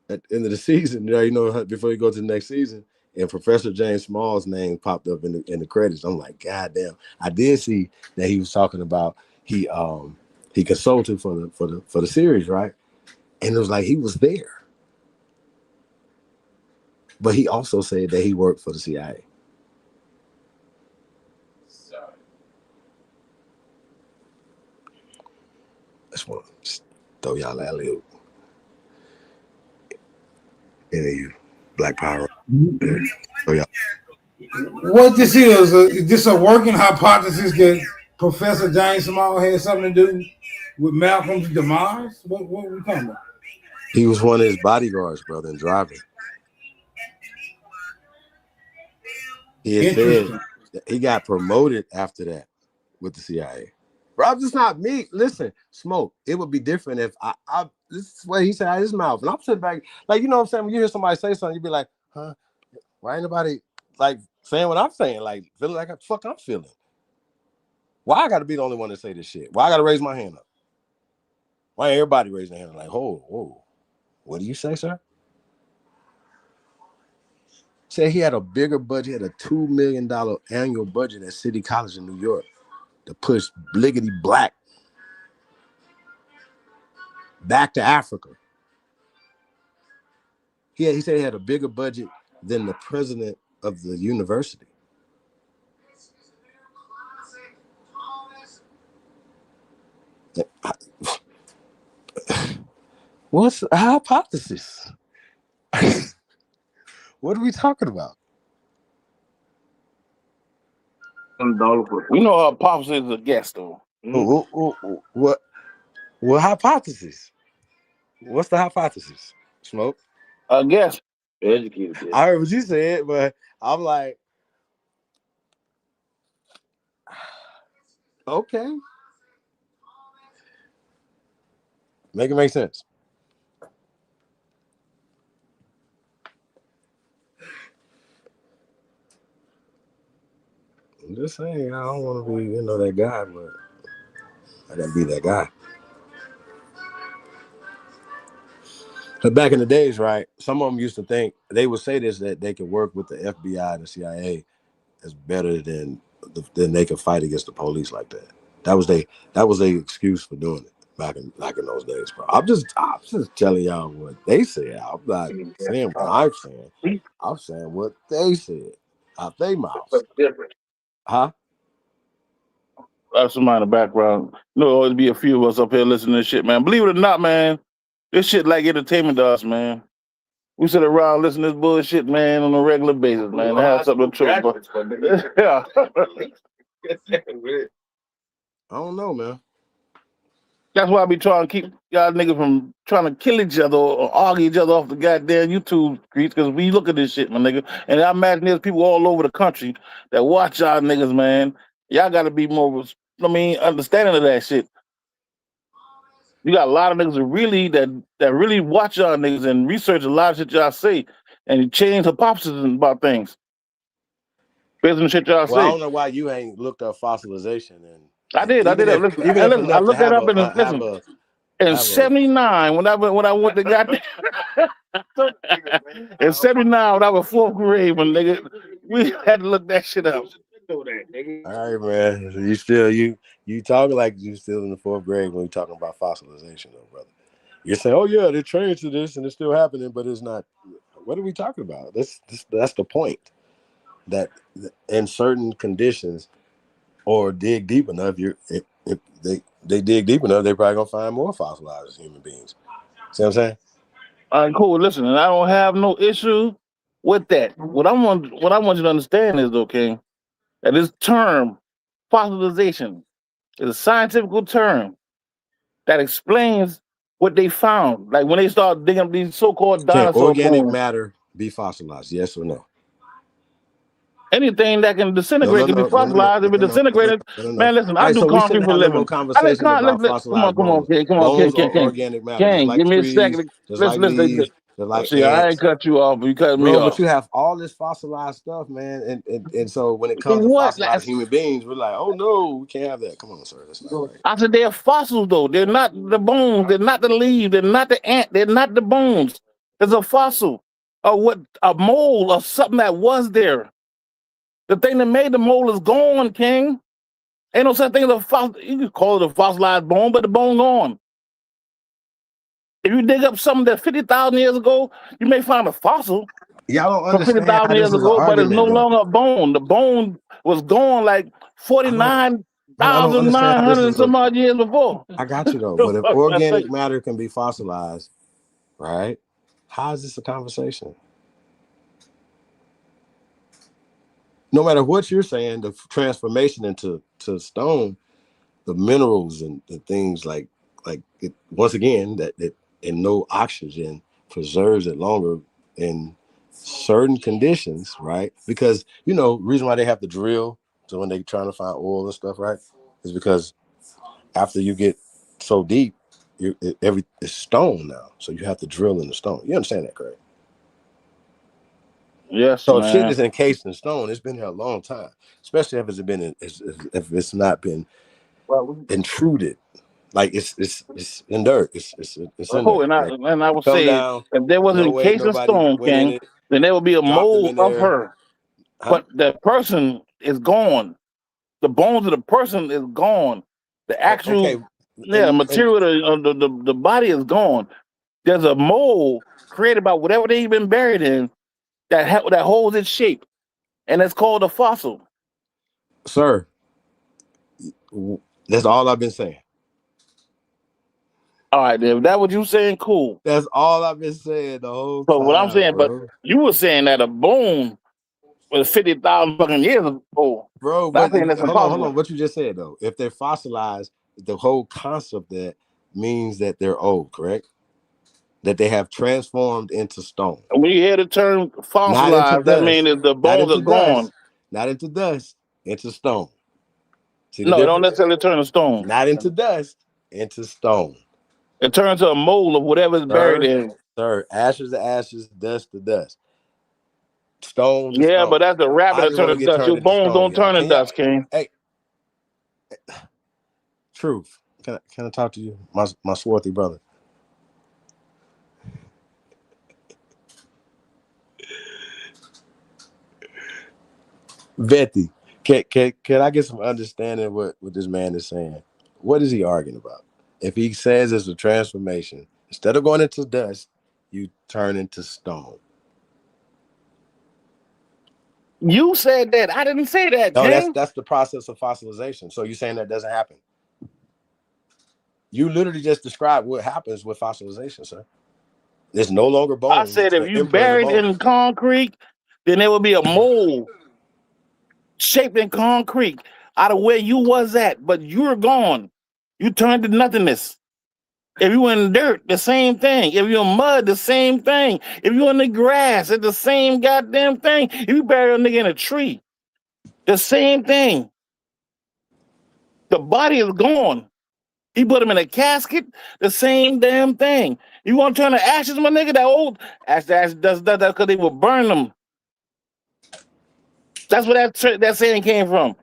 At the end of the season, you know, before you go to the next season, and Professor James Small's name popped up in the credits. I'm like, God damn. I did see that he was talking about he consulted for the series, right? And it was like he was there. But he also said that he worked for the CIA. I just want to throw y'all out a little. Any of you Black Power. Throw y'all. What this is this a working hypothesis that Professor James Small had something to do with Malcolm's demise? What are we talking about? He was one of his bodyguards, brother, and driving. He had said he got promoted after that with the CIA. Bro, it's not me. Listen, Smoke, it would be different if I this is what he said out of his mouth. And I'm sitting back, like, you know what I'm saying? When you hear somebody say something, you be like, huh? Why ain't nobody like saying what I'm saying? Like, feeling like the fuck I'm feeling. Why I gotta be the only one to say this shit? Why I gotta raise my hand up? Why ain't everybody raising their hand like, whoa, what do you say, sir? Said he had a bigger budget, had a $2 million annual budget at City College in New York to push Bliggity Black back to Africa. He said he had a bigger budget than the president of the university. What's a hypothesis? What are we talking about? We know our pops is a guest, though. What hypothesis? What's the hypothesis? Smoke? I guess. Educated. I heard what you said, but I'm like, okay. Make it make sense. I'm just saying, I don't want to be, that guy, but I gotta be that guy. But back in the days, right, some of them used to think, they would say this, that they could work with the FBI and the CIA is better than they could fight against the police like that. That was their excuse for doing it back in those days, bro. I'm just telling y'all what they said. I'm not saying what I'm saying. I'm saying what they said out their mouths. What's different? Huh? That's somebody in the background. There'll always be a few of us up here listening to this shit, man. Believe it or not, man, this shit like entertainment to us, man. We sit around listening to this bullshit, man, on a regular basis, man. Well, have something to talk about. Yeah. I don't know, man. That's why I be trying to keep y'all niggas from trying to kill each other or argue each other off the goddamn YouTube streets, because we look at this shit, my nigga. And I imagine there's people all over the country that watch y'all niggas, man. Y'all got to be more, understanding of that shit. You got a lot of niggas that really watch y'all niggas and research a lot of shit y'all say and change hypotheses about things based on the shit y'all say. I don't know why you ain't looked up fossilization. And I did. Listen, I looked that up in 79 when I went to goddamn. In 79 when I was 4th grade, when nigga, we had to look that shit up. All right, man. You talking like you still in the 4th grade when you talking about fossilization, though, brother. You're saying, oh yeah, they changed to this and it's still happening, but it's not. What are we talking about? That's the point. That in certain conditions, or dig deep enough, if they dig deep enough, they probably gonna find more fossilized human beings. See what I'm saying? All right, cool. Listen, and I don't have no issue with that. What I want you to understand is, okay, that this term, fossilization, is a scientific term that explains what they found. Like when they start digging up these so-called Can dinosaur organic bones. matter be fossilized? Yes or no? Anything that can disintegrate can be fossilized. If it disintegrated, man, listen, All I right, do so we concrete shouldn't for a have no more living. conversation about fossilized Come on, bones. King, Bones are King. organic matter, just King, like give me a trees, second. just like leaves, just like See, I ain't ants. cut you off, but you cut me Bro, off. but you have all this fossilized stuff, man, and so when it For comes to what? fossilized human beings, we're like, oh no, we can't have that. Come on, sir, that's not right. I said they're fossils though. They're not the bones. They're not the leaves. They're not the ant. They're not the bones. It's a fossil, or what? A mole or something that was there. The thing that made the mole is gone, King. Ain't no such thing as a fossil. You can call it a fossilized bone, but the bone gone. If you dig up something that 50,000 years ago, you may find a fossil Y'all don't from understand 50,000 how this years is an ago, but it's no argument, though. longer a bone. The bone was gone like I don't understand how this 49,900 and is a. some odd years before. I got you though, but if organic matter can be fossilized, right? How is this a conversation? No matter what you're saying, the transformation into stone, the minerals and the things like it, once again that and no oxygen preserves it longer in certain conditions, right? Because reason why they have to drill, so when they're trying to find oil and stuff, right, is because after you get so deep, it's stone now, so you have to drill in the stone. You understand that, correct? Yes, so man. if shit is encased in stone, it's been here a long time, especially if it's not been intruded, like it's in dirt, it's in there. And I would Come say down, if there wasn't no way encased in nobody stone, went in King, it, then there would be a dropped them mold in of there. her. But the person is gone. The bones of the person is gone. The actual material of the body is gone. There's a mold created by whatever they've been buried in that holds its shape, and it's called a fossil. Sir, that's all I've been saying. All right, then, if that's what you saying, cool. That's all I've been saying the whole time. So what I'm saying, bro. but you were saying that a bone was 50,000 fucking years ago. Bro, but saying that's hold impossible. on. What you just said though, if they're fossilized, the whole concept that means that they're old, correct? That they have transformed into stone. When you hear the term fossilized, that means that the bones are gone. Not into dust, into stone. See no, it don't necessarily turn to stone. Not into dust, into stone. It turns to a mold of whatever's buried in. Sir, ashes to ashes, dust to dust. Stone to yeah, stone. But that's the rabbit that turns to dust. Your bones don't turn to dust, King. Hey, Truth. Can I talk to you, my swarthy brother? Betty, can I get some understanding of what this man is saying? What is he arguing about? If he says it's a transformation, instead of going into dust, you turn into stone. You said that. I didn't say that. No, that's the process of fossilization. So you're saying that doesn't happen? You literally just described what happens with fossilization, sir. There's no longer bones. I said if you buried in concrete, then there would be a mold shaped in concrete out of where you was at, but you're gone. You turned to nothingness. If you in dirt, the same thing. If you're in mud, the same thing. If you're in the grass, it's the same goddamn thing. If you bury a nigga in a tree, the same thing. The body is gone. He put him in a casket, the same damn thing. You want to turn to ashes, my nigga? That old ash does that because they will burn them. That's where that saying came from.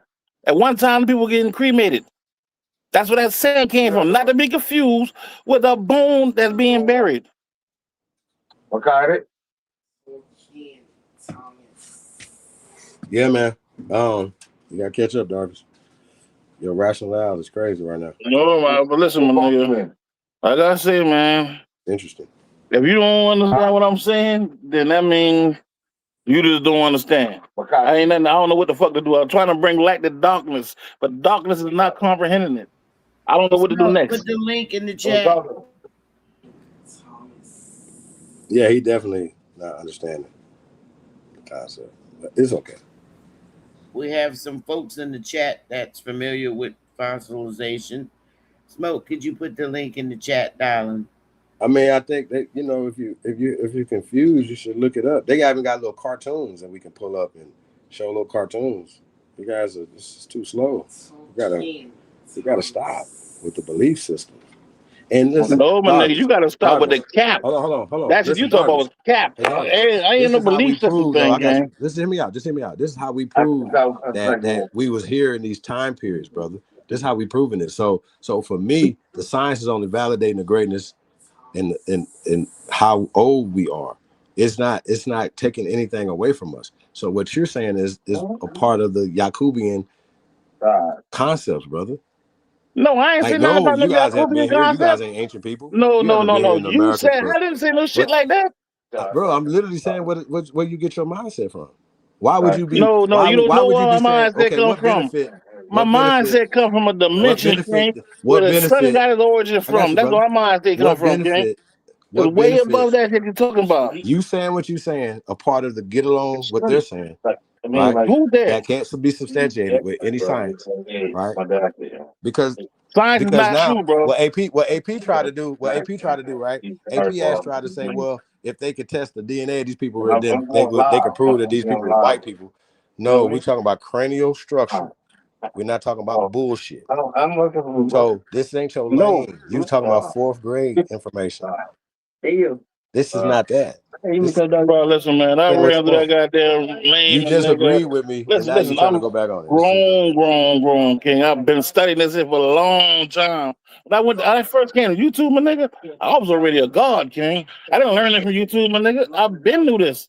At one time, people were getting cremated. That's where that saying came from. Not to be confused with a bone that's being buried. Okay. Yeah, man. You gotta catch up, Darvis. Your rationale is crazy right now. No, man, but listen, my nigga. Like I said, man. Interesting. If you don't understand what I'm saying, then that means you just don't understand. I don't know what the fuck to do. I'm trying to bring light to darkness, but darkness is not comprehending it. I don't know what to do next. Put the link in the chat. Yeah, he definitely not understanding the concept, but it's okay. We have some folks in the chat that's familiar with fossilization. Smoke, could you put the link in the chat, darling? I mean, I think that if you're confused, you should look it up. They even got little cartoons that we can pull up and show little cartoons. You guys are this is too slow. You gotta stop with the belief system. And listen, no, my nigga, you gotta stop with the cap. Hold on. That's what you talking about was cap. I ain't no belief system thing, gang. Just hear me out. This is how we prove that we was here in these time periods, brother. This is how we proving it. So for me, the science is only validating the greatness and how old we are. It's not taking anything away from us. So what you're saying is a part of the Yakubian concepts, brother. No, I ain't saying nothing about no Yakubian concept. You guys ain't ancient people. No. You said I didn't say no shit like that. Bro, I'm literally saying where you get your mindset from. Why would you be? No, you don't know where my mindset come from. My mindset come from a dimension, where the sun got its origin from. That's where my mindset come from, gang. It's way above that shit you're talking about. You saying what you saying, a part of the get along what they're saying. Right? Who there? That can't be substantiated with any science, right? Because science is not now, true, bro. what AP tried to do, right? AP has tried to say, well, if they could test the DNA of these people, then they could prove that these people are white people. No, we're talking about cranial structure. We're not talking about bullshit. So this ain't your lane. You talking about 4th grade information. This is not that. Bro, listen, man. I ran through that goddamn lane. You just agreed with me. Listen, I'm to go back on it. Grown, King. I've been studying this shit for a long time. When I first came to YouTube, my nigga, I was already a god, King. I didn't learn it from YouTube, my nigga. I've been through this.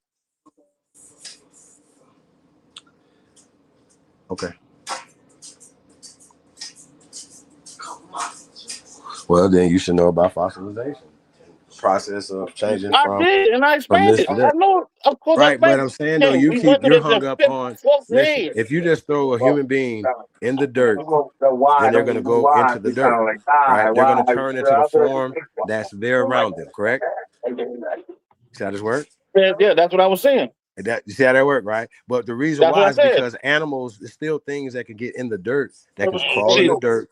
Okay. Well, then you should know about fossilization. Process of changing from. I did, and I explained it. I know, of course. Right, but I'm saying though, you're hung up on. Listen, if you just throw a human being in the dirt, then they're gonna go into the dirt. Right? They're gonna turn into the form that's there around them. Correct? See how this works? Yeah, that's what I was saying. You see how that work, right? But the reason why is because animals, there's still things that can get in the dirt, that can crawl in the dirt.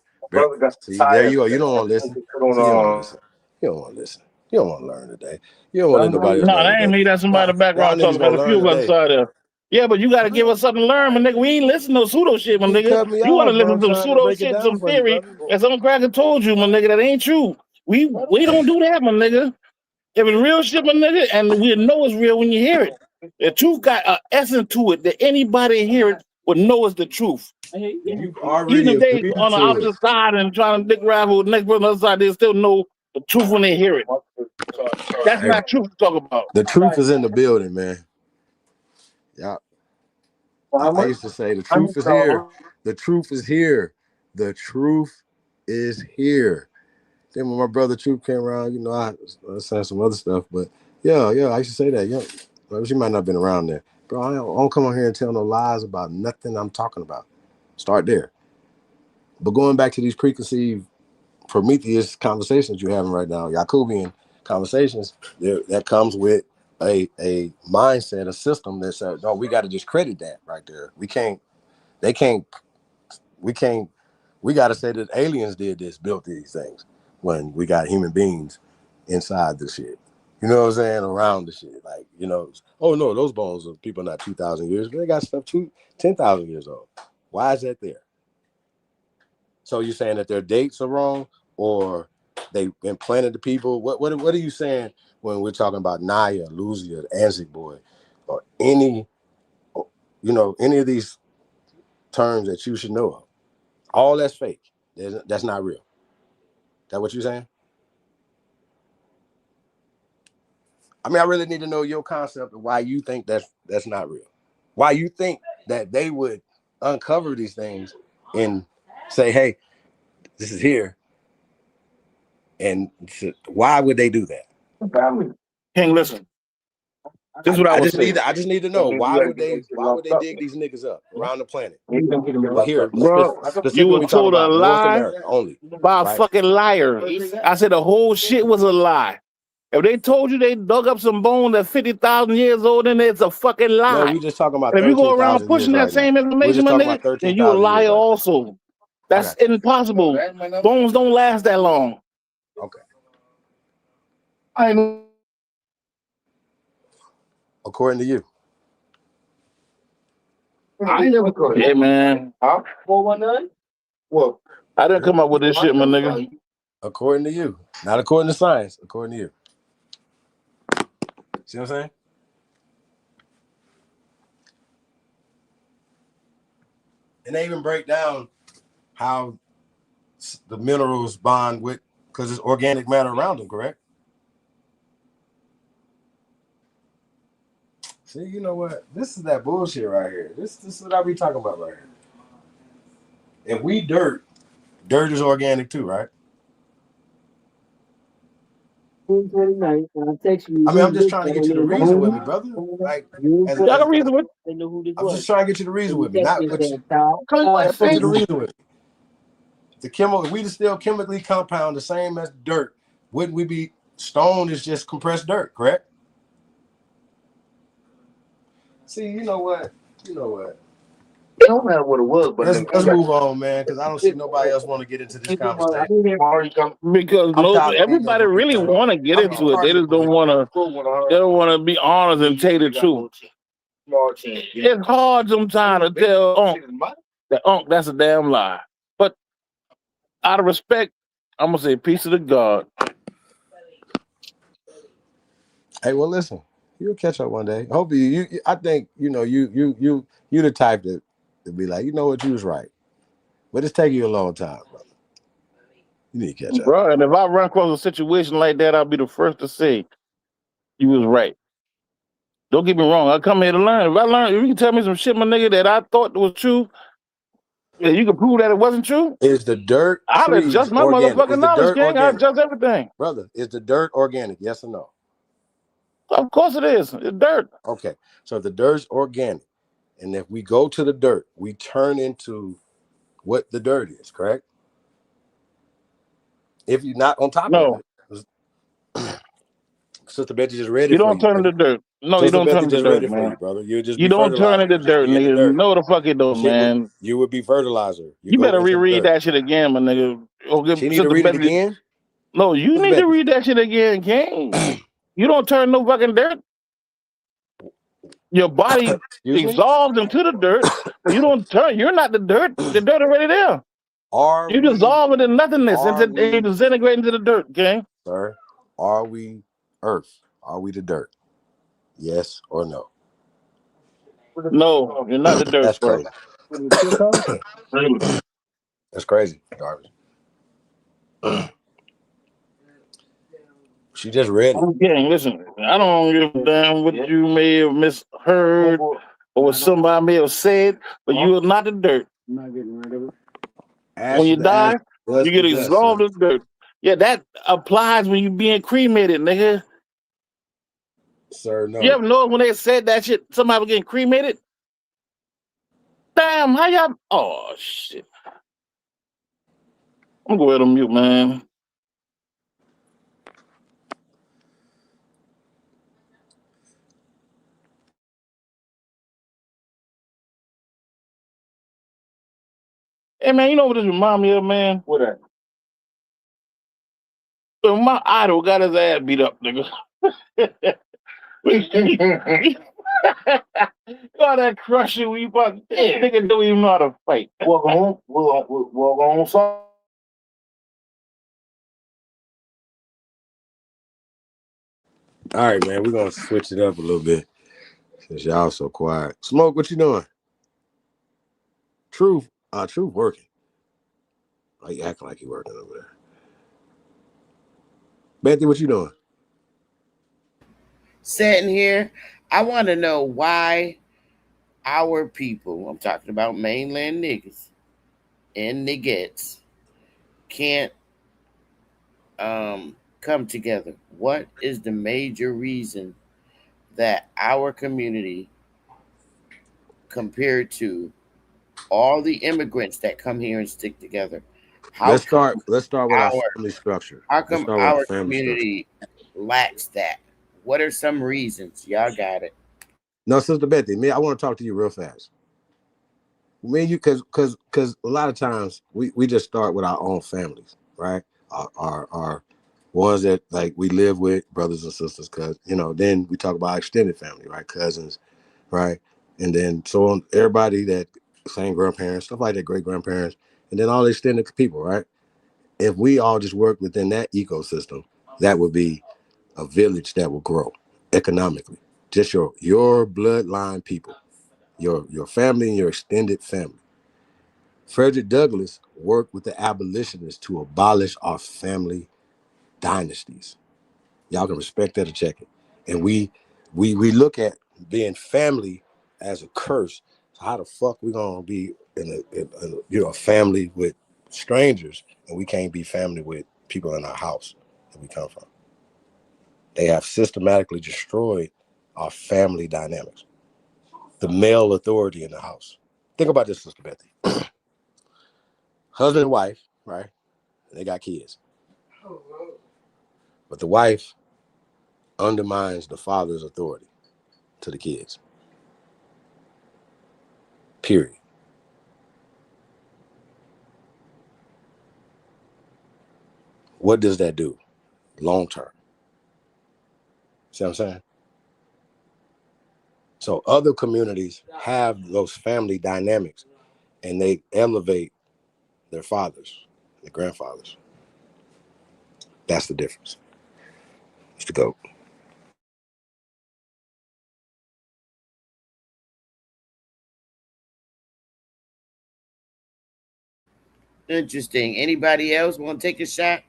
See, there you go. You don't want to listen. You don't want to listen. You don't want to learn today. You don't want to let nobody else. No, that ain't me. That's somebody in the background talking about a few of us out there. Yeah, but you got to give us something to learn, my nigga. We ain't listening to pseudo shit, my nigga. You want to listen to some pseudo shit, some theory, and some cracker told you, my nigga, that ain't true. We don't do that, my nigga. If it's real shit, my nigga, and we know it's real when you hear it. The truth got an essence to it that anybody hear it would know it's the truth. Even if they on the opposite side and trying to dick ride with the next person on the other side, they still know the truth when they hear it. That's not truth to talk about. The truth is in the building, man. Yeah. I used to say the truth is here. The truth is here. The truth is here. Then when my brother Truth came around, I said some other stuff, but yeah, I used to say that. Yeah, she might not have been around there. Bro, I don't come on here and tell no lies about nothing I'm talking about. Start there. But going back to these preconceived Prometheus conversations you're having right now, Yakubian conversations, that comes with a mindset, a system that says, no, we got to just credit that right there. We got to say that aliens did this, built these things, when we got human beings inside the shit. You know what I'm saying? Around the shit. Like, oh no, those bones of people not 2,000 years, but they got stuff 10,000 years old. Why is that there? So you're saying that their dates are wrong, or they implanted the people? What are you saying when we're talking about Naya, Luzia, the Anzic boy, or any of these terms that you should know of? All that's fake. That's not real. That what you're saying? I mean, I really need to know your concept of why you think that's not real. Why you think that they would uncover these things and say, hey, this is here. And why would they do that? King, listen. This is what I just need to know. Why would they dig these niggas up around the planet? Well, here, bro, you were told a lie only by a fucking liar. I said the whole shit was a lie. If they told you they dug up some bone that's 50,000 years old, then it's a fucking lie. No, we just talking about. And if you go around pushing that same information, my nigga, then you a liar also. That's impossible. Bones don't last that long. Okay. I ain't. According to you. I ain't never caught it. Yeah, man. Huh? 419? Well, I didn't come up with this shit, my nigga. According to you. Not according to science. According to you. See what I'm saying? And they even break down how the minerals bond with, because it's organic matter around them, correct? See, you know what? This is that bullshit right here. This is what I be talking about right here. If we dirt is organic too, right? I mean, I'm just trying to get you to reason with me, brother. Like, I'm just trying to get you to reason with me. Not what you, I just want you to reason with me. If we still chemically compound the same as dirt, wouldn't we be? Stone is just compressed dirt, correct? See, you know what? It don't matter what it was, but let's move on, man, because I don't see nobody else want to get into this conversation. Because everybody really want to get into it. They just don't want to. They don't want to be honest and tell the truth. It's hard sometimes to tell Unc that's a damn lie. But out of respect, I'm gonna say peace to the God. Hey, well, listen, you'll catch up one day. Hopefully, you I think you the type to be like, you know what, you was right, but it's taking you a long time, brother. You need to catch up, bro. And if I run across a situation like that, I'll be the first to say you was right. Don't get me wrong. I come here to learn. If you can tell me some shit, my nigga, that I thought was true, and you can prove that it wasn't true. Is the dirt? I'll adjust my motherfucking knowledge, gang. I adjust everything, brother. Is the dirt organic? Yes or no? Of course it is. It's dirt. Okay, so if the dirt's organic, and if we go to the dirt, we turn into what the dirt is, correct? If you're not on top of it, Sister Betty just read it. You don't turn into dirt. No, you don't turn into dirt, man. Brother. You don't turn into dirt, nigga. No, the fuck it don't, man. You would be fertilizer. You better reread that shit again, my nigga. She need to read it again? No, you need to read that shit again, gang. You don't turn no fucking dirt. Your body dissolves into the dirt. You don't turn. You're not the dirt. The dirt already there. You dissolve into nothingness and you disintegrate into the dirt, gang. Sir, are we earth? Are we the dirt? Yes or no? No, you're not the dirt. That's crazy. That's crazy, garbage. She just read it. Okay, listen, I don't give a damn what you may have misheard or what somebody may have said, but you are not the dirt. I'm not getting rid of it. When you die, you get dissolved in dirt. Yeah, that applies when you being cremated, nigga. Sir, no. You ever know when they said that shit, somebody was getting cremated? Damn, how y'all? Oh, shit. I'm going to go ahead and mute, man. Hey, man, you know what this remind me of, man? What that? So my idol got his ass beat up, nigga. God, that crushing when you fuck. Nigga don't even know how to fight. Walk on, son. All right, man, we're going to switch it up a little bit since y'all so quiet. Smoke, what you doing? Truth working. Oh, you acting like you working over there. Betty, what you doing? Sitting here, I want to know why our people, I'm talking about mainland niggas and niggas, can't come together. What is the major reason that our community, compared to all the immigrants that come here and stick together, let's start with our family structure. How come our community lacks that? What are some reasons? Y'all got it. No, Sister Betty, I want to talk to you real fast. Me and you, because a lot of times we just start with our own families, right? Our ones that like we live with, brothers and sisters, cause then we talk about extended family, right? Cousins, right? And then so on, everybody that same grandparents, stuff like that, great grandparents, and then all the extended people, right? If we all just work within that ecosystem, that would be a village that will grow economically. Just your bloodline people, your family and your extended family. Frederick Douglass worked with the abolitionists to abolish our family dynasties. Y'all can respect that or check it. And we look at being family as a curse. So how the fuck we gonna be in a family with strangers and we can't be family with people in our house that we come from? They have systematically destroyed our family dynamics. The male authority in the house. Think about this, Sister Bethy. Husband and wife, right? They got kids. But the wife undermines the father's authority to the kids. Period. What does that do long term? See what I'm saying? So other communities have those family dynamics and they elevate their fathers, their grandfathers. That's the difference. It's the GOAT. Interesting. Anybody else want to take a shot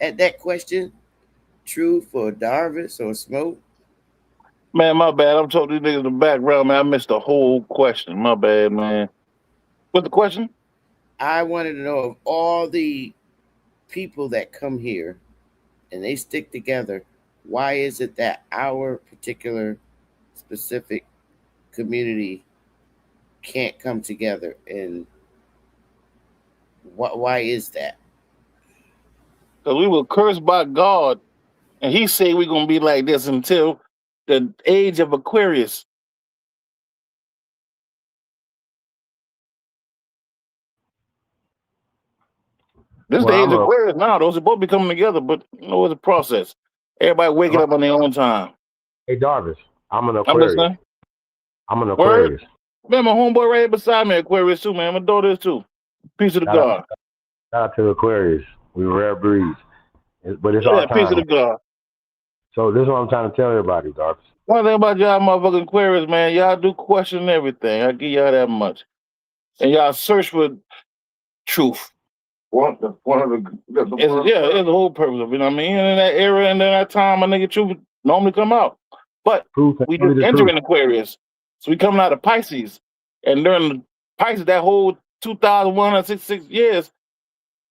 at that question? Truth or Darvis or Smoke? Man, my bad. I'm talking to these niggas in the background, man. I missed the whole question. My bad, man. What's the question? I wanted to know of all the people that come here and they stick together, why is it that our particular specific community can't come together? And why is that? Because we were cursed by God, and he said we're going to be like this until the age of Aquarius. This is the age of Aquarius now. Those are both be coming together, but it's a process. Everybody waking up on their own time. Hey, Darvis, I'm an Aquarius. I'm an Aquarius. Man, my homeboy right here beside me, Aquarius too, man. My daughter is too. Piece of the God. Shout out to Aquarius. We rare breeds. But it's our time. Piece of the God. So this is what I'm trying to tell everybody, Darvis. One thing about y'all motherfucking Aquarius, man, y'all do question everything. I give y'all that much. And y'all search for truth. It's the whole purpose of it. You know what I mean? And in that era and in that time, my nigga, truth would normally come out. But we just enter in Aquarius. So we coming out of Pisces. And during Pisces, that whole 2,166 years,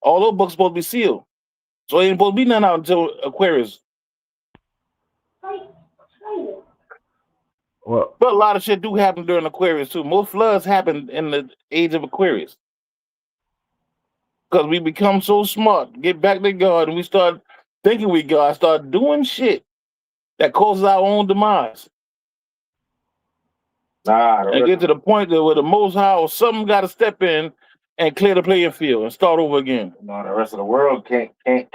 all those books supposed to be sealed. So it ain't supposed to be nothing out until Aquarius. Well, but a lot of shit do happen during Aquarius too. Most floods happen in the age of Aquarius. Because we become so smart, get back to God, and we start thinking we God, start doing shit that causes our own demise. And get to the point that where the Most High or something got to step in and clear the playing field and start over again. No, the rest of the world can't. It's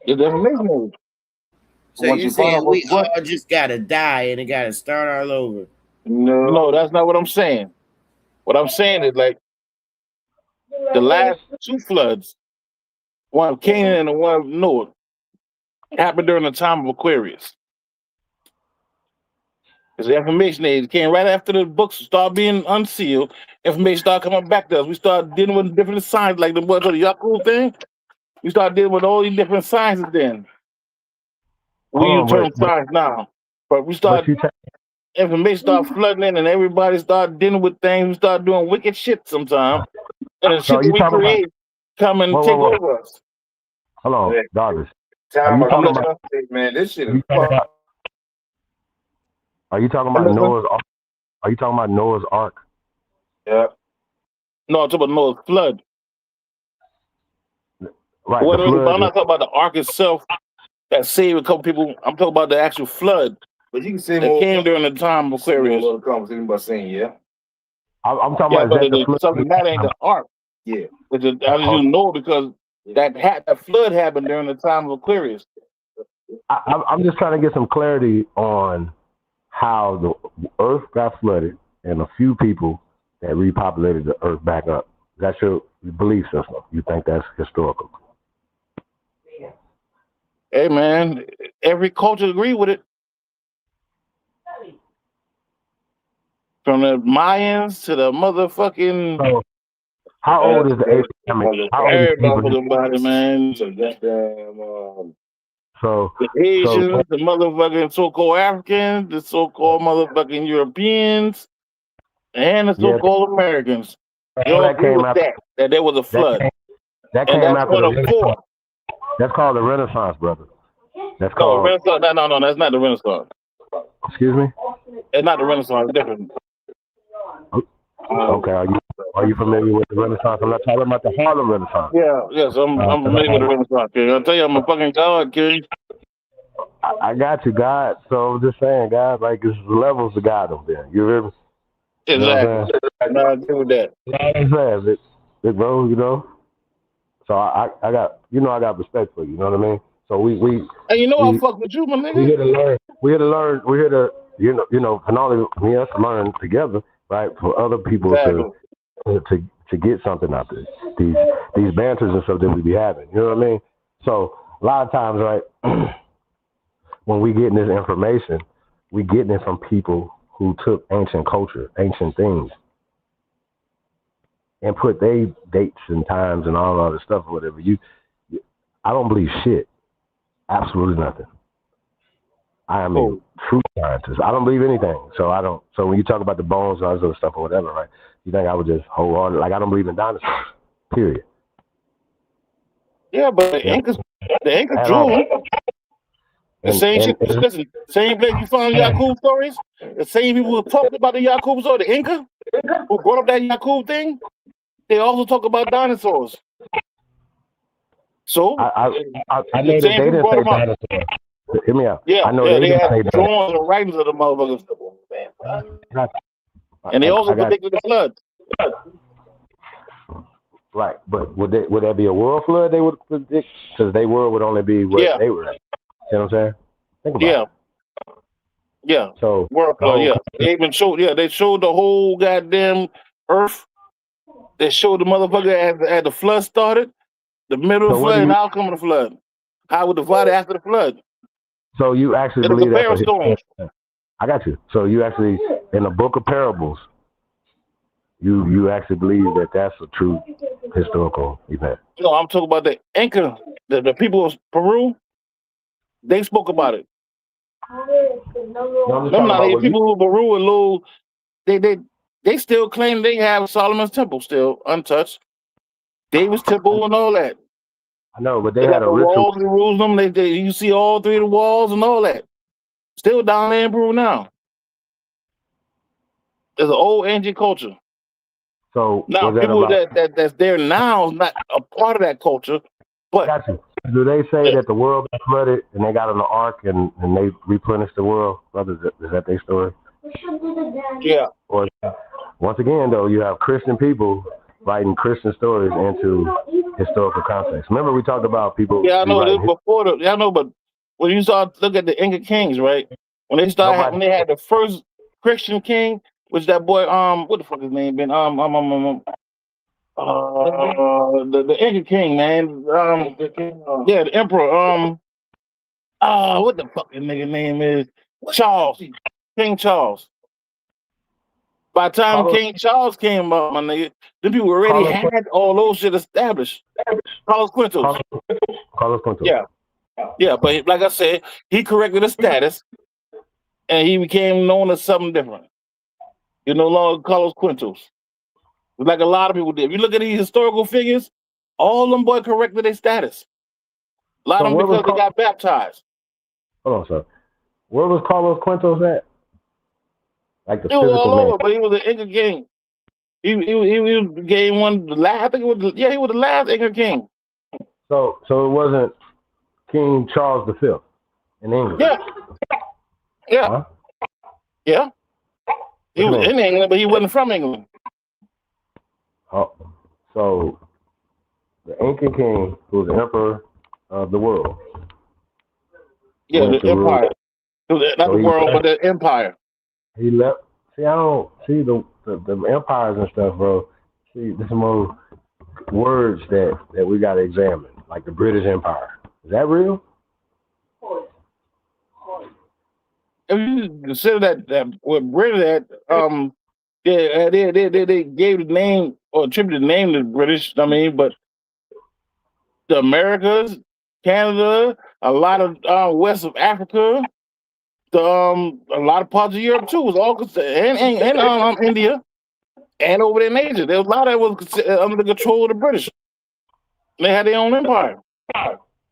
definitely. So you're saying we all just gotta die and it gotta start all over? No, that's not what I'm saying. What I'm saying is like the last two floods, one of Canaan and the one of Noah, happened during the time of Aquarius. It's the information age. It came right after the books started being unsealed. Information started coming back to us. We started dealing with different signs, like the Yaku thing. We started dealing with all these different sciences then. We use the term science now. But we started, information started flooding in and everybody started dealing with things. We started doing wicked shit sometimes. And the shit that we create come and take over us. Hold on, Darvis. Man, this shit is Are you talking about Noah's Ark? Are you talking about Noah's Ark? Yeah. No, I'm talking about Noah's flood. Right. I'm not talking about the ark itself that saved a couple people. I'm talking about the actual flood. But you can say that came during the time of Aquarius. Conversation by saying, yeah. I'm talking Yeah, about but is that the flood? something that ain't the ark. Yeah, how did you know? Because that flood happened during the time of Aquarius. I'm just trying to get some clarity on how the Earth got flooded and a few people that repopulated the Earth back up. That's your belief system. You think that's historical? Hey man, every culture agree with it. From the Mayans to the motherfucking. So, how old is the Abrahamic? Everybody, man. So goddamn. So the Asians, the motherfucking so-called Africans, the so-called motherfucking Europeans, and the so-called Americans. They all agree with that there was a flood. That came after the Renaissance. That's called the Renaissance, brother. That's called Renaissance. No, that's not the Renaissance. Excuse me? It's not the Renaissance. It's different. Okay, are you familiar with the Renaissance? I'm not talking about the Harlem Renaissance. Yes, I'm familiar with the Renaissance, kid. I'll tell you, I'm a fucking God, kid. I got you, God. So I'm just saying, God, like it's levels to God up there. You hear me? Exactly. No, I agree with that. I'm saying, big bro, you know. So I got, I got respect for you. You know what I mean? So we. Hey, you know I fuck with you, my nigga. We here to learn. We're here to, and only me us learn together, right? For other people to get something out of this. These banters and stuff that we be having. You know what I mean? So a lot of times, right, when we getting this information, we getting it from people who took ancient culture, ancient things, and put their dates and times and all other stuff or whatever. I don't believe shit. Absolutely nothing. I am a true scientist. I don't believe anything. So when you talk about the bones and all this other stuff or whatever, right? You think I would just hold on? Like I don't believe in dinosaurs. Period. Yeah, but the Incas drew. The same shit. Listen, same place you found Yakub stories. The same people who talked about the Yakub story, the Inca, who brought up that Yakub thing. They also talk about dinosaurs. So I know that they didn't say dinosaurs. Hear me out. Yeah, I know they had say drawings and writings of the motherfuckers. And they also predicted the flood. Right, but would that be a world flood? They would predict because their world would only be where they were. You know what I'm saying? Think about it. Yeah. So world flood. Yeah, they even showed. Yeah, they showed the whole goddamn Earth. They showed the motherfucker as the flood started, the middle of the flood, and the outcome of the flood. How it would divide it after the flood. So you actually believe that? I got you. So you actually, in the book of parables, you actually believe that that's a true historical event. No, I'm talking about the Inca, the people of Peru. They spoke about it. People who Peru and Lul, they still claim they have Solomon's temple still untouched. David's temple and all that. I know, but they had a ritual. Walls in Jerusalem. You see all three of the walls and all that. Still down there in Peru now. There's an old ancient culture. So now people that's there now is not a part of that culture. But got you. Do they say that the world got flooded and they got on the ark and they replenished the world? Brother, is that their story? Yeah. Or once again, though, you have Christian people writing Christian stories into historical context. Remember, we talked about people. Yeah, I know. I know, but when you start look at the Inca kings, right? When they when they had the first Christian king, which that boy, what the fuck his name been? The Inca king, man. The emperor. What the fuck his nigga name is? Charles, King Charles. By the time King Charles came up, my nigga, the people already had all those shit established. Carlos Quintos. Yeah, but like I said, he corrected the status, and he became known as something different. You're no longer Carlos Quintos. Like a lot of people did. If you look at these historical figures, all them boys corrected their status. A lot of them because they got baptized. Hold on, sir. Where was Carlos Quintos at? Like the he was all over, but he was an Inca king. He gave one the last. I think it was he was the last Inca king. So it wasn't King Charles V in England. Yeah. He was in England, but he wasn't from England. So the Incan king, who was the emperor of the world. Yeah, the empire. Not the world, but the empire. He left. See, I don't see the empires and stuff, bro. See, there's more words that we got to examine, like the British Empire. Is that real? If you consider that with Britain, they gave the name or attributed the name to the British. I mean, but the Americas, Canada, a lot of west of Africa, a lot of parts of Europe too was all and India, and over there in Asia. There was a lot that was under the control of the British. They had their own empire.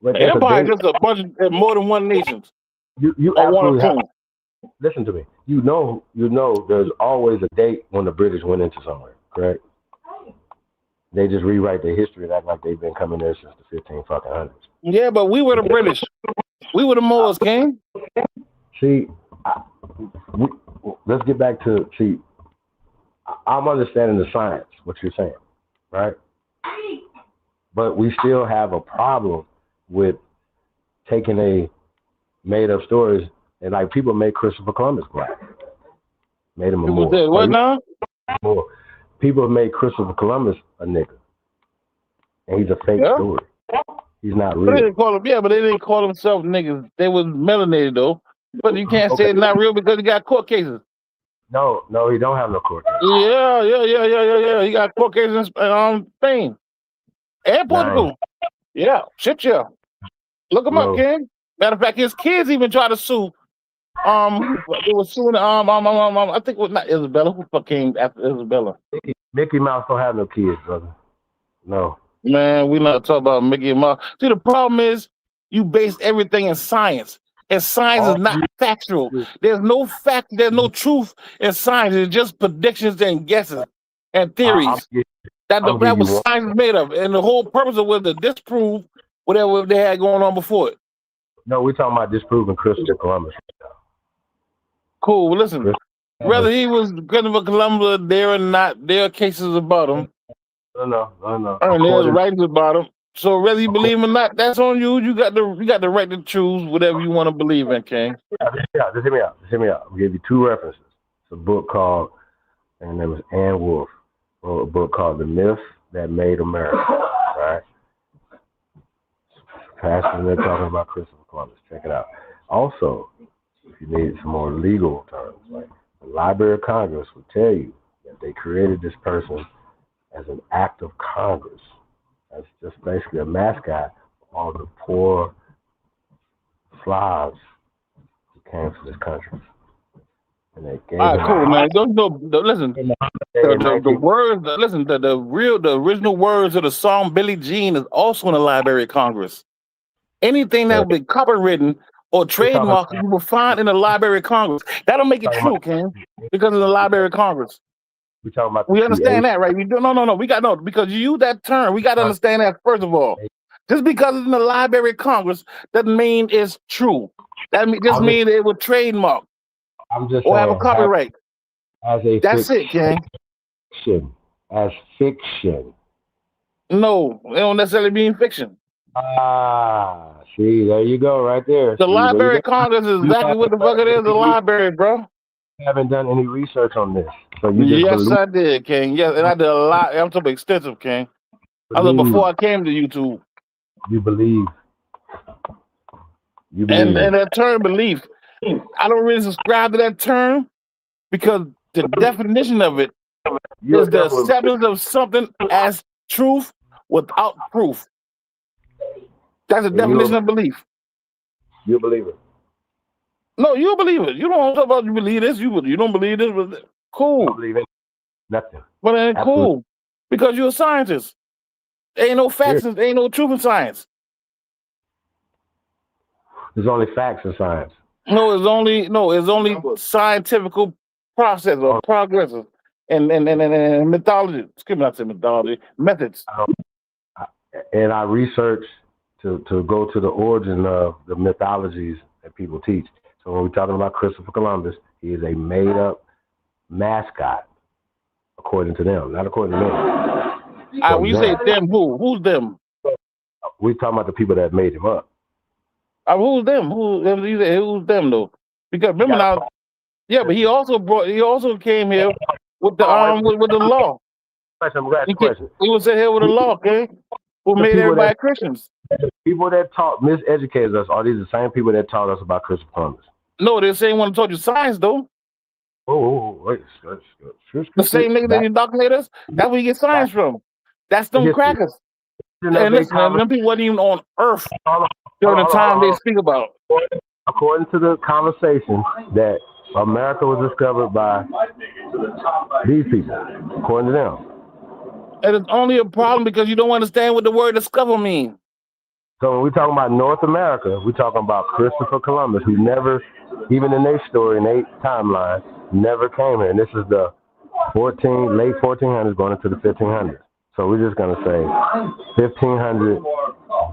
The empire is just a bunch of more than one nation. You absolutely have. Listen to me. You know, there's always a date when the British went into somewhere, correct? They just rewrite their history and act like they've been coming there since the 1500s. Yeah, but we were the British. We were the Moors, King. See, let's get back to, I'm understanding the science, what you're saying, right? But we still have a problem with taking a made-up stories, and like people make Christopher Columbus black. Made him a Moor. What now? More. People have made Christopher Columbus a nigga. And he's a fake story. He's not real. But they didn't call him, but they didn't call themselves niggas. They was melanated though. But you can't say it's not real because he got court cases. No, he don't have no court cases. Yeah. He got court cases in Spain and Portugal. Yeah, shit, yeah. Look him up, King. Matter of fact, his kids even tried to sue. They were suing. I think it was not Isabella. Who fuck came after Isabella? Mickey Mouse don't have no kids, brother. No. Man, we not talking about Mickey Mouse. See, the problem is you base everything in science. And science is not factual. There's no fact, there's no truth in science. It's just predictions and guesses and theories. That was science made of. And the whole purpose of it was to disprove whatever they had going on before it. No, we're talking about disproving Christopher Columbus. Cool. Well, listen, whether he was Christopher Columbus there or not, there are cases about him. No. And there's writings about him. So whether you believe him or not, that's on you. You got the right to choose whatever you want to believe in, King. Just hear me out. I'll give you two references. It's a book called, and it was Ann Wolfe, wrote a book called The Myth That Made America. Right? Pastor, they're talking about Christopher Columbus. Check it out. Also, if you need some more legal terms, like the Library of Congress will tell you that they created this person as an act of Congress. That's just basically a mascot for all the poor Slavs who came to this country. And they gave all right, cool, man. Listen. The words, listen, the original words of the song Billie Jean is also in the Library of Congress. Anything that would be copywritten or trademarked, you will find in the Library of Congress. That'll make it true, Ken, because of the Library of Congress. We talking about. We understand that, right? No. We got because you use that term. We got to understand that first of all. Just because it's in the Library of Congress doesn't mean it's true. That just means it will trademark. I'm just or have a copyright. That's it, Ken. As fiction. No, it don't necessarily mean fiction. See, there you go, right there. The Library of Congress is exactly what the fuck it is. The library, bro. Haven't done any research on this. So you just I did, King. Yes, and I did a lot. I'm talking extensive, King. I was before I came to YouTube. You believe. And that term belief, I don't really subscribe to that term because the definition of it is the acceptance of something as truth without proof. That's the definition of belief. You believe it. No, you believe it. You don't talk about you believe this. You don't believe this. But cool. I don't believe it. Nothing. But it ain't cool because you're a scientist. There ain't no facts. There ain't no truth in science. There's only facts in science. It's only scientific process or progresses and mythology. Excuse me, not say mythology. Methods. And I researched to go to the origin of the mythologies that people teach. So when we're talking about Christopher Columbus, he is a made-up mascot, according to them, not according to me. When you say them, who's them? We talking about the people that made him up. Who's them? Who's them though? Because remember now, yeah, but he also came here with the with the law. He was here with the law, okay? Who made everybody Christians? People that miseducated us, are these the same people that taught us about Christopher Columbus? No, they're the same one who taught you science though. Wait. The same nigga that indoctrinated us, that's where you get science from. That's them crackers. And listen, them people wasn't even on Earth during the time they speak about. According to the conversation, that America was discovered by these people, according to them. And it's only a problem because you don't understand what the word discover means. So when we talking about North America, we talking about Christopher Columbus, who never, even in their story, in their timeline, never came here. And this is the late 1400s going into the 1500s. So we're just going to say 1500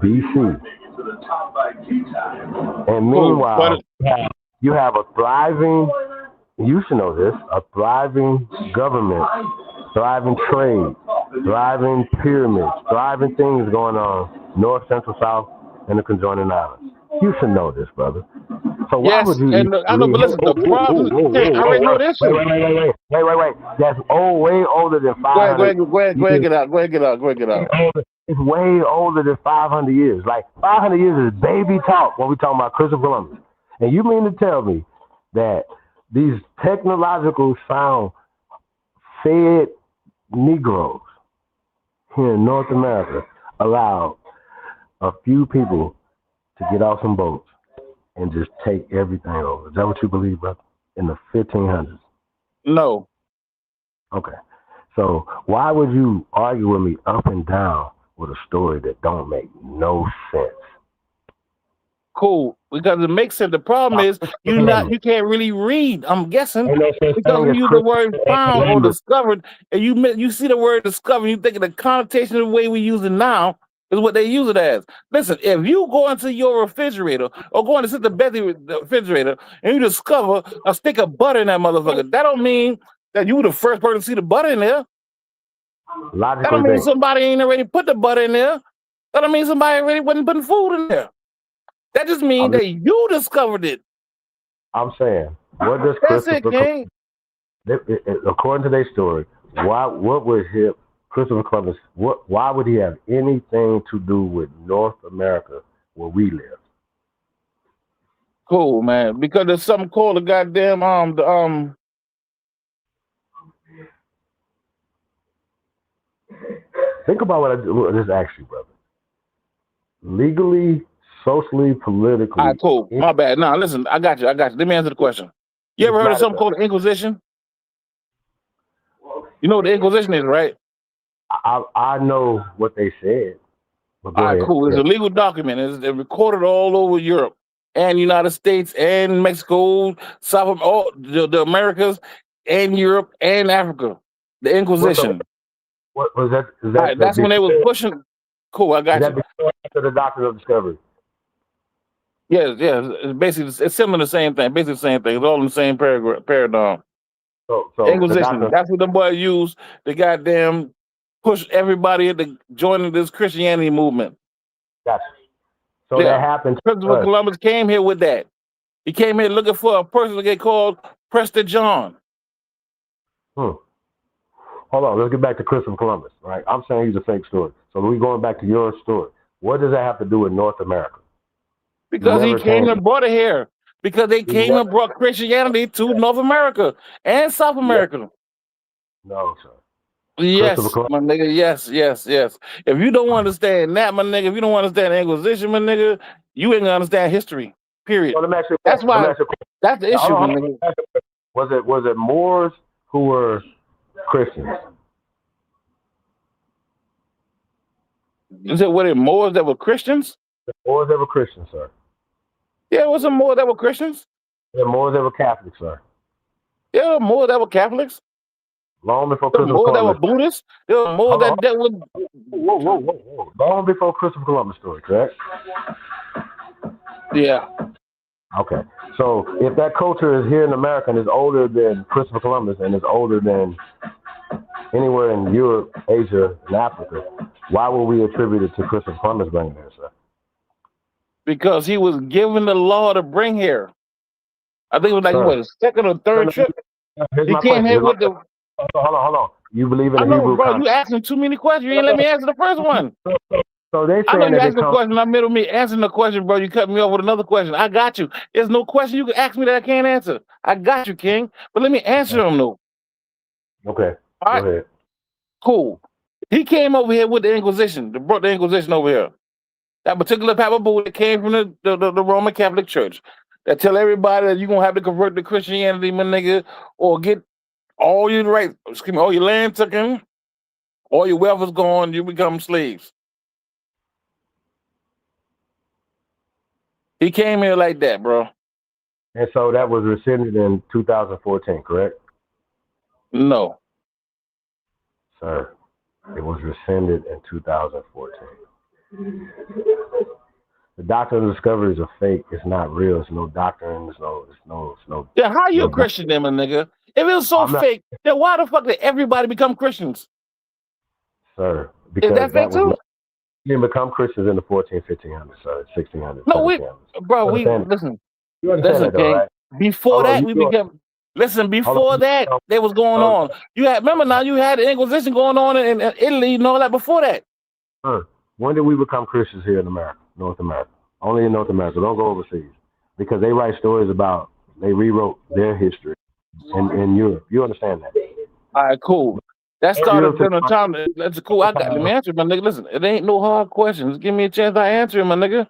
BC. And meanwhile, you have a thriving, you should know this, a thriving government, thriving trade, thriving pyramids, thriving things going on North, Central, South, and the conjoining islands. You should know this, brother. So why would you? I know, but listen, the problem. I already know this. Wait. That's way older than 500. Go ahead, get out. It's way older than 500 years. Like 500 years is baby talk when we talking about Christopher Columbus. And you mean to tell me that these technological sound fed Negroes here in North America allowed a few people to get off some boats and just take everything over? Is that what you believe, brother? In the 1500s? No. Okay. So why would you argue with me up and down with a story that don't make no sense? Cool, because it makes sense. The problem is you can't really read. I'm guessing because you use the word found or discovered, and you see the word discovered, you think of the connotation of the way we use it now is what they use it as. Listen, if you go into your refrigerator or go into the refrigerator and you discover a stick of butter in that motherfucker, that don't mean that you were the first person to see the butter in there. That don't mean somebody ain't already put the butter in there. That don't mean somebody already wasn't putting food in there. That just means that you discovered it. I'm saying, what does according to their story, what would Christopher Columbus, why would he have anything to do with North America where we live? Cool, man. Because there's something called the goddamn Think about what I just asked you, brother. Legally, socially, politically. All right, cool. My bad. Now, listen, I got you. Let me answer the question. You ever heard of something called the Inquisition? You know what the Inquisition is, right? I know what they said. All right, cool. It's a legal document. It's recorded all over Europe and United States and Mexico, South, all the Americas and Europe and Africa. The Inquisition. What was that? That's when they was pushing. Cool, I got you. After the Doctrine of Discovery. Yes. It's basically it's similar to the same thing. Basically the same thing. It's all in the same paradigm. So Inquisition. That's what the boy used to goddamn push everybody into joining this Christianity movement. Gotcha. So that happened. Christopher Columbus came here with that. He came here looking for a person to get called Prester John. Hold on, let's get back to Christopher Columbus, right? I'm saying he's a fake story. So we're going back to your story. What does that have to do with North America? Because he came and brought it here. Because they came and brought Christianity to North America and South America. No, sir. Yes, my nigga. Yes. If you don't understand that, my nigga, if you don't understand the Inquisition, my nigga, you ain't gonna understand history. Period. Well, that's why. That's the issue, my nigga. Was it Moors who were Christians? You said were it Moors that were Christians? The Moors that were Christians, sir. Yeah, was it Moors that were Christians? The Moors that were Catholics, sir. Yeah, Moors that were Catholics. Long before Christopher Columbus. There were Buddhists. There were more that were. Whoa. Long before Christopher Columbus story, correct? Yeah. Okay. So if that culture is here in America and is older than Christopher Columbus and is older than anywhere in Europe, Asia, and Africa, why were we attributed to Christopher Columbus bringing there, sir? Because he was given the law to bring here. I think it was like what, his second or third trip. Here's He my came question. here with the. Hold on. You believe in I the know, Hebrew bro. concept? You asking too many questions. You ain't let me answer the first one. So they I know saying you that asked it a comes. question. I'm middle of me answering the question, bro. You cut me off with another question. I got you. There's no question you can ask me that I can't answer. I got you, King. But let me answer them though. Okay. All right. Go ahead. Cool. He came over here with the Inquisition. They brought the Inquisition over here. That particular Papa Boo that came from the Roman Catholic Church. That tell everybody that you're gonna have to convert to Christianity, my nigga, or get all your right, excuse me, all your land taken, all your wealth is gone, you become slaves. He came here like that, bro. And so that was rescinded in 2014, correct? No. Sir, it was rescinded in 2014. The doctrine of discovery is a fake. It's not real. It's no doctrine. It's no. Yeah, how you no a Christian then, my nigga? If it was so I'm not- fake, then why the fuck did everybody become Christians? Sir, Is because that fake too? we didn't become Christians in the 1500s, sir, 1600s, No, we, 1700s. bro, we You listen. understand Listen, that though, King. right? Before Hold on, that, you we doing- became. Listen, Hold before on. that, they was going on. You had remember now. You had the Inquisition going on in Italy and all that before that. When did we become Christians here in America, North America? Only in North America. Don't go overseas. Because they write stories about, they rewrote their history in Europe. You understand that? All right, cool. That started during the time. That's cool. I got them answer, my nigga. Listen, it ain't no hard questions. Give me a chance. I answer it, my nigga.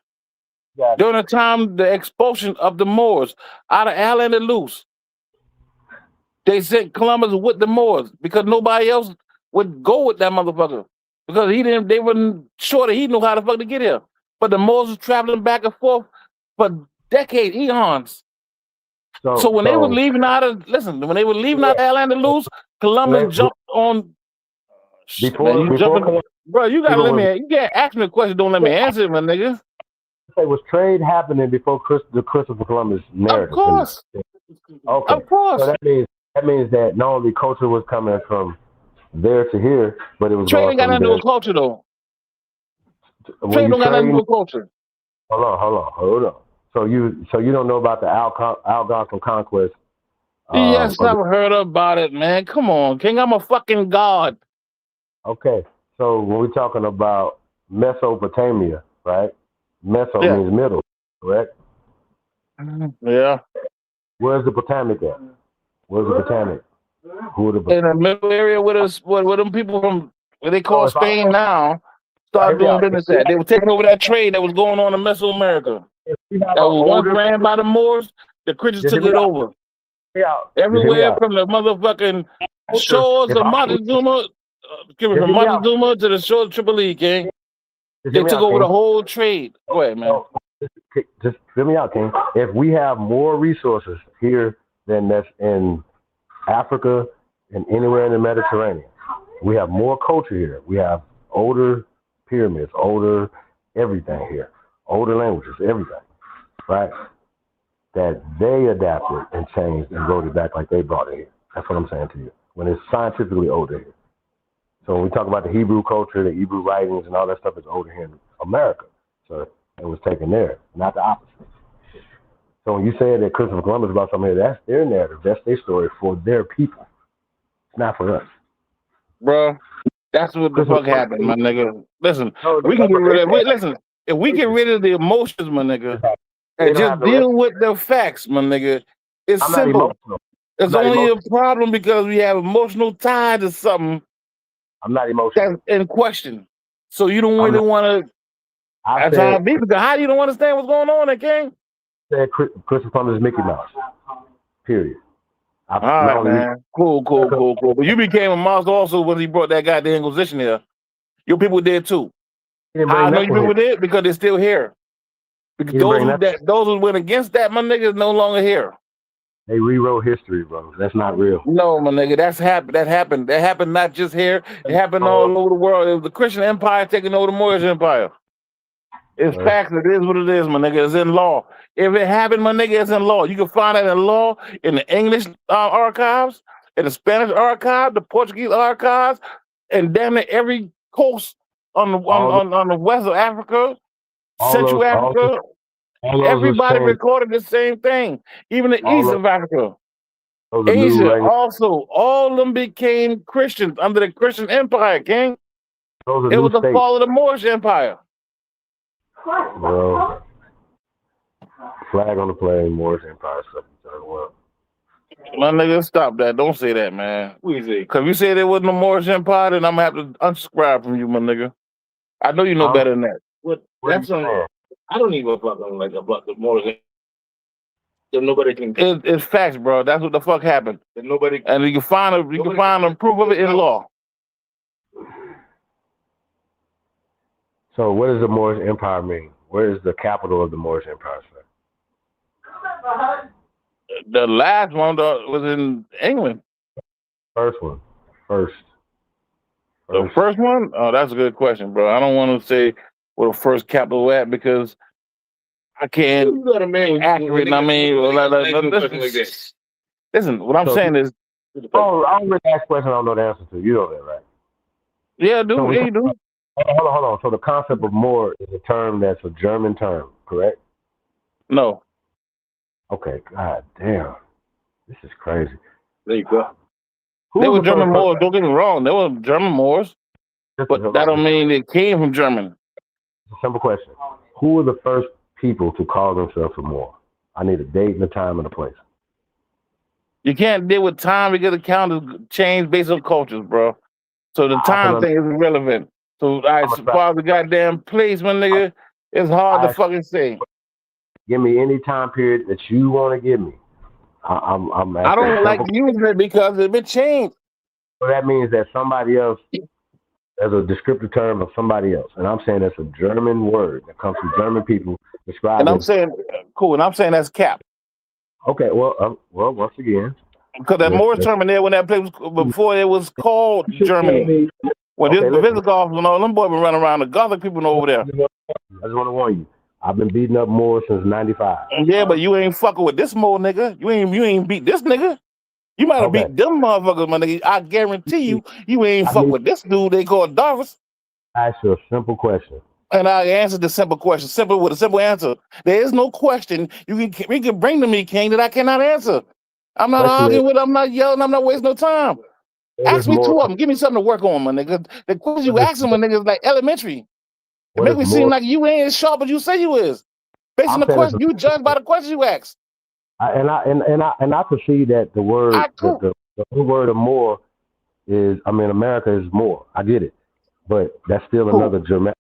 Yeah. During the time, the expulsion of the Moors out of Island and Loose, they sent Columbus with the Moors because nobody else would go with that motherfucker because he didn't. They weren't sure that he knew how the fuck to get here. But the Moors was traveling back and forth for decades, eons. So when they were leaving out of when they were leaving out of Island and Loose, Columbus jumped on. Bro, you gotta let me. You can't ask me a question. Don't let me answer it, my nigga. Say, was trade happening before the Christopher Columbus narrative? Of course. Okay. Of course. So that means that not only culture was coming from there to here, but it was Trade going ain't got from nothing to do there. with culture, though. When Trade you don't got nothing to do trade- with culture. Hold on. So you don't know about the Algonquin conquest? Yes, I've heard about it, man. Come on, King. I'm a fucking god. Okay. So when we're talking about Mesopotamia, right? Meso Yeah. means middle, correct? Yeah. Where's the Potomac at? Where's the Potomac? Who are the In the middle area with us, where them people from what they call if I- Spain now started doing business at. They were taking over that trade that was going on in Mesoamerica. That was once ran by the Moors. The Christians took it over. Everywhere from the motherfucking shores of Montezuma, from Montezuma to the shores of Tripoli, King. They took over the whole trade. Go ahead, man. Just fill me out, King. If we have more resources here than that's in Africa and anywhere in the Mediterranean, we have more culture here. We have older pyramids, older everything here, older languages, everything, right? That they adapted and changed and wrote it back like they brought it here. That's what I'm saying to you. When it's scientifically older here. So when we talk about the Hebrew culture, the Hebrew writings and all that stuff is older here in America. So it was taken there, not the opposite. So when you say that Christopher Columbus brought something here, that's their narrative. That's their story for their people. It's not for us. Bro, that's what the fuck happened, my nigga. Listen, we can get rid of listen, if we get rid of the emotions, my nigga, and just deal with the facts, my nigga, it's I'm not simple. emotional. It's I'm not only emotional. a problem because we have emotional tie to something I'm not emotional. that's in question. So you don't I'm really not- want to. I That's how said, it be. Because how you don't understand what's going on, there, King? said Christopher Columbus is Mickey Mouse. Period. All right, man. Cool. But you became a monster also when he brought that goddamn Inquisition here. Your people did too. didn't How bring I know nothing your people here. did? Because they're still here. Because He didn't bring those who went against that, my nigga, is no longer here. They rewrote history, bro. That's not real. No, my nigga, that happened. That happened not just here. It happened all over the world. It was the Christian Empire taking over the Moorish Empire. It's facts. It is what it is, my nigga. It's in law. If it happened, my nigga, it's in law. You can find it in law in the English archives. in the Spanish archive, the Portuguese archives, and damn near every coast on the west of Africa, Central Africa. Everybody recorded the same thing. Even the east of Africa. Asia also, all of them became Christians under the Christian Empire, King. It was the fall of the Moorish Empire. Well, flag on the plane, Moorish Empire, My nigga, stop that. Don't say that, man. Because you say there wasn't a Moorish Empire, then I'm going to have to unsubscribe from you, my nigga. I know you know better than that. That's I don't even fuck on like a block of Moorish. Nobody can. It's facts, bro. That's what the fuck happened. Nobody. And you can find a proof of it in law. So, what does the Moorish Empire mean? Where is the capital of the Moorish Empire, sir? The last one was in England. First one. First. The first one? Oh, that's a good question, bro. I don't want to say where the first capital was at because I can't accurate. I mean, listen, what I'm saying is. Oh, I don't really ask questions I don't know the answer to. You know that, right? Yeah, dude. So yeah, you do. Hold on. So the concept of Moor is a term that's a German term, correct? No. Okay. God damn. This is crazy. There you go. There were German Moors. Don't get me wrong. There were German Moors, but that don't mean it came from Germany. Simple question. Who were the first people to call themselves a Moor? I need a date and a time and a place. You can't deal with time because the calendar change based on cultures, bro. So the time thing is irrelevant. So as far as the goddamn place, my nigga, it's hard to fucking say. Give me any time period that you want to give me. I don't like using it because it been changed. So that means that somebody else, there's a descriptive term of somebody else. And I'm saying that's a German word that comes from German people describing. And I'm saying, cool, and I'm saying that's cap. Okay, well, once again. Because that Moorish term in there when that place was, before it was called Germany. Well, this the Visigoths and all them boys been running around, the Gothic people over there. I just want to warn you. I've been beating up Moors since '95. Yeah, but you ain't fucking with this Moor nigga. You ain't beat this nigga. You might have beat them motherfuckers, my nigga. I guarantee you ain't fuck with this dude they call Darvis. I ask you a simple question. And I answered the simple question, simple with a simple answer. There is no question you can bring to me, King, that I cannot answer. I'm not arguing with, I'm not yelling, I'm not wasting no time. Ask me two of them. Give me something to work on, my nigga. The questions you asking, my nigga, is like elementary. It make me seem like you ain't as sharp as you say you is. Based on the question, you judge by the questions you ask. And I perceive that the word, the word of more is, I mean, America is more. I get it, but that's still another German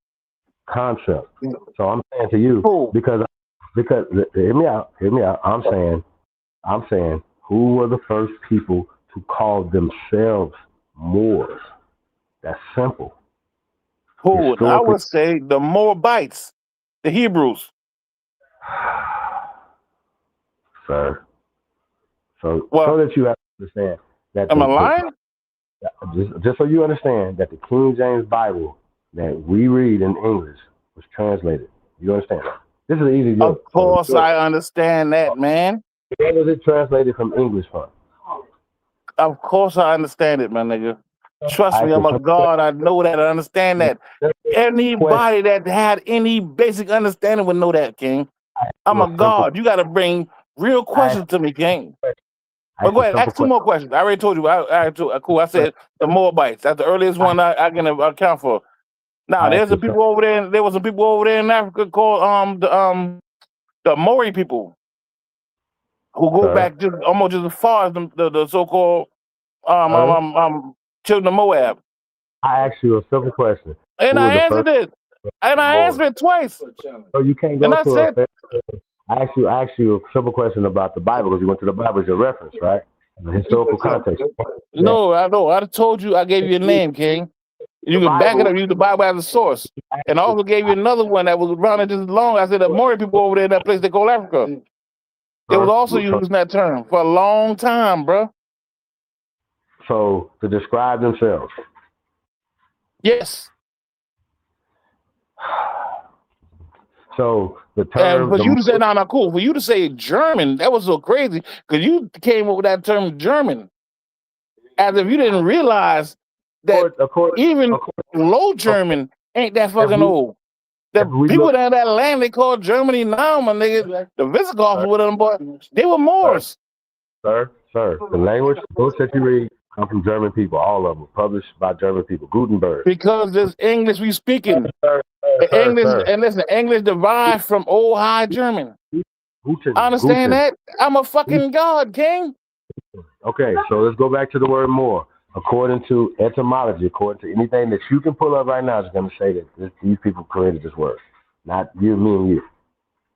concept. So I'm saying to you, because hear me out. I'm saying, who were the first people to call themselves Moors? That's simple. Who? I would say the Moabites, the Hebrews. Sir. So that you have to understand that. Am I lying? Just so you understand that the King James Bible that we read in English was translated. You understand? This is an easy joke. Of course, I understand that, man. Where was it translated from English from? Of course, I understand it, my nigga. Trust me, I'm a God. I know that. I understand that. Anybody that had any basic understanding would know that, King. I'm a God. You got to bring real questions to me, King. But go ahead, ask two more questions. I already told you. Cool. I said the Moabites. That's the earliest one I can account for. Now, there's some people over there. There was some people over there in Africa called the Maori people, who go back just almost as far as the so-called children of Moab. I asked you a simple question. And I answered it. And I answered it twice. So you can't go to I asked you a simple question about the Bible because you went to the Bible as your reference, right? The historical context. No, I know. I told you I gave you a name, King. You can back it up, use the Bible as a source. And I also gave you another one that was around just as long. I said the Maori people over there in that place they call Africa. They was also using that term for a long time, bro. So to describe themselves. Yes. So the term. And for you to say, no, cool. For you to say German, that was so crazy because you came up with that term German. as if you didn't realize that even Low German ain't that fucking old. The people that land they call Germany now, my nigga, the Visigoths with them, boy, they were Moors. Sir, the language, books that you read come from German people, all of them, published by German people. Gutenberg. Because there's English we speaking. And listen, English derived from Old High German. I understand that. I'm a fucking god, King. Okay, so let's go back to the word more. According to etymology, according to anything that you can pull up right now, it's going to say that these people created this word. Not you, me, and you.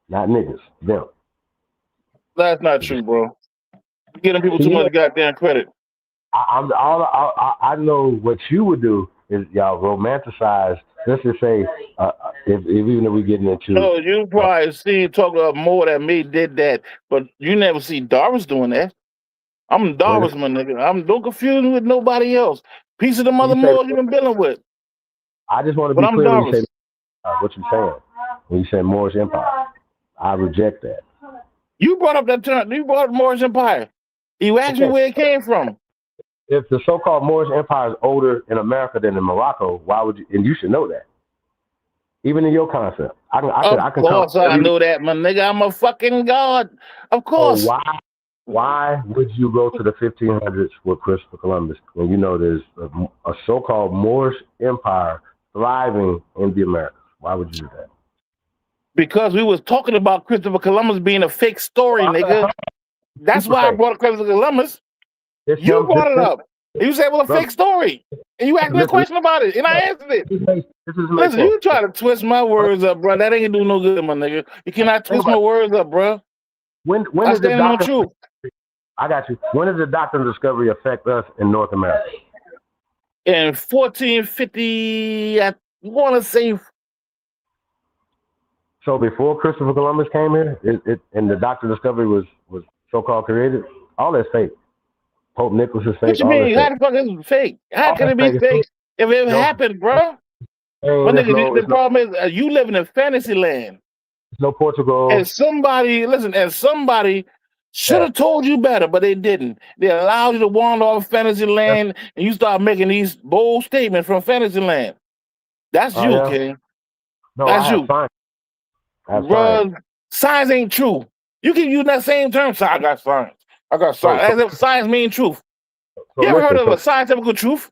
Not niggas, them. That's not true, bro. You're giving people too much goddamn credit. I know what you would do is y'all romanticize. Let's just say, even if we getting into. No, you probably see talk about more than me did that, but you never see Darwin's doing that. I'm Darwin's, my nigga. Don't confuse me with nobody else. Piece of the mother Moors you've been dealing with. I just want to be clear when you say what you're saying. When you say Moorish Empire, I reject that. You brought up that term. You brought up Moorish Empire. You asked me where it came from. If the so-called Moorish Empire is older in America than in Morocco, why would you? And you should know that. Even in your concept, I can. Of course, I know that, my nigga. I'm a fucking god. Of course. So why would you go to the 1500s with Christopher Columbus when you know there's a so-called Moorish Empire thriving in the Americas? Why would you do that? Because we was talking about Christopher Columbus being a fake story, nigga. That's why I brought up Christopher Columbus. You brought it up. You said, well, a fake story. And you asked me a question about it, and I answered it. Listen, you try to twist my words up, bro. That ain't do no good, my nigga. You cannot twist my words up, bro. When I stand on the truth. I got you. When did the doctrine of discovery affect us in North America? In 1450, I want to say. So before Christopher Columbus came here, and the doctrine of discovery was so-called created, all that's fake. Pope Nicholas is fake. What you mean? How the fuck is it fake? How can it be fake if it happened, bro? But nigga, the problem is you living in fantasy land. There's no Portugal. And somebody should have told you better, but they didn't. They allowed you to wander off fantasy land, and you start making these bold statements from fantasy land. That's you, King. No, that's you. Bro, science ain't true. You can use that same term. I got science. I got science. As if science means truth. You ever heard of a scientific truth?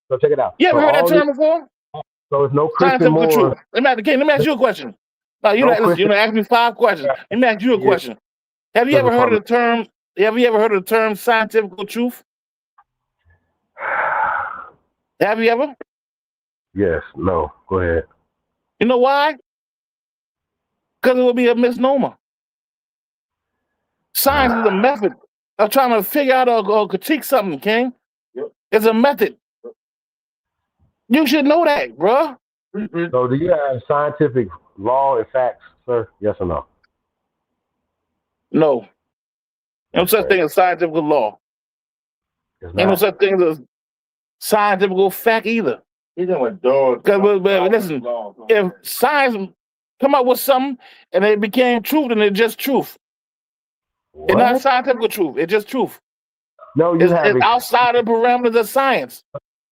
So check it out. You ever heard that term before? So it's no Christian Moore. Truth. Let me ask you a question. No, you don't ask me 5 questions. Let me ask you a question. Have you ever heard of the term? Have you ever heard of the term scientific truth? Have you ever? Yes. No. Go ahead. You know why? Because it would be a misnomer. Science is a method of trying to figure out or critique something, King. It's a method. You should know that, bro. So do you have scientific law and facts, sir? Yes or no? No. No such thing as scientific law. Ain't no such thing as scientific fact either. Because listen, if science come up with something and it became truth, then it's just truth. It's not scientific truth. It's just truth. No, it's outside the parameters of science.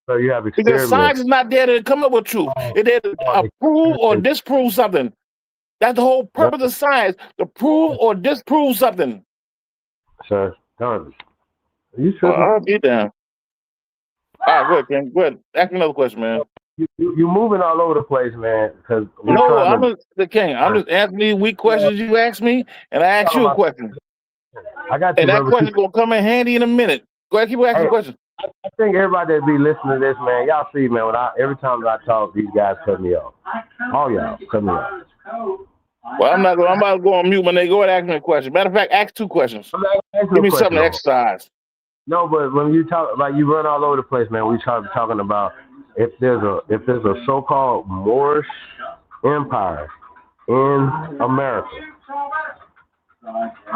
So you have experiments. Because science is not there to come up with truth. It's there to prove or disprove something. That's the whole purpose of science, to prove or disprove something. Sir, are you sure? I'll be down. All right, good, Ken. Good. Ask me another question, man. You're moving all over the place, man. No, I'm just the king. I'm just asking these weak questions you ask me, and I ask you a question. I got you. And that question's gonna come in handy in a minute. Go ahead, keep asking questions. I think everybody that be listening to this, man, y'all see, man, every time I talk, these guys cut me off. All y'all cut me off. Well, I'm about to go on mute when they go and ask me a question. Matter of fact, ask 2 questions. Give me something to exercise. No, but when you talk, like you run all over the place, man. We talking about if there's a so-called Moorish Empire in America,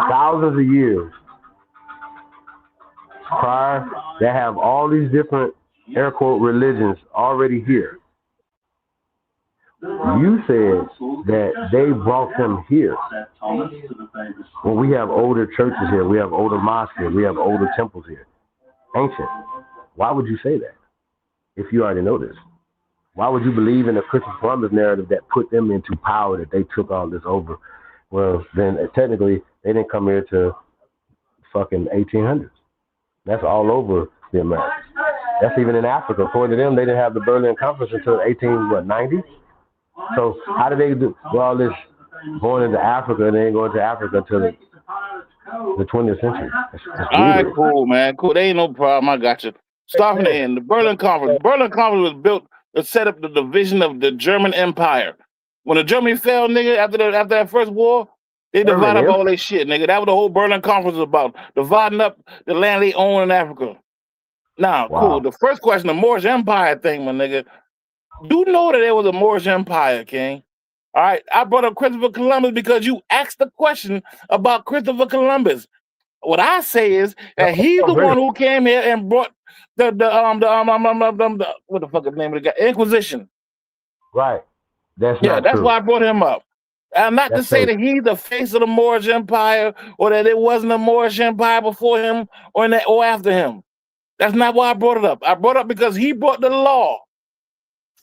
thousands of years prior, they have all these different air quote religions already here. You said that they brought them here. Well, we have older churches here. We have older mosques here. We have older temples here. Ancient. Why would you say that if you already know this? Why would you believe in the Christopher Columbus narrative that put them into power, that they took all this over? Well, then technically they didn't come here to fucking 1800s. That's all over the Americas. That's even in Africa. According to them, they didn't have the Berlin Conference until 1890. So how did they do all this going into Africa and they ain't going to Africa until the 20th century? All right, cool, man. Cool. There ain't no problem. I got you. Start from the end. The Berlin Conference. The Berlin Conference was built to set up the division of the German Empire. When the Germany fell, nigga, after that first war, they divided up all their shit, nigga. That was the whole Berlin Conference was about, dividing up the land they own in Africa. Now, cool. The first question, the Moorish Empire thing, my nigga. You know that there was a Moorish Empire, King. All right, I brought up Christopher Columbus because you asked the question about Christopher Columbus. What I say is that he's the one who came here and brought the what the fuck is the name of the guy? Inquisition. Right. That's why I brought him up. And not to say that he's the face of the Moorish Empire or that it wasn't a Moorish Empire before him or after him. That's not why I brought it up. I brought it up because he brought the law,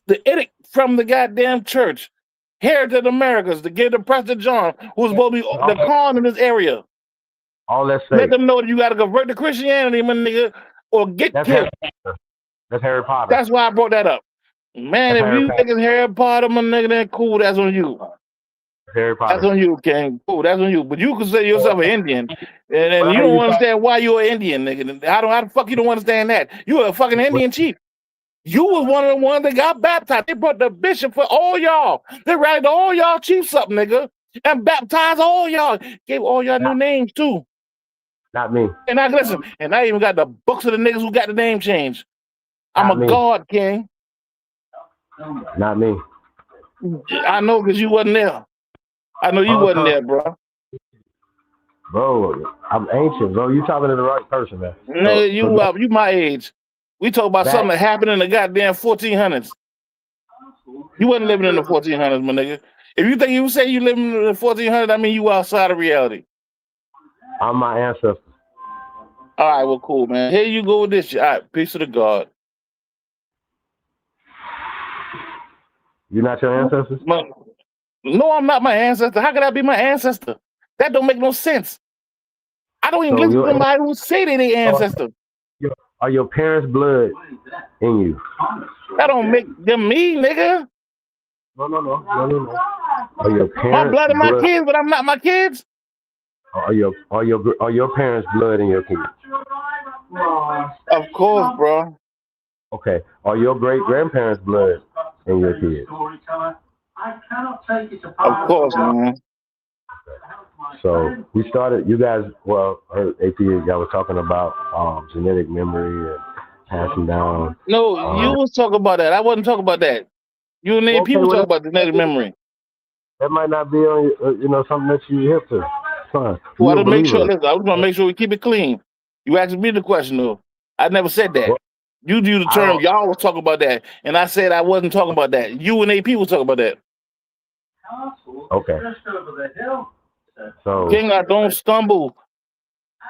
the edict from the goddamn church, here to the Americas to give the President John, who's supposed to be the Khan in this area. All that Let them know that you got to convert to Christianity, my nigga, or get killed. That's Harry Potter. That's why I brought that up. Man, if you think it's Harry Potter, my nigga, then cool, that's on you. Harry Potter. That's on you, King. Cool, that's on you. But you consider yourself an Indian, and you don't understand why you're an Indian, nigga. How the fuck you don't understand that? You're a fucking Indian chief. You was one of the ones that got baptized. They brought the bishop for all y'all. They rallied all y'all chiefs up, nigga, and baptized all y'all. Gave all y'all new names too. Not me. And I listen, and I even got the books of the niggas who got the name changed. I'm a god, King. Not me. I know because you wasn't there. I know you wasn't there, bro. Bro, I'm ancient, bro. You talking to the right person, man. Nigga, you my age. We talk about something that happened in the goddamn 1400s. You wasn't living in the 1400s, my nigga. If you think you say you living in the 1400s, I mean you outside of reality. I'm my ancestor. All right, well, cool, man. Here you go with this shit. All right, peace to the God. You're not your ancestors? No, I'm not my ancestor. How could I be my ancestor? That don't make no sense. I don't even listen to somebody who say they their ancestor. Are your parents' blood in you? That don't make them me, nigga. No. Are your parents' my blood in my kids, but I'm not my kids? Are your parents' blood in your kids? Of course, bro. Okay. Are your great-grandparents' blood in your kids? Of course, man. So we started, you guys, AP, y'all was talking about genetic memory and passing down. No, you was talking about that. I wasn't talking about that. You and AP was talking about genetic memory. That might not be on, something that you hip to. Fine. Well, I was going to make sure we keep it clean. You asked me the question, though. I never said that. You used the term, y'all was talking about that, and I said I wasn't talking about that. You and AP was talking about that. Okay. So, King, I don't stumble.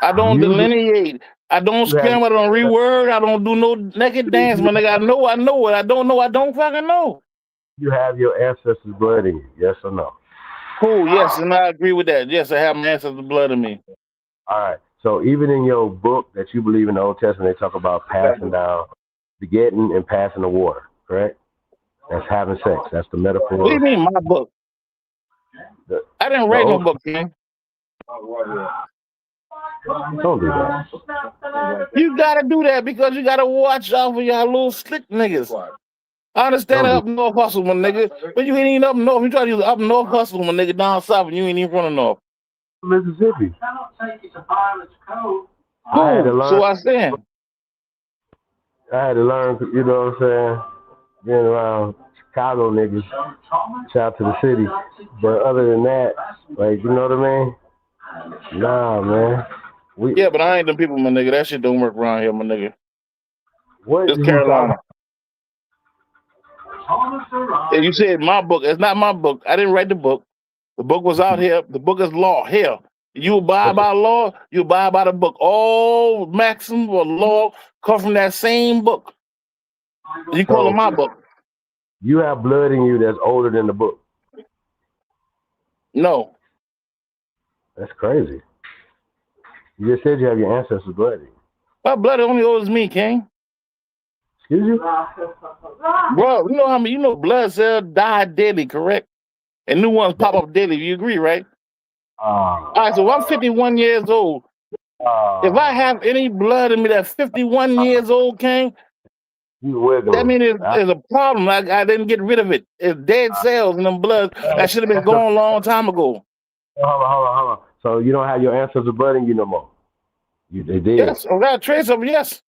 I don't delineate. I don't scramble. I don't reword. I don't do no naked dance, my nigga. I know it. I don't know. I don't fucking know. You have your ancestors' blood in you, yes or no? Cool, yes, and I agree with that. Yes, I have my ancestors' blood in me. All right. So even in your book that you believe in the Old Testament, they talk about passing down, begetting and passing the water, correct? That's having sex. That's the metaphor. What do you mean, my book? I didn't write no book, man. Don't do that. You gotta do that because you gotta watch out for y'all little slick niggas. I understand up north hustle, my nigga, but you ain't even up north. You try to use up north hustle, my nigga, down south, and you ain't even running north. Mississippi. Cool. So I stand. I had to learn, you know what I'm saying, being around Chicago niggas, shout out to the city. But other than that, like, you know what I mean? Nah, man. Yeah, but I ain't them people, my nigga. That shit don't work around here, my nigga. What? It's Carolina. And you said my book. It's not my book. I didn't write the book. The book was out here. The book is law. Here. You abide by law, you abide by the book. All maxims or law come from that same book. You call it my book. You have blood in you that's older than the book. No. That's crazy. You just said you have your ancestors' blood in you. My blood only owes me, King. Excuse you? Bro, you know how many, blood cells die daily, correct? And new ones pop up daily. You agree, right? All right, so I'm 51 years old. If I have any blood in me that's 51 years old, King, that means there's a problem. I didn't get rid of it. It's dead cells in them blood that should have been gone a long time ago. Hold on. So you don't have your ancestors' blood in you no more? They did. Yes, I got a trace of it, yes.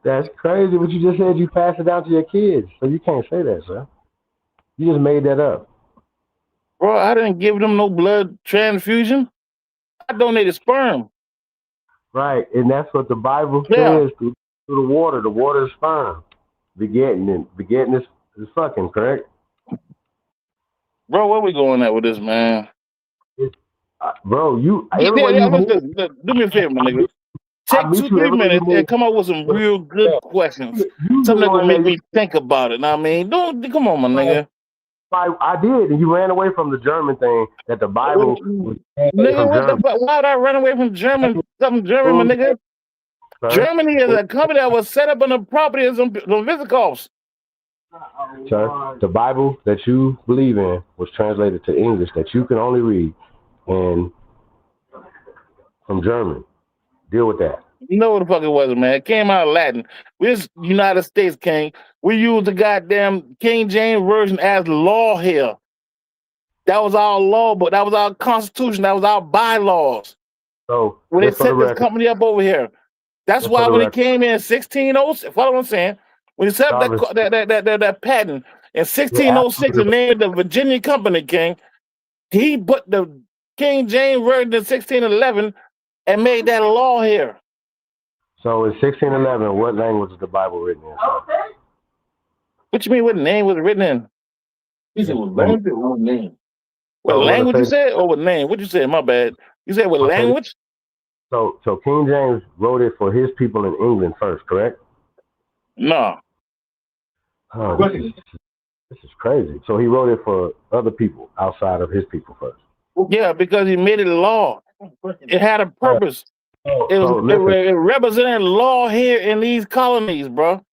That's crazy, but you just said you passed it down to your kids, so you can't say that, sir. You just made that up. Bro, I didn't give them no blood transfusion. I donated sperm. Right, and that's what the Bible says through the water. The water is sperm. Begetting is fucking, correct? Bro, where we going at with this, man? Bro, do me a favor, my nigga. Take 2-3 minutes and come up with some real good questions. Something that's gonna make me think about it. Know what I mean, come on, my nigga. I did, and you ran away from the German thing that the Bible was. Nigga, what the fuck? Why would I run away from German? Something German, my nigga. Germany is a company that was set up on the property of some Visigoths. Sir, the Bible that you believe in was translated to English that you can only read, and from German. Deal with that. You know what the fuck it was, man. It came out of Latin. We're United States, King. We use the goddamn King James Version as law here. That was our law, but that was our constitution. That was our bylaws. So when they set this company up over here, that's why when it came in 1606, follow what I'm saying? When he set up that patent in 1606 and named the Virginia Company, King, he put the King James Version in 1611 and made that law here. So in 1611, what language is the Bible written in? What you mean what name was it written in? You said what language or what name? What language you said or what name? What you said? My bad. You said what language? So King James wrote it for his people in England first, correct? No. Oh, this is crazy. So he wrote it for other people outside of his people first. Yeah, because he made it law. It had a purpose. It represented law here in these colonies, bro.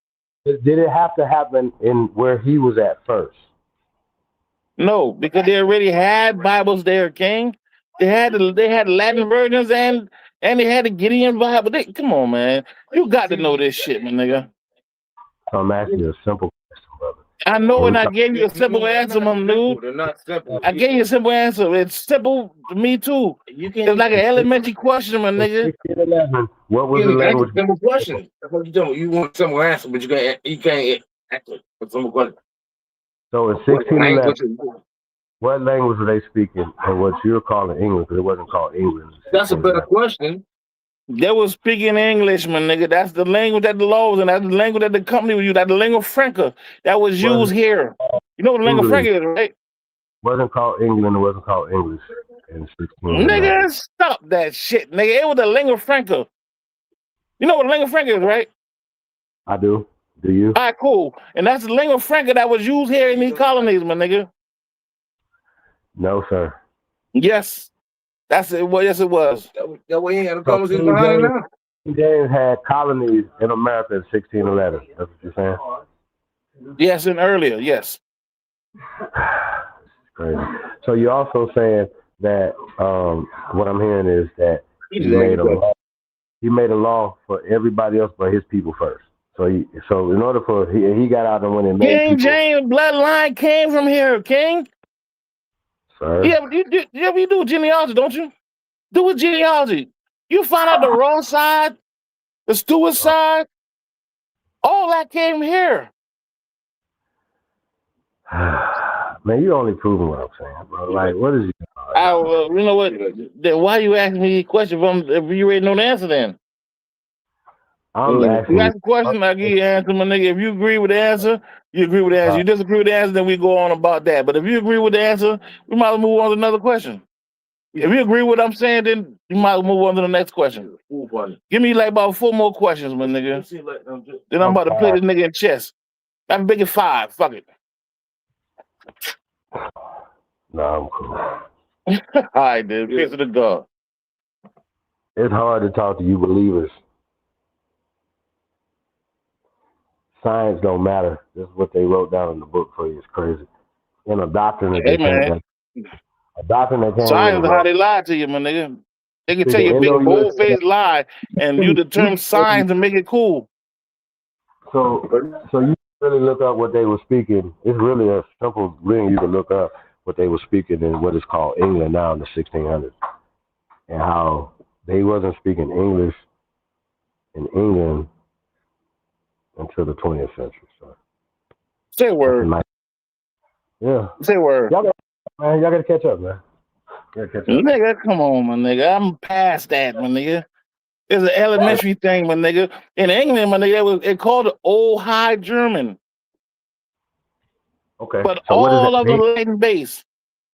Did it have to happen in where he was at first? No, because they already had Bibles there, King. They had Latin versions and they had the Gideon Bible. Come on, man. You got to know this shit, my nigga. So I'm asking you a simple question, brother. I know, and I gave you a simple answer, my dude. They're not simple. I gave you a simple answer. It's simple to me too. It's like an elementary question, my nigga. 1611. What was the language? Simple question. That's what you doing. You want a simple answer, but you can't answer a simple question. So in 1611, what language were they speaking and what you're calling English? Because it wasn't called English. That's a better question. They were speaking English, my nigga. That's the language that the laws and that's the language that the company would use. That's the lingua franca that was used here. You know what the lingua franca is, right? Wasn't called England. It wasn't called English in 1611. Nigga, stop that shit, nigga. It was the lingua franca. You know what lingua franca is, right? I do. Do you? All right, cool. And that's the lingua franca that was used here in these colonies, my nigga. No, sir. Yes. That's it. Well, yes, it was. That way he had a colonies behind now. James had colonies in America in 1611. That's what you're saying? Yes, and earlier, yes. Crazy. So you're also saying that what I'm hearing is that he made a law for everybody else but his people first. So in order for he got out and went and made King James bloodline came from here, King. Sir. Yeah, you do genealogy, don't you? Do a genealogy. You find out the raw side, the Stewart side, all that came here. Man, you're only proving what I'm saying, bro. Like, what is you? You know what? Then why you asking me the question if you already know the answer? Then I'm asking you ask a question, I give you the answer, my nigga. If you agree with the answer, You agree with the answer. You disagree with the answer, then we go on about that. But if you agree with the answer, we might move on to another question. If you agree with what I'm saying, then you might move on to the next question. Give me like about 4 more questions, my nigga. Then I'm about to play this nigga in chess. I'm big at 5. Fuck it. Nah, I'm cool. All right, dude. Peace to the God. It's hard to talk to you believers. Science don't matter. This is what they wrote down in the book for you. It's crazy. And a doctrine that Hey, they can't. man. A doctrine that can't. Science really is how work. they lie to you, my nigga. They can See, tell you a the big NOUS bold-faced lie, and you determine science and make it cool. So you really look up what they were speaking. It's really a simple thing. You can look up what they were speaking in what is called England now in the 1600s, and how they wasn't speaking English in England until the 20th century. So say a word. Yeah. Say a word. Y'all gotta catch up, man. Nigga, come on, my nigga. I'm past that, my nigga. It's an elementary thing, my nigga. In England, my nigga, it called it Old High German. Okay. But So what does all that of the mean? Latin base.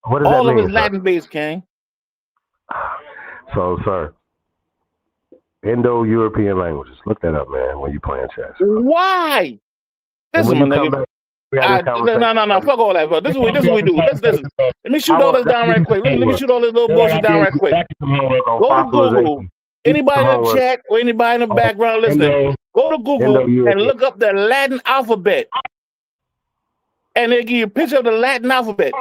What does All that of mean, it's sir? Latin base, King. So, sir, Indo-European languages. Look that up, man, when you're playing chess. Why? And Listen, when my you come nigga. back, we have this conversation. No. Fuck all that, bro. This is what we do. Listen. Let me shoot all this down right quick. Let me shoot all this little bullshit down right quick. Go to Google. Anybody in the chat or anybody in the background listening, go to Google and look up the Latin alphabet. And they give you a picture of the Latin alphabet.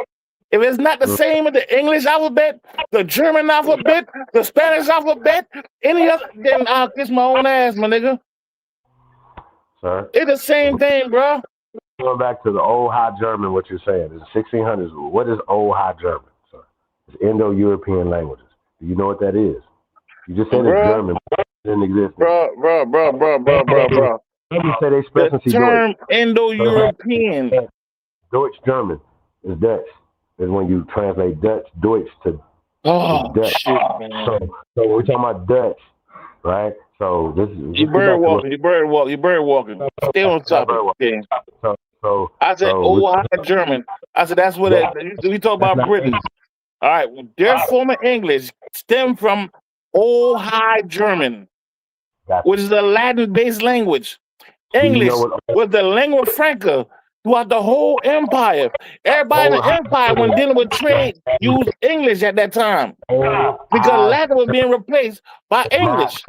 If it's not the same as the English alphabet, the German alphabet, the Spanish alphabet, any other, then I'll kiss my own ass, my nigga. Sir, It's the same thing, bro. going back to the Old High German, what you're saying is 1600s. What is Old High German, sir? It's Indo-European languages. Do you know what that is? You just said it's German. It didn't exist. Bro. Let me say they The term Indo-European. Deutsch German is Dutch. Is when you translate Dutch, Deutsch to Dutch. Shit, man. So we're talking about Dutch, right? So this is You bird walking. Stay on topic. Okay. So I said Old High German. I said that's what we talk about British. All right, their former English stem from Old High German, which is a Latin-based language. English was the lingua franca throughout the whole empire. Everybody in the empire, when dealing with trade, used English at that time because Latin was being replaced by English.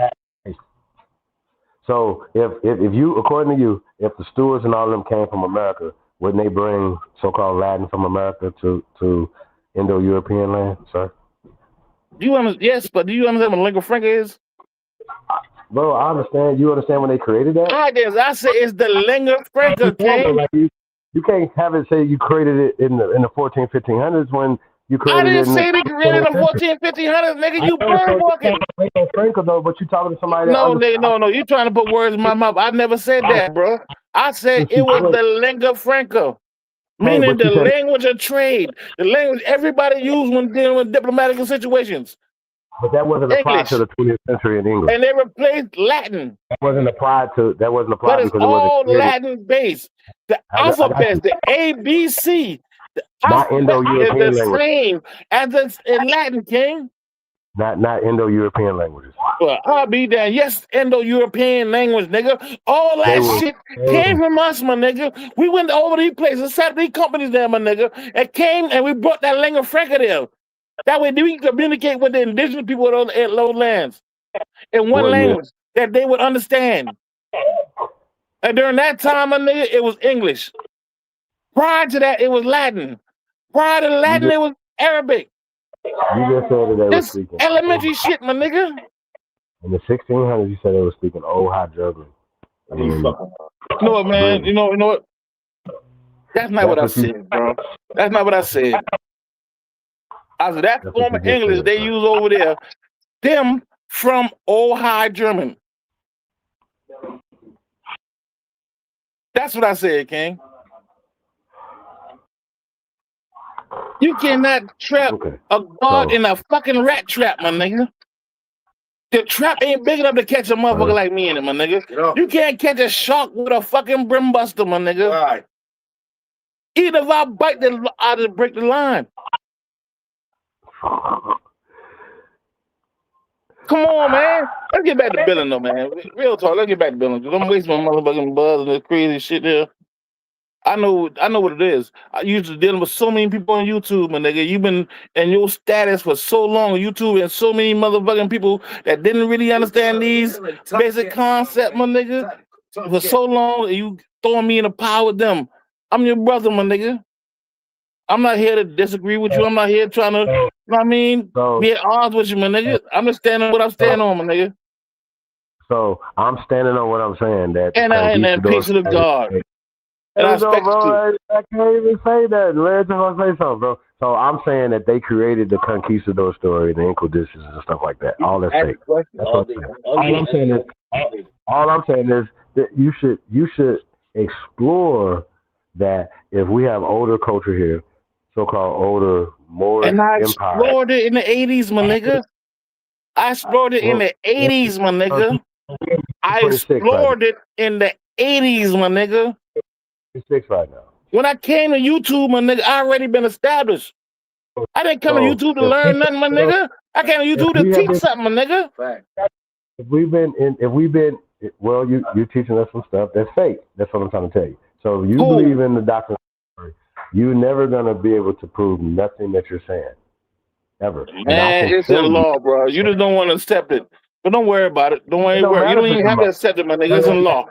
So if you, according to you, if the Stuarts and all of them came from America, wouldn't they bring so-called Latin from America to Indo-European land, sir? Yes, but do you understand what lingua franca is? Bro, I understand. You understand when they created that? I say it's the lingua franca, King. You can't have it say you created it in the 14, 1500s when you created it. I didn't say they created it in the 14, 1500s, nigga. You bird walking. Franca though, but you talking to somebody. No. You trying to put words in my mouth. I never said that, bro. I said it was the lingua franca, meaning the language of trade, the language everybody used when dealing with diplomatic situations. But that wasn't applied to the 20th century in England. And they replaced Latin. That wasn't applied But it's because all it wasn't Latin based. The alphabet, the ABC, the Not alphabet Indo-European is the language. same as in Latin, King. Not Indo-European languages. Well, I'll be there. Yes, Indo-European language, nigga. All that shit came from us, my nigga. We went over these places, set these companies there, my nigga, and came and we brought that lingua franca there. That way we can communicate with the indigenous people on those lands in one language that they would understand. And during that time, my nigga, it was English. Prior to that, it was Latin. Prior to Latin, it was Arabic. You just said that they were This speaking elementary shit, my nigga. in the 1600s. You said they were speaking Old High German. You know what, man? You know what? That's not what I said, bro. That's not what I said. I said that form of English they use over there, them from Old High German. That's what I said, King. You cannot trap a god in a fucking rat trap, my nigga. The trap ain't big enough to catch a motherfucker like me in it, my nigga. You can't catch a shark with a fucking brim buster, my nigga. Even if I bite the, I just break the line. Come on, man. Let's get back to billing, though, man. Real talk. Let's get back to billing. Don't waste my motherfucking buzz and this crazy shit there. I know what it is. I used to dealing with so many people on YouTube, my nigga. You've been in your status for so long on YouTube, and so many motherfucking people that didn't really understand these basic concepts, my nigga. For so long, and you throwing me in a pile with them. I'm your brother, my nigga. I'm not here to disagree with you. I'm not here trying to, you know what I mean, be at odds with you, my nigga. I'm just standing what I'm standing on, my nigga. So I'm standing on what I'm saying. That and that peace of the God. And I expect bro, I can't even say that. Let me say something, bro. So I'm saying that they created the conquistador story, the Inquisitions and stuff like that. All that's fake. That's what I'm saying. All I'm saying is that you should explore that if we have older culture here, so-called older Moorish and I empire. explored it in the 80s, my nigga. I explored it in the 80s, my nigga. I explored it in the 80s, my nigga. 6 right now. When I came to YouTube, my nigga, I already been established. I didn't come to YouTube to learn nothing, my nigga. I came to YouTube to teach something, my nigga. If we've been, well, you're teaching us some stuff that's fake. That's what I'm trying to tell you. So if you believe in the doctrine, you're never gonna be able to prove nothing that you're saying, ever. Man, it's in law, bro. You just don't want to accept it, but don't worry about it. Don't worry. You don't even have to accept it, my nigga. It's in law.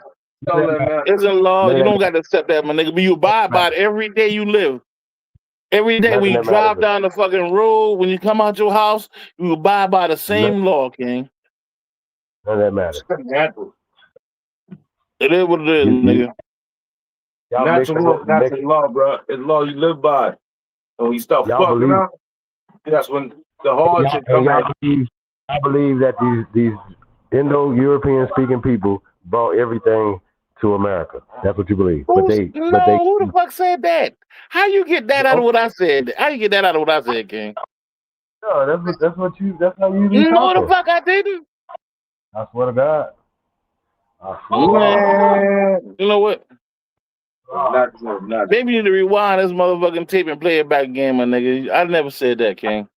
It's in law. You don't got to accept that, my nigga. But you abide by it every day you live. Every day when you drive down the fucking road, when you come out your house, you abide by the same law, King. None of that matters. It is what it is, nigga. Natural law, bro. It's law you live by. So when you start fucking up, that's when the hard shit comes out. I believe that these Indo-European speaking people brought everything to America. That's what you believe. Who the fuck said that? How you get that out of what I said? How you get that out of what I said, King? No, that's how you be No, talking. the fuck I didn't. I swear to God. Man, you know what? Maybe you need to rewind this motherfucking tape and play it back again, my nigga. I never said that, King.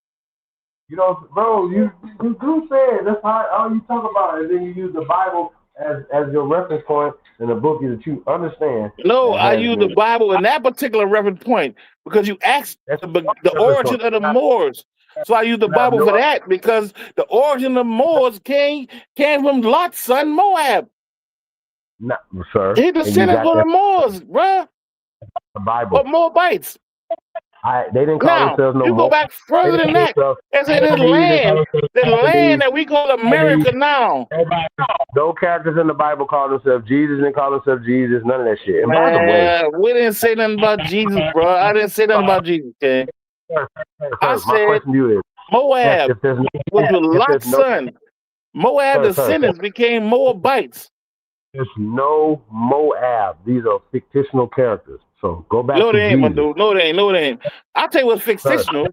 You know, bro, you do say it. That's how you talk about it. And then you use the Bible as your reference point in the book that you understand. No, I use the Bible in that particular reference point because you asked the origin of the Moors. So I use the Bible for that because the origin of the Moors came from Lot's son Moab. No, sir. He descended from the Moors, bruh. The Bible. But Moabites. They didn't call themselves no you go back further than that. They said this land that we call America now. No characters in the Bible call themselves Jesus, didn't call themselves Jesus, none of that shit. And by the way, we didn't say nothing about Jesus, bro. I didn't say nothing about Jesus, okay? I said Moab was Lot's son. Moab descendants became Moabites. There's no Moab. These are fictional characters. So go back to they ain't, Jesus. my dude. No, they ain't. I'll tell you what's fictional.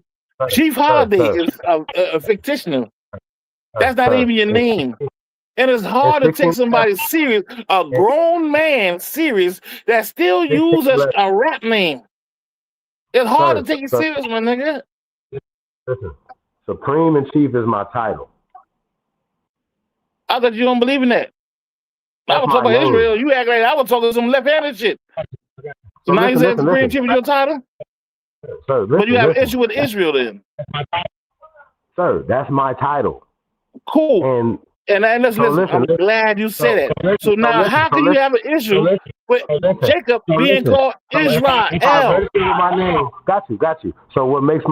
Chief Holiday is a fictional. That's not even your name. And it's hard to take somebody serious, a grown man serious, that still uses a rap name. It's hard to take you serious, my nigga. Listen, Supreme and Chief is my title. I thought you don't believe in that. I was talking about Israel. You act like I was talking some left-handed shit. So now you saying Supreme Chief is your title? Sir, but you have an issue with Israel then? Sir, that's my title. Cool. And listen, I'm glad you said that. So now how can you have an issue with Jacob being called Israel? My name. Got you. So what makes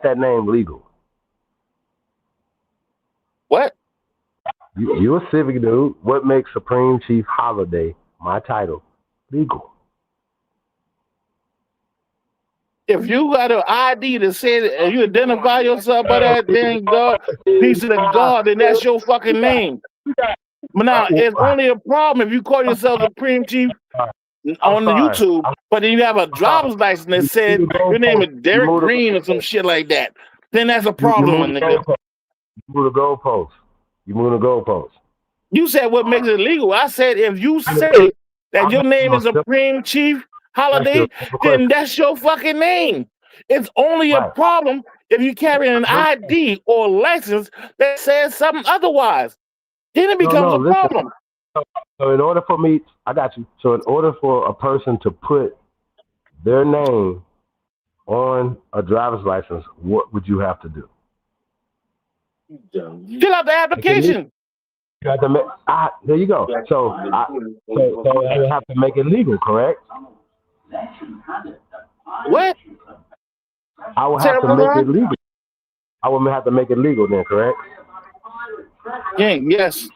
that name legal? What? You're a civic dude. What makes Supreme Chief Holiday, my title, legal? If you got an ID that says and you identify yourself by that dang God, piece of the God, then that's your fucking name. But now it's only a problem if you call yourself Supreme Chief on the YouTube, but then you have a driver's license that said your name is Derek Green or some shit like that. Then that's a problem, nigga. You move the goalpost. You said what makes it illegal. I said if you say that your name is Supreme Chief holiday, then that's your fucking name. It's only a problem if you carry an ID or license that says something otherwise. Then it becomes a problem. So in order for me, I got you. So in order for a person to put their name on a driver's license, what would you have to do? Fill out the application. You have to make, there you go. So I would have to make it legal, correct? What? I would have to make it legal. I would have to make it legal then, correct? Yes.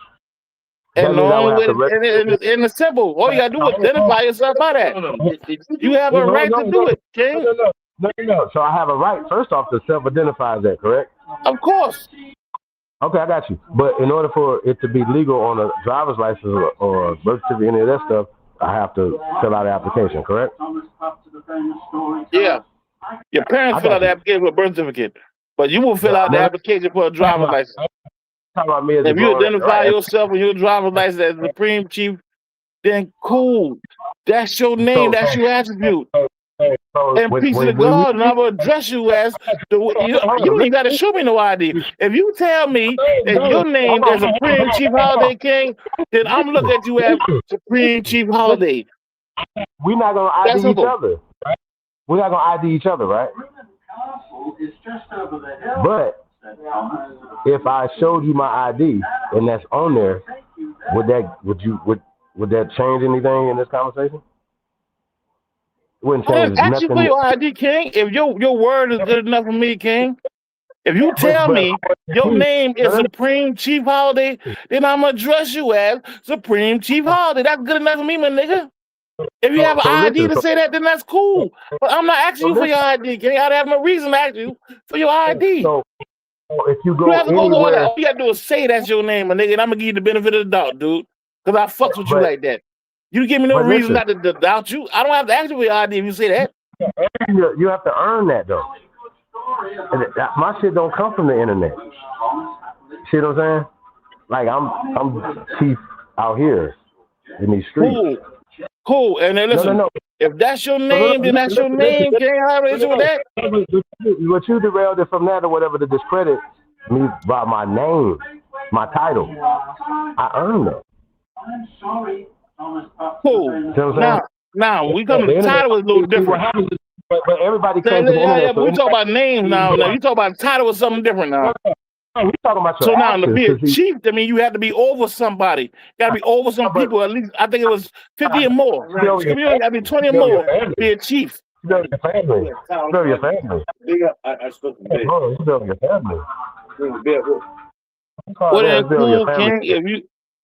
And in the simple, all you gotta do is identify yourself by that. You have a right to do it, King. No. So I have a right, first off, to self-identify that, correct? Of course. Okay, I got you. But in order for it to be legal on a driver's license or birth certificate, any of that stuff, I have to fill out the application, correct? Yeah. Your parents fill out the application for a birth certificate, but you will fill out the application for a driver's license. If you identify yourself with your driver's license as the Supreme Chief, then cool. That's your name. That's your attribute. And peace to God, and I will address you as you don't even got to show me no ID. If you tell me that your name is Supreme Chief Holiday King, then I'm looking at you as Supreme Chief Holiday. We're not gonna ID each other. Right? We're not gonna ID each other, right? But if I showed you my ID and that's on there, would that change anything in this conversation? It wouldn't change nothing. Ask you for your ID, King. If your word is good enough for me, King. If you tell me your name is Supreme Chief Holiday, then I'm gonna address you as Supreme Chief Holiday. That's good enough for me, my nigga. If you have an ID to say that, then that's cool. But I'm not asking you for your ID, King. I'd have no reason to ask you for your ID. So if you go anywhere, all you gotta do is say that's your name, my nigga, and I'm gonna give you the benefit of the doubt, dude. Because I fucks with you like that. You give me no reason not to doubt you. I don't have to ask you for your ID if you say that. You have to earn that, though. My shit don't come from the internet. See what I'm saying? Like, I'm chief out here in these streets. Cool. And then listen, if that's your name, then that's your name. Can't have an issue with that. But you derailed it from that or whatever to discredit me by my name, my title. I earned that. I'm sorry. Cool. Now we come to the title is a little different. But everybody comes to the internet. We talk about names now. Now you talk about title is something different now. We talking about so now to be a chief, I mean, you have to be over somebody. You got to be over some people. At least I think it was 50 or more. You got to be 20 or more to be a chief. You know your family. You know your family. You know your family. Well, then, cool, King.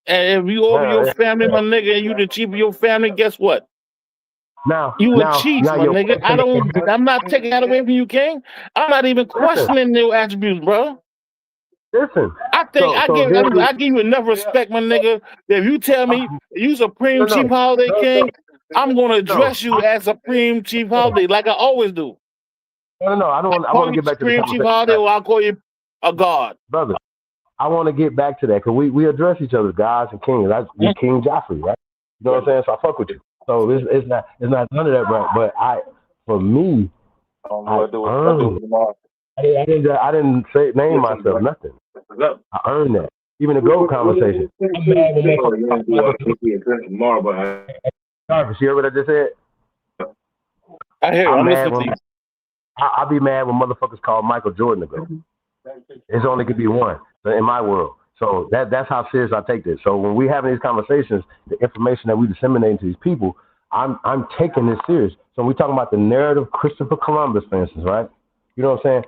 If you over your family, my nigga, and you the chief of your family, guess what? You a chief, my nigga. I'm not taking that away from you, King. I'm not even questioning your attributes, bro. Listen. I think I give you enough respect, my nigga. If you tell me you Supreme Chief Holiday King, I'm gonna address you as Supreme Chief Holiday, like I always do. No. I want to get back to the Supreme Chief Holiday, or I'll call you a god, brother. I want to get back to that because we address each other, gods and kings. You're King Joffrey, right? You know what I'm saying? So I fuck with you. So it's not none of that, right? But for me, I didn't say name myself nothing. I earned that. Even the GOAT conversation. Jarvis, you hear what I just said? I hear. I'm listening to you. I'll be mad when motherfuckers call Michael Jordan the GOAT. It's only could be one in my world. So that's how serious I take this. So when we having these conversations, the information that we disseminate to these people, I'm taking this serious. So when we talking about the narrative, Christopher Columbus, for instance, right? You know what I'm saying?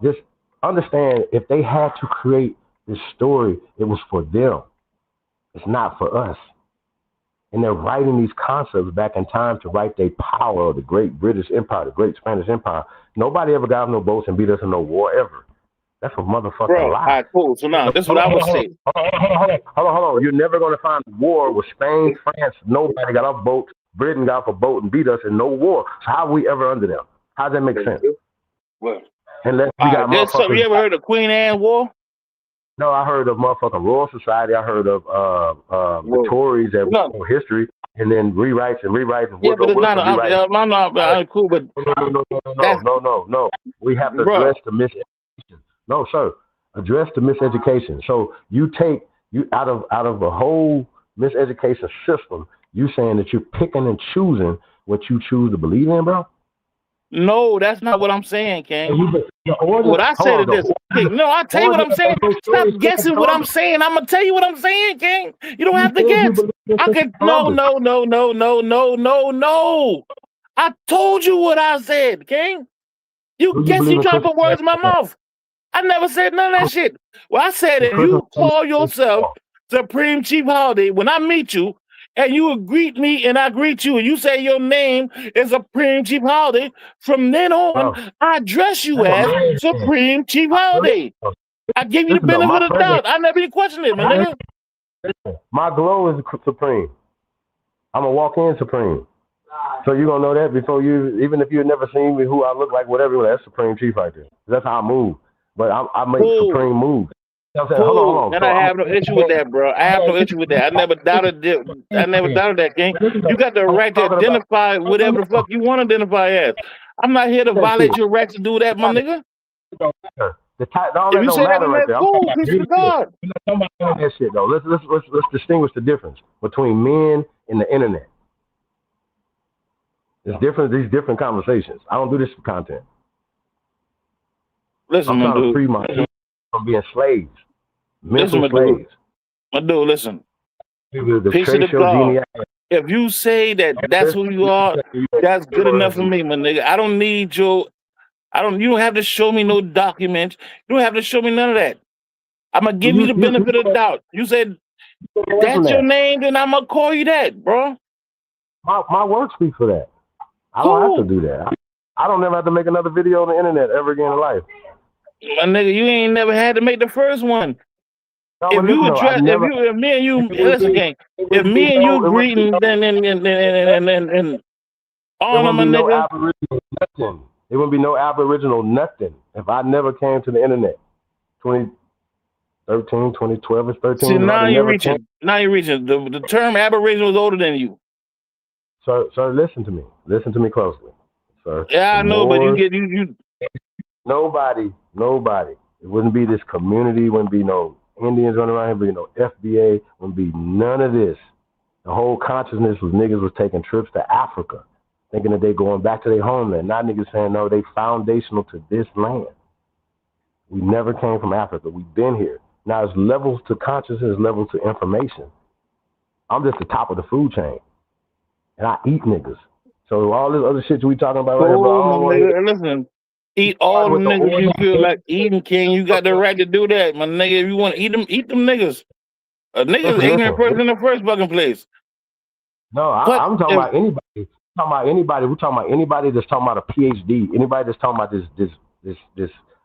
Just understand, if they had to create this story, it was for them. It's not for us. And they're writing these concepts back in time to write their power of the great British Empire, the great Spanish Empire. Nobody ever got no boats and beat us in no war ever. That's a motherfucking lie. All right, cool. So now, this is what I would say. Hold on. You're never going to find a war with Spain, France. Nobody got off boats. Britain got off a boat and beat us in no war. So how are we ever under them? How does that make sense? Well, unless we got motherfuckers. You ever heard of Queen Anne War? No, I heard of motherfucking Royal Society. I heard of the Tories that were history. and then rewrites and rewrites. And Yeah, but it's not. I'm cool, but no. We have to address the miseducation. No, sir. Address the miseducation. So you out of a whole miseducation system. You saying that you're picking and choosing what you choose to believe in, bro? No, that's not what I'm saying, King. What I said is this. No, I'll tell you what I'm saying. Stop guessing what I'm saying. I'm gonna tell you what I'm saying, King. You don't have to guess. I can no. I told you what I said, King. You trying to put words in my mouth. I never said none of that shit. Well, I said if you call yourself Supreme Chief Holiday, when I meet you, and you greet me and I greet you, and you say your name is Supreme Chief Holiday, from then on, I address you as Supreme Chief Holiday. I give you the benefit of the doubt. I never even questioned it, man. My glow is supreme. I'm a walk-in supreme. So you're going to know that before you, even if you've never seen me, who I look like, whatever, that's Supreme Chief right there. That's how I move. But I make supreme moves. You know what I'm saying? Hold on. And I have no issue with that, bro. I have no issue with that. I never doubted that, King. You got the right to identify whatever the fuck you want to identify as. I'm not here to violate your right to do that, my nigga. If you say that, right cool. Peace to God. That shit though. Let's distinguish the difference between men and the internet. It's different. These different conversations. I don't do this for content. Listen, I'm trying to free myself from being slaves. Mental slaves. My dude, listen. Peace to God. If you say that's who you are, that's good enough for me, my nigga. I don't need your. You don't have to show me no documents. You don't have to show me none of that. I'm gonna give you the benefit of the doubt. You said that's your name, then I'm gonna call you that, bro. My work speaks for that. I don't have to do that. I don't never have to make another video on the internet ever again in life. My nigga, you ain't never had to make the first one. No, if me and you listen, gang, if me and you greeting, then all of my nigga. There wouldn't be no Aboriginal nothing if I never came to the internet. 2013, 2012, it's 13. See, now you're reaching. The term Aboriginal is older than you. Sir, listen to me. Listen to me closely, sir. Yeah, I know, but you. Nobody. It wouldn't be this community. Wouldn't be no Indians running around here. Wouldn't be no FBA. Wouldn't be none of this. The whole consciousness was niggas was taking trips to Africa, thinking that they going back to their homeland. Now niggas saying, no, they foundational to this land. We never came from Africa. We've been here. Now there's levels to consciousness, levels to information. I'm just the top of the food chain. And I eat niggas. So all this other shit we talking about right here, listen, eat all the niggas you feel like eating, King. You got the right to do that, my nigga. If you want to eat them niggas. A nigga's ignorant person in the first fucking place. No, I'm talking about anybody. We're talking about anybody that's talking about a PhD. Anybody that's talking about this.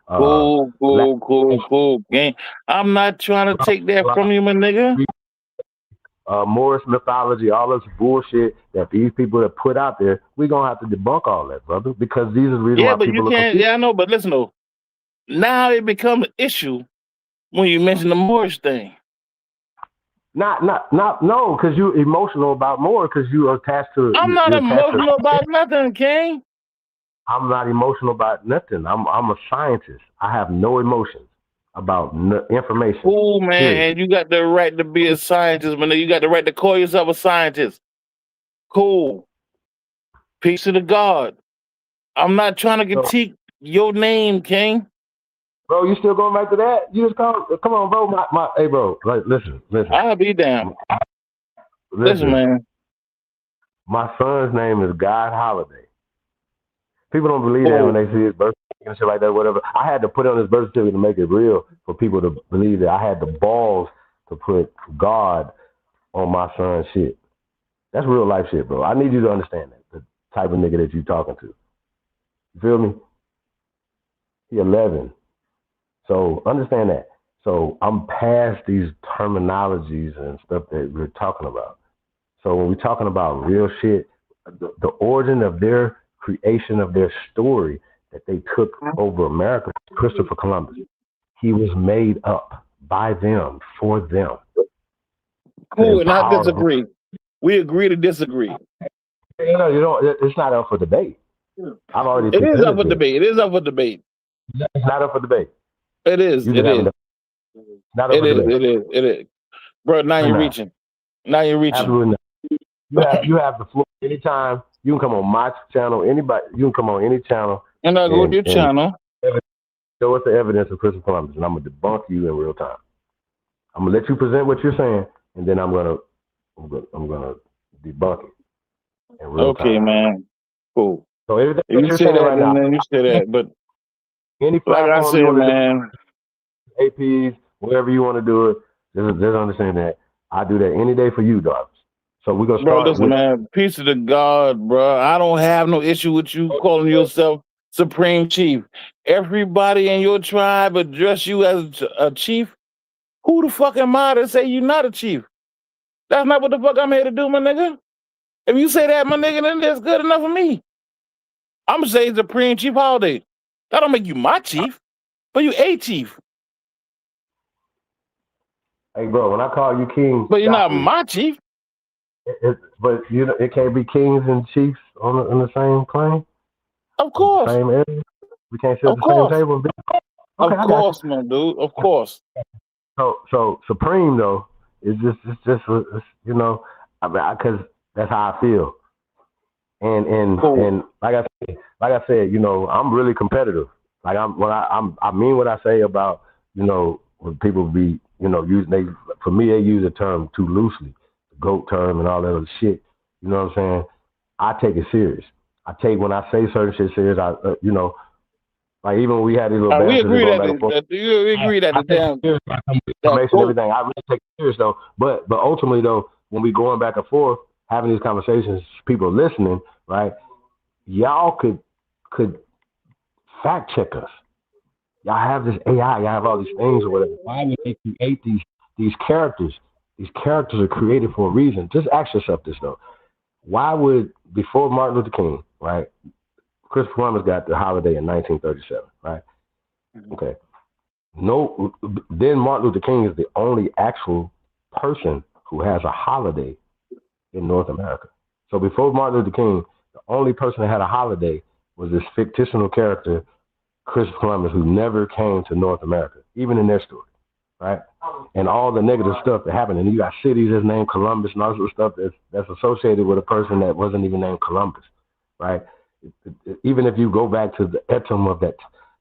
Cool, gang. I'm not trying to take that from you, my nigga. Morris mythology, all this bullshit that these people have put out there, we're gonna have to debunk all that, brother, because these are the reasons why people you can't. I know, but listen though. Now it becomes an issue when you mention the Morris thing. No, because you're emotional about more because you are attached to. I'm not emotional about nothing, King. I'm not emotional about nothing. I'm a scientist. I have no emotions about information. Oh man, and you got the right to be a scientist, man. You got the right to call yourself a scientist. Cool. Peace to the God. I'm not trying to critique your name, King. Bro, you still going back to that? You just come on, bro. Hey, bro. Like, listen. I'll be down. Listen, man. My son's name is God Holiday. People don't believe that when they see his birth certificate and shit like that, whatever. I had to put on his birth certificate to make it real for people to believe that I had the balls to put God on my son's shit. That's real life shit, bro. I need you to understand that. The type of nigga that you talking to. You feel me? He 11. So understand that. So I'm past these terminologies and stuff that we're talking about. So when we're talking about real shit, the origin of their creation of their story that they took over America, Christopher Columbus, he was made up by them, for them. Cool, and I disagree. We agree to disagree. You know, it's not up for debate. I've already. It is up for debate. It is up for debate. It's not up for debate. It is. It is. It is. Bro, now you're reaching. Now you're reaching. Absolutely not. You have the floor anytime. You can come on my channel. Anybody, you can come on any channel. And I go to your channel. Show us the evidence of Christopher Columbus, and I'm gonna debunk you in real time. I'm gonna let you present what you're saying, and then I'm gonna debunk it in real time. Okay, man. Cool. So everything you say that right now, you say that, but any like I said, man, APs, wherever you want to do it, just understand that I do that any day for you, dogs. So we're gonna start. Bro, listen, man, peace to the God, bro. I don't have no issue with you calling yourself Supreme Chief. Everybody in your tribe address you as a chief. Who the fuck am I to say you're not a chief? That's not what the fuck I'm here to do, my nigga. If you say that, my nigga, then that's good enough for me. I'm gonna say Supreme Chief Holiday. That don't make you my chief, but you a chief. Hey, bro, when I call you king, but you're not my chief. But you know, it can't be kings and chiefs on the same plane. Of course. Same area. We can't sit at the same table. Okay, of course, my dude. Of course. So Supreme though is just you know, because that's how I feel. And like I said, you know, I'm really competitive. Like I mean what I say about, you know, when people be, you know, for me they use the term too loosely, the GOAT term and all that other shit. You know what I'm saying? I take it serious. When I say certain shit serious, you know, like even when we had these little we agree that you agree that the damn information, everything. I really take it serious though. But ultimately though, when we going back and forth, having these conversations, people listening, right? Y'all could fact check us. Y'all have this AI, y'all have all these things or whatever. Why would they create these characters? These characters are created for a reason. Just ask yourself this though. Why would, before Martin Luther King, right? Christopher Columbus got the holiday in 1937, right? Okay. Then Martin Luther King is the only actual person who has a holiday in North America. So before Martin Luther King, the only person that had a holiday was this fictional character, Christopher Columbus, who never came to North America, even in their story, right? And all the negative stuff that happened, and you got cities that's named Columbus and all this stuff that's associated with a person that wasn't even named Columbus, right? Even if you go back to the etum of that,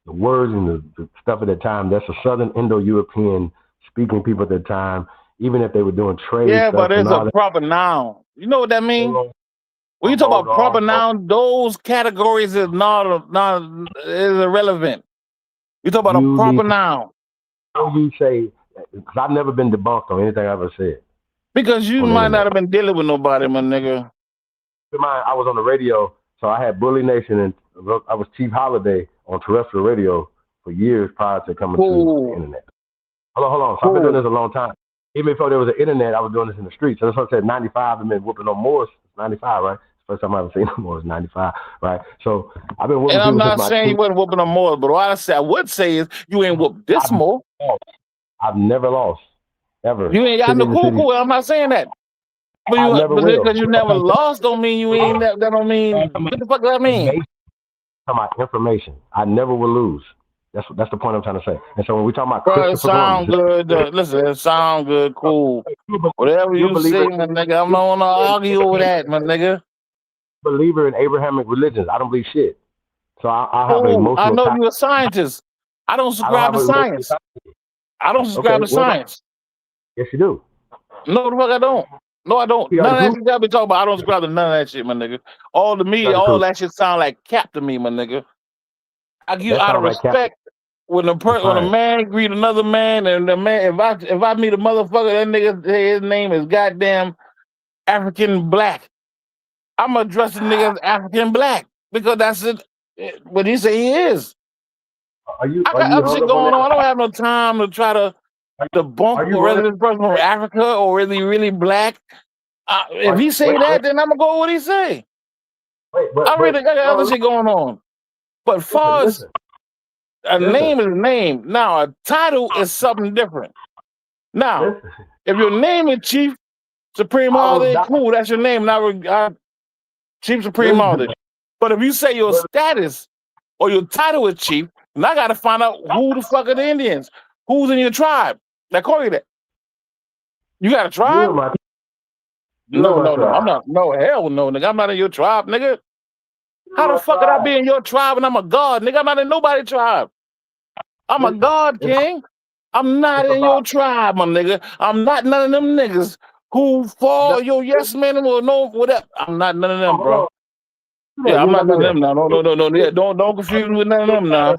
the words and the stuff at the time, that's a Southern Indo-European speaking people at the time, even if they were doing trade. Yeah, stuff but it's and all a that. proper noun. You know what that means? When you talk about proper noun, those categories is not is irrelevant. You talk about a proper noun. How you say? Because I've never been debunked on anything I ever said. Because you might not have been dealing with nobody, my nigga. I was on the radio, so I had Bully Nation, and I was Chief Holiday on terrestrial radio for years prior to coming to the internet. Hold on. So I've been doing this a long time. Even before there was an internet, I was doing this in the streets. So that's what I said, 95, I've been whooping on Morris. 95, right? First time I ever seen no Morris, 95, right? So I've been whooping. And I'm not saying you wasn't whooping on Morris, but what I would say is you ain't whooped this more. I've never lost, ever. You ain't got no cool. I'm not saying that. But because you never lost don't mean you ain't that don't mean what the fuck does that mean? Talking about information. I never will lose. That's the point I'm trying to say. And so when we talk about Bro, it sound good. Listen, it sound good, cool. Whatever you say, my nigga, I'm not gonna argue over that, my nigga. Believer in Abrahamic religions. I don't believe shit. So I have an emotional. I know you're a scientist. I don't subscribe to science. I don't subscribe to science. Yes, you do. No, the fuck I don't. No, I don't. None of that shit gotta be talking about. I don't subscribe to none of that shit, my nigga. All to me, all that shit sound like cap to me, my nigga. I give out of respect when a man greet another man, and the man, if I meet a motherfucker, that nigga, his name is goddamn African Black. I'm gonna address the nigga as African Black because that's it. What he say he is. I got other shit going on. I don't have no time to try to debunk whether this person from Africa or really black. If he say that, then I'm gonna go with what he say. I really got other shit going on. But far as a name is a name. Now a title is something different. Now, if your name is Chief, Supreme Holiday, cool. That's your name. Now, Chief Supreme Holiday. But if you say your status or your title is Chief, then I got to find out who the fuck are the Indians. Who's in your tribe that call you that? You got a tribe? No, I'm not. No, hell no, nigga. I'm not in your tribe, nigga. How the fuck could I be in your tribe and I'm a god, nigga? I'm not in nobody's tribe. I'm a god, king. I'm not in your tribe, my nigga. I'm not none of them niggas who fall your yes man or no whatever. I'm not none of them, bro. Yeah, I'm not none of them now. No. Yeah, don't confuse me with none of them now.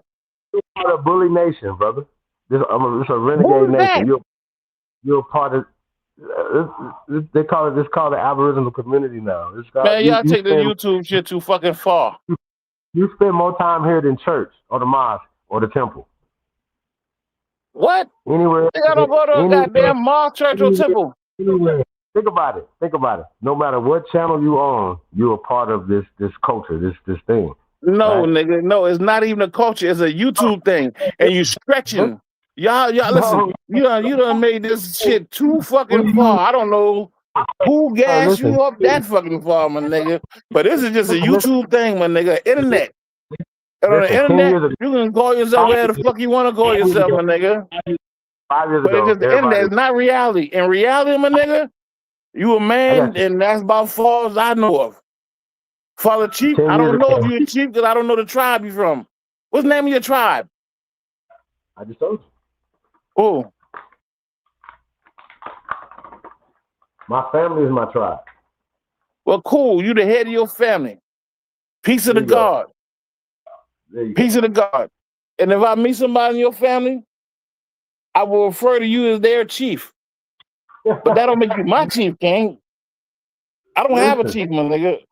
You're part of Bully Nation, brother. It's a renegade nation. You're a part of. They call it. It's called the Aboriginal community now. It's called, man, y'all take the YouTube shit too fucking far. You spend more time here than church or the mosque or the temple. What? Anywhere. They gotta go to a goddamn mosque, church, or temple. Anywhere. Think about it. No matter what channel you own, you're a part of this culture, this thing. No, right? Nigga, no, it's not even a culture. It's a YouTube thing, and you stretching. Y'all, listen. You done made this shit too fucking far. I don't know who gassed you up that fucking far, my nigga. But this is just a YouTube thing, my nigga. Internet. And on the internet, you can call yourself whatever the fuck you want to call yourself, my nigga. 5 years but ago, it's just the internet. It's not reality. In reality, my nigga, you a man, and that's about far as I know of. Father Chief, I don't know if you're a chief because I don't know the tribe you're from. What's the name of your tribe? I just told you. Oh. My family is my tribe. Well, cool. You the head of your family. Peace of the God. Peace of the God. And if I meet somebody in your family, I will refer to you as their chief. But that don't make you my chief, king. I don't have a chief, my nigga.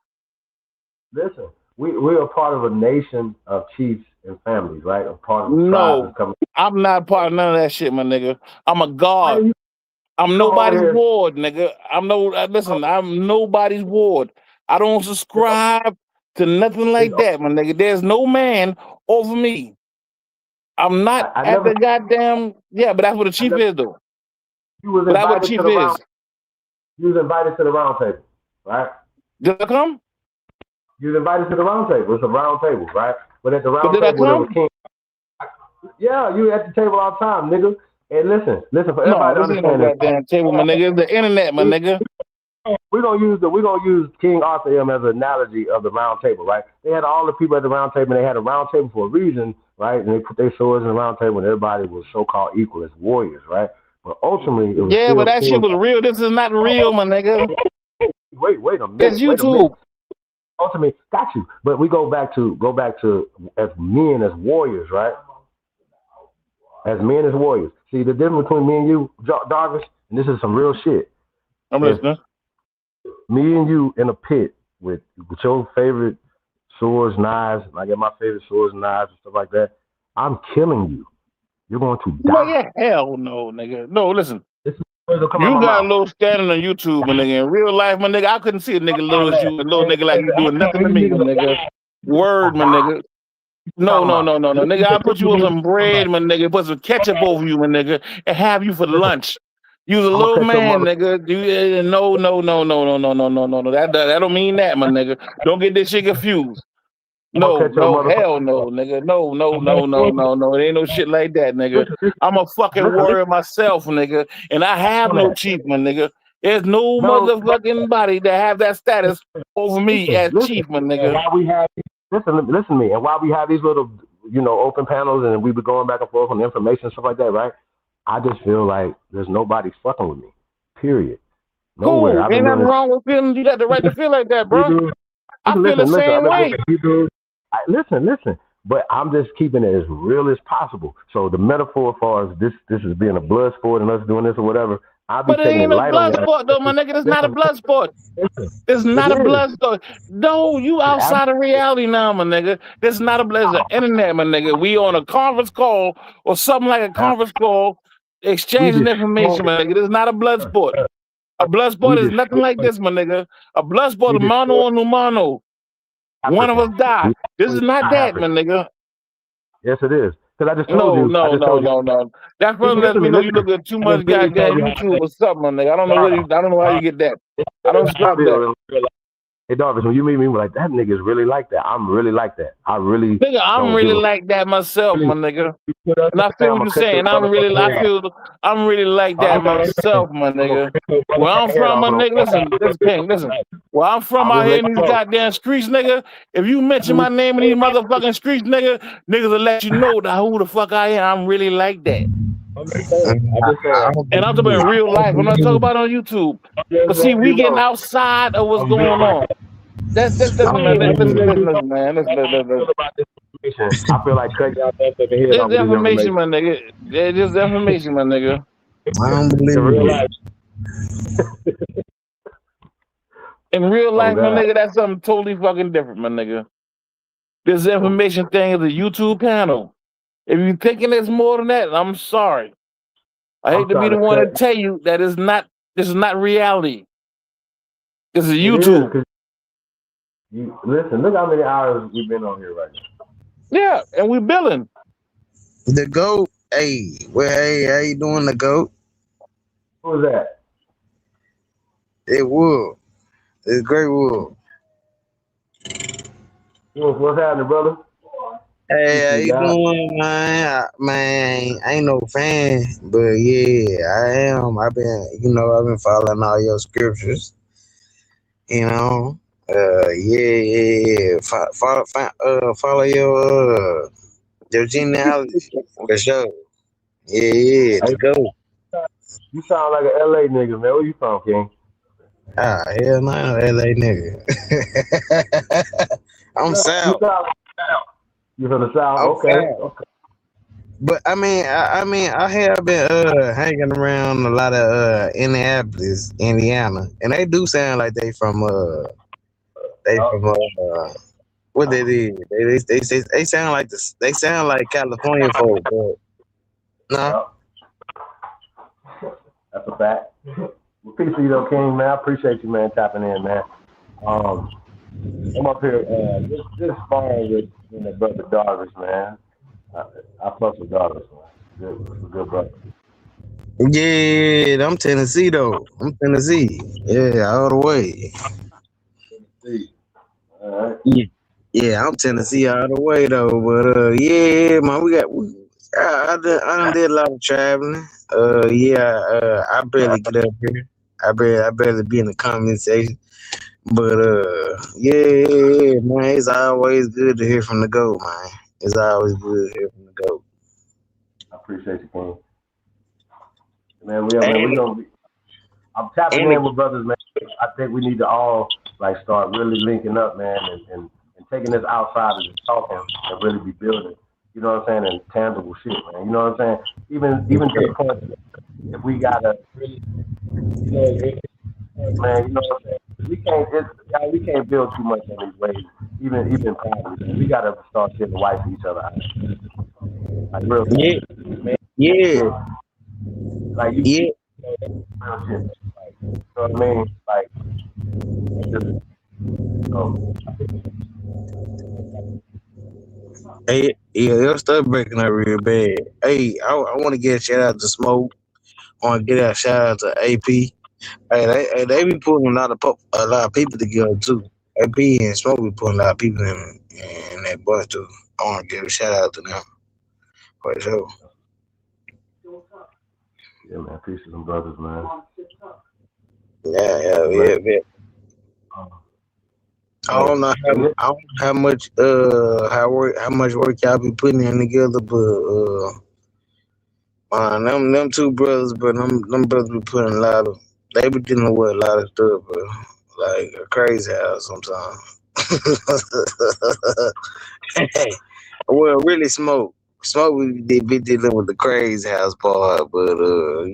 Listen, we're a part of a nation of chiefs and families, right? A part of the tribe. I'm not part of none of that shit, my nigga. I'm a god. I'm nobody's ward, nigga. I'm nobody's ward. I don't subscribe to nothing like that, my nigga. There's no man over me. I'm not at the goddamn. Yeah, but that's what a chief is, though. But that's what a chief is. You was invited to the round table, right? Did I come? You was invited to the round table. It's a round table, right? But at the round table, there was king. Yeah, you at the table all the time, nigga. And listen for everybody to understand that goddamn table, my nigga. It's the internet, my nigga. We're gonna use King Arthur M as an analogy of the round table, right? They had all the people at the round table, and they had a round table for a reason, right? And they put their swords in the round table, and everybody was so-called equal as warriors, right? But ultimately, it was but that shit was real. This is not real, my nigga. Wait a minute. It's YouTube. Ultimately, got you. But we go back to as men, as warriors, right? As men, as warriors. See, the difference between me and you, Darvis, and this is some real shit. I'm listening. Me and you in a pit with your favorite swords, knives. I get my favorite swords, knives, and stuff like that. I'm killing you. You're going to die. Well, yeah, hell no, nigga. No, listen. You got a little standing on YouTube, my nigga. In real life, my nigga, I couldn't see a nigga little as you, a little nigga like you doing nothing to me, my nigga. Word, my nigga. No. Nigga, I'll put you on some bread, my nigga, put some ketchup over you, my nigga, and have you for lunch. You's a little man, nigga. No. That don't mean that, my nigga. Don't get this shit confused. No, hell no, nigga. No. It ain't no shit like that, nigga. I'm a fucking warrior myself, nigga. And I have no chief, my nigga. There's no motherfucking body that have that status over me as chief, my nigga. Why we have listen to me. And while we have these little, open panels and we be going back and forth on information and stuff like that, right? I just feel like there's nobody fucking with me. Period. Nowhere. Cool. Ain't nothing wrong with feeling. You got the right to feel like that, bro. I feel the same way. Listen. But I'm just keeping it as real as possible. So the metaphor as far as this is being a blood sport and us doing this or whatever, But it ain't a blood sport, though, my nigga. It's not a blood sport. It's not a blood sport. No, you outside of reality now, my nigga. This is not a blood. It's the internet, my nigga. We on a conference call or something like a conference call, exchanging information, my nigga. This is not a blood sport. A blood sport is nothing like this, my nigga. A blood sport is mano on humano. One of us died. This is not that, my nigga. Yes, it is. Because I just told you. No. That brother lets me know you look at too much goddamn YouTube or something, my nigga. I don't know how you get that. I don't stop that. Hey, Darvis, when you meet me, like, that nigga is really like that. I'm really like that. I'm really like that myself, my nigga. And I feel what you're saying. I'm really like that myself, my nigga. Where I'm from, my nigga, listen. Where I'm from out here in these goddamn streets, nigga, if you mention my name in these motherfucking streets, niggas will let you know who the fuck I am. I'm really like that. And I'm talking about in real life. I'm not talking about on YouTube. But see, we getting outside of what's going on. That's man. Listen. I feel like cutting out that fucking head. It's defamation, my nigga. It's just defamation, my nigga. I don't believe it. In real life, my nigga, that's something totally fucking different, my nigga. This information thing is a YouTube panel. If you're thinking it's more than that, I'm sorry. I hate to be the one to tell you that this is not reality. This is YouTube. Listen, look how many hours we've been on here right now. Yeah, and we billing. The GOAT. Hey, how you doing, the GOAT? Who's that? It Wood. It's Great Wood. What's happening, brother? Hey, how you doing, man? Man, I ain't no fan, but yeah, I am. I've been following all your scriptures. Yeah. Follow your genealogy for sure. Yeah, let's go. You sound like an LA nigga, man. Where you from, King? Hell no, LA nigga. I'm South. You from the South? Okay. But I have been hanging around a lot of Indianapolis, Indiana, and they do sound like they from what they did. They sound like this. They sound like California folk. But no. That's a fact. Well, peace to you though, King, man. I appreciate you, man, tapping in, man. I'm up here just fine with brother Darvis, man. I fuck with Darvis, man. Good brother. Yeah, I'm Tennessee though. I'm Tennessee. Yeah, all the way. All right. Yeah, I'm Tennessee all the way though. But yeah, man, I done did a lot of traveling. I barely get up here. I barely be in the comment section. But yeah, man, it's always good to hear from the GOAT, man. It's always good to hear from the GOAT. I appreciate you, King. Man, I'm tapping in with brothers, man. I think we need to all start really linking up, man, and taking this outside of just talking and really be building. You know what I'm saying? And tangible shit, man. You know what I'm saying? Even to the point that if we gotta really, man, you know what I'm saying? We can't build too much in these ways, even privately. Man. We gotta start getting white to each other out. Like real shit. Yeah. Like you real shit. You know what I mean? Hey, your stuff breaking up real bad. Hey, I want to get a shout out to Smoke. I want to get a shout out to AP. Hey, they be putting a lot of people together too. AP and Smoke be putting a lot of people in that bunch too. I want to give a shout out to them for sure. Yeah, man. Peace to them brothers, man. Yeah. I don't know how much work y'all be putting in together, but them two brothers, but them brothers be putting they be dealing with a lot of stuff, but like a crazy house sometimes. Well, really Smoke we be dealing with the crazy house part, but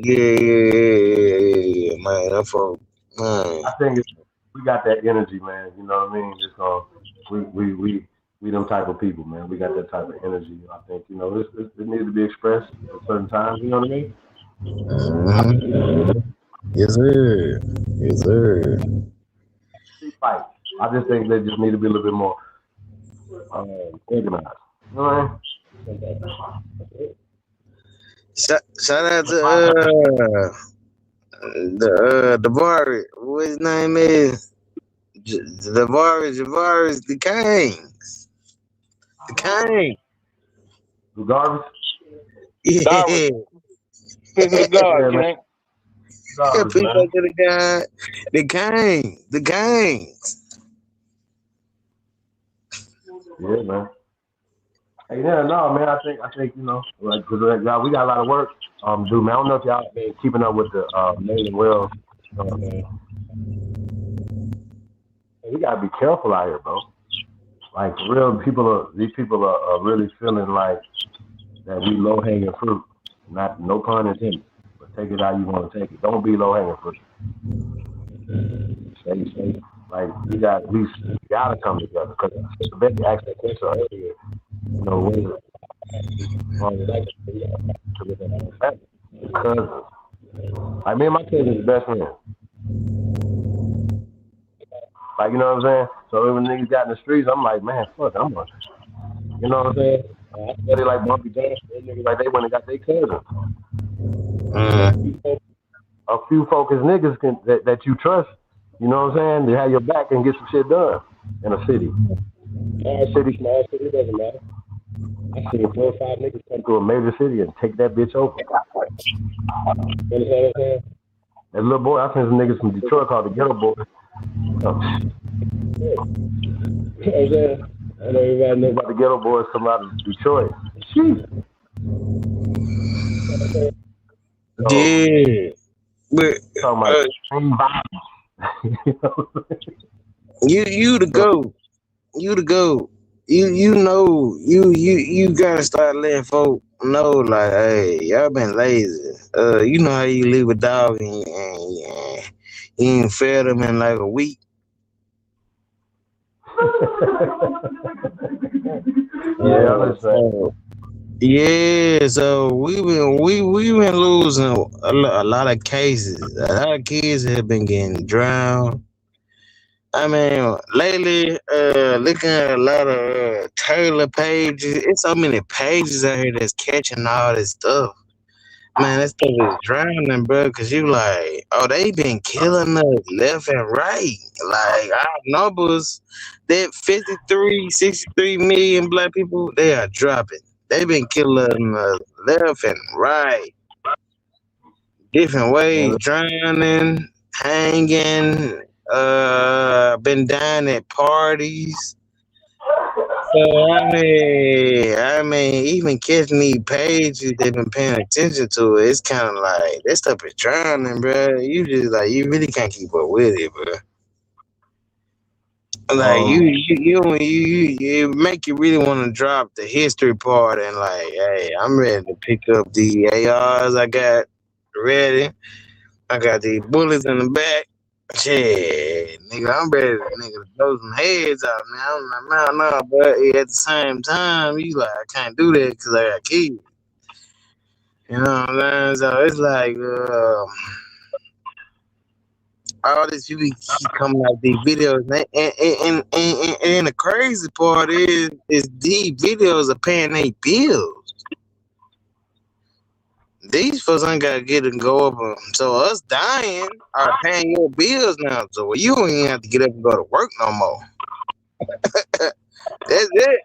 yeah, man, that folk, man. I think we got that energy, man. You know what I mean? It's we them type of people, man. We got that type of energy. I think it needs to be expressed at certain times. You know what I mean? Mm-hmm. Yes, sir. Fight. I just think they just need to be a little bit more organized. You know what I mean? Shout out to Davari. What his name is? Javaris the Kings. The King. Regardless. Yeah. God, man. People to the guy. The King. The Kings. Yeah, man. Hey, yeah, no, man. I think you know, like, cause y'all, we got a lot of work. Do man. I don't know if y'all been keeping up with the Navy Wells. Man. We gotta be careful out here, bro. Like, real people these people are really feeling like that we low hanging fruit. No pun intended, but take it how you want to take it. Don't be low hanging fruit. Stay. Like, we gotta come together, because Becky asked that question earlier. You know, cousins. Like, me and my cousin's best friend. Like, you know what I'm saying? So when niggas got in the streets, I'm like, man, fuck, I'm gonna, you know what I'm saying? I study like Bumpy Johnson, niggas like they went and got their cousins. A few focused niggas that you trust, you know what I'm saying? They have your back and get some shit done in a city. Small city, doesn't matter. I seen 4 or 5 niggas come to a major city and take that bitch over. You understand what I'm saying? That little boy, I seen some niggas from Detroit called the Ghetto Boy. You know what I'm saying? I know everybody knows about the Ghetto Boys come out of Detroit. Yeah. But you the GOAT. You the GOAT. You know you gotta start letting folk know, like, hey, y'all been lazy. You know how you leave a dog and you ain't fed them in like a week. Yeah, I understand. Yeah, so we been losing a lot of cases. A lot of kids have been getting drowned. I mean, lately, looking at a lot of Taylor pages, it's so many pages out here that's catching all this stuff. Man, that stuff is drowning, bro, because you like, oh, they been killing us left and right. Like, our numbers, that 63 million black people, they are dropping. They been killing us left and right. Different ways, drowning, hanging, been dying at parties. So I mean, even catching these pages, they've been paying attention to it. It's kind of like that stuff is drowning, bro. You just like, you really can't keep up with it, bro. Like you make you really want to drop the history part and like, hey, I'm ready to pick up the ARs I got ready. I got these bullets in the back. Shit, nigga, I'm ready to throw some heads out, man. I'm like, no, but at the same time, you like, I can't do that because I got kids. You know what I'm saying? So it's like, all these people keep coming out with these videos, and the crazy part is these videos are paying their bills. These folks ain't gotta get and go up, so us dying are paying your bills now. So you don't even have to get up and go to work no more. That's it.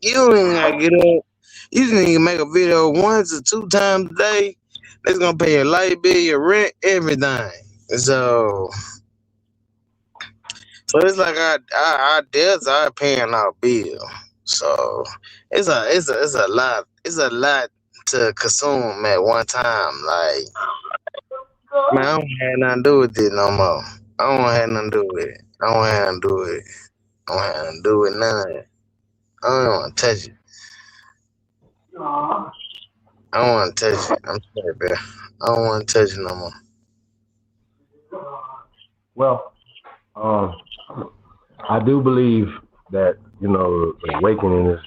You don't even gotta get up. You just need to make a video 1 to 2 times a day. That's gonna pay your light bill, your rent, everything. So it's like our debts are paying our bill. So it's a lot. It's a lot to consume at one time. Like, man, I don't have nothing to do with it no more. I don't have nothing to do with it. I don't have nothing to do with it. I don't have nothing to do with none of it. I don't want to touch it. I don't want to touch it. I'm sorry, bro. I don't want to touch it no more. Well, I do believe that, you know, the awakening has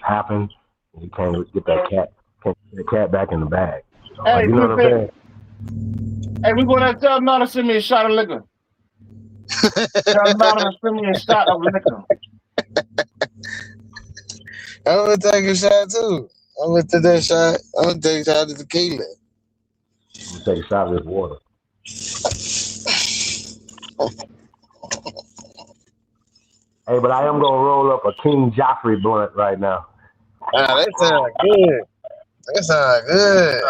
happened. You can't get that cat back in the bag. Hey, like, you know what I'm saying? Hey, we gonna tell Nana to send me a shot of liquor. Tell Nana to send me a shot of liquor. I'm gonna take a shot too. I'm gonna take that shot. I'm gonna take a shot of tequila. I'm gonna take a shot of this water. Hey, but I am gonna roll up a King Joffrey blunt right now. Ah, that sound good. That sound good.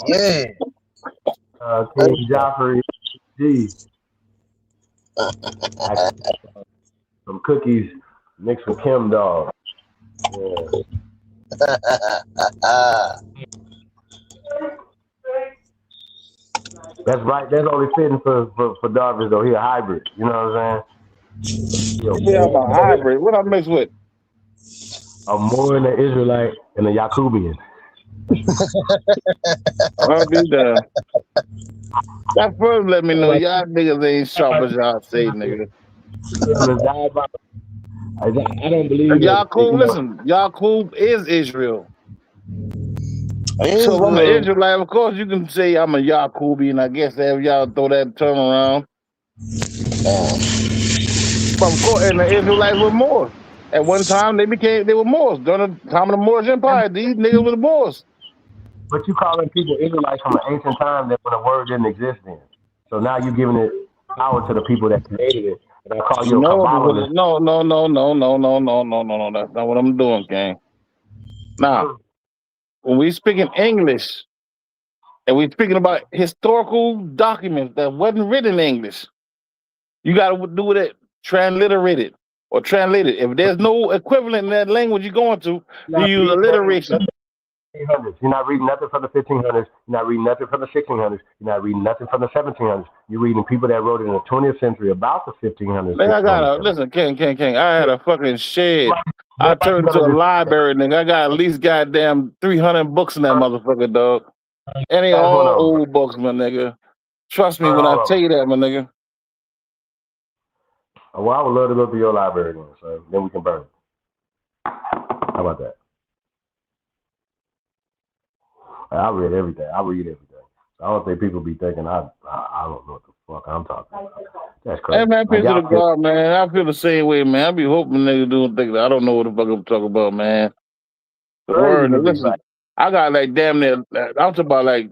Yeah. King Joffrey, G. Some cookies mixed with Kim Dog. Yeah. That's right. That's only fitting for Darvish though. He a hybrid. You know what I'm saying? Yeah, I'm a hybrid. What I mix with? A Moorian, an Israelite, and a Yakubian. I'll be done. That first let me know y'all niggas ain't sharp as y'all say, nigga. I don't believe Yaqub, listen, Yaqub is Israel. So if I'm an Israelite, of course you can say I'm a Yaqubian. I guess if y'all throw that term around. But of course, and the Israelites were Moors. At one time, they were Moors. During the time of the Moorish Empire, these niggas were the Moors. But you calling people Israelites from an ancient time that when the word didn't exist then. So now you're giving it power to the people that created it. And I call you a Kabbalist. No. That's not what I'm doing, gang. Now, when we speaking English, and we speaking about historical documents that wasn't written in English, you got to do it transliterated or translated. If there's no equivalent in that language you're going to, you use alliteration. You're not reading nothing from the 1500s. You're not reading nothing from the 1600s. You're not reading nothing from the 1700s. You're reading people that wrote it in the 20th century about the 1500s. Man, I got listen, King. I had a fucking shed. I turned into a library, nigga. I got at least goddamn 300 books in that motherfucker, dog. And they all old books, my nigga. Trust me when I tell you that, my nigga. Well, I would love to go to your library then, so then we can burn it. How about that? I read everything. I don't think people be thinking I don't know what the fuck I'm talking about. That's crazy. Hey man, peace to the God, man. I feel the same way, man. I be hoping niggas don't think that I don't know what the fuck I'm talking about, man. The word, listen, I got like damn near. I'm talking about like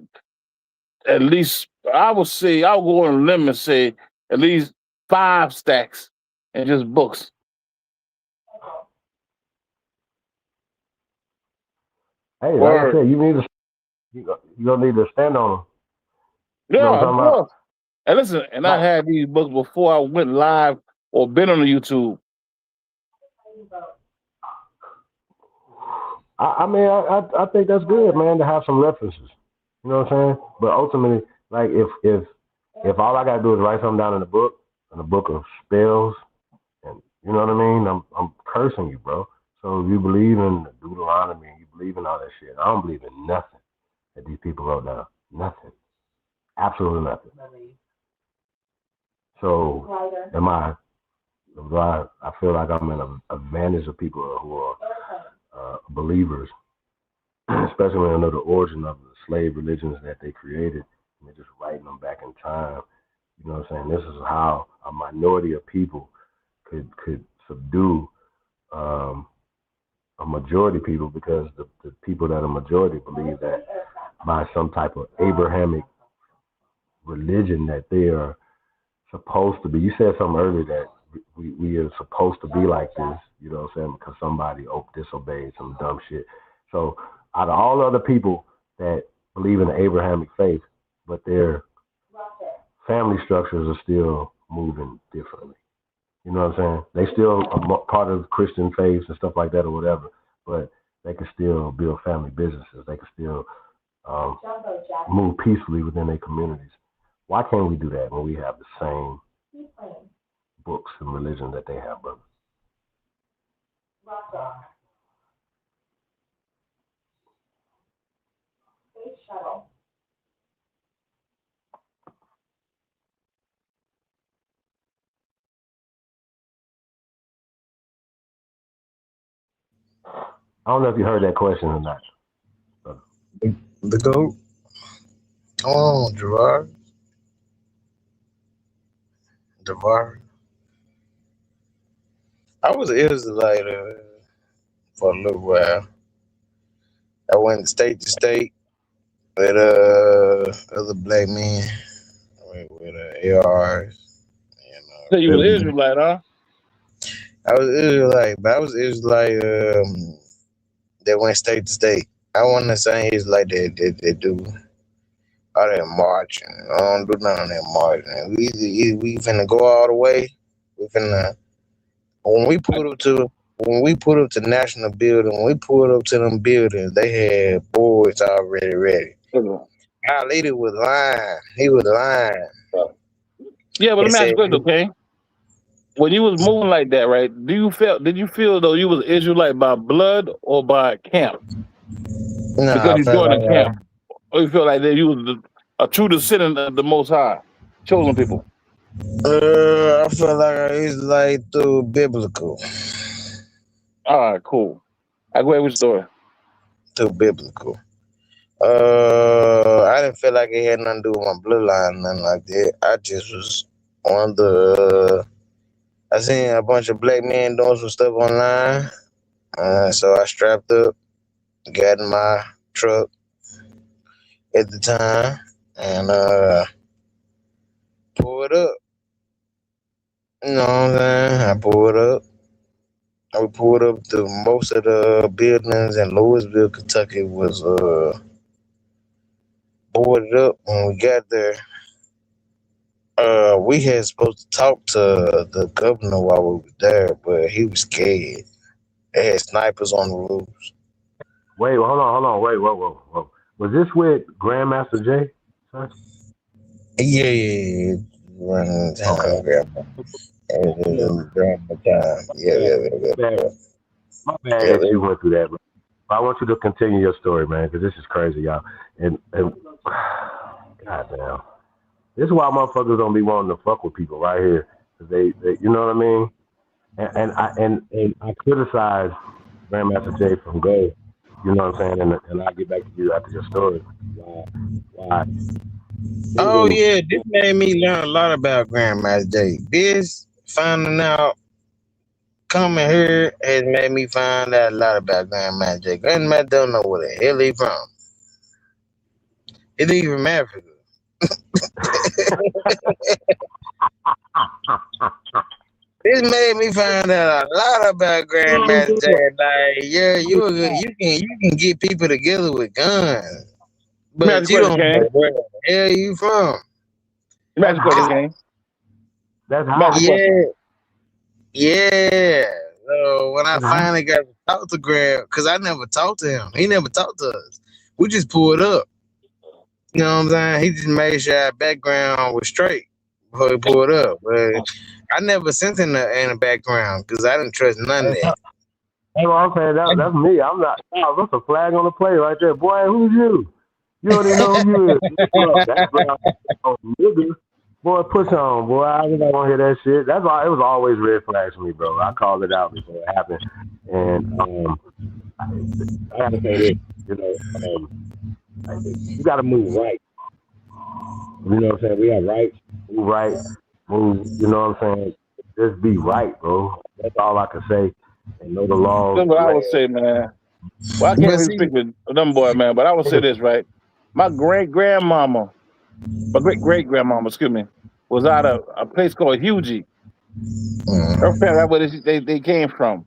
at least. I would say I'll go on a limb and say at least 5 stacks and just books. Hey, like I said, you gonna need to stand on them. Yeah, of course. And listen, and I had these books before I went live or been on the YouTube. I think that's good, man, to have some references. You know what I'm saying? But ultimately, like if all I gotta do is write something down in a book of spells, and you know what I mean, I'm cursing you, bro. So if you believe in Deuteronomy, you believe in all that shit. I don't believe in nothing that these people wrote down. Nothing. Absolutely nothing. So I feel like I'm in an advantage of people who are believers, especially when I know the origin of the slave religions that they created, and they're just writing them back in time. You know what I'm saying? This is how a minority of people could subdue a majority people, because the people that are majority believe that by some type of Abrahamic religion that they are supposed to be. You said something earlier that we are supposed to be like this, you know what I'm saying, because somebody disobeyed some dumb shit. So out of all other people that believe in the Abrahamic faith, but their family structures are still moving differently. You know what I'm saying? They still are part of Christian faiths and stuff like that or whatever, but they can still build family businesses. They can still move peacefully within their communities. Why can't we do that when we have the same books and religion that they have, brother? I don't know if you heard that question or not. The GOAT. Come on, Gerard. I was an Israelite for a little while. I went state to state with other black men with ARs. So you was Israelite, huh? I was Israelite, but I was Israelite that went state to state. I wasn't the same Israelite that do all that marching. I don't do none of that marching. We finna go all the way. We finna when we put up to National Building, when we pulled up to them buildings, they had boards already ready. Our leader was lying. He was lying. Yeah, but let me ask you a question, okay? When you was moving like that, right? Did you feel though you was Israelite by blood or by camp? No, because you joined a camp, or you feel like that you was a true descendant of the Most High, chosen people. I feel like I Israelite through biblical. All right, cool. I go ahead with your story. Through biblical. I didn't feel like it had nothing to do with my bloodline, nothing like that. I just was on the. I seen a bunch of black men doing some stuff online, so I strapped up, got in my truck at the time, and pulled up. You know what I'm saying? I pulled up. We pulled up to most of the buildings in Louisville, Kentucky was boarded up. When we got there, we had supposed to talk to the governor while we were there, but he was scared. They had snipers on the roofs. Wait, hold on. Wait, whoa. Was this with Grandmaster Jay? Sir? Yeah. Running time, Grandma. Grandma time. Yeah. My bad that you went through that, bro. I want you to continue your story, man, because this is crazy, y'all. And goddamn. This is why motherfuckers don't be wanting to fuck with people right here. Cause they you know what I mean? And I criticize Grandmaster Jay from Go. You know what I'm saying? And I'll get back to you after your story. Why? Oh yeah, this made me learn a lot about Grandmaster Jay. This finding out coming here has made me find out a lot about Grandmaster Jay. Grandmaster don't know where the hell he from. He from Africa. This made me find out a lot about Grandmaster Jay. Like, yeah, you can get people together with guns, but you don't know where the hell you from. That's how. Yeah. So when I finally got to talk to Graham, because I never talked to him. He never talked to us. We just pulled up. You know what I'm saying? He just made sure our background was straight before he pulled up. But I never sent him in the background because I didn't trust none of that. Hey, well, I'm saying that's me. I'm not. That's a flag on the play right there. Boy, who's you? You don't even know who you is. That's nigga. Boy, push on, boy. I don't want to hear that shit. That's all. It was always red flags for me, bro. I called it out before it happened, and I gotta say this. You know, you gotta move right. You know what I'm saying? We have rights. Move right. Move. You know what I'm saying? Just be right, bro. That's all I can say. And know the law. That's what I would say, man. Well, I can't even speak with them boy, man, but I would say this, right? My great-grandmama, my great-great-grandmama, excuse me, was out of a place called Hugie. Her family, that's where they came from.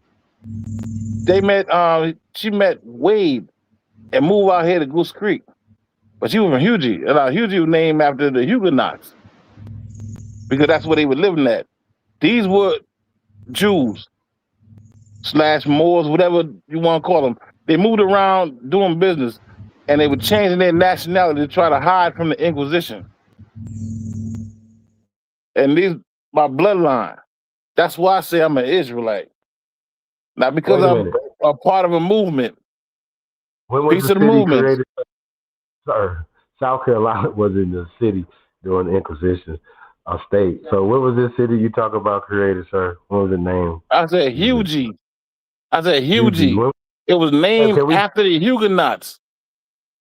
They met, she met Wade and moved out here to Goose Creek. But she was from Hugie. And Hugie was named after the Huguenots because that's where they were living at. These were Jews / Moors, whatever you want to call them. They moved around doing business, and they were changing their nationality to try to hide from the Inquisition. And these my bloodline. That's why I say I'm an Israelite. Not because I'm a part of a movement. When was Piece the of the city movement. created? Sir, South Carolina was in the city during the Inquisition, a state. So what was this city you talk about created, sir? What was the name? I said Hugie. It was named after the Huguenots.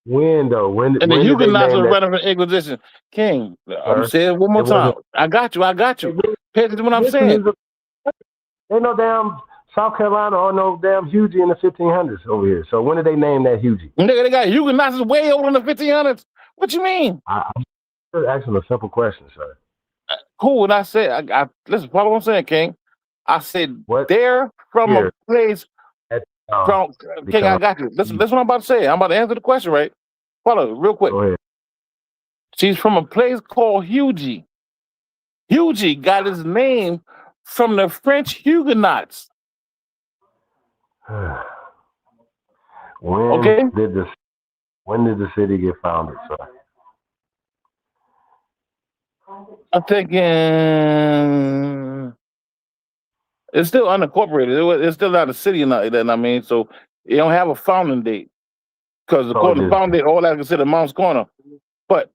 When though? When? And the when Huguenots were that? running for Inquisition. King, I'm saying it one more time. I got you. Pay attention to what I'm saying. Ain't no damn South Carolina are no damn Hughie in the 1500s over here. So when did they name that Hughie? Nigga, they got Huguenots way over in the 1500s. What you mean? I'm just asking a simple question, sir. Cool. And I said, I listen, follow what I'm saying, King. I said, they're from Here. a place from King, I got you. Listen, that's what I'm about to say. I'm about to answer the question, right? Follow real quick. Go ahead. She's from a place called Hughie. Hughie got his name from the French Huguenots. When did the city get founded, sir? I'm thinking it's still unincorporated. It's still not a city, I mean, so it don't have a founding date because according to founding date, all that's considered Mounts Corner. But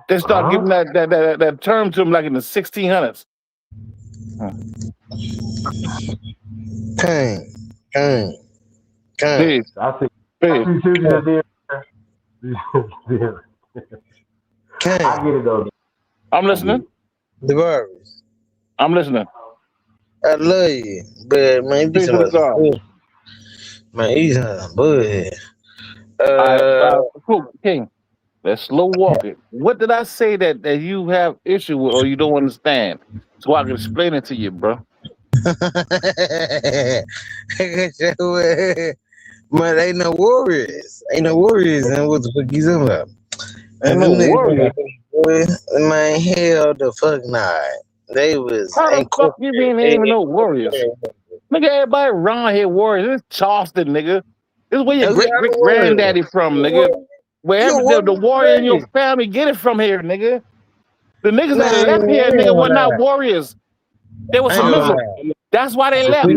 they start giving that term to them like in the 1600s. King. Please. I see. Please. I get it though. I'm listening. DeVarvis. I'm listening. I love you, but man, he's on bullhead. Cool, King. Let's slow walk it. What did I say that you have issue with or you don't understand? So I can explain it to you, bro. Man, ain't no warriors. And what the fuck you talking about? Ain't no warriors. Man, hell the fuck not. They was. How the fuck you mean there ain't no warriors? Nigga, everybody around here warriors. It's Charleston, nigga. This is where your great granddaddy from, nigga. Wherever the warrior in your family get it from here, nigga. The niggas that left here, nigga, were not warriors. They were submissive. That's why they left.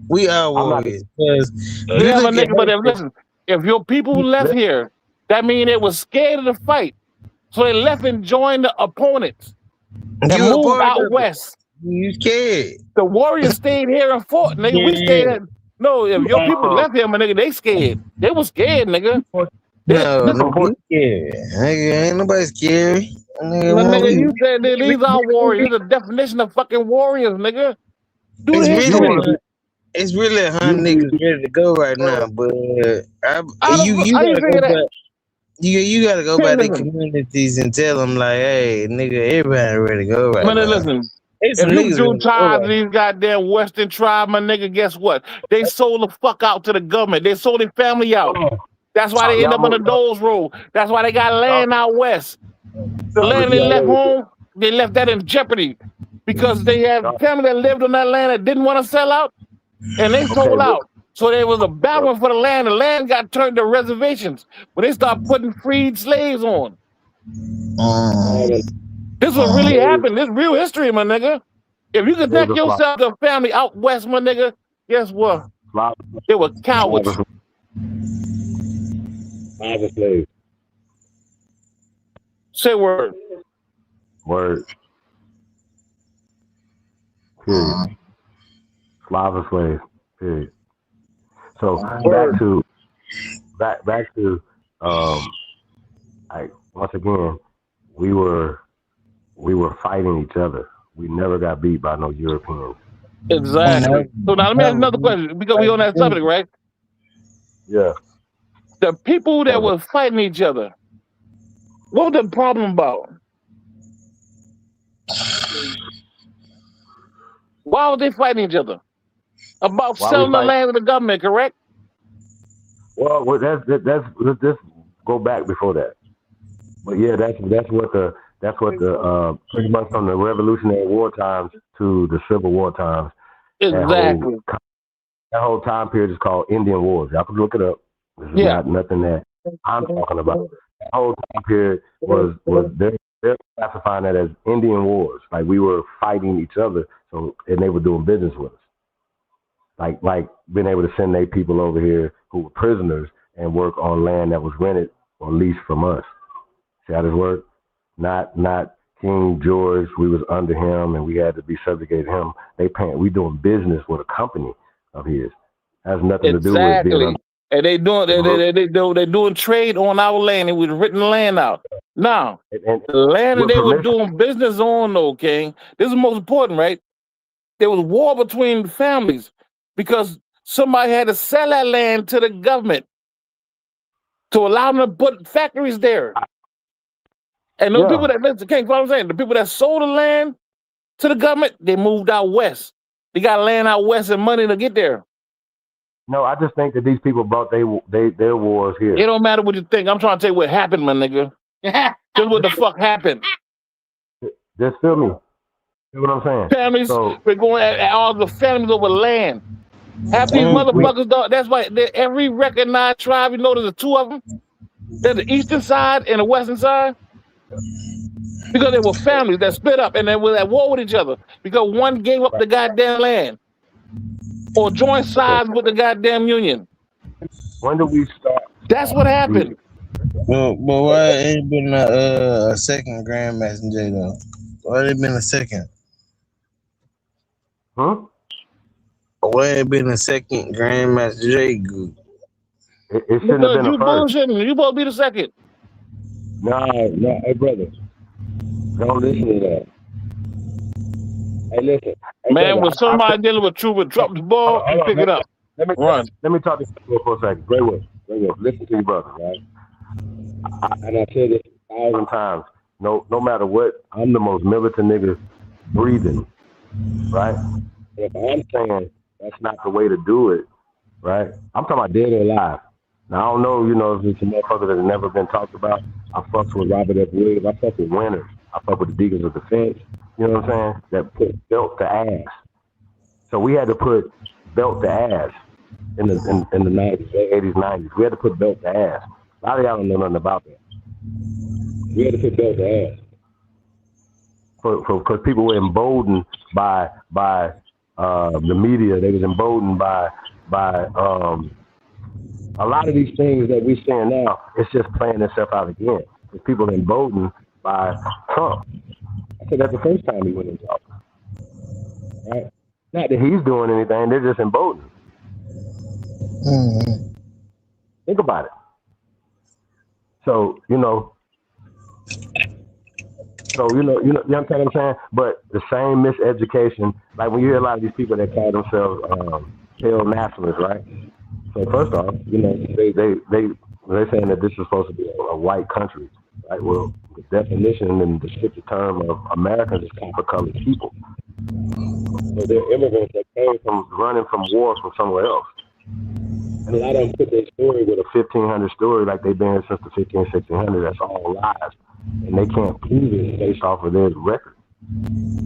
We are warriors. Listen, if your people left here, that means they were scared of the fight. So they left and joined the opponents. And moved out west. You scared. The warriors stayed here and fought, nigga. We stayed at if your people left here, my nigga, they scared. They was scared, nigga. No, scared. Ain't nobody scared. Nigga, you said that these are warriors. The definition of fucking warriors, nigga. It's really 100 niggas ready to go right now, but you gotta go back to communities and tell them like, hey, nigga, everybody ready to go right now. Listen, if you do tribes, these goddamn Western tribe, my nigga, guess what? They sold the fuck out to the government. They sold their family out. That's why they end up on the Dole's Road. That's why they got land out west. The land they left home, they left that in jeopardy because they had family that lived on that land that didn't want to sell out, and they sold out. So there was a battle for the land. The land got turned to reservations when they started putting freed slaves on. This what really happened. This real history, my nigga. If you connect yourself to a family out west, my nigga, guess what? They were cowards. Say word. Word. Period. Slava slaves. Period. So back to like once again, we were fighting each other. We never got beat by no Europeans. Exactly. So now let me ask another question because we on that subject, right? Yeah. The people that were fighting each other, what was the problem about? Why were they fighting each other? About selling the land to the government, correct? Well, let's go back before that. But yeah, that's what the pretty much from the Revolutionary War times to the Civil War times. Exactly. That whole time period is called Indian Wars. Y'all can look it up. This is not nothing that I'm talking about. That whole time period was they're classifying that as Indian Wars. Like we were fighting each other, and they were doing business with us. Like being able to send their people over here who were prisoners and work on land that was rented or leased from us. See how this worked? Not King George, we was under him and we had to be subjugated to him. We doing business with a company of his. Has nothing to do with being and they doing trade on our land. It was written land out. Now, the land that they were doing business on, though, King, this is most important, right? there was war between families because somebody had to sell that land to the government to allow them to put factories there. And those people that listen, can't follow what I'm saying. The people that sold the land to the government, they moved out west. They got land out west and money to get there. No, I just think that these people brought their wars here. It don't matter what you think. I'm trying to tell you what happened, my nigga. Just what the fuck happened. Just feel me. See what I'm saying? Families, we're going at all the families over land. Half these motherfuckers, dog, that's why every recognized tribe, you know, there's two of them. There's the eastern side and the western side. Because they were families that split up and they were at war with each other. Because one gave up the goddamn land. Or joined sides with the goddamn union. When do we start? That's what happened. But why ain't been a second Grandmaster J though? Why ain't been a second? Huh? Why ain't been a second Grandmaster J group? It shouldn't have been a first. You supposed to be the second. No, hey brother. Don't listen to that. Hey, listen. Hey, man, brother, when somebody dealing with truth and drop the ball, you pick it up. Let me talk to you for a second. Great work. Listen to your brother, right? And I said this 1,000 times. No matter what, I'm the most militant nigga breathing, right? If I'm saying that's not the way to do it, right? I'm talking about dead or alive. Now, I don't know, if it's a motherfucker that has never been talked about. I fucks with Robert F. Williams. I fuck with Winners. I fuck with the Deacons of Defense. You know what I'm saying? That put belt to ass. So we had to put belt to ass in the 90s, 80s, 90s. We had to put belt to ass. A lot of y'all don't know nothing about that. We had to put belt to ass. Because people were emboldened by the media. They was emboldened by a lot of these things that we're seeing now. It's just playing itself out again. Because people are emboldened by Trump. I said that's the first time he went into office. Right? Not that he's doing anything, they're just emboldened. Mm-hmm. Think about it. So, you understand what I'm saying? But the same miseducation, like when you hear a lot of these people that call themselves pale nationalists, right? So first off, they're saying that this is supposed to be a white country, right? Well, the definition and the descriptive term of Americans is copper-colored people. So they're immigrants that came from running from wars from somewhere else. And a lot of them put their story with a 1500 story like they've been since the 1600. That's all lies. And they can't prove it based off of their record.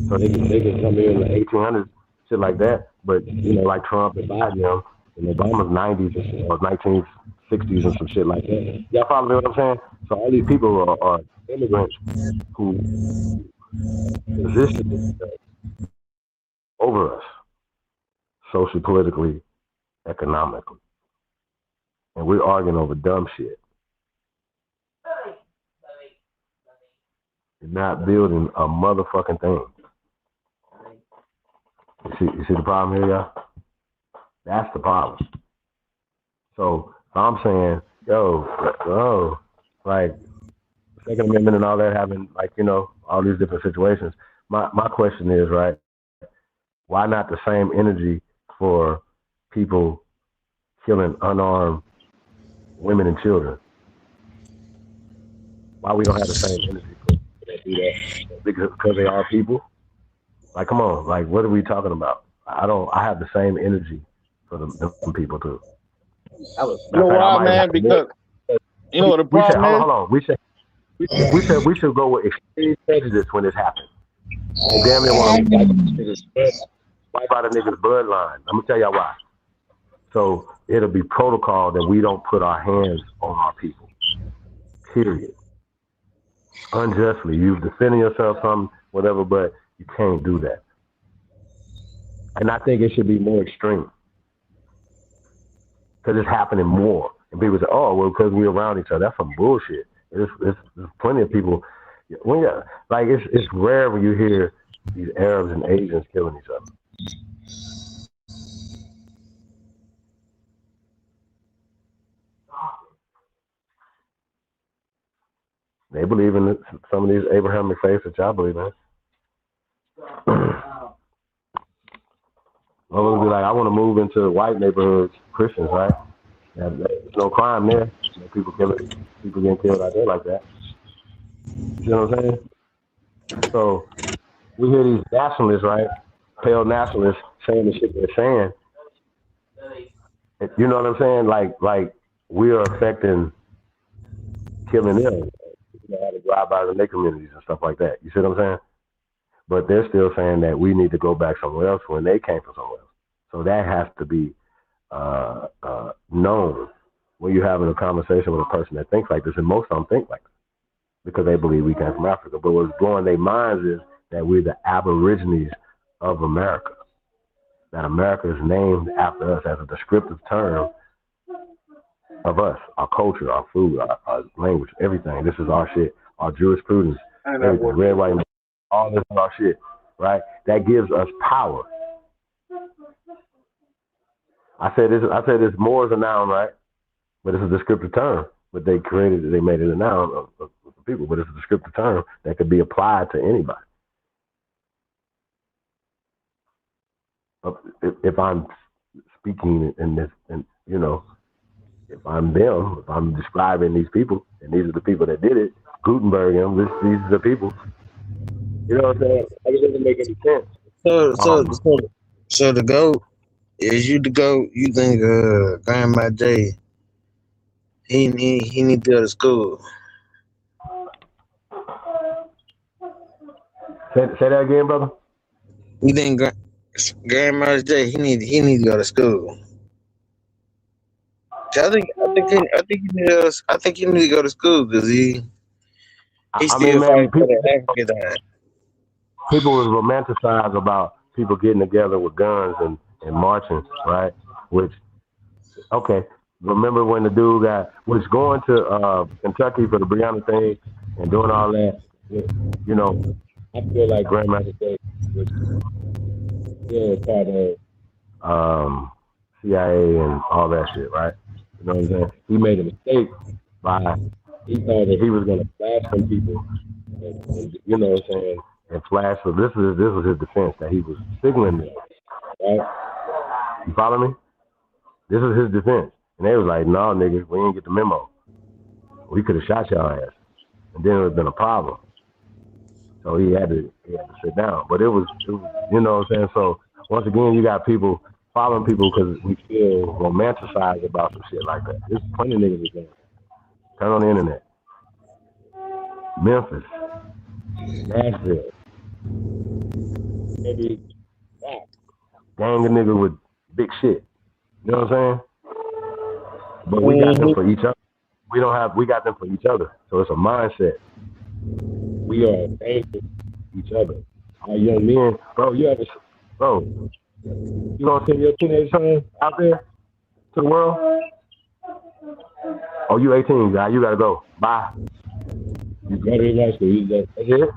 So they can come in the 1800s, shit like that. But, like Trump and Biden, in Obama's 90s or 1960s and some shit like that. Y'all follow me what I'm saying? So all these people are immigrants who position themselves over us, socially, politically, economically. And we're arguing over dumb shit. You're not building a motherfucking thing. You see the problem here, y'all? That's the problem. So I'm saying, like Second Amendment and all that having, all these different situations. My question is, right, why not the same energy for people killing unarmed women and children? Why we don't have the same energy for people that do that? Because they are people? Like, come on, like, what are we talking about? I have the same energy for them people too. You know why, man? Because you know what the problem is? Hold on. We said we should go with extreme prejudice when this happens. And damn near want to wipe out a nigga's bloodline. I'm gonna tell y'all why. So it'll be protocol that we don't put our hands on our people. Period. Unjustly, you've defended yourself from whatever, but you can't do that. And I think it should be more extreme. Because it's happening more. And people say, oh, well, because we're around each other. That's some bullshit. There's plenty of people. It's rare when you hear these Arabs and Asians killing each other. They believe in some of these Abrahamic faiths that y'all believe in. Motherfuckers be like, I want to move into white neighborhoods, Christians, right? There's no crime there. People getting killed out there like that. You know what I'm saying? So we hear these nationalists, right? Pale nationalists saying the shit they're saying. You know what I'm saying? Like we are affecting killing them. You know, how to drive by in their communities and stuff like that. You see what I'm saying? But they're still saying that we need to go back somewhere else when they came from somewhere else. So that has to be known when you're having a conversation with a person that thinks like this, and most of them think like this because they believe we came from Africa. But what's blowing their minds is that we're the Aborigines of America. That America is named after us as a descriptive term of us, our culture, our food, our language, everything. This is our shit, our jurisprudence, everything, red, white, all this is our shit, right? That gives us power. I said this more as a noun, right? But it's a descriptive term. But they made it a noun of people, but it's a descriptive term that could be applied to anybody. If I'm speaking in this, and you know, if I'm them, if I'm describing these people, and these are the people that did it, Gutenberg, these are the people. You know what I'm saying? It doesn't make any sense. So the GOAT, is you the GOAT? You think Grandma J, he need to go to school? Say that again, brother. You think Grandma J, he need to go to school? I think he need to go to school because he still fighting for the African side. People was romanticized about people getting together with guns and marching, right? Which, okay, remember when the dude was going to Kentucky for the Breonna thing and doing all that? You know, I feel like Grandmaster J was still part of CIA and all that shit, right? You know what I'm saying? He made a mistake he thought that he was going to flash some people, and you know what I'm saying, and flash. So this was his defense, that he was signaling them, right? You follow me? This is his defense. And they was like, no, nigga, we didn't get the memo. We could have shot y'all ass. And then it would have been a problem. So he had to sit down. But it was, you know what I'm saying? So once again, you got people following people because we feel romanticized about some shit like that. There's plenty of niggas again. Turn on the internet. Memphis. Nashville. Maybe gang of niggas with big shit. You know what I'm saying? But we got them for each other. We got them for each other. So it's a mindset. We are thankful to each other. Our young men, bro, you gonna send your teenage son out there to the world? Oh, you 18, guy. You gotta go. Bye. You graduate high school. That's it?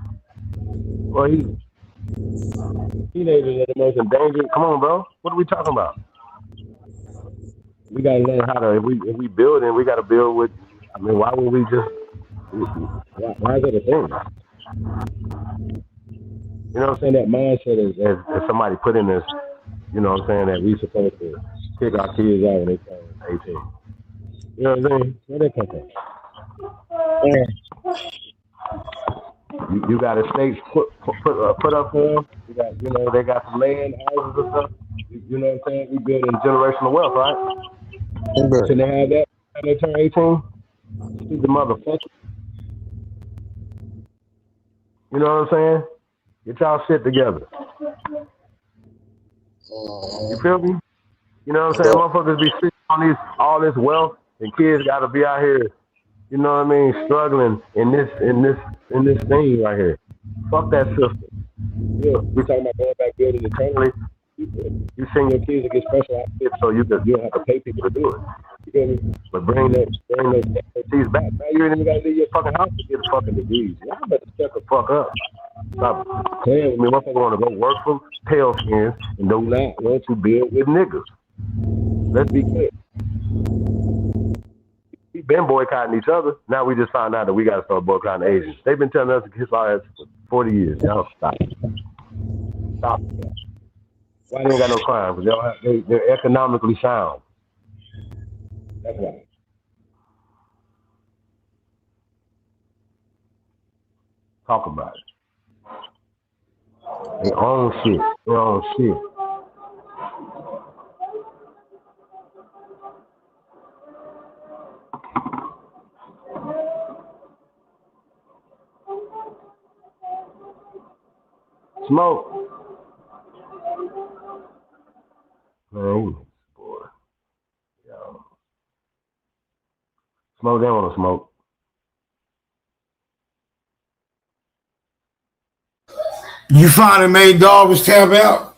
Well, teenagers are the most endangered. Come on, bro. What are we talking about? We gotta learn how to. If we build, and we gotta build with. I mean, why would we just? Why is that a thing? You know what I'm saying? That mindset is as somebody put in this. You know what I'm saying, that we supposed to kick our kids out when they turn 18. You know what I'm saying? Where they come from? You got estates put up for them. You got, you know, they got some land, houses and stuff. You know what I'm saying? We building generational wealth, right? Should they have that when they turn 18? Stupid motherfucker. You know what I'm saying? Get y'all shit together. You feel me? You know what I'm saying? Motherfuckers be sitting on all this wealth, and kids gotta be out here, you know what I mean, struggling in this thing right here. Fuck that system. Yeah, we talking about going back building eternally. You send your kids to get special outfits so you don't have to pay people to do it. You feel me? But bring those expertise back. Now you ain't even gotta leave your fucking house to get fucking degrees. Y'all better step the fuck up. Stop playing with me. Motherfucker wanna go work for pale skins and do not want to build with niggas. Let's be clear. We've been boycotting each other. Now we just found out that we gotta start boycotting Asians. They've been telling us to kiss our ass for 40 years. Y'all stop. Stop. Why they ain't got no crime? Because they're economically sound. That's why. Talk about it. They own shit. They own shit. Smoke. Man, boy. Yo. Smoke, they want to smoke. You finally made Darvish tap out?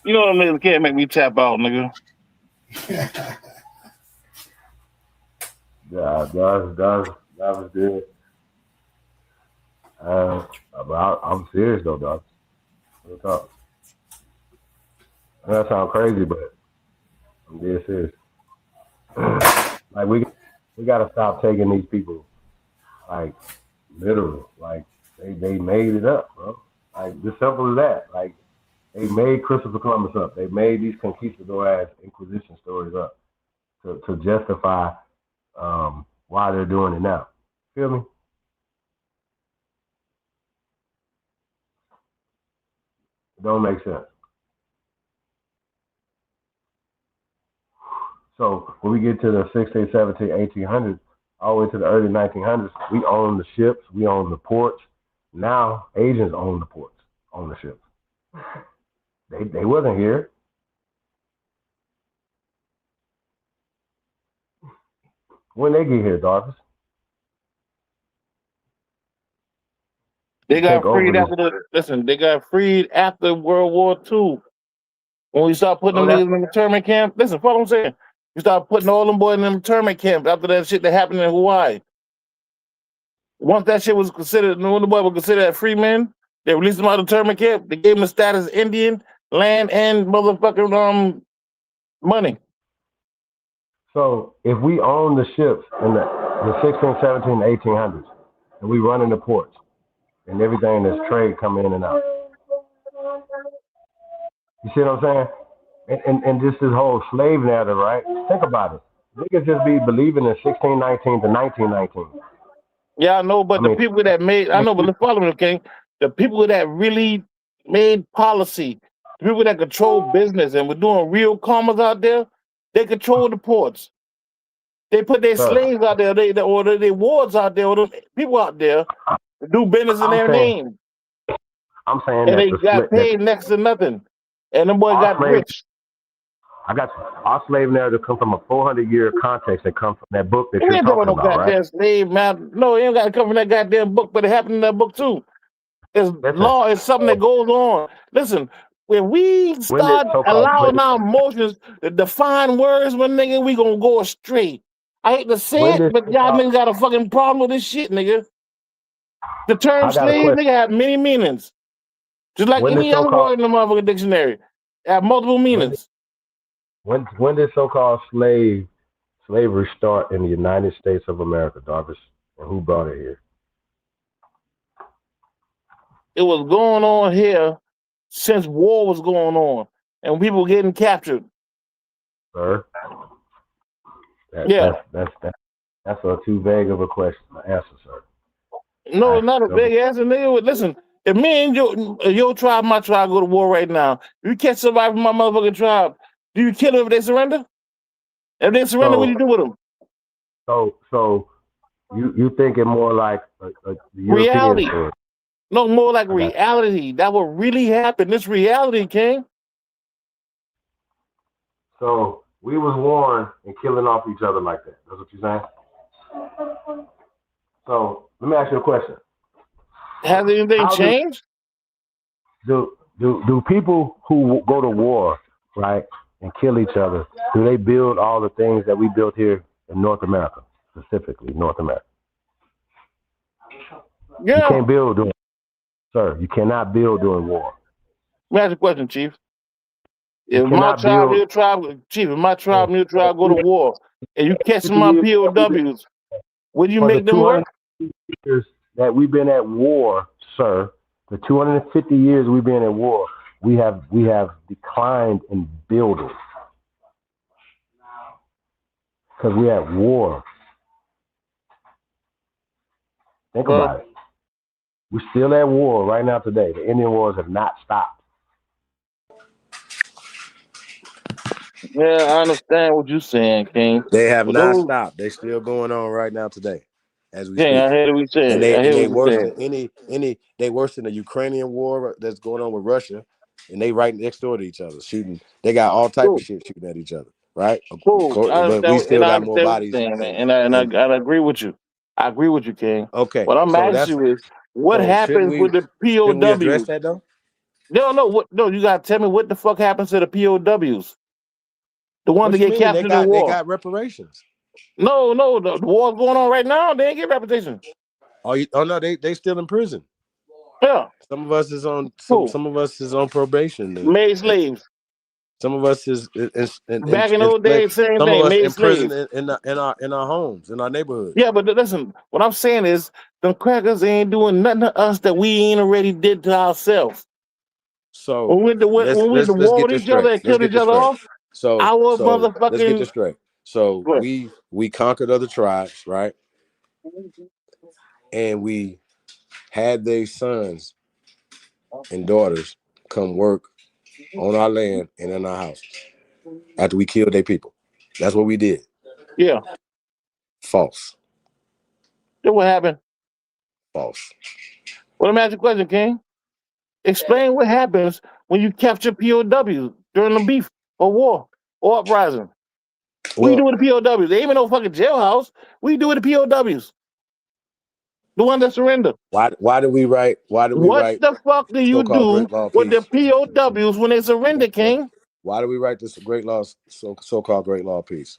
You know what I mean? Can't make me tap out, nigga. Yeah, that was good. But I'm serious though, dog. Real talk. That sounds crazy, but I'm dead serious. Like we gotta stop taking these people like literal. Like they made it up, bro. Like just simple as that. Like they made Christopher Columbus up. They made these conquistador ass Inquisition stories up to justify why they're doing it now. Feel me? It don't make sense. So when we get to the 16, 17, 1800s, all the way to the early 1900s, we own the ships, we own the ports. Now Asians own the ports, own the ships. They wasn't here. When they get here, Darvis? They got freed after they got freed after World War II. When we start putting them niggas in the internment camp, listen, follow what I'm saying. You start putting all them boys in the internment camp after that shit that happened in Hawaii. Once that shit was considered, when the boy was considered free men, they released them out of the internment camp. They gave them the status Indian, land, and motherfucking money. So if we own the ships in the 16, 17, 1800s, and we run in the ports, and everything that's trade come in and out. You see what I'm saying? And just this whole slave narrative, right? Think about it. Niggas just be believing in 1619 to 1919. Yeah, I know, but the people that made, I know, but let's follow me, okay? The people that really made policy, the people that control business and were doing real commerce out there, they control the ports. They put their slaves out there, or their wards out there, or the people out there to do business in their name. I'm saying and they got paid next to nothing. And them boys got rich. I got you. Our slave narrative come from a 400-year context that comes from that book that You you're ain't talking talking no about, goddamn right? slave, man. No, it ain't got to come from that goddamn book, but it happened in that book too. It's law is something that goes on. Listen, when we start allowing our emotions to define words, my nigga, we gonna go astray. I hate to say it, but y'all niggas got a fucking problem with this shit, nigga. The term slave, nigga, have many meanings. Just like any other word in the motherfucking dictionary. It have multiple meanings. When did so-called slavery start in the United States of America, Darvis? And who brought it here? It was going on here since war was going on and people were getting captured. Sir? Yeah. That's a too vague of a question to answer, sir. No, not a big answer, nigga. Listen, if me and your tribe, my tribe go to war right now, you catch somebody from my motherfucking tribe, do you kill them if they surrender? If they surrender, what do you do with them? So you think it more like a reality? Story. No, more like reality. That will really happen. This reality, King. So we was warned and killing off each other like that. That's what you're saying? So let me ask you a question. Has anything changed? Do people who go to war, right, and kill each other, do they build all the things that we built here in North America, specifically North America? Yeah. You can't build doing, sir. You cannot build during war. Let me ask you a question, Chief. If my tribe, your tribe, Chief, if my tribe and your tribe go to war, and you catch some of my POWs, would you make them work? Years that we've been at war, sir, The 250 years we've been at war, we have declined in building because we had war. Think about it. We're still at war right now today. The Indian wars have not stopped. Yeah, I understand what you're saying, King. They have But not those, stopped. They still going on right now today, as we King, speak. I hear what you said. And I hear they what you worse said. than they worse than the Ukrainian war that's going on with Russia, and they right next door to each other shooting. They got all type of shit shooting at each other, right? Cool. But we still got more bodies. And I agree with you. I agree with you, King. Okay. What I'm So asking you is, what so happens with the shouldn't we address POWs? that though? No, you gotta tell me what the fuck happens to the POWs. The ones What that you get mean? captured in They war. got reparations. No, the war's going on right now. They ain't get reparations. Oh no, they still in prison. Yeah. Some of us is on some of us is on probation. Made slaves. Some of us is Back in those days, same some thing. of us Made in prison slaves. in our homes, in our neighborhoods. Yeah, but listen, what I'm saying is, them crackers ain't doing nothing to us that we ain't already did to ourselves. So when we went to war with each other and killed each other off, our motherfucking. Let's get this straight. So we conquered other tribes, right? And we had their sons and daughters come work on our land and in our houses after we killed their people. That's what we did. Yeah. False. Then what happened? False. Well, let me ask you a question, King. Explain what happens when you capture POWs during the beef or war or uprising. We do with the POWs. They ain't even no fucking jailhouse. We do with the POWs. The one that surrender. Why do we write? What the fuck do you do with the POWs when they surrender, King? Why do we write this great law, so-called great law peace?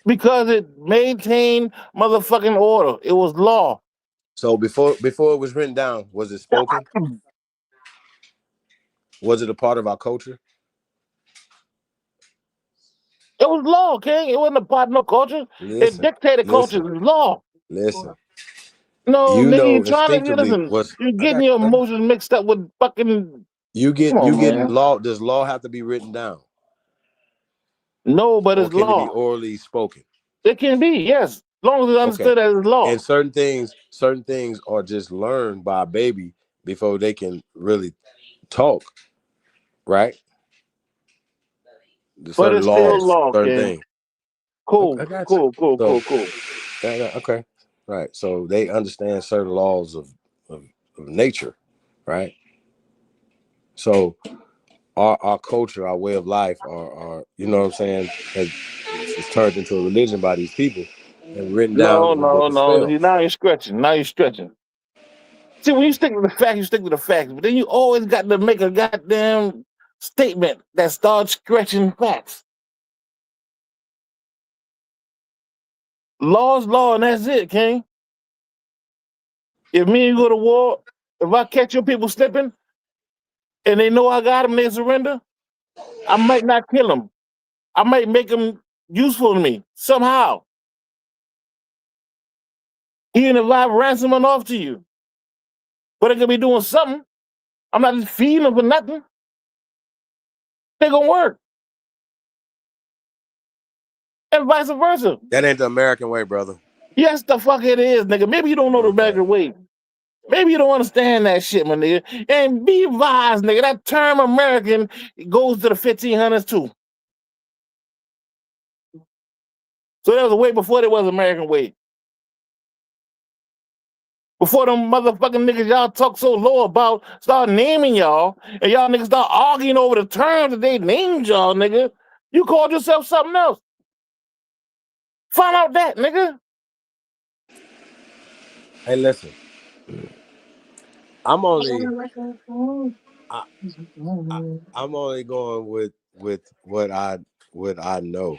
Because it maintained motherfucking order. It was law. So before it was written down, was it spoken? Was it a part of our culture? It was law, King. It wasn't a part of no culture. It dictated culture. It was law. Listen. No, You nigga, know you trying to listen. You're getting your emotions mixed up with fucking. You get law. Does law have to be written down? No, but it's law. Can it be orally spoken? It can be, yes. As long as it's understood as law. And certain things are just learned by a baby before they can really talk, right? But it's still law, certain things. Cool. Okay. Right. So they understand certain laws of nature, right? So our culture, our way of life, our you know what I'm saying, is turned into a religion by these people and written down. No. Now you're stretching. See, when you stick to the facts, you stick to the facts. But then you always got to make a goddamn statement that starts stretching facts. Law's law, and that's it, King. If me and you go to war, if I catch your people slipping, and they know I got them, they surrender, I might not kill them. I might make them useful to me somehow. Even if I ransom them off to you. But they could be doing something. I'm not just feeding them for nothing. They gonna work. And vice versa. That ain't the American way, brother. Yes, the fuck it is, nigga. Maybe you don't know the American way. Maybe you don't understand that shit, my nigga. And be advised, nigga, that term American goes to the 1500s too. So there was a way before there was American way. Before them motherfucking niggas y'all talk so low about start naming y'all, and y'all niggas start arguing over the terms that they named y'all, nigga, you called yourself something else. Find out that, nigga. Hey, listen. I'm only going with what I know,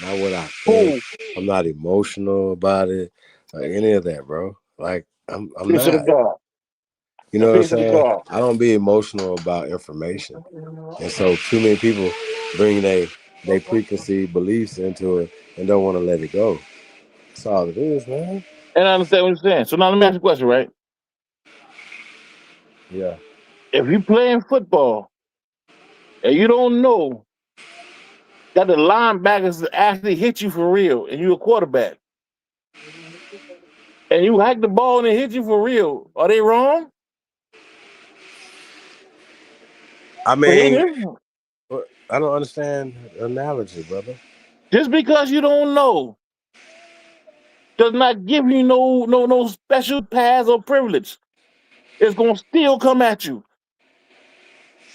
not what I think. I'm not emotional about it or any of that, bro. Like I'm not. You know what I'm saying? I don't be emotional about information, and so too many people bring they preconceived beliefs into it and don't want to let it go. That's all it is, man. And I understand what you're saying. So now let me ask you a question, right? Yeah. If you playing football and you don't know that the linebackers actually hit you for real and you're a quarterback, and you hack the ball and they hit you for real, are they wrong? I mean, I don't understand the analogy, brother. Just because you don't know does not give you no special pass or privilege. It's gonna still come at you.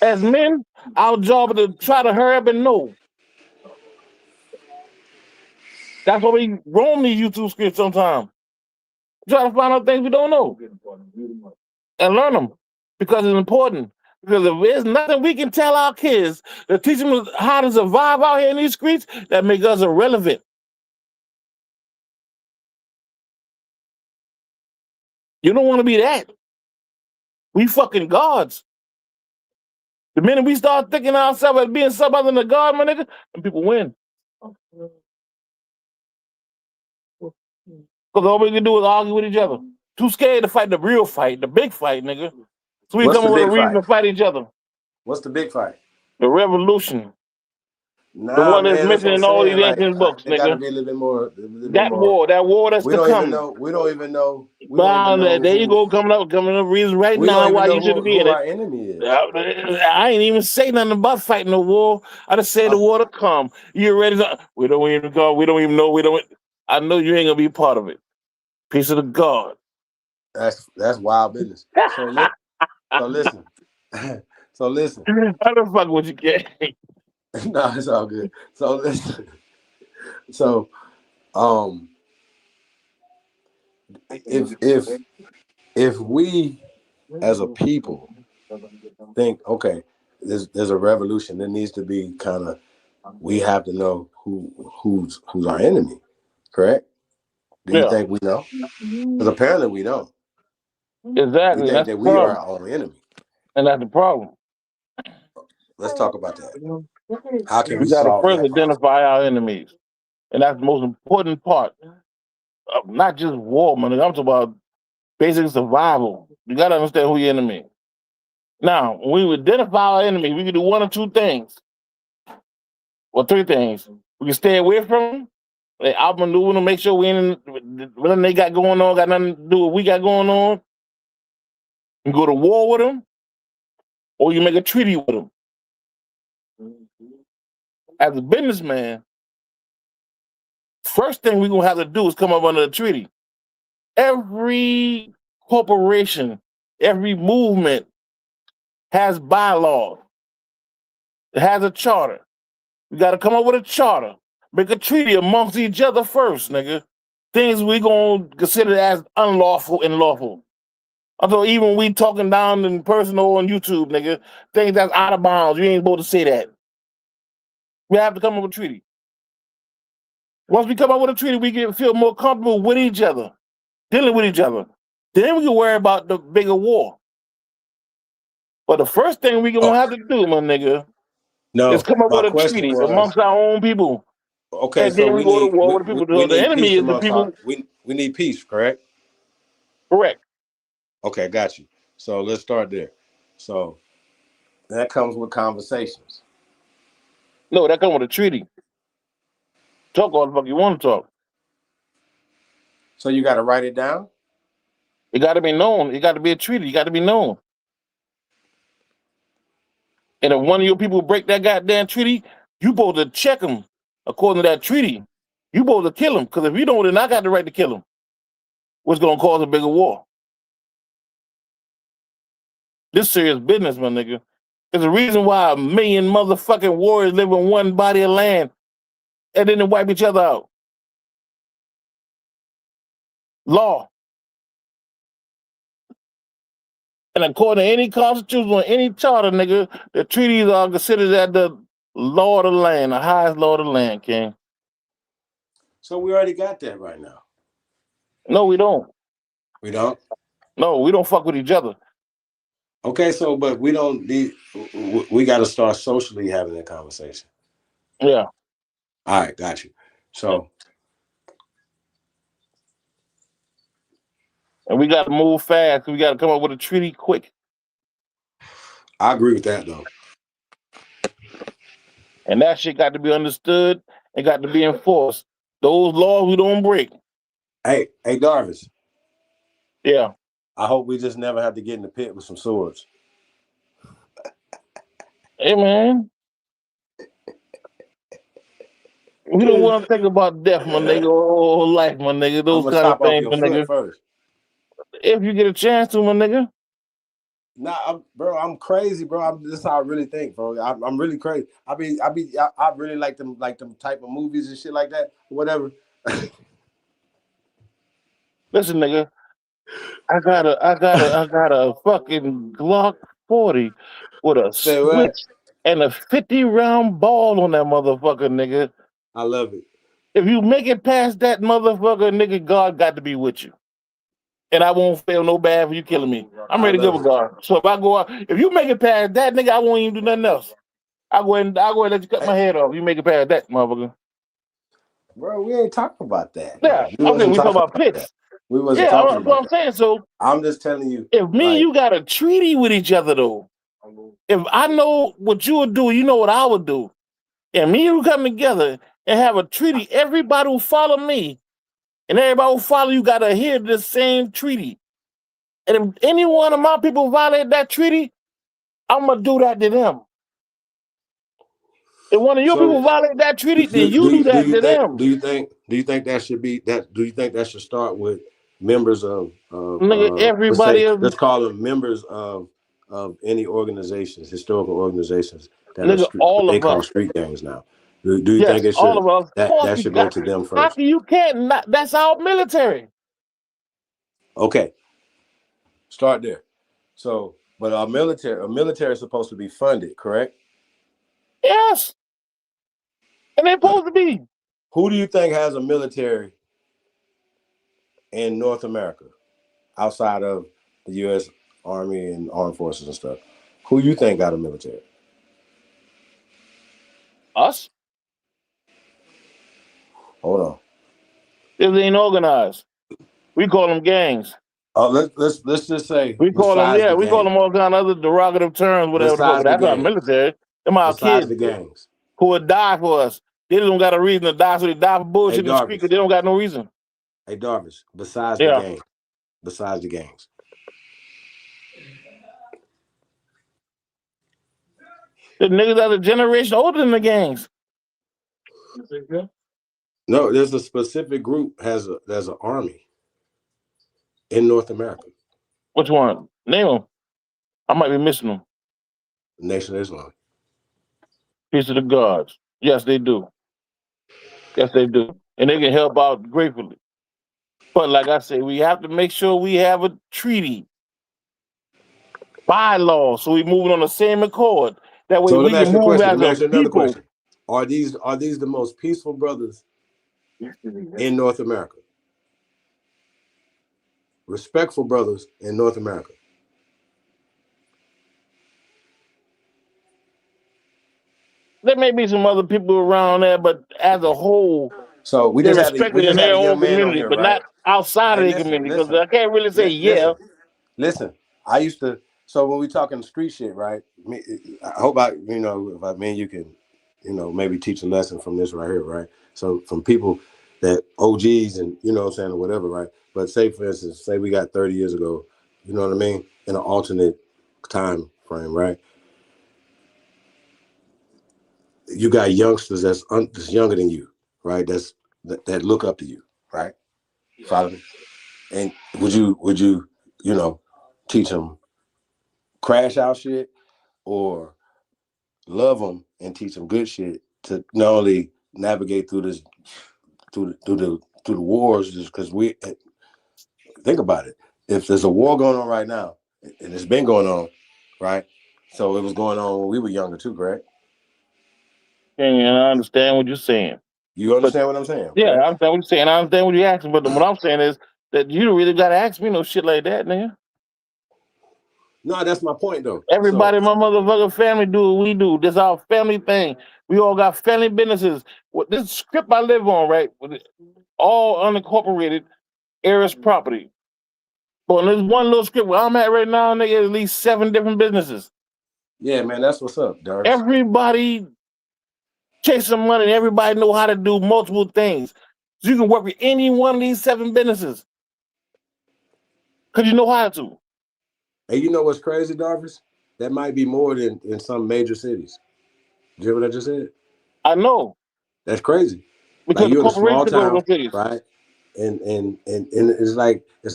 As men, our job is to try to hurry up and know. That's why we roam these YouTube scripts sometimes. Try to find out things we don't know and learn them because it's important. Because if there's nothing we can tell our kids to teach them how to survive out here in these streets, that make us irrelevant. You don't want to be that. We fucking gods. The minute we start thinking ourselves as being something other than a god, my nigga, and people win. Because all we can do is argue with each other. Too scared to fight the real fight, the big fight, nigga. So we come up with a reason to fight each other. What's the big fight? The revolution. Nah, the one that's man, mentioned in all these ancient books, It gotta nigga. be a little bit more. That war that's we to don't come. even know. We don't even know. There you go, coming up reasons right We now don't why even you know shouldn't be who in our it. enemy is. I ain't even say nothing about fighting the war. I just said the war to come. You ready to? We don't even go. We don't even know. I know you ain't gonna be part of it. Piece of the God. That's wild business. So listen. So listen. How the fuck would you get? No, it's all good. So listen. So, if we as a people think, okay, there's a revolution, there needs to be kind of, we have to know who's our enemy, correct? Do you think we know? Because apparently we don't. Exactly. We think That's that the we are problem. our own enemy. And that's the problem. Let's talk about that. How can We we got to solve first that problem? identify our enemies, and that's the most important part of not just war, man. I'm talking about basic survival. You got to understand who your enemy is. Now, when we identify our enemy, we can do one or two things, or three things. We can stay away from them. They outmaneuver them, make sure we ain't whatever they got going on got nothing to do with what we got going on. You go to war with them, or you make a treaty with them. As a businessman, first thing we're gonna have to do is come up under a treaty. Every corporation, every movement has bylaws. It has a charter. We got to come up with a charter. Make a treaty amongst each other first, nigga. Things we gonna consider as unlawful and lawful. Although even we talking down in person or on YouTube, nigga, things that's out of bounds. You ain't supposed to say that. We have to come up with a treaty. Once we come up with a treaty, we can feel more comfortable with each other, dealing with each other. Then we can worry about the bigger war. But the first thing we gonna have to do, my nigga, is come up with a treaty amongst our own people. Okay, and so then we go to war with the people. we The need enemy peace is the amongst people. we need peace, correct? Correct. Okay, got you. So let's start there. So that comes with conversations. No, that comes with a treaty. Talk all the fuck you want to talk. So you got to write it down? It got to be known. It got to be a treaty. It got to be known. And if one of your people break that goddamn treaty, you supposed to check them according to that treaty. You supposed to kill them, because if you don't, then I got the right to kill them. What's going to cause a bigger war? This serious business, my nigga. There's a reason why 1 million motherfucking warriors live in one body of land and then they wipe each other out. Law. And according to any constitution or any charter, nigga, the treaties are considered as the law of the land, the highest law of the land, King. So we already got that right now. No, we don't. We don't? No, we don't fuck with each other. Okay, so but we don't need. We got to start socially having that conversation. Yeah. All right, got you. So. And we got to move fast. We got to come up with a treaty quick. I agree with that though. And that shit got to be understood and got to be enforced. Those laws we don't break. Hey, Darvis. Yeah. I hope we just never have to get in the pit with some swords. Hey, man. We don't want to think about death, my nigga, or life, my nigga. Those kind of things, my nigga. First. If you get a chance to, my nigga. Nah, bro, I'm crazy, bro. This is how I really think, bro. I'm really crazy. I really like them type of movies and shit like that, whatever. Listen, nigga, I got a fucking Glock 40 with a switch and a 50-round ball on that motherfucker, nigga. I love it. If you make it past that motherfucker, nigga, God got to be with you. And I won't feel no bad for you killing me. I'm ready to go with God. So if I go out, if you make it past that, nigga, I won't even do nothing else. I'll go ahead and let you cut my head off. You make it past that, motherfucker. Bro, we ain't talking about that. Yeah, okay, we talking about pits. We wasn't talking about what I'm saying. So I'm just telling you. If me and you got a treaty with each other, though, if I know what you would do, you know what I would do. And me and you come together and have a treaty, everybody will follow me. And everybody who follow you got to adhere to the same treaty. And if any one of my people violate that treaty, I'm going to do that to them. If one of your people violate that treaty, then you do that to them. Do you think that should be that? Do you think that should start with members of nigga, everybody let's call them members of any organizations, historical organizations that nigga, they call street gangs now? Do you think it should all of us, that should go to them first? You can't. That's our military. Okay, start there. So, but our military is supposed to be funded, correct? Yes, and they're supposed to be. Who do you think has a military in North America outside of the U.S. Army and Armed Forces and stuff? Who you think got a military? Us. Hold on. If they ain't organized, we call them gangs. Oh, let's just say we call them. We call them all kind of other derogative terms, whatever. But that's our military. Them our kids the gangs who would die for us. They don't got a reason to die, so they die for bullshit in the street because they don't got no reason. Hey, Darvis, besides the gangs. The niggas are a generation older than the gangs. No, there's a specific group there's an army in North America. Which one? Name them. I might be missing them. Nation of Islam. Peace of the gods. Yes, they do. Yes, they do. And they can help out gratefully. But like I say, we have to make sure we have a treaty. Bylaws, so we moving on the same accord. That way we can move as a people. Are these the most peaceful brothers in North America? Respectful brothers in North America. There may be some other people around there, but as a whole, so we just respect in their own community, but not outside of their community. Because I can't really say Listen, I used to. So when we talking street shit, right? I hope if me and you can, maybe teach a lesson from this right here, right? So from people that OGs and what I'm saying or whatever, right? But say for instance, say we got 30 years ago, you know what I mean, in an alternate time frame, right? You got youngsters that's younger than you, right? That look up to you, right? Follow me? And would you teach them crash out shit or love them and teach them good shit to not only navigate through this through the wars, just because we think about it. If there's a war going on right now, and it's been going on, right? So it was going on when we were younger too, correct? And I understand what you're saying. You understand what I'm saying? Yeah, I understand what you're saying. I understand what you're asking, but what I'm saying is that you don't really gotta ask me no shit like that, nigga. No, that's my point though. Everybody in my motherfucking family do what we do. This is our family thing. We all got family businesses. This script I live on, right? All unincorporated heiress property. But there's one little script where I'm at right now, nigga, at least 7 different businesses. Yeah, man, that's what's up, Dark. Everybody chasing money, and everybody know how to do multiple things. So you can work with any one of these 7 businesses. Because you know how to. And you know what's crazy, Darvis? That might be more than in some major cities. Did you hear what I just said? I know. That's crazy. Because like you're in a small corporations go to town, those cities. right? And it's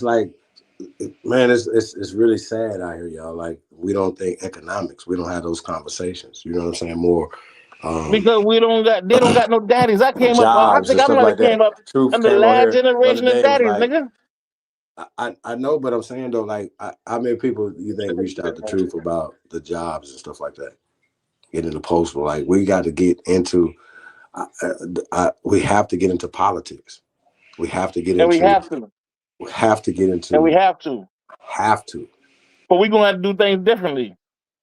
like man, it's really sad out here, y'all. Like we don't think economics. We don't have those conversations. You know what I'm saying? More because they don't got no daddies. I came up. I think I might have came up in the last generation of daddies, nigga. I know, but I'm saying though, like how many people you think reached out the truth about the jobs and stuff like that? Getting the postal, like we got to get into. We have to get into politics. We have to get into. We have to. We have to get into. And we have to. Have to. But we're gonna have to do things differently.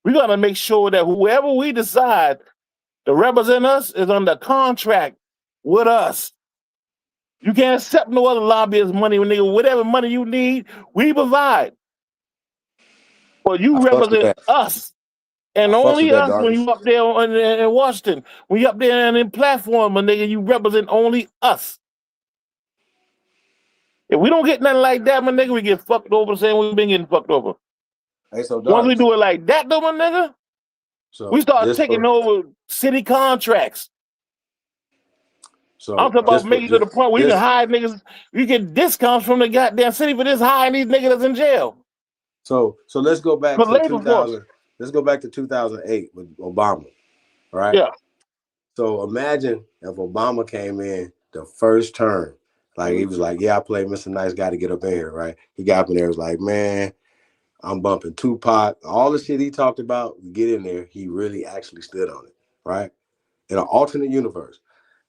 We're gonna make sure that whoever we decide to represent us is under contract with us. You can't accept no other lobbyist money, nigga. Whatever money you need, we provide. But you represent us. And only us when you up there in Washington. When you up there and in platform, nigga, you represent only us. If we don't get nothing like that, my nigga, we get fucked over saying we've been getting fucked over. Hey, so once we do it like that, though, my nigga, we start taking over city contracts. So I'm talking about making to the point where you can hire niggas, you get discounts from the goddamn city for this hiring these niggas that's in jail. So let's go back to 2000. Let's go back to 2008 with Obama, right? Yeah. So imagine if Obama came in the first term, like he was like, "Yeah, I played Mr. Nice Guy to get up in here," right? He got up in there, was like, "Man, I'm bumping Tupac." All the shit he talked about, get in there. He really actually stood on it, right? In an alternate universe,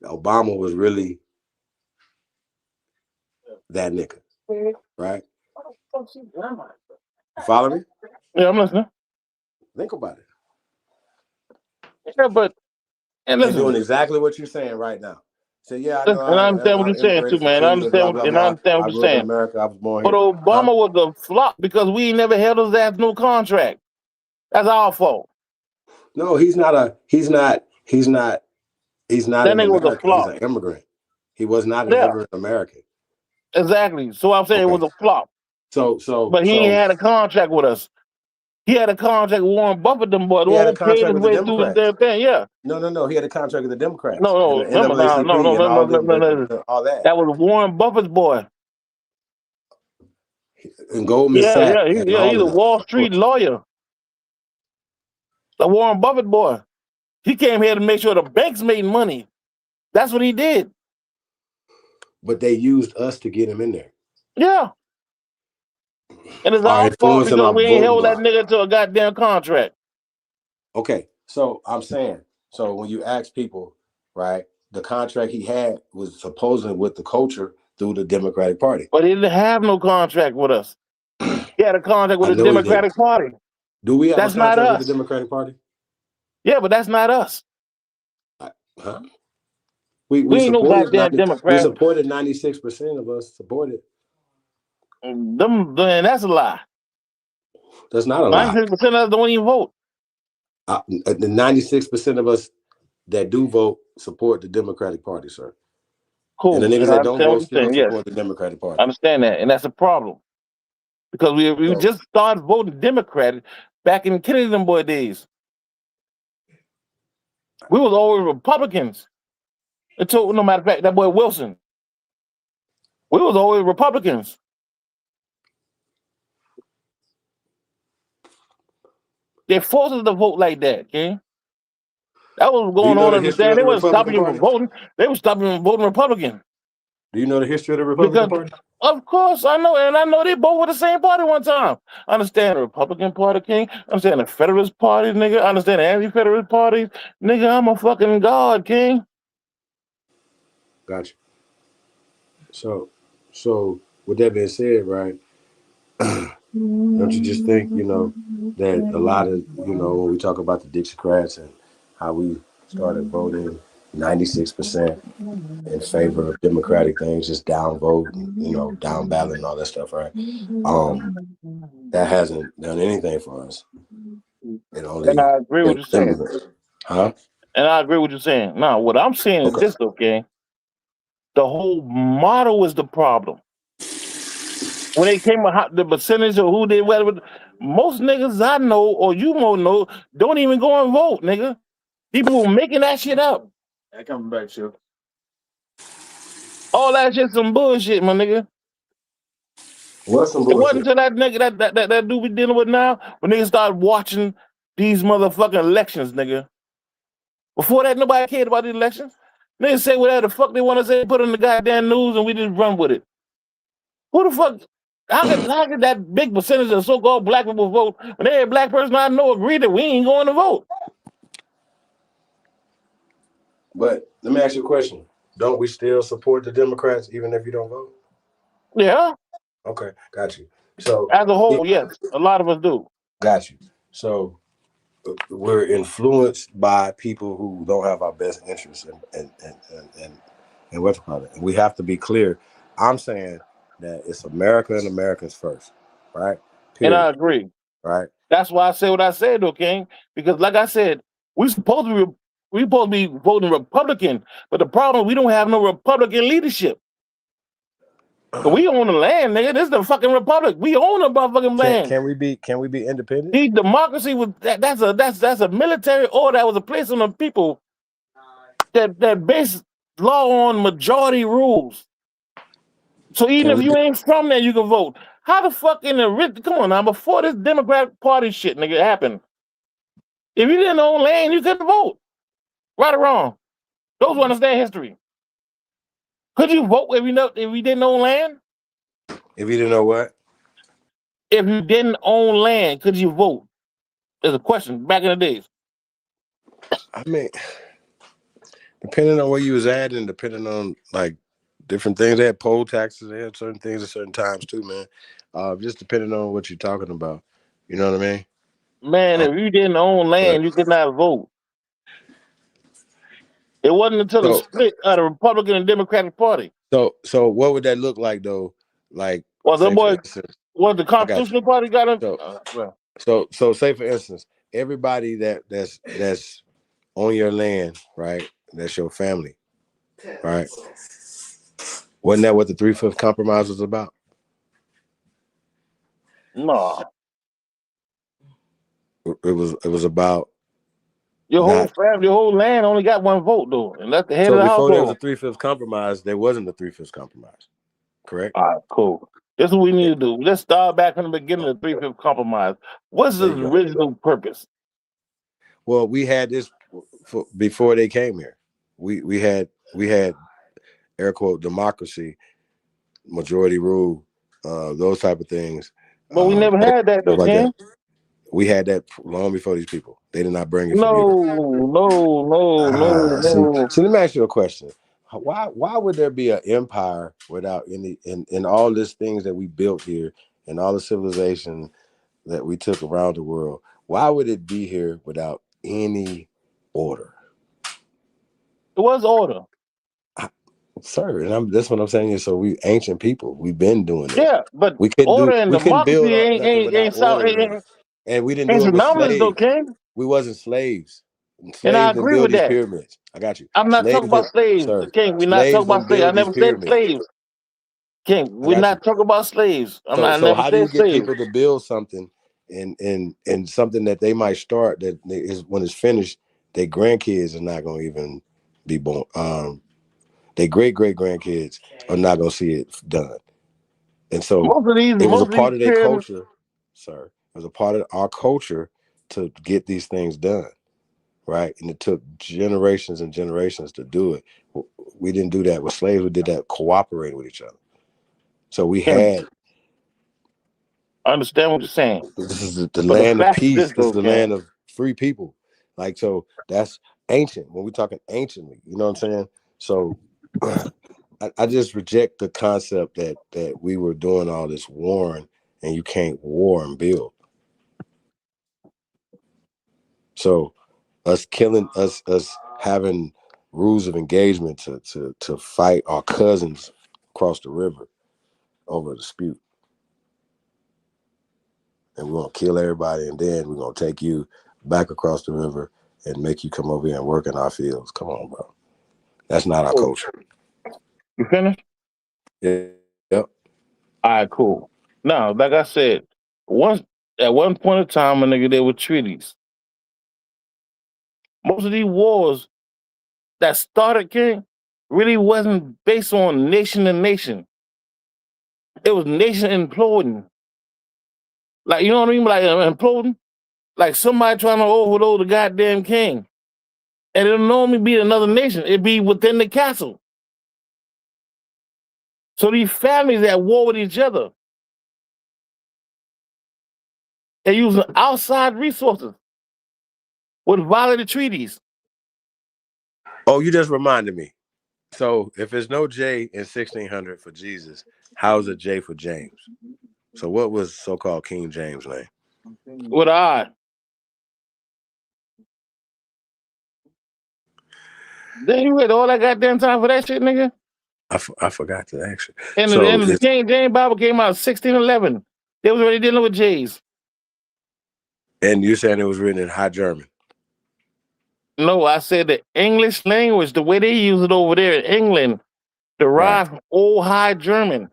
Obama was really that nigga, right? You follow me? Yeah, I'm listening. Think about it. Yeah, but they're doing exactly what you're saying right now. So yeah, I know. And I understand what you're saying too, man. I understand what you're saying. America, I was born but here. Obama was a flop because we ain't never held his ass no contract. That's our fault. No, he's not. He's not That nigga was a flop. He's an immigrant. He was not an immigrant American. Exactly. So I'm saying it was a flop. But he ain't had a contract with us. He had a contract with Warren Buffett, them boys. He had a contract with the Democrats. Damn thing, yeah. No. He had a contract with the Democrats. No. All that. That was Warren Buffett's boy. And Goldman Sachs. He's a Wall Street lawyer. The Warren Buffett boy. He came here to make sure the banks made money. That's what he did. But they used us to get him in there. Yeah. And it's our fault because we ain't held that nigga to a goddamn contract. Okay, so I'm saying, so when you ask people, right, the contract he had was supposedly with the culture through the Democratic Party. But he didn't have no contract with us. He had a contract with the Democratic Party. Do we have that's a contract not us. with the Democratic Party? Yeah, but that's not us. Huh? We ain't no goddamn Democrat. We supported 96% of us supported. Then that's a lie. That's not a lie. 96% of us don't even vote. The 96% of us that do vote support the Democratic Party, sir. Cool. And the niggas that don't vote still support the Democratic Party. I understand that, and that's a problem. Because we just started voting Democratic back in Kennedy them boy days. We was always Republicans. Until, no matter of fact, that boy Wilson. We was always Republicans. They forced us to vote like that, okay? That was going on in the day. They wasn't stopping you from voting. They were stopping you from voting Republican. Do you know the history of the Republican Party? Of course, I know. And I know they both were the same party one time. I understand the Republican Party, King. I understand the Federalist Party, nigga. I understand the Anti-Federalist Party. Nigga, I'm a fucking god, King. Gotcha. So with that being said, right, don't you just think, that a lot of, when we talk about the Dixiecrats and how we started voting 96% in favor of democratic things, just down vote, down ballot and all that stuff, right? That hasn't done anything for us. It only And I agree with it you saying. limits. Huh? And I agree with you saying. Now, what I'm saying is this, okay? The whole model is the problem. When they came with the percentage of who did whatever, most niggas I know or you won't know don't even go and vote, nigga. People were making that shit up. I coming back, sure. All that shit some bullshit, my nigga. What's some It wasn't bullshit? until that nigga that dude we dealing with now when niggas started watching these motherfucking elections, nigga. Before that, nobody cared about the elections. Niggas say whatever the fuck they want to say, put it in the goddamn news, and we just run with it. Who the fuck? How could that big percentage of so-called black people vote when every black person I know agree that we ain't going to vote? But let me ask you a question. Don't we still support the Democrats even if you don't vote? Yeah. Okay, got you. So as a whole, yes, a lot of us do. Got you. So we're influenced by people who don't have our best interests and what's called it. And we have to be clear. I'm saying that it's America and Americans first, right? Period. And I Period. agree. Right. That's why I say what I said, though, King. Because like I said, we supposed to be voting Republican, but the problem is we don't have no Republican leadership. We own the land, nigga. This is the fucking republic. We own the motherfucking land. Can we be independent? The democracy was that's a military order that was a place on the people that based law on majority rules. So even if you ain't from there, you can vote. How the fuck in the come on now? Before this Democratic Party shit, nigga, happened, if you didn't own land, you couldn't vote. Right or wrong? Those who understand history. Could you vote if you didn't own land? If you didn't know what? If you didn't own land, could you vote? There's a question back in the days. I mean, depending on where you was at and depending on like different things, they had poll taxes, they had certain things at certain times too, man. Just depending on what you're talking about. You know what I mean? Man, if you didn't own land, you could not vote. It wasn't until the split of the Republican and Democratic Party. So what would that look like though? Like, well, the boy, what the Constitutional Party got him. So say for instance, everybody that's on your land, right? That's your family, right? Wasn't that what the 3/5 compromise was about? No. It was about your whole family, your whole land only got one vote though, and that's the head of the household. Before there was a 3/5 compromise, there wasn't a 3/5 compromise. Correct? All right, cool. This is what we need to do. Let's start back from the beginning of the 3/5 compromise. What's the original purpose? Well, we had this before they came here. We had air quote democracy, majority rule, those type of things. But we never had that though, Ken. We had that long before these people. They did not bring it. No. So let me ask you a question. Why would there be an empire without any in all these things that we built here and all the civilization that we took around the world? Why would it be here without any order? It was order. Sir, and that's what I'm saying is, so we ancient people, we've been doing it. Yeah, but we couldn't build ain't and we didn't do it with slaves. Okay? We wasn't slaves. And I agree with that. Pyramids. I got you. I'm not talking about slaves, King. We're not talking about slaves. I never said slaves. King, we're not talking about slaves. So how do you get people to build something and something that they might start that is when it's finished, their grandkids are not going to even be born. Their great grandkids are not going to see it done. And so it was a part of their culture, sir. It was a part of our culture to get these things done, right? And it took generations and generations to do it. We didn't do that with slaves. We did that cooperating with each other. So we had. I understand what you're saying. This is the land of peace. This is the land of free people. Like, so that's ancient. When we're talking anciently, you know what I'm saying? So I just reject the concept that we were doing all this warring and you can't war and build. So us killing us having rules of engagement to fight our cousins across the river over a dispute. And we're gonna kill everybody and then we're gonna take you back across the river and make you come over here and work in our fields. Come on, bro. That's not our culture. You finished? Yeah. Yep. All right, cool. Now, like I said, at one point in time, a nigga, there were treaties. Most of these wars that started, King, really wasn't based on nation to nation. It was nation imploding. Like, you know what I mean? Like imploding? Like somebody trying to overthrow the goddamn king. And it'll normally be another nation. It'd be within the castle. So these families at war with each other. They're using outside resources with violated treaties. Oh, you just reminded me. So if there's no J in 1600 for Jesus, how's a J for James? So what was so-called King James' name? With an I. Then you had all that goddamn time for that shit, nigga? I forgot to actually. And the King James Bible came out in 1611. They was already dealing with J's. And you're saying it was written in High German? No, I said the English language, the way they use it over there in England, derived from Old High German,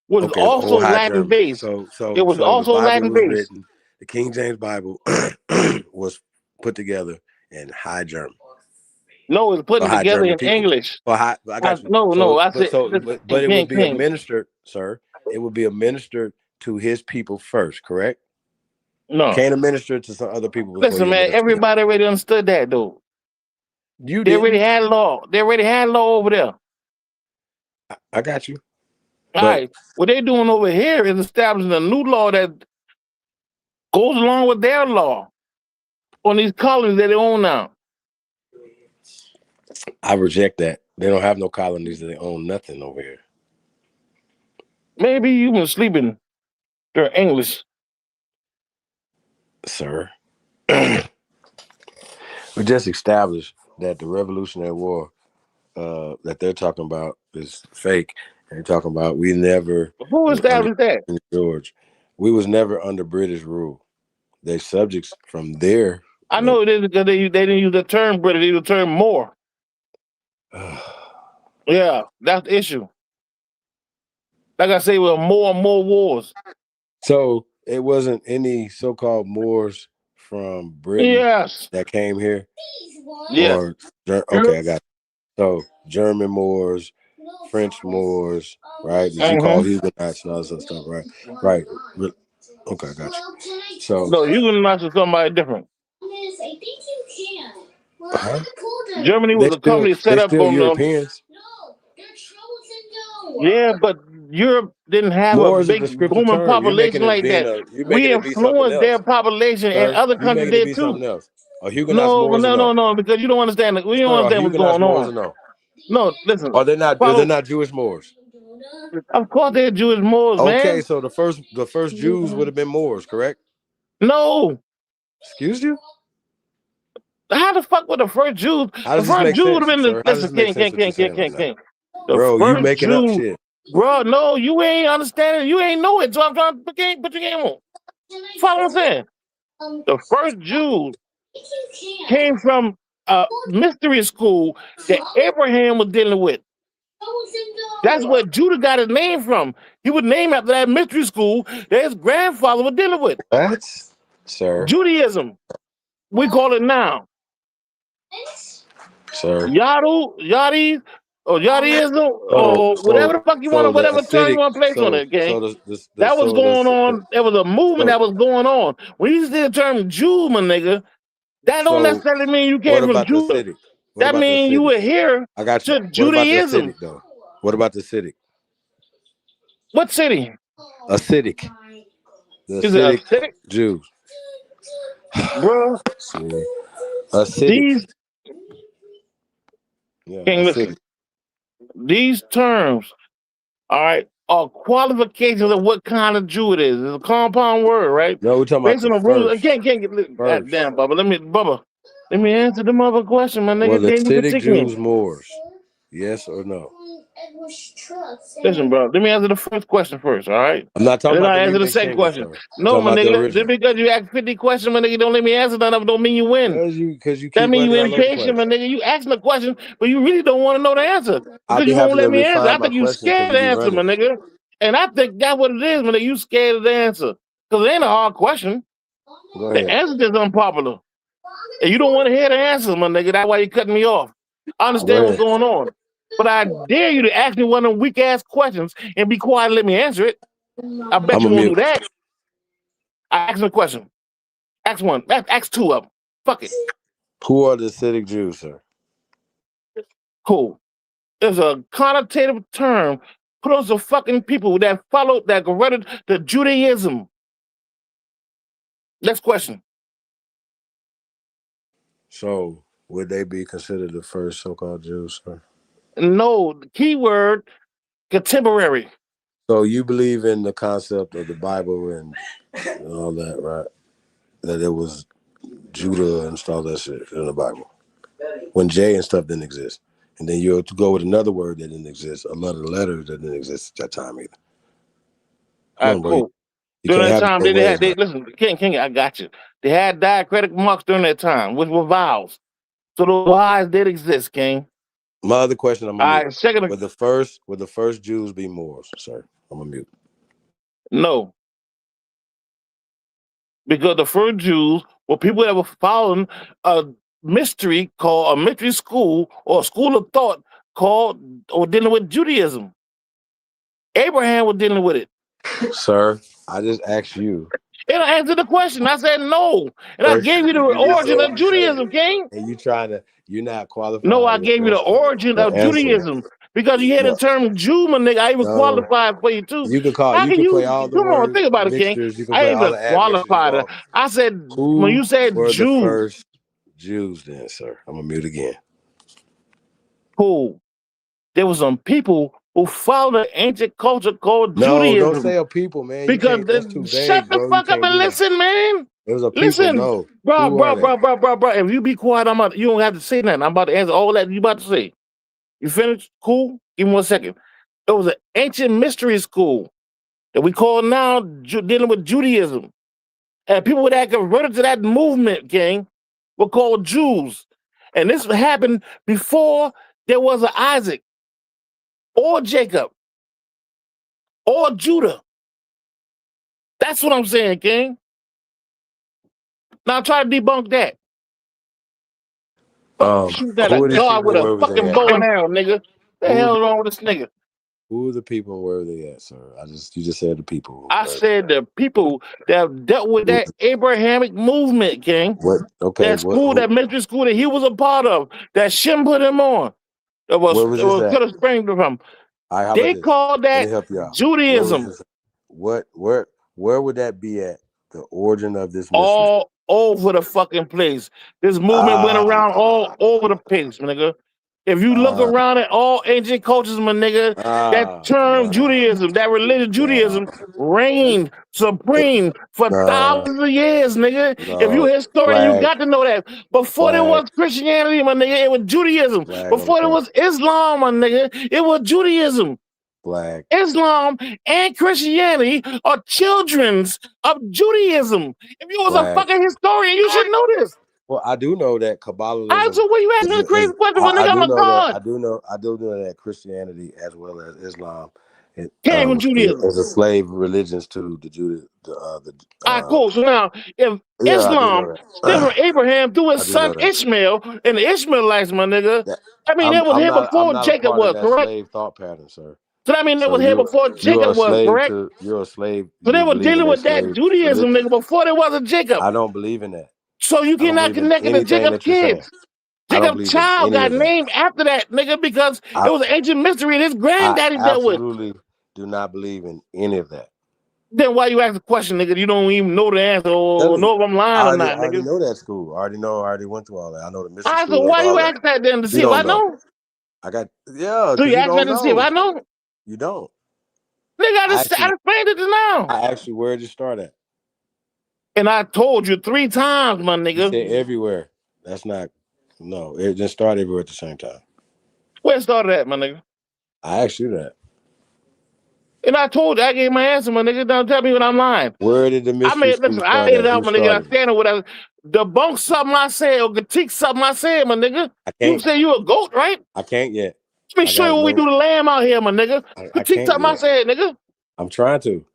was also Latin based. So it was also Latin based. The King James Bible was put together in High German. No, it was put together in English. I got you. But it would be administered, sir. It would be administered to his people first, correct? No. Can't administer to some other people. Listen, man, everybody already understood that, though. They already had law. They already had law over there. I got you. All right. What they're doing over here is establishing a new law that goes along with their law on these colonies that they own now. I reject that. They don't have no colonies. They own nothing over here. Maybe you've been sleeping. They're English. Sir. We just established that the Revolutionary War that they're talking about is fake. And they're talking about we never... Who established that? George. We was never under British rule. They subjects from there. I know it is because they didn't use the term British. They used the term Moor. Yeah, that's the issue. Like I say, well, more and more wars. So it wasn't any so-called Moors from Britain that came here? Yeah. Okay, I got it. So German Moors, French Moors, right? Did you call Huguenots and all that stuff, right? Right. Okay, I got you. So no, Huguenots are somebody different. Germany was a company set up on Europeans. Yeah, but Europe didn't have a big booming population like that. We influenced their population, and other countries did too. No, because you don't understand. We don't understand what's going on. No, listen. Are they not Jewish Moors? Of course, they're Jewish Moors, man. Okay, so the first Jews would have been Moors, correct? No. Excuse you? How the fuck would the first Jews? The first Jew would have been the king. Bro, you making up shit. Bro, no, you ain't understanding. You ain't know it. So I'm trying to put your game on. Follow what I'm saying? The first Jews came from a mystery school that Abraham was dealing with. That's where Judah got his name from. He was named after that mystery school that his grandfather was dealing with. What? Sir. Judaism. We call it now. Sir. Yadi, or Yadiism, or whatever the fuck you want, whatever term you want to place on it, okay? That was going on. There was a movement that was going on. When you see the term Jew, my nigga, that don't necessarily mean you came from Judah. That means you were here to Judaism. What about the city? What city? Acidic. The Acidic Jews. Bro. Acidic. Listen. These terms, all right, are qualifications of what kind of Jew it is. It's a compound word, right? No, we're talking based about on the rules. I can't get goddamn, Bubba. Let me answer the mother question, my nigga. Well, the Acidic Jews Moors. Yes or no? Listen, bro. Let me answer the first question first, all right? I'm not talking And then about I'll the answer the remix second single, question. sir. I'm No, talking my about the nigga. original. Just because you ask 50 questions, my nigga, don't let me answer none of them don't mean you win. Because you That keep means you running all over the impatient, place. my nigga. You asking a question, but you really don't want to know the answer I'll because be you won't happy to let me answer. I refine my think you questions because scared you to be answer, my running. nigga. And I think that's what it is, man. You scared of the answer because it ain't a hard question. Go The ahead. answer is unpopular, and you don't want to hear the answer, my nigga. That's why you cutting me off. I Go understand what's ahead. going on, but I dare you to ask me one of them weak ass questions and be quiet and let me answer it. I bet I'm you a won't do mute. that. I ask a question. Ask one. Ask two of them. Fuck it. Who are the Hasidic Jews, sir? Cool. There's a connotative term for those are fucking people that converted to Judaism. Next question. So, would they be considered the first so-called Jews, sir? No, the key word, contemporary. So, you believe in the concept of the Bible and all that, right? That it was Judah and all that shit in the Bible. When J and stuff didn't exist. And then you'll go with another word that didn't exist, a lot of letters that didn't exist at that time either. Come on, bro. Cool. You During can't that have time, it both ways, man. listen, King, I got you. They had diacritic marks during that time, which were vowels. So the Y's did exist, King. My other question, I'm All gonna mute. right, second. Would the first Jews be Moors, sir? I'm gonna mute. No. Because the first Jews were people that were following a mystery called a mystery school or a school of thought called or dealing with Judaism. Abraham was dealing with it. Sir, I just asked you. And I answered the question. I said no. And I First, gave you the you just origin said of Judaism, King. and you're not qualified. No, I gave you the origin of Judaism. Because you hear the term Jew, my nigga, I even qualified for you too. You can How can play you all the come on, words, think about it, King. mixtures, you can I play ain't all even the admixtures you qualified it. want. I said when Who you said were the Jew, first Jews then, sir? I'm gonna mute again. cool. There was some people who followed an ancient culture called No, Judaism. don't say a people, man. You Because can't. That's too shut vague, the bro. You fuck up can't and do that. listen, man. It was a people. Listen, No, bro. Who are they? If you be quiet, you don't have to say nothing. I'm about to answer all that you about to say. You finished? Cool. Give me 1 second. It was an ancient mystery school that we call now dealing with Judaism, and people that converted to that movement, King, were called Jews. And this happened before there was an Isaac, or Jacob, or Judah. That's what I'm saying, King. Now try to debunk that. Shoot that Who a are these dog people? with a Where was they fucking at? bow and arrow, nigga. The hell is wrong with this nigga? Who are the people and where are they at, sir? You just said the people. I said the people that dealt with that Abrahamic movement, King. What? Okay. That school, that mystery school that he was a part of, that Shem put him on. It was this could have sprang from. All right, how They about this? called Let that me help you out. Judaism. Where would that be at? The origin of this mystery? All over the fucking place. This movement went around all over the place, my nigga. If you look around at all ancient cultures, my nigga, that term Judaism, that religion Judaism reigned supreme for thousands of years, nigga. If you a historian, you got to know that. Before there was Christianity, my nigga, it was Judaism. Before there was Islam, my nigga, it was Judaism. Islam and Christianity are children's of Judaism. If you was a fucking historian, you should know this. Well, I do know that Kabbalism. So what you asking me the crazy question for, nigga? I'm a god. I do know that Christianity as well as Islam came from Judaism as a slave religions to the Judah. All right, cool. So now, if Islam stemmed from Abraham through his son Ishmael and the Ishmaelites, my nigga, I mean, it was here before Jacob was, correct? Slave thought pattern, sir. So I mean, it was here before Jacob was, correct? You're a slave. So they were dealing with that Judaism, nigga, before there was a Jacob. I don't believe in that. So you cannot connect it to Jacob's kids. Jacob's child got named after that, nigga, because it was an ancient mystery his granddaddy dealt with. I absolutely do not believe in any of that. Then why you ask the question, nigga? You don't even know the answer or know if I'm lying or not, nigga. I already know that school. I already went through all that. I know the mystery school. So why you ask that then to see if I know? So you ask that to see if I know? You don't. Nigga, I explained it just now. I asked you where did you start at? And I told you 3 times, my nigga. You said everywhere. That's not. No, it just started everywhere at the same time. Where it started at, my nigga? I asked you that. And I told you, I gave my answer, my nigga. Don't tell me when I'm lying. Where did the mystery school I start made it at? out, my nigga. I stand or whatever. Debunk something I said or critique something I said, my nigga. You say you a goat, right? I can't yet. Let me show you what we do to lamb out here, my nigga. Critique something I said, nigga. I'm trying to.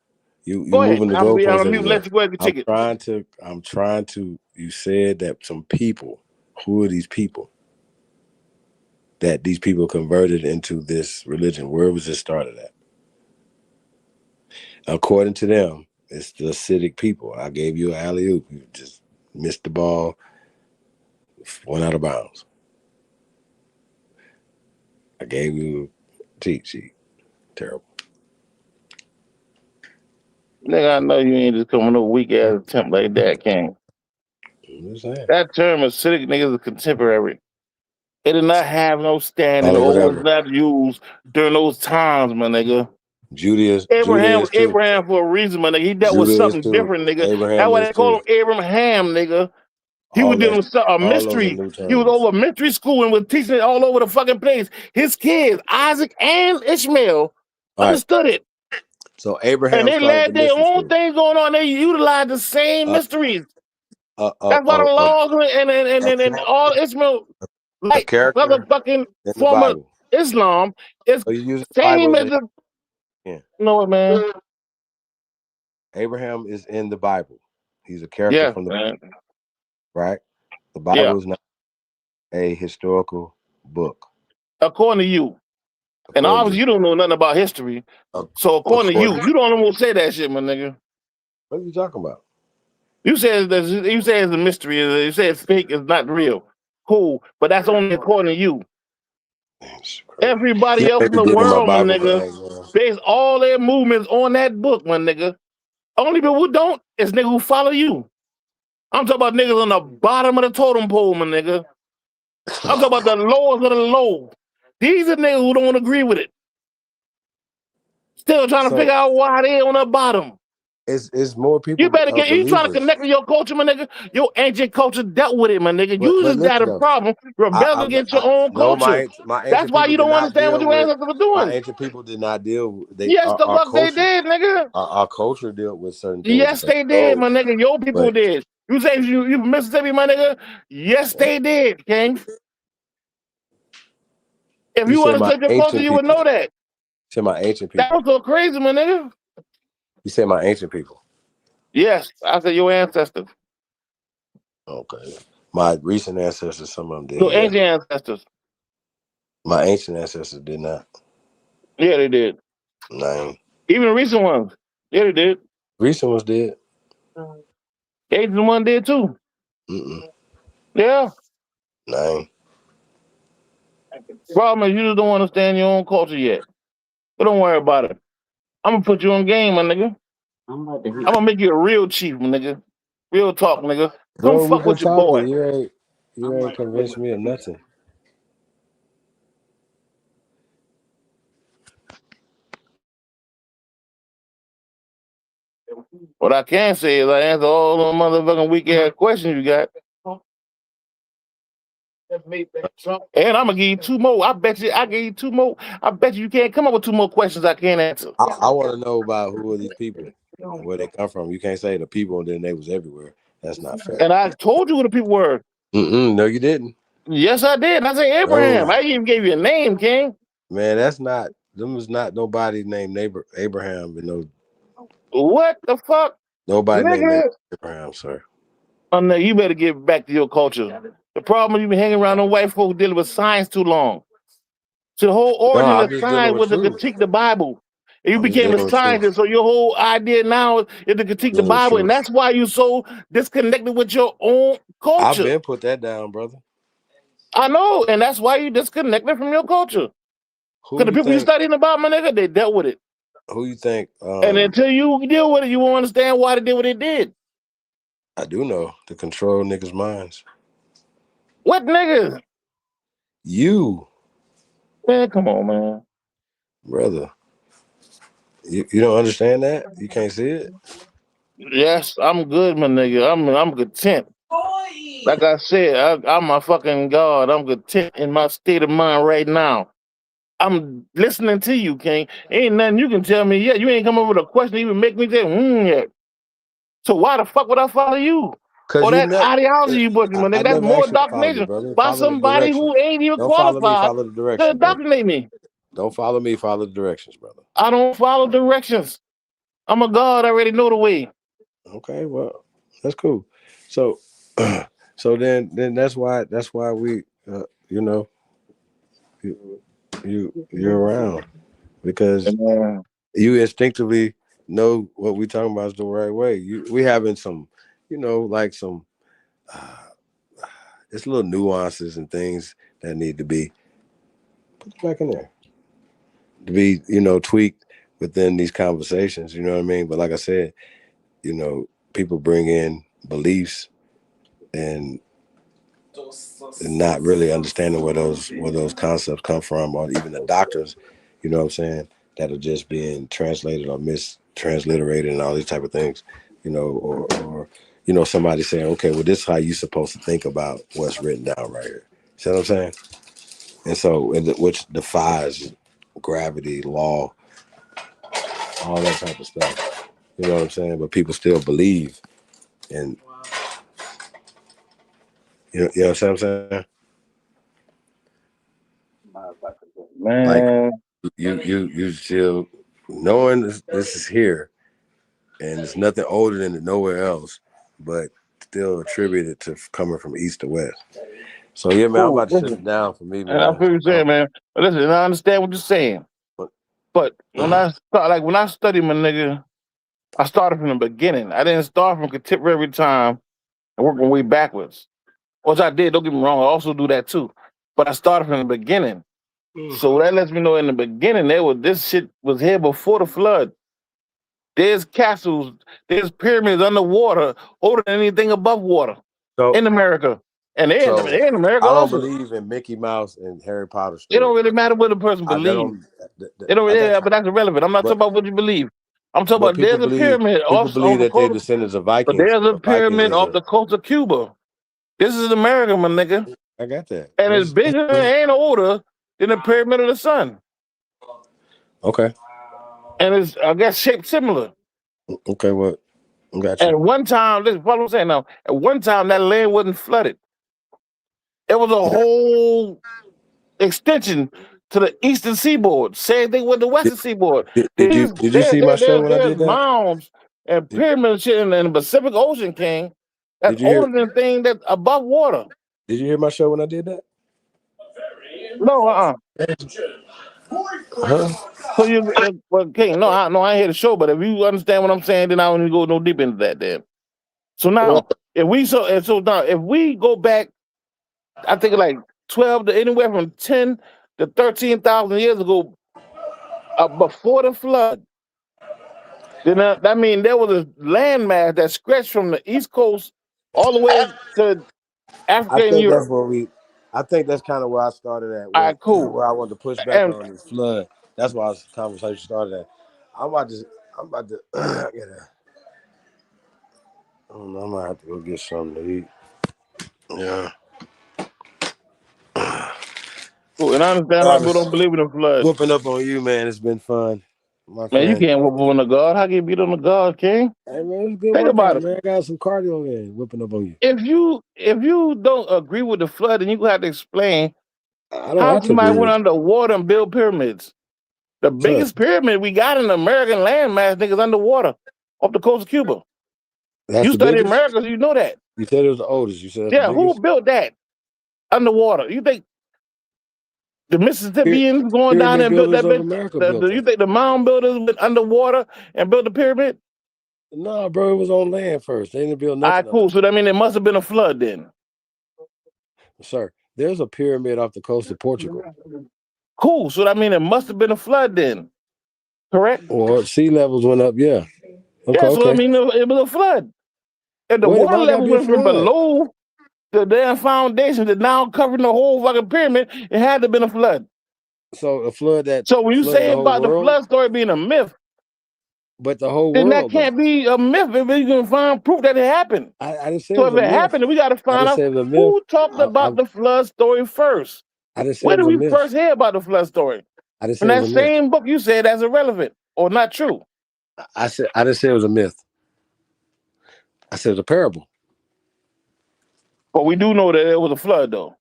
You Go ahead. moving the I'm goalposts. mute. Let you go ahead and critique it. I'm trying to. You said that some people. Who are these people? That these people converted into this religion. Where was it started at? According to them, it's the Hasidic people. I gave you an alley-oop. You just missed the ball, went out of bounds. I gave you a cheat sheet. Terrible. Nigga, I know you ain't just coming no weak ass attempt like that, King. That term Hasidic niggas is contemporary. It did not have no standing or was not used during those times, my nigga. Judaism. Abraham was Abraham for a reason, my nigga. He dealt with something different, nigga. That's why they call him Abraham, nigga. He was dealing with a mystery. He was over mystery school and was teaching it all over the fucking place. His kids, Isaac and Ishmael, understood it. So Abraham and they had their own things going on. They utilized the same mysteries. That's why the laws and all Ishmael, like motherfucking former Islam, is same as the. No, man. Abraham is in the Bible. He's a character from the Bible. Right? The Bible is not a historical book. According to you. And obviously you don't know nothing about history. So according to you, you don't even say that shit, my nigga. What are you talking about? You say it's a mystery. You say it's fake, it's not real. Cool. But that's only according to you. Everybody else in the world, my nigga, base all their movements on that book, my nigga. Only people who don't is niggas who follow you. I'm talking about niggas on the bottom of the totem pole, my nigga. I'm talking about the lowest of the low. These are niggas who don't agree with it. Still trying to figure out why they on the bottom. It's more people. You better get. You trying to connect with your culture, my nigga. Your ancient culture dealt with it, my nigga. You just got a problem. Rebel against your own culture. That's why you don't understand what your ancestors were doing. My ancient people did not deal. Yes, the fuck they did, nigga. Our culture dealt with certain things. Yes, they did, my nigga. Your people did. You say you Mississippi, my nigga. Yes, they did, King. If you understood your culture, you would know that. You said my ancient people. That was so crazy, my nigga. You said my ancient people. Yes, I said your ancestors. Okay. My recent ancestors, some of them did. Your ancient ancestors. My ancient ancestors did not. Yeah, they did. Nine. Even the recent ones. Yeah, they did. Recent ones did. Ancient one did too. Yeah. Nine. Problem is you just don't understand your own culture yet. But don't worry about it. I'm gonna put you on game, my nigga. I'm gonna make you a real chief, my nigga. Real talk, nigga. Come fuck with your boy. You ain't convinced me of nothing. What I can say is I answer all the motherfucking weak ass questions you got. And I'm gonna give you two more. I bet you I gave you two more. I bet you can't come up with two more questions I can't answer. I want to know about who are these people, where they come from. You can't say the people and then they was everywhere. That's not fair. And I told you who the people were. No, you didn't. Yes, I did. I said Abraham. I even gave you a name, King. Man, that's not. Them was not nobody named Abraham. You know. What the fuck? Nobody named Abraham, sir. Oh no, you better get back to your culture. The problem is you been hanging around on white folks dealing with science too long. So the whole origin of science was to critique the Bible. And you became a scientist, so your whole idea now is to critique the Bible, and that's why you're so disconnected with your own culture. I've been put that down, brother. I know, and that's why you disconnected from your culture. Because the people you studying about, my nigga, they dealt with it. Who you think? And until you deal with it, you won't understand why they did what they did. I do know to control niggas' minds. What niggas? You. Man, come on, man. Brother. You don't understand that? You can't see it? Yes, I'm good, my nigga. I'm content. Like I said, I'm my fucking God. I'm content in my state of mind right now. I'm listening to you, King. Ain't nothing you can tell me yet. You ain't come up with a question to even make me say, yet. So why the fuck would I follow you? Or that ideology you pushing, my nigga? I That's never more asked you to follow me, indoctrination brother. by Follow the somebody directions. who ain't even Don't follow me, qualified follow the to directions, brother. indoctrinate me. Don't follow me, follow the directions, brother. I don't follow directions. I'm a God. I already know the way. Okay, well, that's cool. So, so then that's why we, you know, you're around because you instinctively know what we talking about is the right way. We having some, you know, like some, it's little nuances and things that need to be put it back in there to be, you know, tweaked within these conversations. You know what I mean? But like I said, you know, people bring in beliefs and not really understanding where those concepts come from, or even the doctors, you know what I'm saying, that are just being translated or mistransliterated and all these type of things, you know, or you know, somebody saying, okay, well, this is how you're supposed to think about what's written down right here. See what I'm saying? And so, which defies gravity, law, all that type of stuff. You know what I'm saying? But people still believe in, you know what I'm saying? Man, like you still knowing this is here, and it's nothing older than it nowhere else, but still attributed to coming from east to west. So yeah, man, I'm about to shut it down for me, man. And I feel what you're saying, man. But listen, I understand what you're saying. But when I study, my nigga, I started from the beginning. I didn't start from contemporary time and work my way backwards. Which I did, don't get me wrong, I also do that too. But I started from the beginning. So that lets me know in the beginning this shit was here before the flood. There's castles, there's pyramids underwater, older than anything above water in America. And they're in America I don't also. believe in Mickey Mouse and Harry Potter stories. It don't really matter what a person believes. But that's irrelevant. I'm not talking about what you believe. I'm talking about there's a pyramid off that they're the descendants of Vikings. But there's a pyramid off the coast of Cuba. This is America, my nigga. I got that. And it's bigger and older than the pyramid of the sun. Okay. And it's, I guess, shaped similar. Okay, well, got you. At one time, listen, what I'm saying now, at one time that land wasn't flooded. It was a whole extension to the eastern seaboard. Same thing with the western seaboard. Did you see my show when I did that? Mounds and pyramids in the Pacific Ocean, King. That's older than thing that's above water. Did you hear my show when I did that? No, Huh? So King, no, I ain't hear the show, but if you understand what I'm saying, then I don't even go no deep into that then. So now, if we go back, I think like 12 to anywhere from 10 to 13,000 years ago, before the flood, then that means there was a landmass that stretched from the East Coast all the way to Africa and Europe. I think that's kind of where I started at. All right, cool. Where I wanted to push back on this flood. That's why the conversation started at. I'm about to get I don't know, I might have to go get something to eat. Yeah. Cool. And I understand why people don't believe in the flood. Whooping up on you, man. It's been fun. Man, you can't whoop on the God. How can you beat on the God, King? Hey, man, it's good. Think about it. Man, I got some cardio in whooping up on you. If you don't agree with the flood, then you have to explain how somebody went underwater and built pyramids. The biggest pyramid we got in the American landmass, niggas, underwater off the coast of Cuba. You study America, so you know that. You said it was the oldest. You said who built that underwater? You think the Mississippians going down there and built that bitch? You think the mound builders went underwater and built the pyramid? No, bro, it was on land first. They didn't build nothing. All right, cool. So that means there must have been a flood then. Sir, there's a pyramid off the coast of Portugal. Cool. So that means there must have been a flood then. Correct? Or sea levels went up, yeah. Okay, yeah, so I mean it was a flood. If the water level went from below the damn foundation to now covering the whole fucking pyramid, it had to have been a flood. So a flood that. So when you say about the flood story being a myth, but the whole then world, that can't be a myth if you can find proof that it happened. I didn't say so if it happened, then we got to find out who talked about the flood story first. I didn't say Where did we first hear about the flood story? I just In said it that was a myth. same book, you said that's irrelevant or not true. I didn't say it was a myth. I said it was a parable. But we do know that it was a flood, though.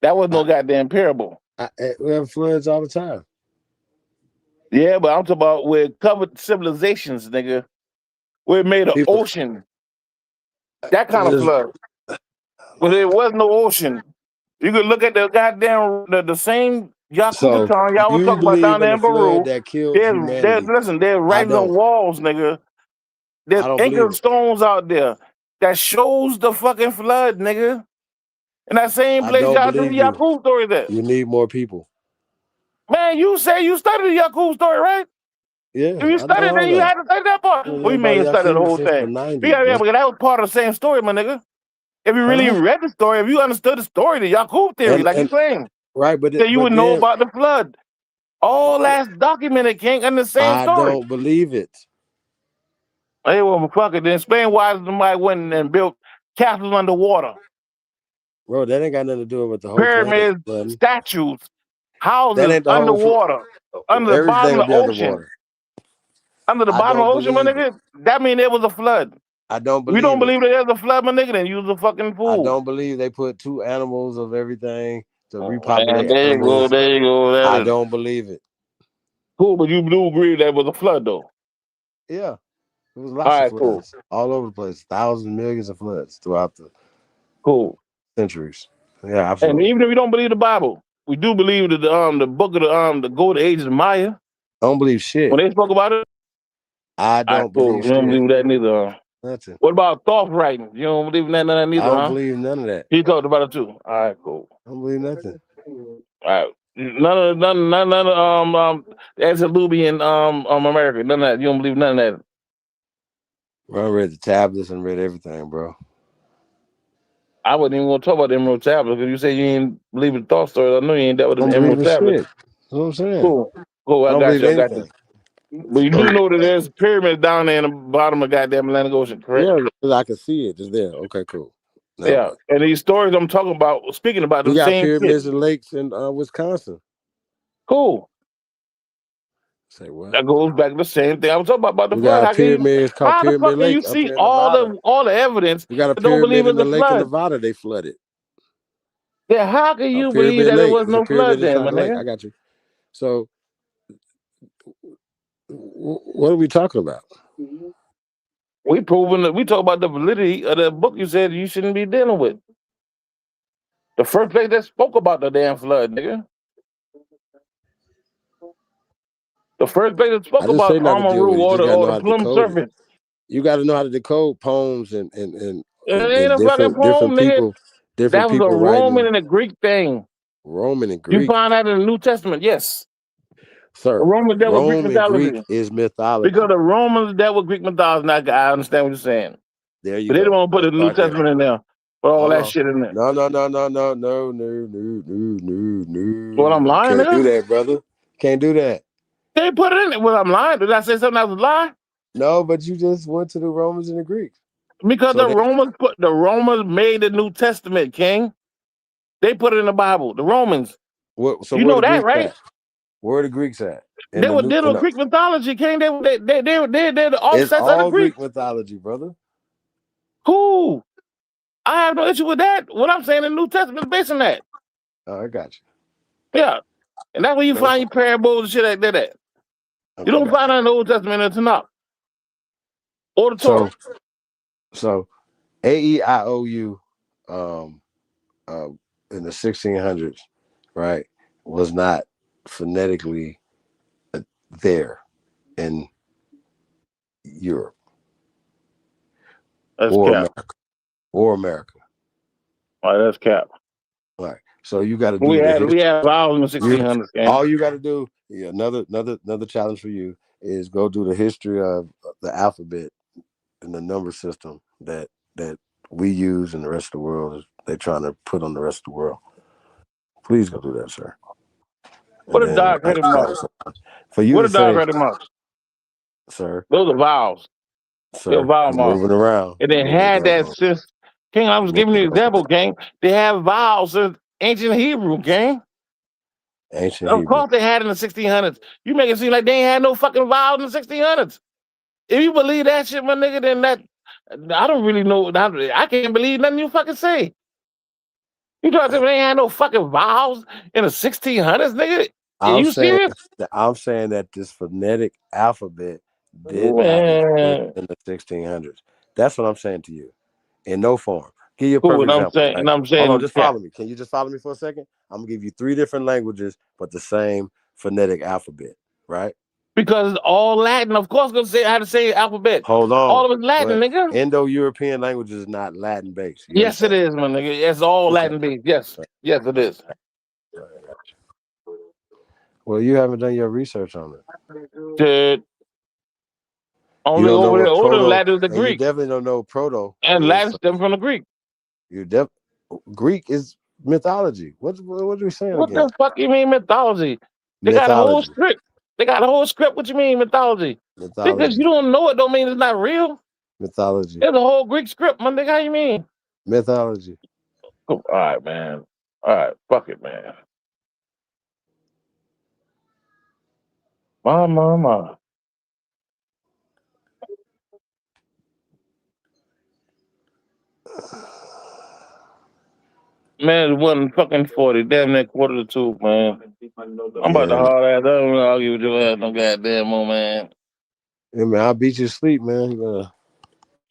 That was no goddamn parable. We have floods all the time. Yeah, but I'm talking about we're covered civilizations, nigga. We made an ocean. That kind of flood. But there was no ocean. You could look at the goddamn the same Yakuza town y'all was talking about down there in Peru. That killed humanity. Listen, they're writing on walls, nigga. There's Inca stones out there that shows the fucking flood, nigga. In that same place y'all do the Yakub story there. You need more people. Man, you say you studied the Yakub story, right? Yeah. If you studied it, you had to study that part. What do you mean you studied the whole thing? Yeah, because that was part of the same story, my nigga. If you really read the story, if you understood the story, the Yakub theory, like you're saying, right? But then you would know about the flood. All that's documented, King, in the same story. I don't believe it. Hey, well, fuck it. Then explain why somebody went and built castles underwater. Bro, that ain't got nothing to do with the whole pyramids, statues, houses underwater, under the bottom of the ocean. Under the bottom of the ocean, my nigga, that mean there was a flood. I don't believe you don't believe that there's a flood, my nigga, then you's a fucking fool. I don't believe they put 2 animals of everything to repopulate. There you go, there you go. I don't believe it. Cool, but you do agree that was a flood, though? Yeah. It was lots of floods all over the place. Thousands, millions of floods throughout the centuries. Yeah, absolutely. And even if we don't believe the Bible, we do believe that the book of the Golden Age of Maya. I don't believe shit. When they spoke about it, I don't believe shit. You don't believe that neither. Nothing. What about Thoth writing? You don't believe none of that neither, I don't believe none of that. He talked about it too. All right, cool. I don't believe nothing. All right. None of the Antediluvian America. None of that. You don't believe none of that. Bro, I read the tablets and read everything, bro. I wasn't even gonna talk about the Emerald Tablets because you say you ain't believe in Thoth stories. I know you ain't dealt with the Emerald Tablets. That's what I'm saying. Cool. I got you. But you do know that there's pyramids down there in the bottom of the goddamn Atlantic Ocean, correct? Yeah, because I can see it just there. Okay, cool. No. Yeah, and these stories I'm talking about, speaking about we the got same pyramids and lakes in Wisconsin. Cool. Say what? That goes back to the same thing I was talking about the we flood. Got pyramids called Pyramid Lake. How the fuck can you see all the evidence? We got a pyramid in the lake of Nevada. They flooded. Yeah, how can you believe that there was no flood there, my nigga? I got you. So, what are we talking about? We proving that we talk about the validity of the book you said you shouldn't be dealing with. The first place that spoke about the damn flood, nigga. The first place that spoke about Amaru or the Plum Serpent. You got to know how to decode poems and it ain't a fucking poem, different nigga. That was a Roman and a Greek thing. Roman and Greek. You find that in the New Testament, yes. Sir, the Roman dealt with Greek mythology. Greek is mythology. Because the Romans dealt with Greek mythology. Now I understand what you're saying. There you but go. They don't want to put the New Testament in there. Put all that shit in there. No. Well, I'm lying, Can't do that, brother. Can't do that. They put it in there. Well, I'm lying. Did I say something that was a lie? No, but you just went to the Romans and the Greeks. Because the Romans made the New Testament, King. They put it in the Bible. The Romans. So you know that, right? Where are the Greeks at? They were dealing with Greek mythology, King. They're the offsets of the Greek mythology, brother. Cool. I have no issue with that. What I'm saying in the New Testament is based on that. Oh, I got you. Yeah. And that's where you find your parables and shit like that at. You don't find that in the Old Testament and Tanakh. Or the Torah. So AEIOU in the 1600s, right, was not phonetically there in Europe or America. All right, that's cap. Right. So you got to do. We have vowels in the 1600s. All you got to do. Yeah, another challenge for you is go do the history of the alphabet and the number system that we use and the rest of the world is they're trying to put on the rest of the world. Please go do that, sir. What a diacritic marks. For you, what a diacritic marks, sir. Those are vowels. Sir, they're vowel marks. Moving around. And they had that since King. I was giving you an example, King. They have vowels since ancient Hebrew, King. Ancient Of Hebrew. course they had it in the 1600s. You make it seem like they ain't had no fucking vowels in the 1600s. If you believe that shit, my nigga, then that I don't really know. I can't believe nothing you fucking say. You trying to say they ain't had no fucking vowels in the 1600s, nigga? Are you serious? I'm saying that this phonetic alphabet did not exist in the 1600s. That's what I'm saying to you. In no form. Give you a perfect example. And I'm saying, hold on, just follow me. Can you just follow me for a second? I'm gonna give you 3 different languages, but the same phonetic alphabet, right? Because it's all Latin. Of course, gonna say how to say alphabet. Hold on. All of it's Latin, nigga. Indo-European languages is not Latin based. Yes, it is, my nigga. It's all Latin based. Yes, yes, it is. Well, you haven't done your research on it. Dude. Only You don't over know there, what older proto, Latin is the and Greek. you definitely don't know proto. And Latin stem from the Greek. Greek is mythology. What are we saying What again? the fuck you mean mythology? They got a whole script. They got a whole script. What you mean mythology? Because you don't know it don't mean it's not real. Mythology. There's a whole Greek script, my nigga. How you mean? Mythology. All right, man. All right, fuck it, man. My. Man, it wasn't fucking 40. Damn that 1:45, man. I'm about to hard ass. I don't argue with your ass no goddamn more, man. Yeah, man, I'll beat you to sleep, man.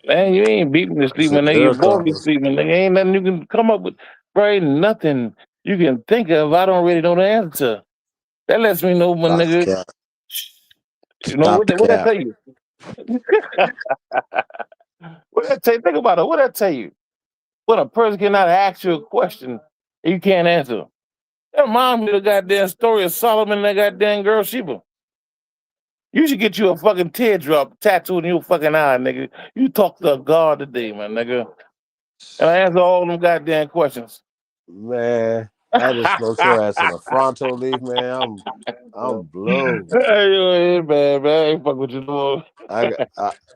Man, you ain't beating me to sleep, man. Nigga, you both be sleeping, nigga. Ain't nothing you can come up with. Bro, ain't nothing you can think of. I don't really know the answer. That lets me know, my nigga. You know what that tell you? What that tell you? Think about it. What that tell you? When a person cannot ask you a question and you can't answer. That reminds me of the goddamn story of Solomon and that goddamn girl Sheba. You should get you a fucking teardrop tattooed in your fucking eye, nigga. You talk to God today, my nigga. And I answer all them goddamn questions. Man, I just smoked your ass in a fronto leaf, man. I'm blue. Hey, man, I ain't fuck with you, no. I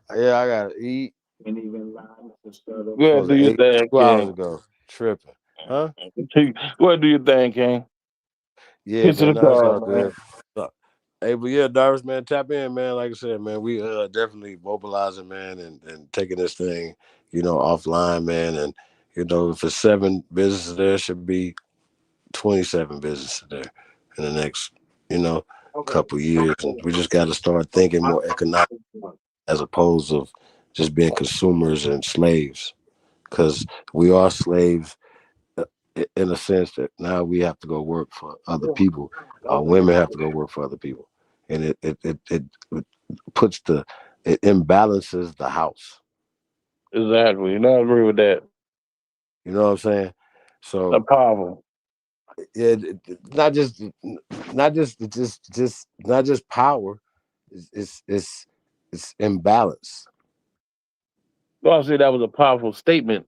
gotta eat. Go ahead, do your thing, 2 hours King. ago. Tripping. Huh? Go ahead, do your thing, King. Yeah, Get to man. the No, it's car, all good. Hey, but yeah, Darvis, man, tap in, man. Like I said, man, we definitely mobilizing, man, and taking this thing, offline, man. And, if it's 7 businesses there, should be 27 businesses there in the next, couple years. And we just got to start thinking more economic as opposed to just being consumers and slaves, because we are slaves in a sense that now we have to go work for other people. Our women have to go work for other people, and it puts it imbalances the house. Exactly. You know, I agree with that. You know what I'm saying? So the problem. Yeah, not just power. It's imbalance. Well, I say that was a powerful statement,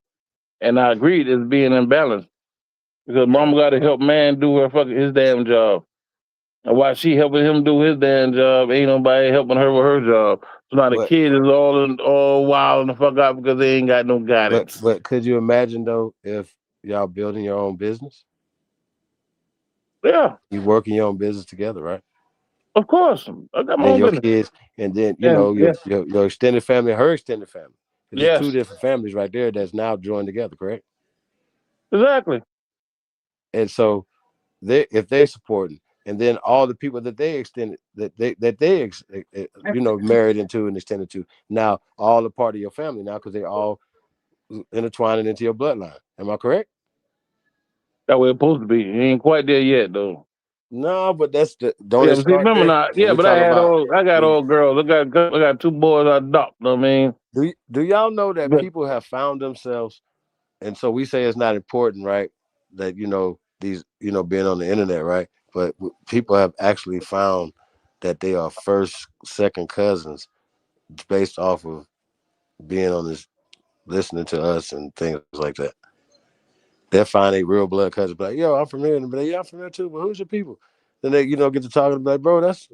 and I agreed it's being imbalanced because mama got to help man do his damn job, and while she helping him do his damn job, ain't nobody helping her with her job. So now the kid is all wild and the fuck out because they ain't got no guidance. But could you imagine though if y'all building your own business? Yeah, you working your own business together, right? Of course, I got my own your business. kids, and then your extended family, her extended family. There's 2 different families right there that's now joined together, correct? Exactly. And so, if they supporting, and then all the people that they extended, that they married into and extended to, now all a part of your family now because they all intertwining into your bloodline. Am I correct? That way it's supposed to be. You ain't quite there yet, though. No, but that's the remember now. Yeah, but I got all girls. I got 2 boys I adopt. You know what I mean, do y'all know that people have found themselves, and so we say it's not important, right? That these being on the internet, right? But people have actually found that they are first, second cousins based off of being on this, listening to us and things like that. They'll find a real blood cousin, be like, yo, I'm from here, and be like, yeah, I'm from there too, but who's your people? Then they, get to talking and be like, bro, that's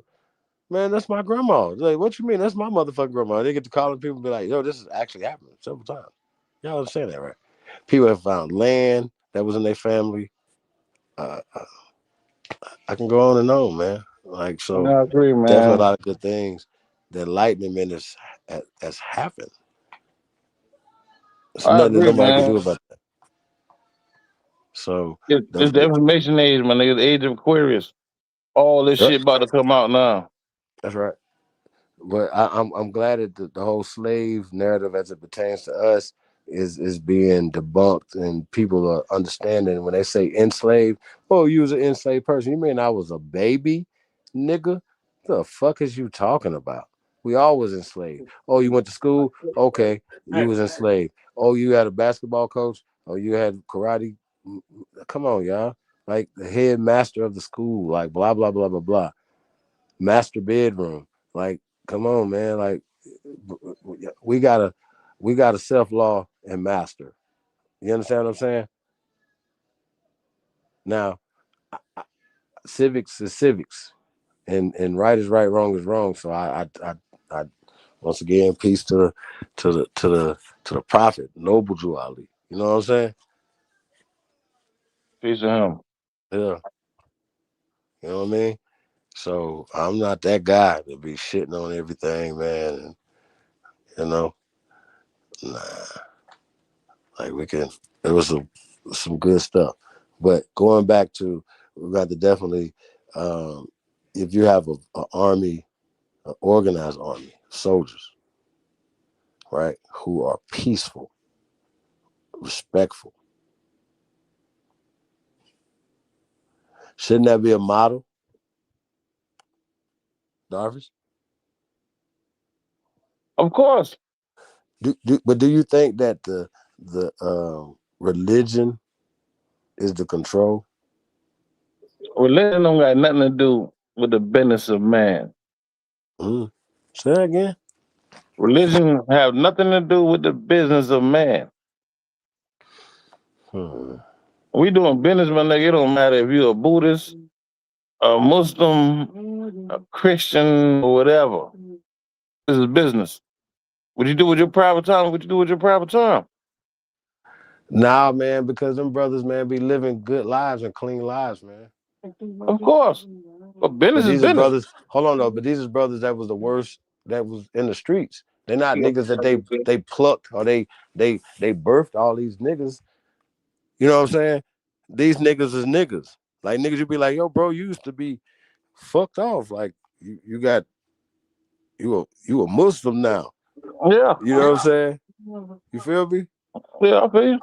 my grandma. They're like, what you mean? That's my motherfucking grandma. They get to calling people and be like, yo, this is actually happening several times. Y'all understand that, right? People have found land that was in their family. I can go on and on, man. Like so, I agree, definitely a man. lot of good things. The enlightenment has happened. There's I nothing that agree, nobody can do man. about that. So It's the information age, man. Nigga, the age of Aquarius. All this Yep. shit about to come out now. That's right. But I'm glad that the whole slave narrative as it pertains to us is being debunked and people are understanding when they say enslaved. Oh, you was an enslaved person. You mean I was a baby, nigga? The fuck is you talking about? We all was enslaved. Oh, you went to school? Okay, you was enslaved. Oh, you had a basketball coach? Oh, you had karate? Come on, y'all. Like the head master of the school, like blah blah blah blah blah. Master bedroom, like come on, man. Like we gotta self-law and master. You understand what I'm saying? Now, civics is civics, and right is right, wrong is wrong. So I once again, peace to the prophet, Noble Drew Ali. You know what I'm saying? Peace to him. Yeah. You know what I mean? So I'm not that guy to be shitting on everything, man. And, you know, nah. Like we can, it was some good stuff. But going back to, we got to definitely, if you have an army, an organized army, soldiers, right, who are peaceful, respectful, shouldn't that be a model, Darvish? Of course. But do you think that the religion is the control? Religion don't got nothing to do with the business of man. Say that again. Religion have nothing to do with the business of man. We doing business, my nigga. It don't matter if you're a Buddhist, a Muslim, a Christian, or whatever. This is business. What you do with your private time? What you do with your private time? Nah, man, because them brothers, man, be living good lives and clean lives, man. Of course. But business is business. Brothers, hold on though, but these is brothers that was the worst that was in the streets. They're not niggas that they plucked or they birthed all these niggas. You know what I'm saying? These niggas is niggas. Like niggas, you be like, yo, bro, you used to be fucked off. Like you a Muslim now. Yeah. You know what I'm saying? You feel me? Yeah, I feel you.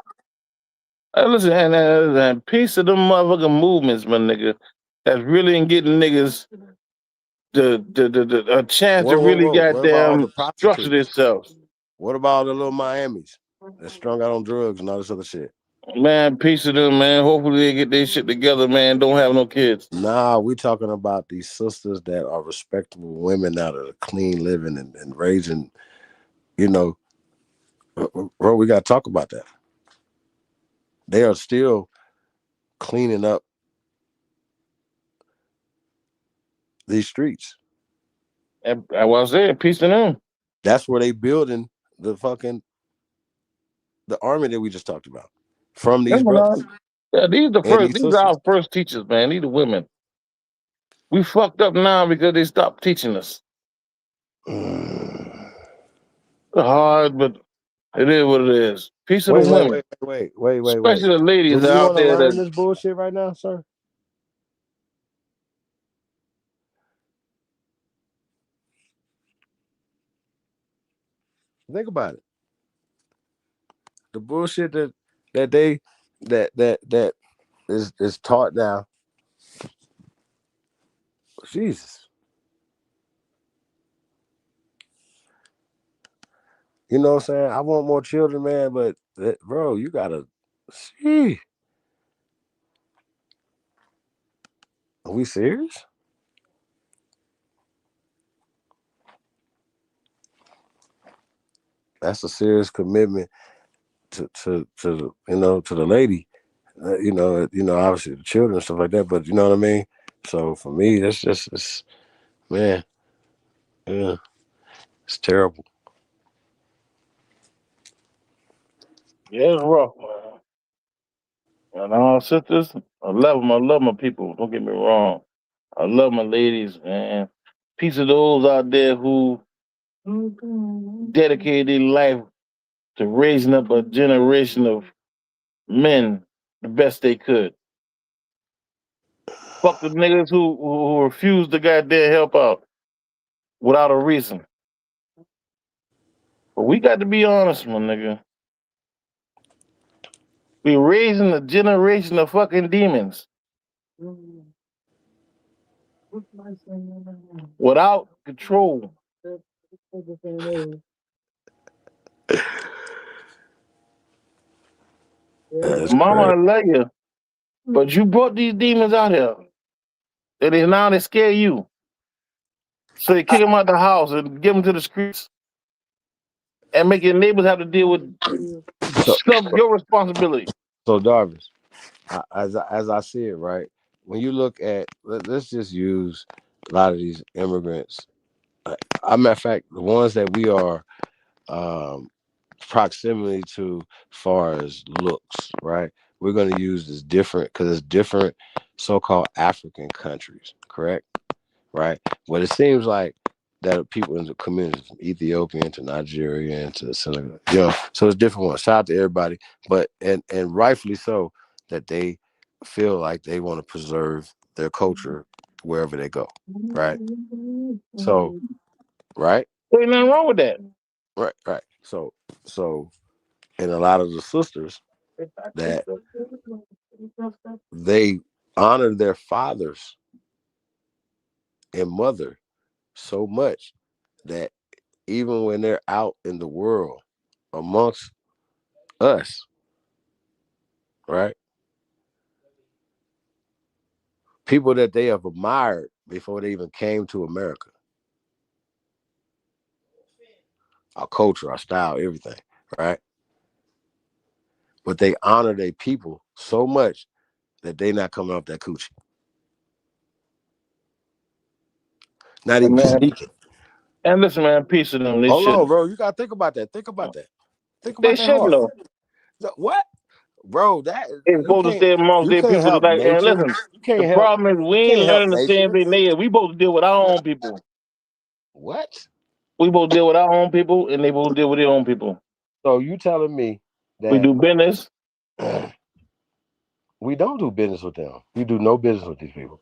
Hey, listen, and piece of them motherfucking movements, my nigga, that's really in getting niggas a chance to really goddamn structure themselves. What about all the little Miamis that strung out on drugs and all this other shit? Man, piece of them, man. Hopefully they get their shit together, man. Don't have no kids. Nah, we talking about these sisters that are respectable women out of clean living and raising, you know, bro, we got to talk about that. They are still cleaning up these streets. And I was saying, peace to them. That's where they building the army that we just talked about from these brothers. Yeah, these are our first teachers, man. These are women. We fucked up now because they stopped teaching us. Hard, but it is what it is. Peace of the women. Wait. Especially the ladies Do you out want to there learn this bullshit right now, sir? Think about it. The bullshit that is taught now. Jesus. You know what I'm saying? I want more children, man, but bro, you gotta see. Are we serious? That's a serious commitment to you know, to the lady. You know, obviously the children and stuff like that, but you know what I mean? So for me, that's just man, yeah, it's terrible. Yeah, it's rough, man. And all sisters, I love them. I love my people. Don't get me wrong. I love my ladies, man. Peace of those out there who dedicated their life to raising up a generation of men the best they could. Fuck the niggas who refuse to goddamn help out without a reason. But we got to be honest, my nigga. We raising a generation of fucking demons without control. Mama, I love you, but you brought these demons out here, and now they scare you. So you kick them out the house and give them to the streets, and make your neighbors have to deal with stuff your responsibility. So Darvis, as I see it, right? When you look at, let's just use a lot of these immigrants. Matter of fact, the ones that we are proximity to, far as looks, right? We're going to use this different because it's different so-called African countries, correct? Right? But it seems like that people in the communities from Ethiopia to Nigeria and to Senegal, so it's different ones. Shout out to everybody, but and rightfully so that they feel like they want to preserve their culture wherever they go, right? So, right? Ain't nothing wrong with that. Right. So, and a lot of the sisters that they honor their fathers and mother so much that even when they're out in the world amongst us, right? People that they have admired before they even came to America. Our culture, our style, everything, right? But they honor their people so much that they not coming off that coochie. Not even sneaking. And listen, man, peace of them. Hold on, bro. You gotta think about that. Think about that. Think about they that shouldn't hard. know. What? Bro, that it's supposed to stay amongst their people. Like, and listen, the problem is we ain't learning the same thing they is. We supposed to deal with our own people. What? We both deal with our own people, and they both deal with their own people. So you telling me that we do business? We don't do business with them. We do no business with these people.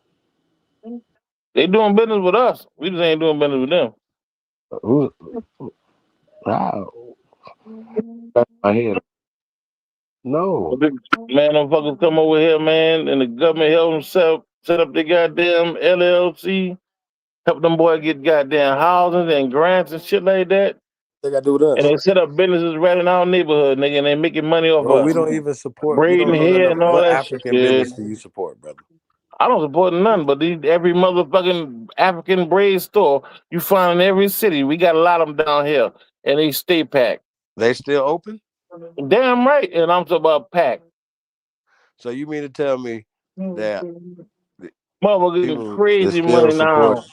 They doing business with us. We just ain't doing business with them. Wow. That's my head. No. Man, them fuckers come over here, man, and the government help themselves set up their goddamn LLC, help them boys get goddamn houses and grants and shit like that. They got to do with us. And they set up businesses right in our neighborhood, nigga, and they making money off us. We don't even support braiding hair and all what that African shit. business do you support, brother? I don't support none, but every motherfucking African braid store you find in every city. We got a lot of them down here, and they stay packed. They still open? Damn right, and I'm talking about packed. So you mean to tell me that motherfuckers getting crazy money now?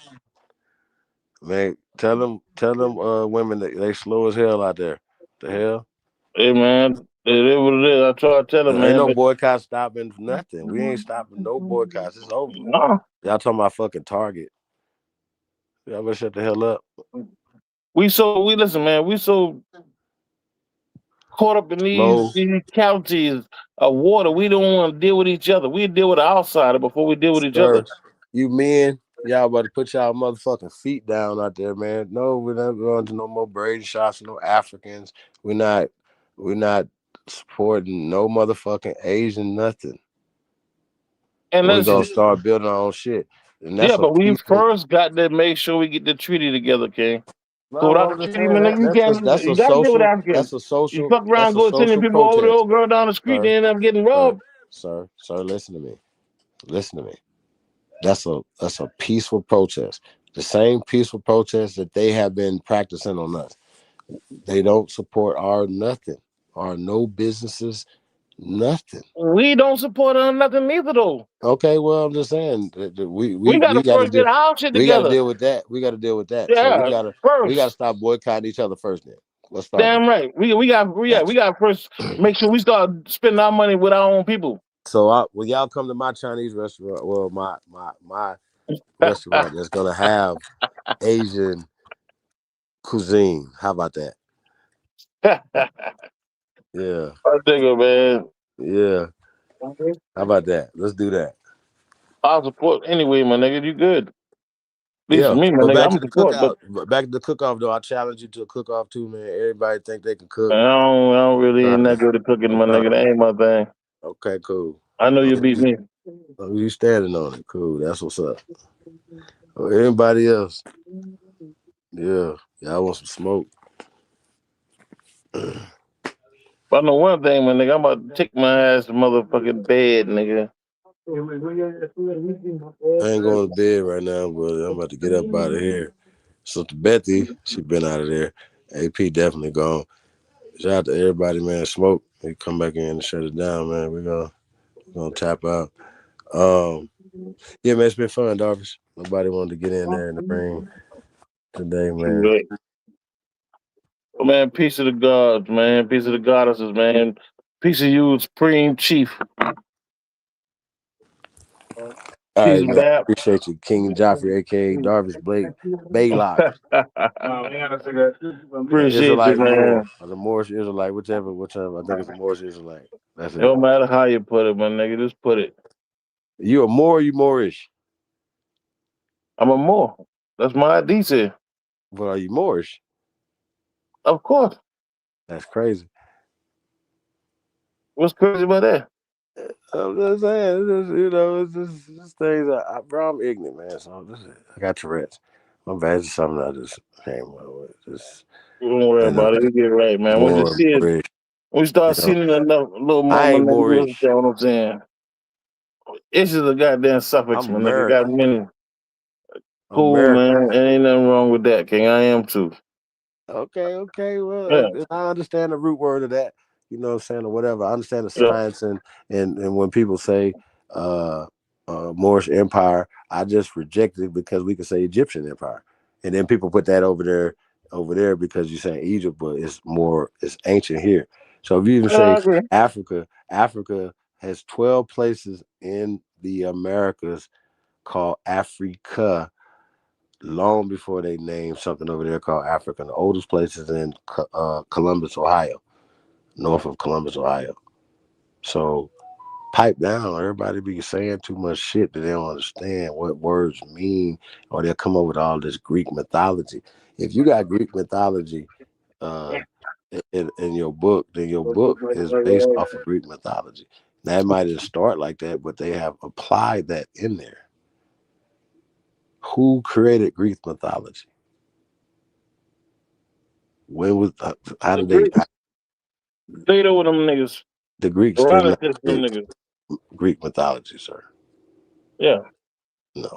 Man, tell them women that they slow as hell out there. The hell? Hey man, it is what it is. I try to tell them, man. Ain't no boycott stopping nothing. We ain't stopping no boycotts. It's over. No. Y'all talking about fucking Target. Y'all better shut the hell up. We listen, man. We so caught up in these counties of water. We don't want to deal with each other. We deal with the outsider before we deal with each other. You men, y'all about to put y'all motherfucking feet down out there, man. No, we're not going to no more braiding shops, no Africans. We're not supporting no motherfucking Asian nothing. And we're gonna start building our own shit. And that's but we first got to make sure we get the treaty together, King. No, without the treaty, man, you can't. You gotta deal with Africans. That's a social. You fuck around, go sending people over the old girl down the street, they end up getting robbed. Sir, listen to me. Listen to me. That's a peaceful protest. The same peaceful protest that they have been practicing on us. They don't support our nothing, our no businesses, nothing. We don't support nothing either, though. Okay, well, I'm just saying we got to first get our shit together. We got to deal with that. We got to deal with that. Yeah, so we got to stop boycotting each other first. Then let's start. Damn right. We got first make sure we start spending our money with our own people. So when y'all come to my Chinese restaurant, well, my restaurant that's gonna have Asian cuisine. How about that? Yeah. I dig it, man. Yeah. How about that? Let's do that. I'll support anyway, my nigga. You good? At least Yeah. for me, my But nigga. back I'm to the support, but cookout. Back to the cook-off though. I challenge you to a cook-off too, man. Everybody think they can cook. I don't really ain't that good at cooking, my nigga. That ain't my thing. Okay, cool. I know you beat me. You standing on it. Cool. That's what's up. Anybody else? Yeah. Y'all want some smoke? But I know one thing, my nigga. I'm about to take my ass to motherfucking bed, nigga. I ain't going to bed right now, but I'm about to get up out of here. So to Bethy, she been out of there. AP definitely gone. Shout out to everybody, man. Smoke. They come back in and shut it down, man. We're gonna tap out. Yeah, man, it's been fun, Darvish. Nobody wanted to get in there in the ring today, man. Oh, man, peace of the gods, man. Peace of the goddesses, man. Peace of you, Supreme Chief. All right, man. Appreciate you, King Joffrey, aka Darvish Blake Baylock. Appreciate you, man. Or the Moorish Israelite, whichever. I think it's the Moorish Israelite. That's it. It don't matter how you put it, my nigga. Just put it. You a Moor or you Moorish? I'm a Moor. That's my ID say. But are you Moorish? Of course. That's crazy. What's crazy about that? I'm just saying, it's just things. Bro, I'm ignorant, man. So I got Tourette's. My bad. It's something I just came up with. Don't worry about it. You get right, man. When you start seeing enough little more, I ain't nigga, Moorish. you know what I'm saying? It's just a goddamn suffix, my nigga. Got many. Cool, man. Ain't nothing wrong with that, King. I am too. Okay. Well, I understand the root word of that. You know what I'm saying, or whatever. I understand the science and when people say Moorish Empire, I just reject it because we can say Egyptian Empire, and then people put that over there because you're saying Egypt, but it's ancient here. So if you even say Africa has 12 places in the Americas called Africa. Long before they named something over there called Africa. The oldest place is in Columbus, Ohio, north of Columbus, Ohio. So pipe down. Everybody be saying too much shit that they don't understand what words mean, or they'll come up with all this Greek mythology. If you got Greek mythology in your book, then your book is based off of Greek mythology. That might didn't start like that, but they have applied that in there. Who created Greek mythology? When was how did they? Plato with them niggas. The Greeks did not create Greek mythology, sir. Yeah. No.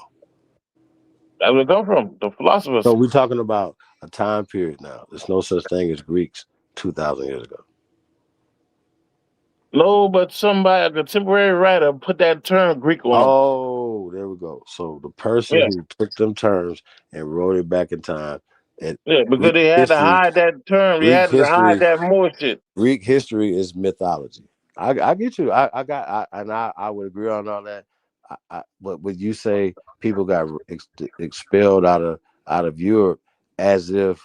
That's where it come from. The philosophers. So we're talking about a time period now. There's no such thing as Greeks 2,000 years ago. No, but somebody, a contemporary writer, put that term Greek on. Oh, there we go. So the person who took them terms and wrote it back in time. And because they had to hide that term. They had to hide that more shit. Greek history is mythology. I get you. I would agree on all that. But when you say people got expelled out of Europe, as if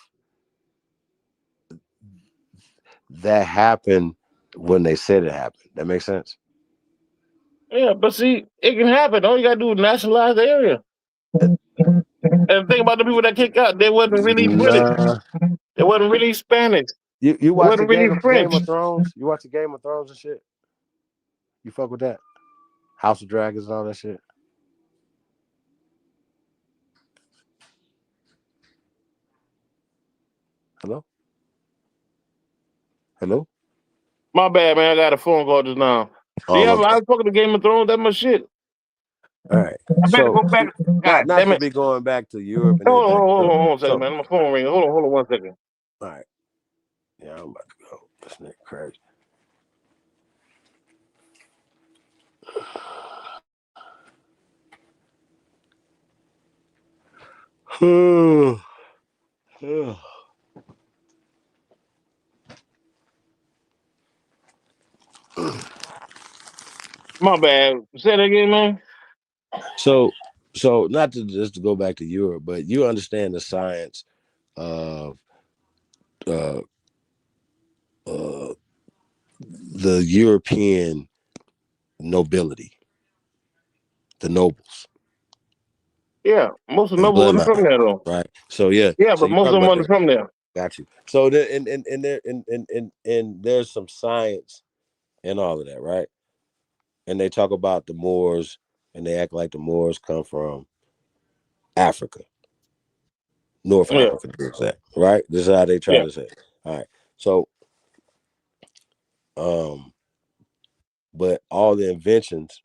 that happened when they said it happened. That makes sense. Yeah, but see, it can happen. All you gotta do is nationalize the area. And think about the people that kicked out. They wasn't really British. They wasn't really Spanish. You watch the Game of Thrones? You watch the Game of Thrones and shit? You fuck with that? House of Dragons and all that shit? Hello? My bad, man. I got a phone call just now. I was fucking the Game of Thrones. That much shit. All right. I better go back. God not damn to it. be going back to Europe. And hold on a second, man. My phone ringing. Hold on 1 second. All right. Yeah, I'm about to go. This nigga crazy. My bad. Say that again, man. So not to just to go back to Europe, but you understand the science of the European nobility, the nobles. Yeah, most of the And nobles wasn't bloodline, from there though. right? So yeah, Yeah, so but you most talk of them about wasn't that. from there. Got you. So there and there's some science and all of that, right? And they talk about the Moors, and they act like the Moors come from Africa, North Yeah. Africa, to be exact, right? This is how they try Yeah. to say it. All right. So, but all the inventions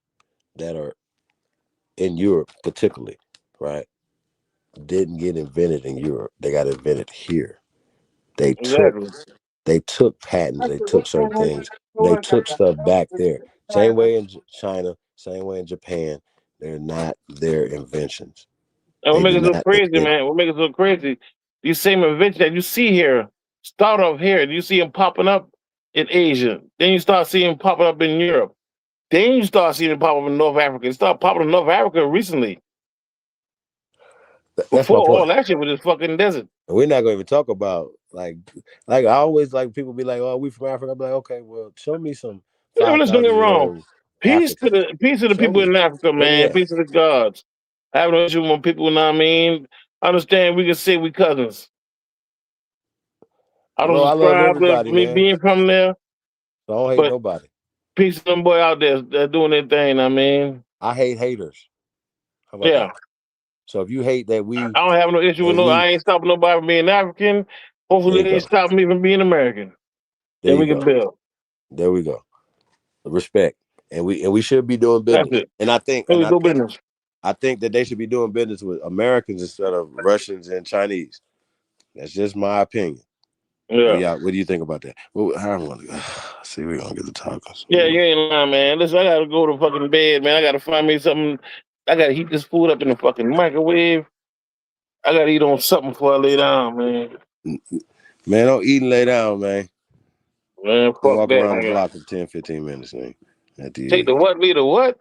that are in Europe, particularly, right, didn't get invented in Europe. They got invented here. They Exactly. took patents, they took certain things, they took stuff back there. Same way in China, same way in Japan. They're not their inventions. And what They makes did it so not crazy, invent. man? What makes it so crazy? These same inventions that you see here start off here. You see them popping up in Asia. Then you start seeing them popping up in Europe. Then you start seeing them pop up in North Africa. It started popping in North Africa recently. That's Before my all point. that shit was just fucking desert. And we're not going to even talk about like I always like people be like, "Oh, we from Africa." I'm like, "Okay, well, show me some Yeah, let's don't get me wrong. 5,000-year-old Peace to Africa. the Show people me, in Africa, show me man. that." Peace to the gods. I have no issue when people, know what I mean? Understand we can say we cousins. I don't Well, I love subscribe to everybody, me man. being from there, So I don't hate but nobody. peace to them boy out there that doing their thing, I mean. I hate haters. How about Yeah. that? So if you hate that I don't have no issue with I ain't stopping nobody from being African. Hopefully they ain't stopping me from being American. There Then you we can go. build. There we go. Respect. And we should be doing That's business. it. And I think business. I think that they should be doing business with Americans instead of Russians and Chinese. That's just my opinion. Yeah. What do you think about that? Well, I don't want to see. We're gonna get the tacos. Yeah, you ain't lying, man. Listen, I gotta go to fucking bed, man. I gotta find me something. I gotta heat this food up in the fucking microwave. I gotta eat on something before I lay down, man. Man, don't eat and lay down, man. Man, fuck Walk that, around the nigga. block for 10, 15 minutes, man. Take the what, lead the what?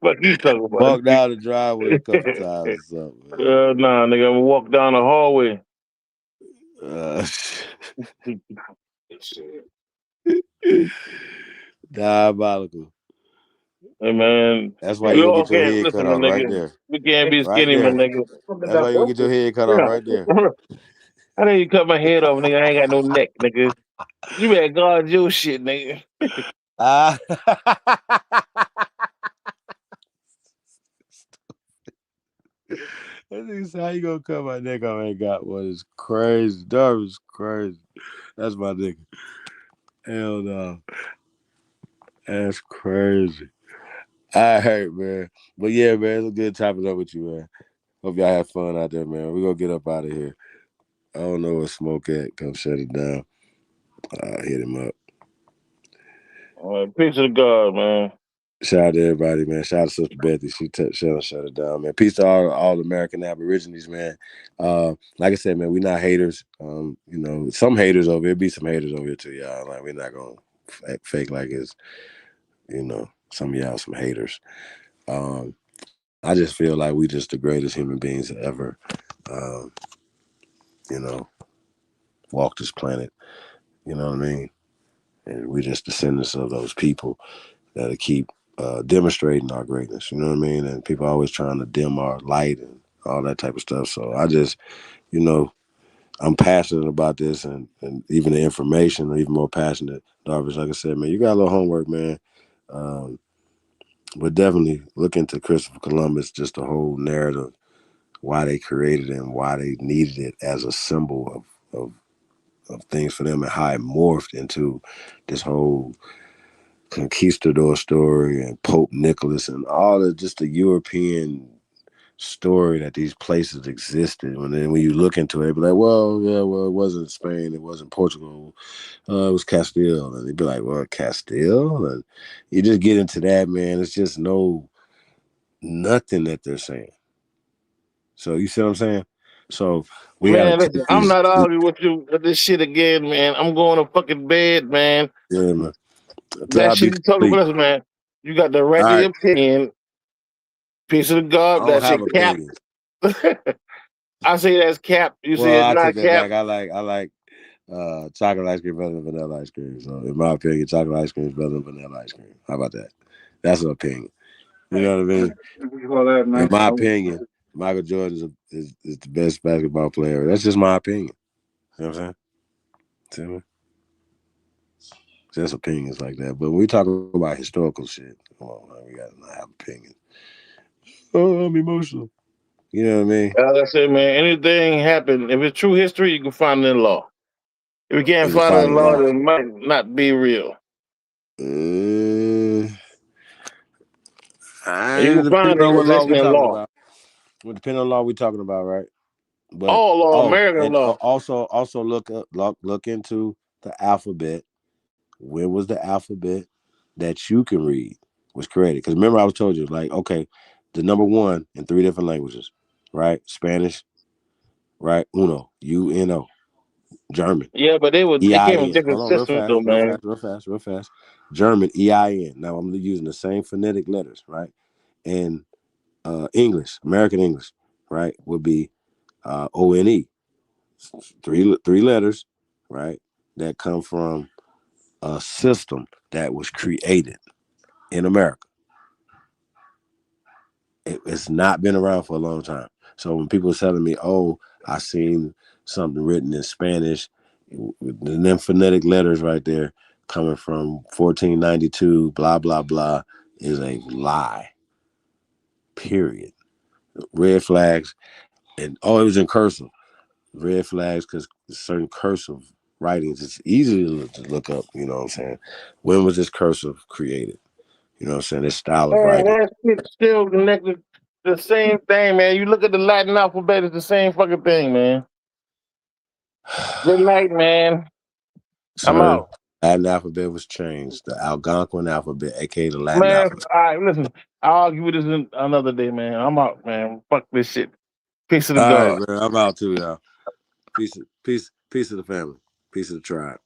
What you talking about? Walk down the driveway a couple times or something, man. Nah, nigga, I'm gonna walk down the hallway. Diabolical. Hey, man. That's why We you gonna all get your can't head listen, cut my off right nigga. there. We can't be Right skinny, my there. nigga. That's why you gonna get your head cut off right there. I didn't cut my head off, nigga. I ain't got no neck, nigga. You better guard your shit, nigga. That's how you gonna cut my neck off? I ain't got one. It's crazy. That was crazy. That's my nigga. Hell no. That's crazy. I hurt, man. But yeah, man, it's a good chopping up with you, man. Hope y'all have fun out there, man. We're gonna get up out of here. I don't know where Smoke at. Come shut it down. Hit him up. All right, peace to God, man. Shout out to everybody, man. Shout out to Sister Bethy. She shut it down, man. Peace to all American Aborigines, man. Like I said, man, we not haters. You know, some haters over here. Be some haters over here too, y'all. Like we're not gonna fake like it's, you know, some of y'all some haters. I just feel like we just the greatest human beings ever. You know, walk this planet. You know what I mean? And we just descendants of those people that'll keep demonstrating our greatness. You know what I mean? And people are always trying to dim our light and all that type of stuff. So I just, you know, I'm passionate about this and even the information, or even more passionate. Darvish, like I said, man, you got a little homework, man. But definitely look into Christopher Columbus, just the whole narrative, why they created it and why they needed it as a symbol of things for them and how it morphed into this whole conquistador story and Pope Nicholas and all of just the European story that these places existed. When you look into it, be like, well, yeah, well, it wasn't Spain, it wasn't Portugal, it was Castile, and they'd be like, well, Castile, and you just get into that, man. It's just nothing that they're saying. So you see what I'm saying? So we Man, got listen, I'm not arguing with you with this shit again, man. I'm going to fucking bed, man. Yeah, man. That shit you talking about, us, man. You got the right to your opinion. Piece of the I garbage. don't That have shit cap. opinions. I say that's cap. You say Well, I it's take not that cap. back. I like chocolate ice cream better than vanilla ice cream. So in my opinion, chocolate ice cream is better than vanilla ice cream. How about that? That's an opinion. You know what I mean? In my opinion, Michael Jordan is the best basketball player. That's just my opinion. You know what I'm saying? Just opinions like that. But when we talk about historical shit, come on, man, we gotta not have opinions. Oh, I'm emotional. You know what I mean? Like I said, man, anything happen, if it's true history, you can find it in law. If you can't find it in law, then it might not be real. You can find depending on what law it we're in talking law. about. Well, depending on law we're talking about, right? But all law, American law. Also look into the alphabet. When was the alphabet that you can read was created? Because remember, I was told you, like, okay, the number 1 in 3 different languages, right? Spanish, right? Uno, U-N-O. German. Yeah, but they came from different systems, though, man. Real fast. German, E-I-N. Now I'm using the same phonetic letters, right? And English, American English, right, would be O-N-E. Three letters, right, that come from a system that was created in America. It's not been around for a long time. So when people are telling me, oh, I seen something written in Spanish, with them phonetic letters right there coming from 1492, blah, blah, blah, is a lie. Period. Red flags, and it was in cursive. Red flags, because certain cursive writings, it's easy to look up, you know what I'm saying? When was this cursive created? You know what I'm saying? This style of writing. That shit's still connected. The same thing, man. You look at the Latin alphabet, it's the same fucking thing, man. Good night, man. I'm out. Latin alphabet was changed. The Algonquin alphabet, aka the Latin Man, alphabet. all right, listen. I'll argue with this another day, man. I'm out, man. Fuck this shit. Peace of the God. All right, man. I'm out too, y'all. Peace of the family. Peace of the tribe.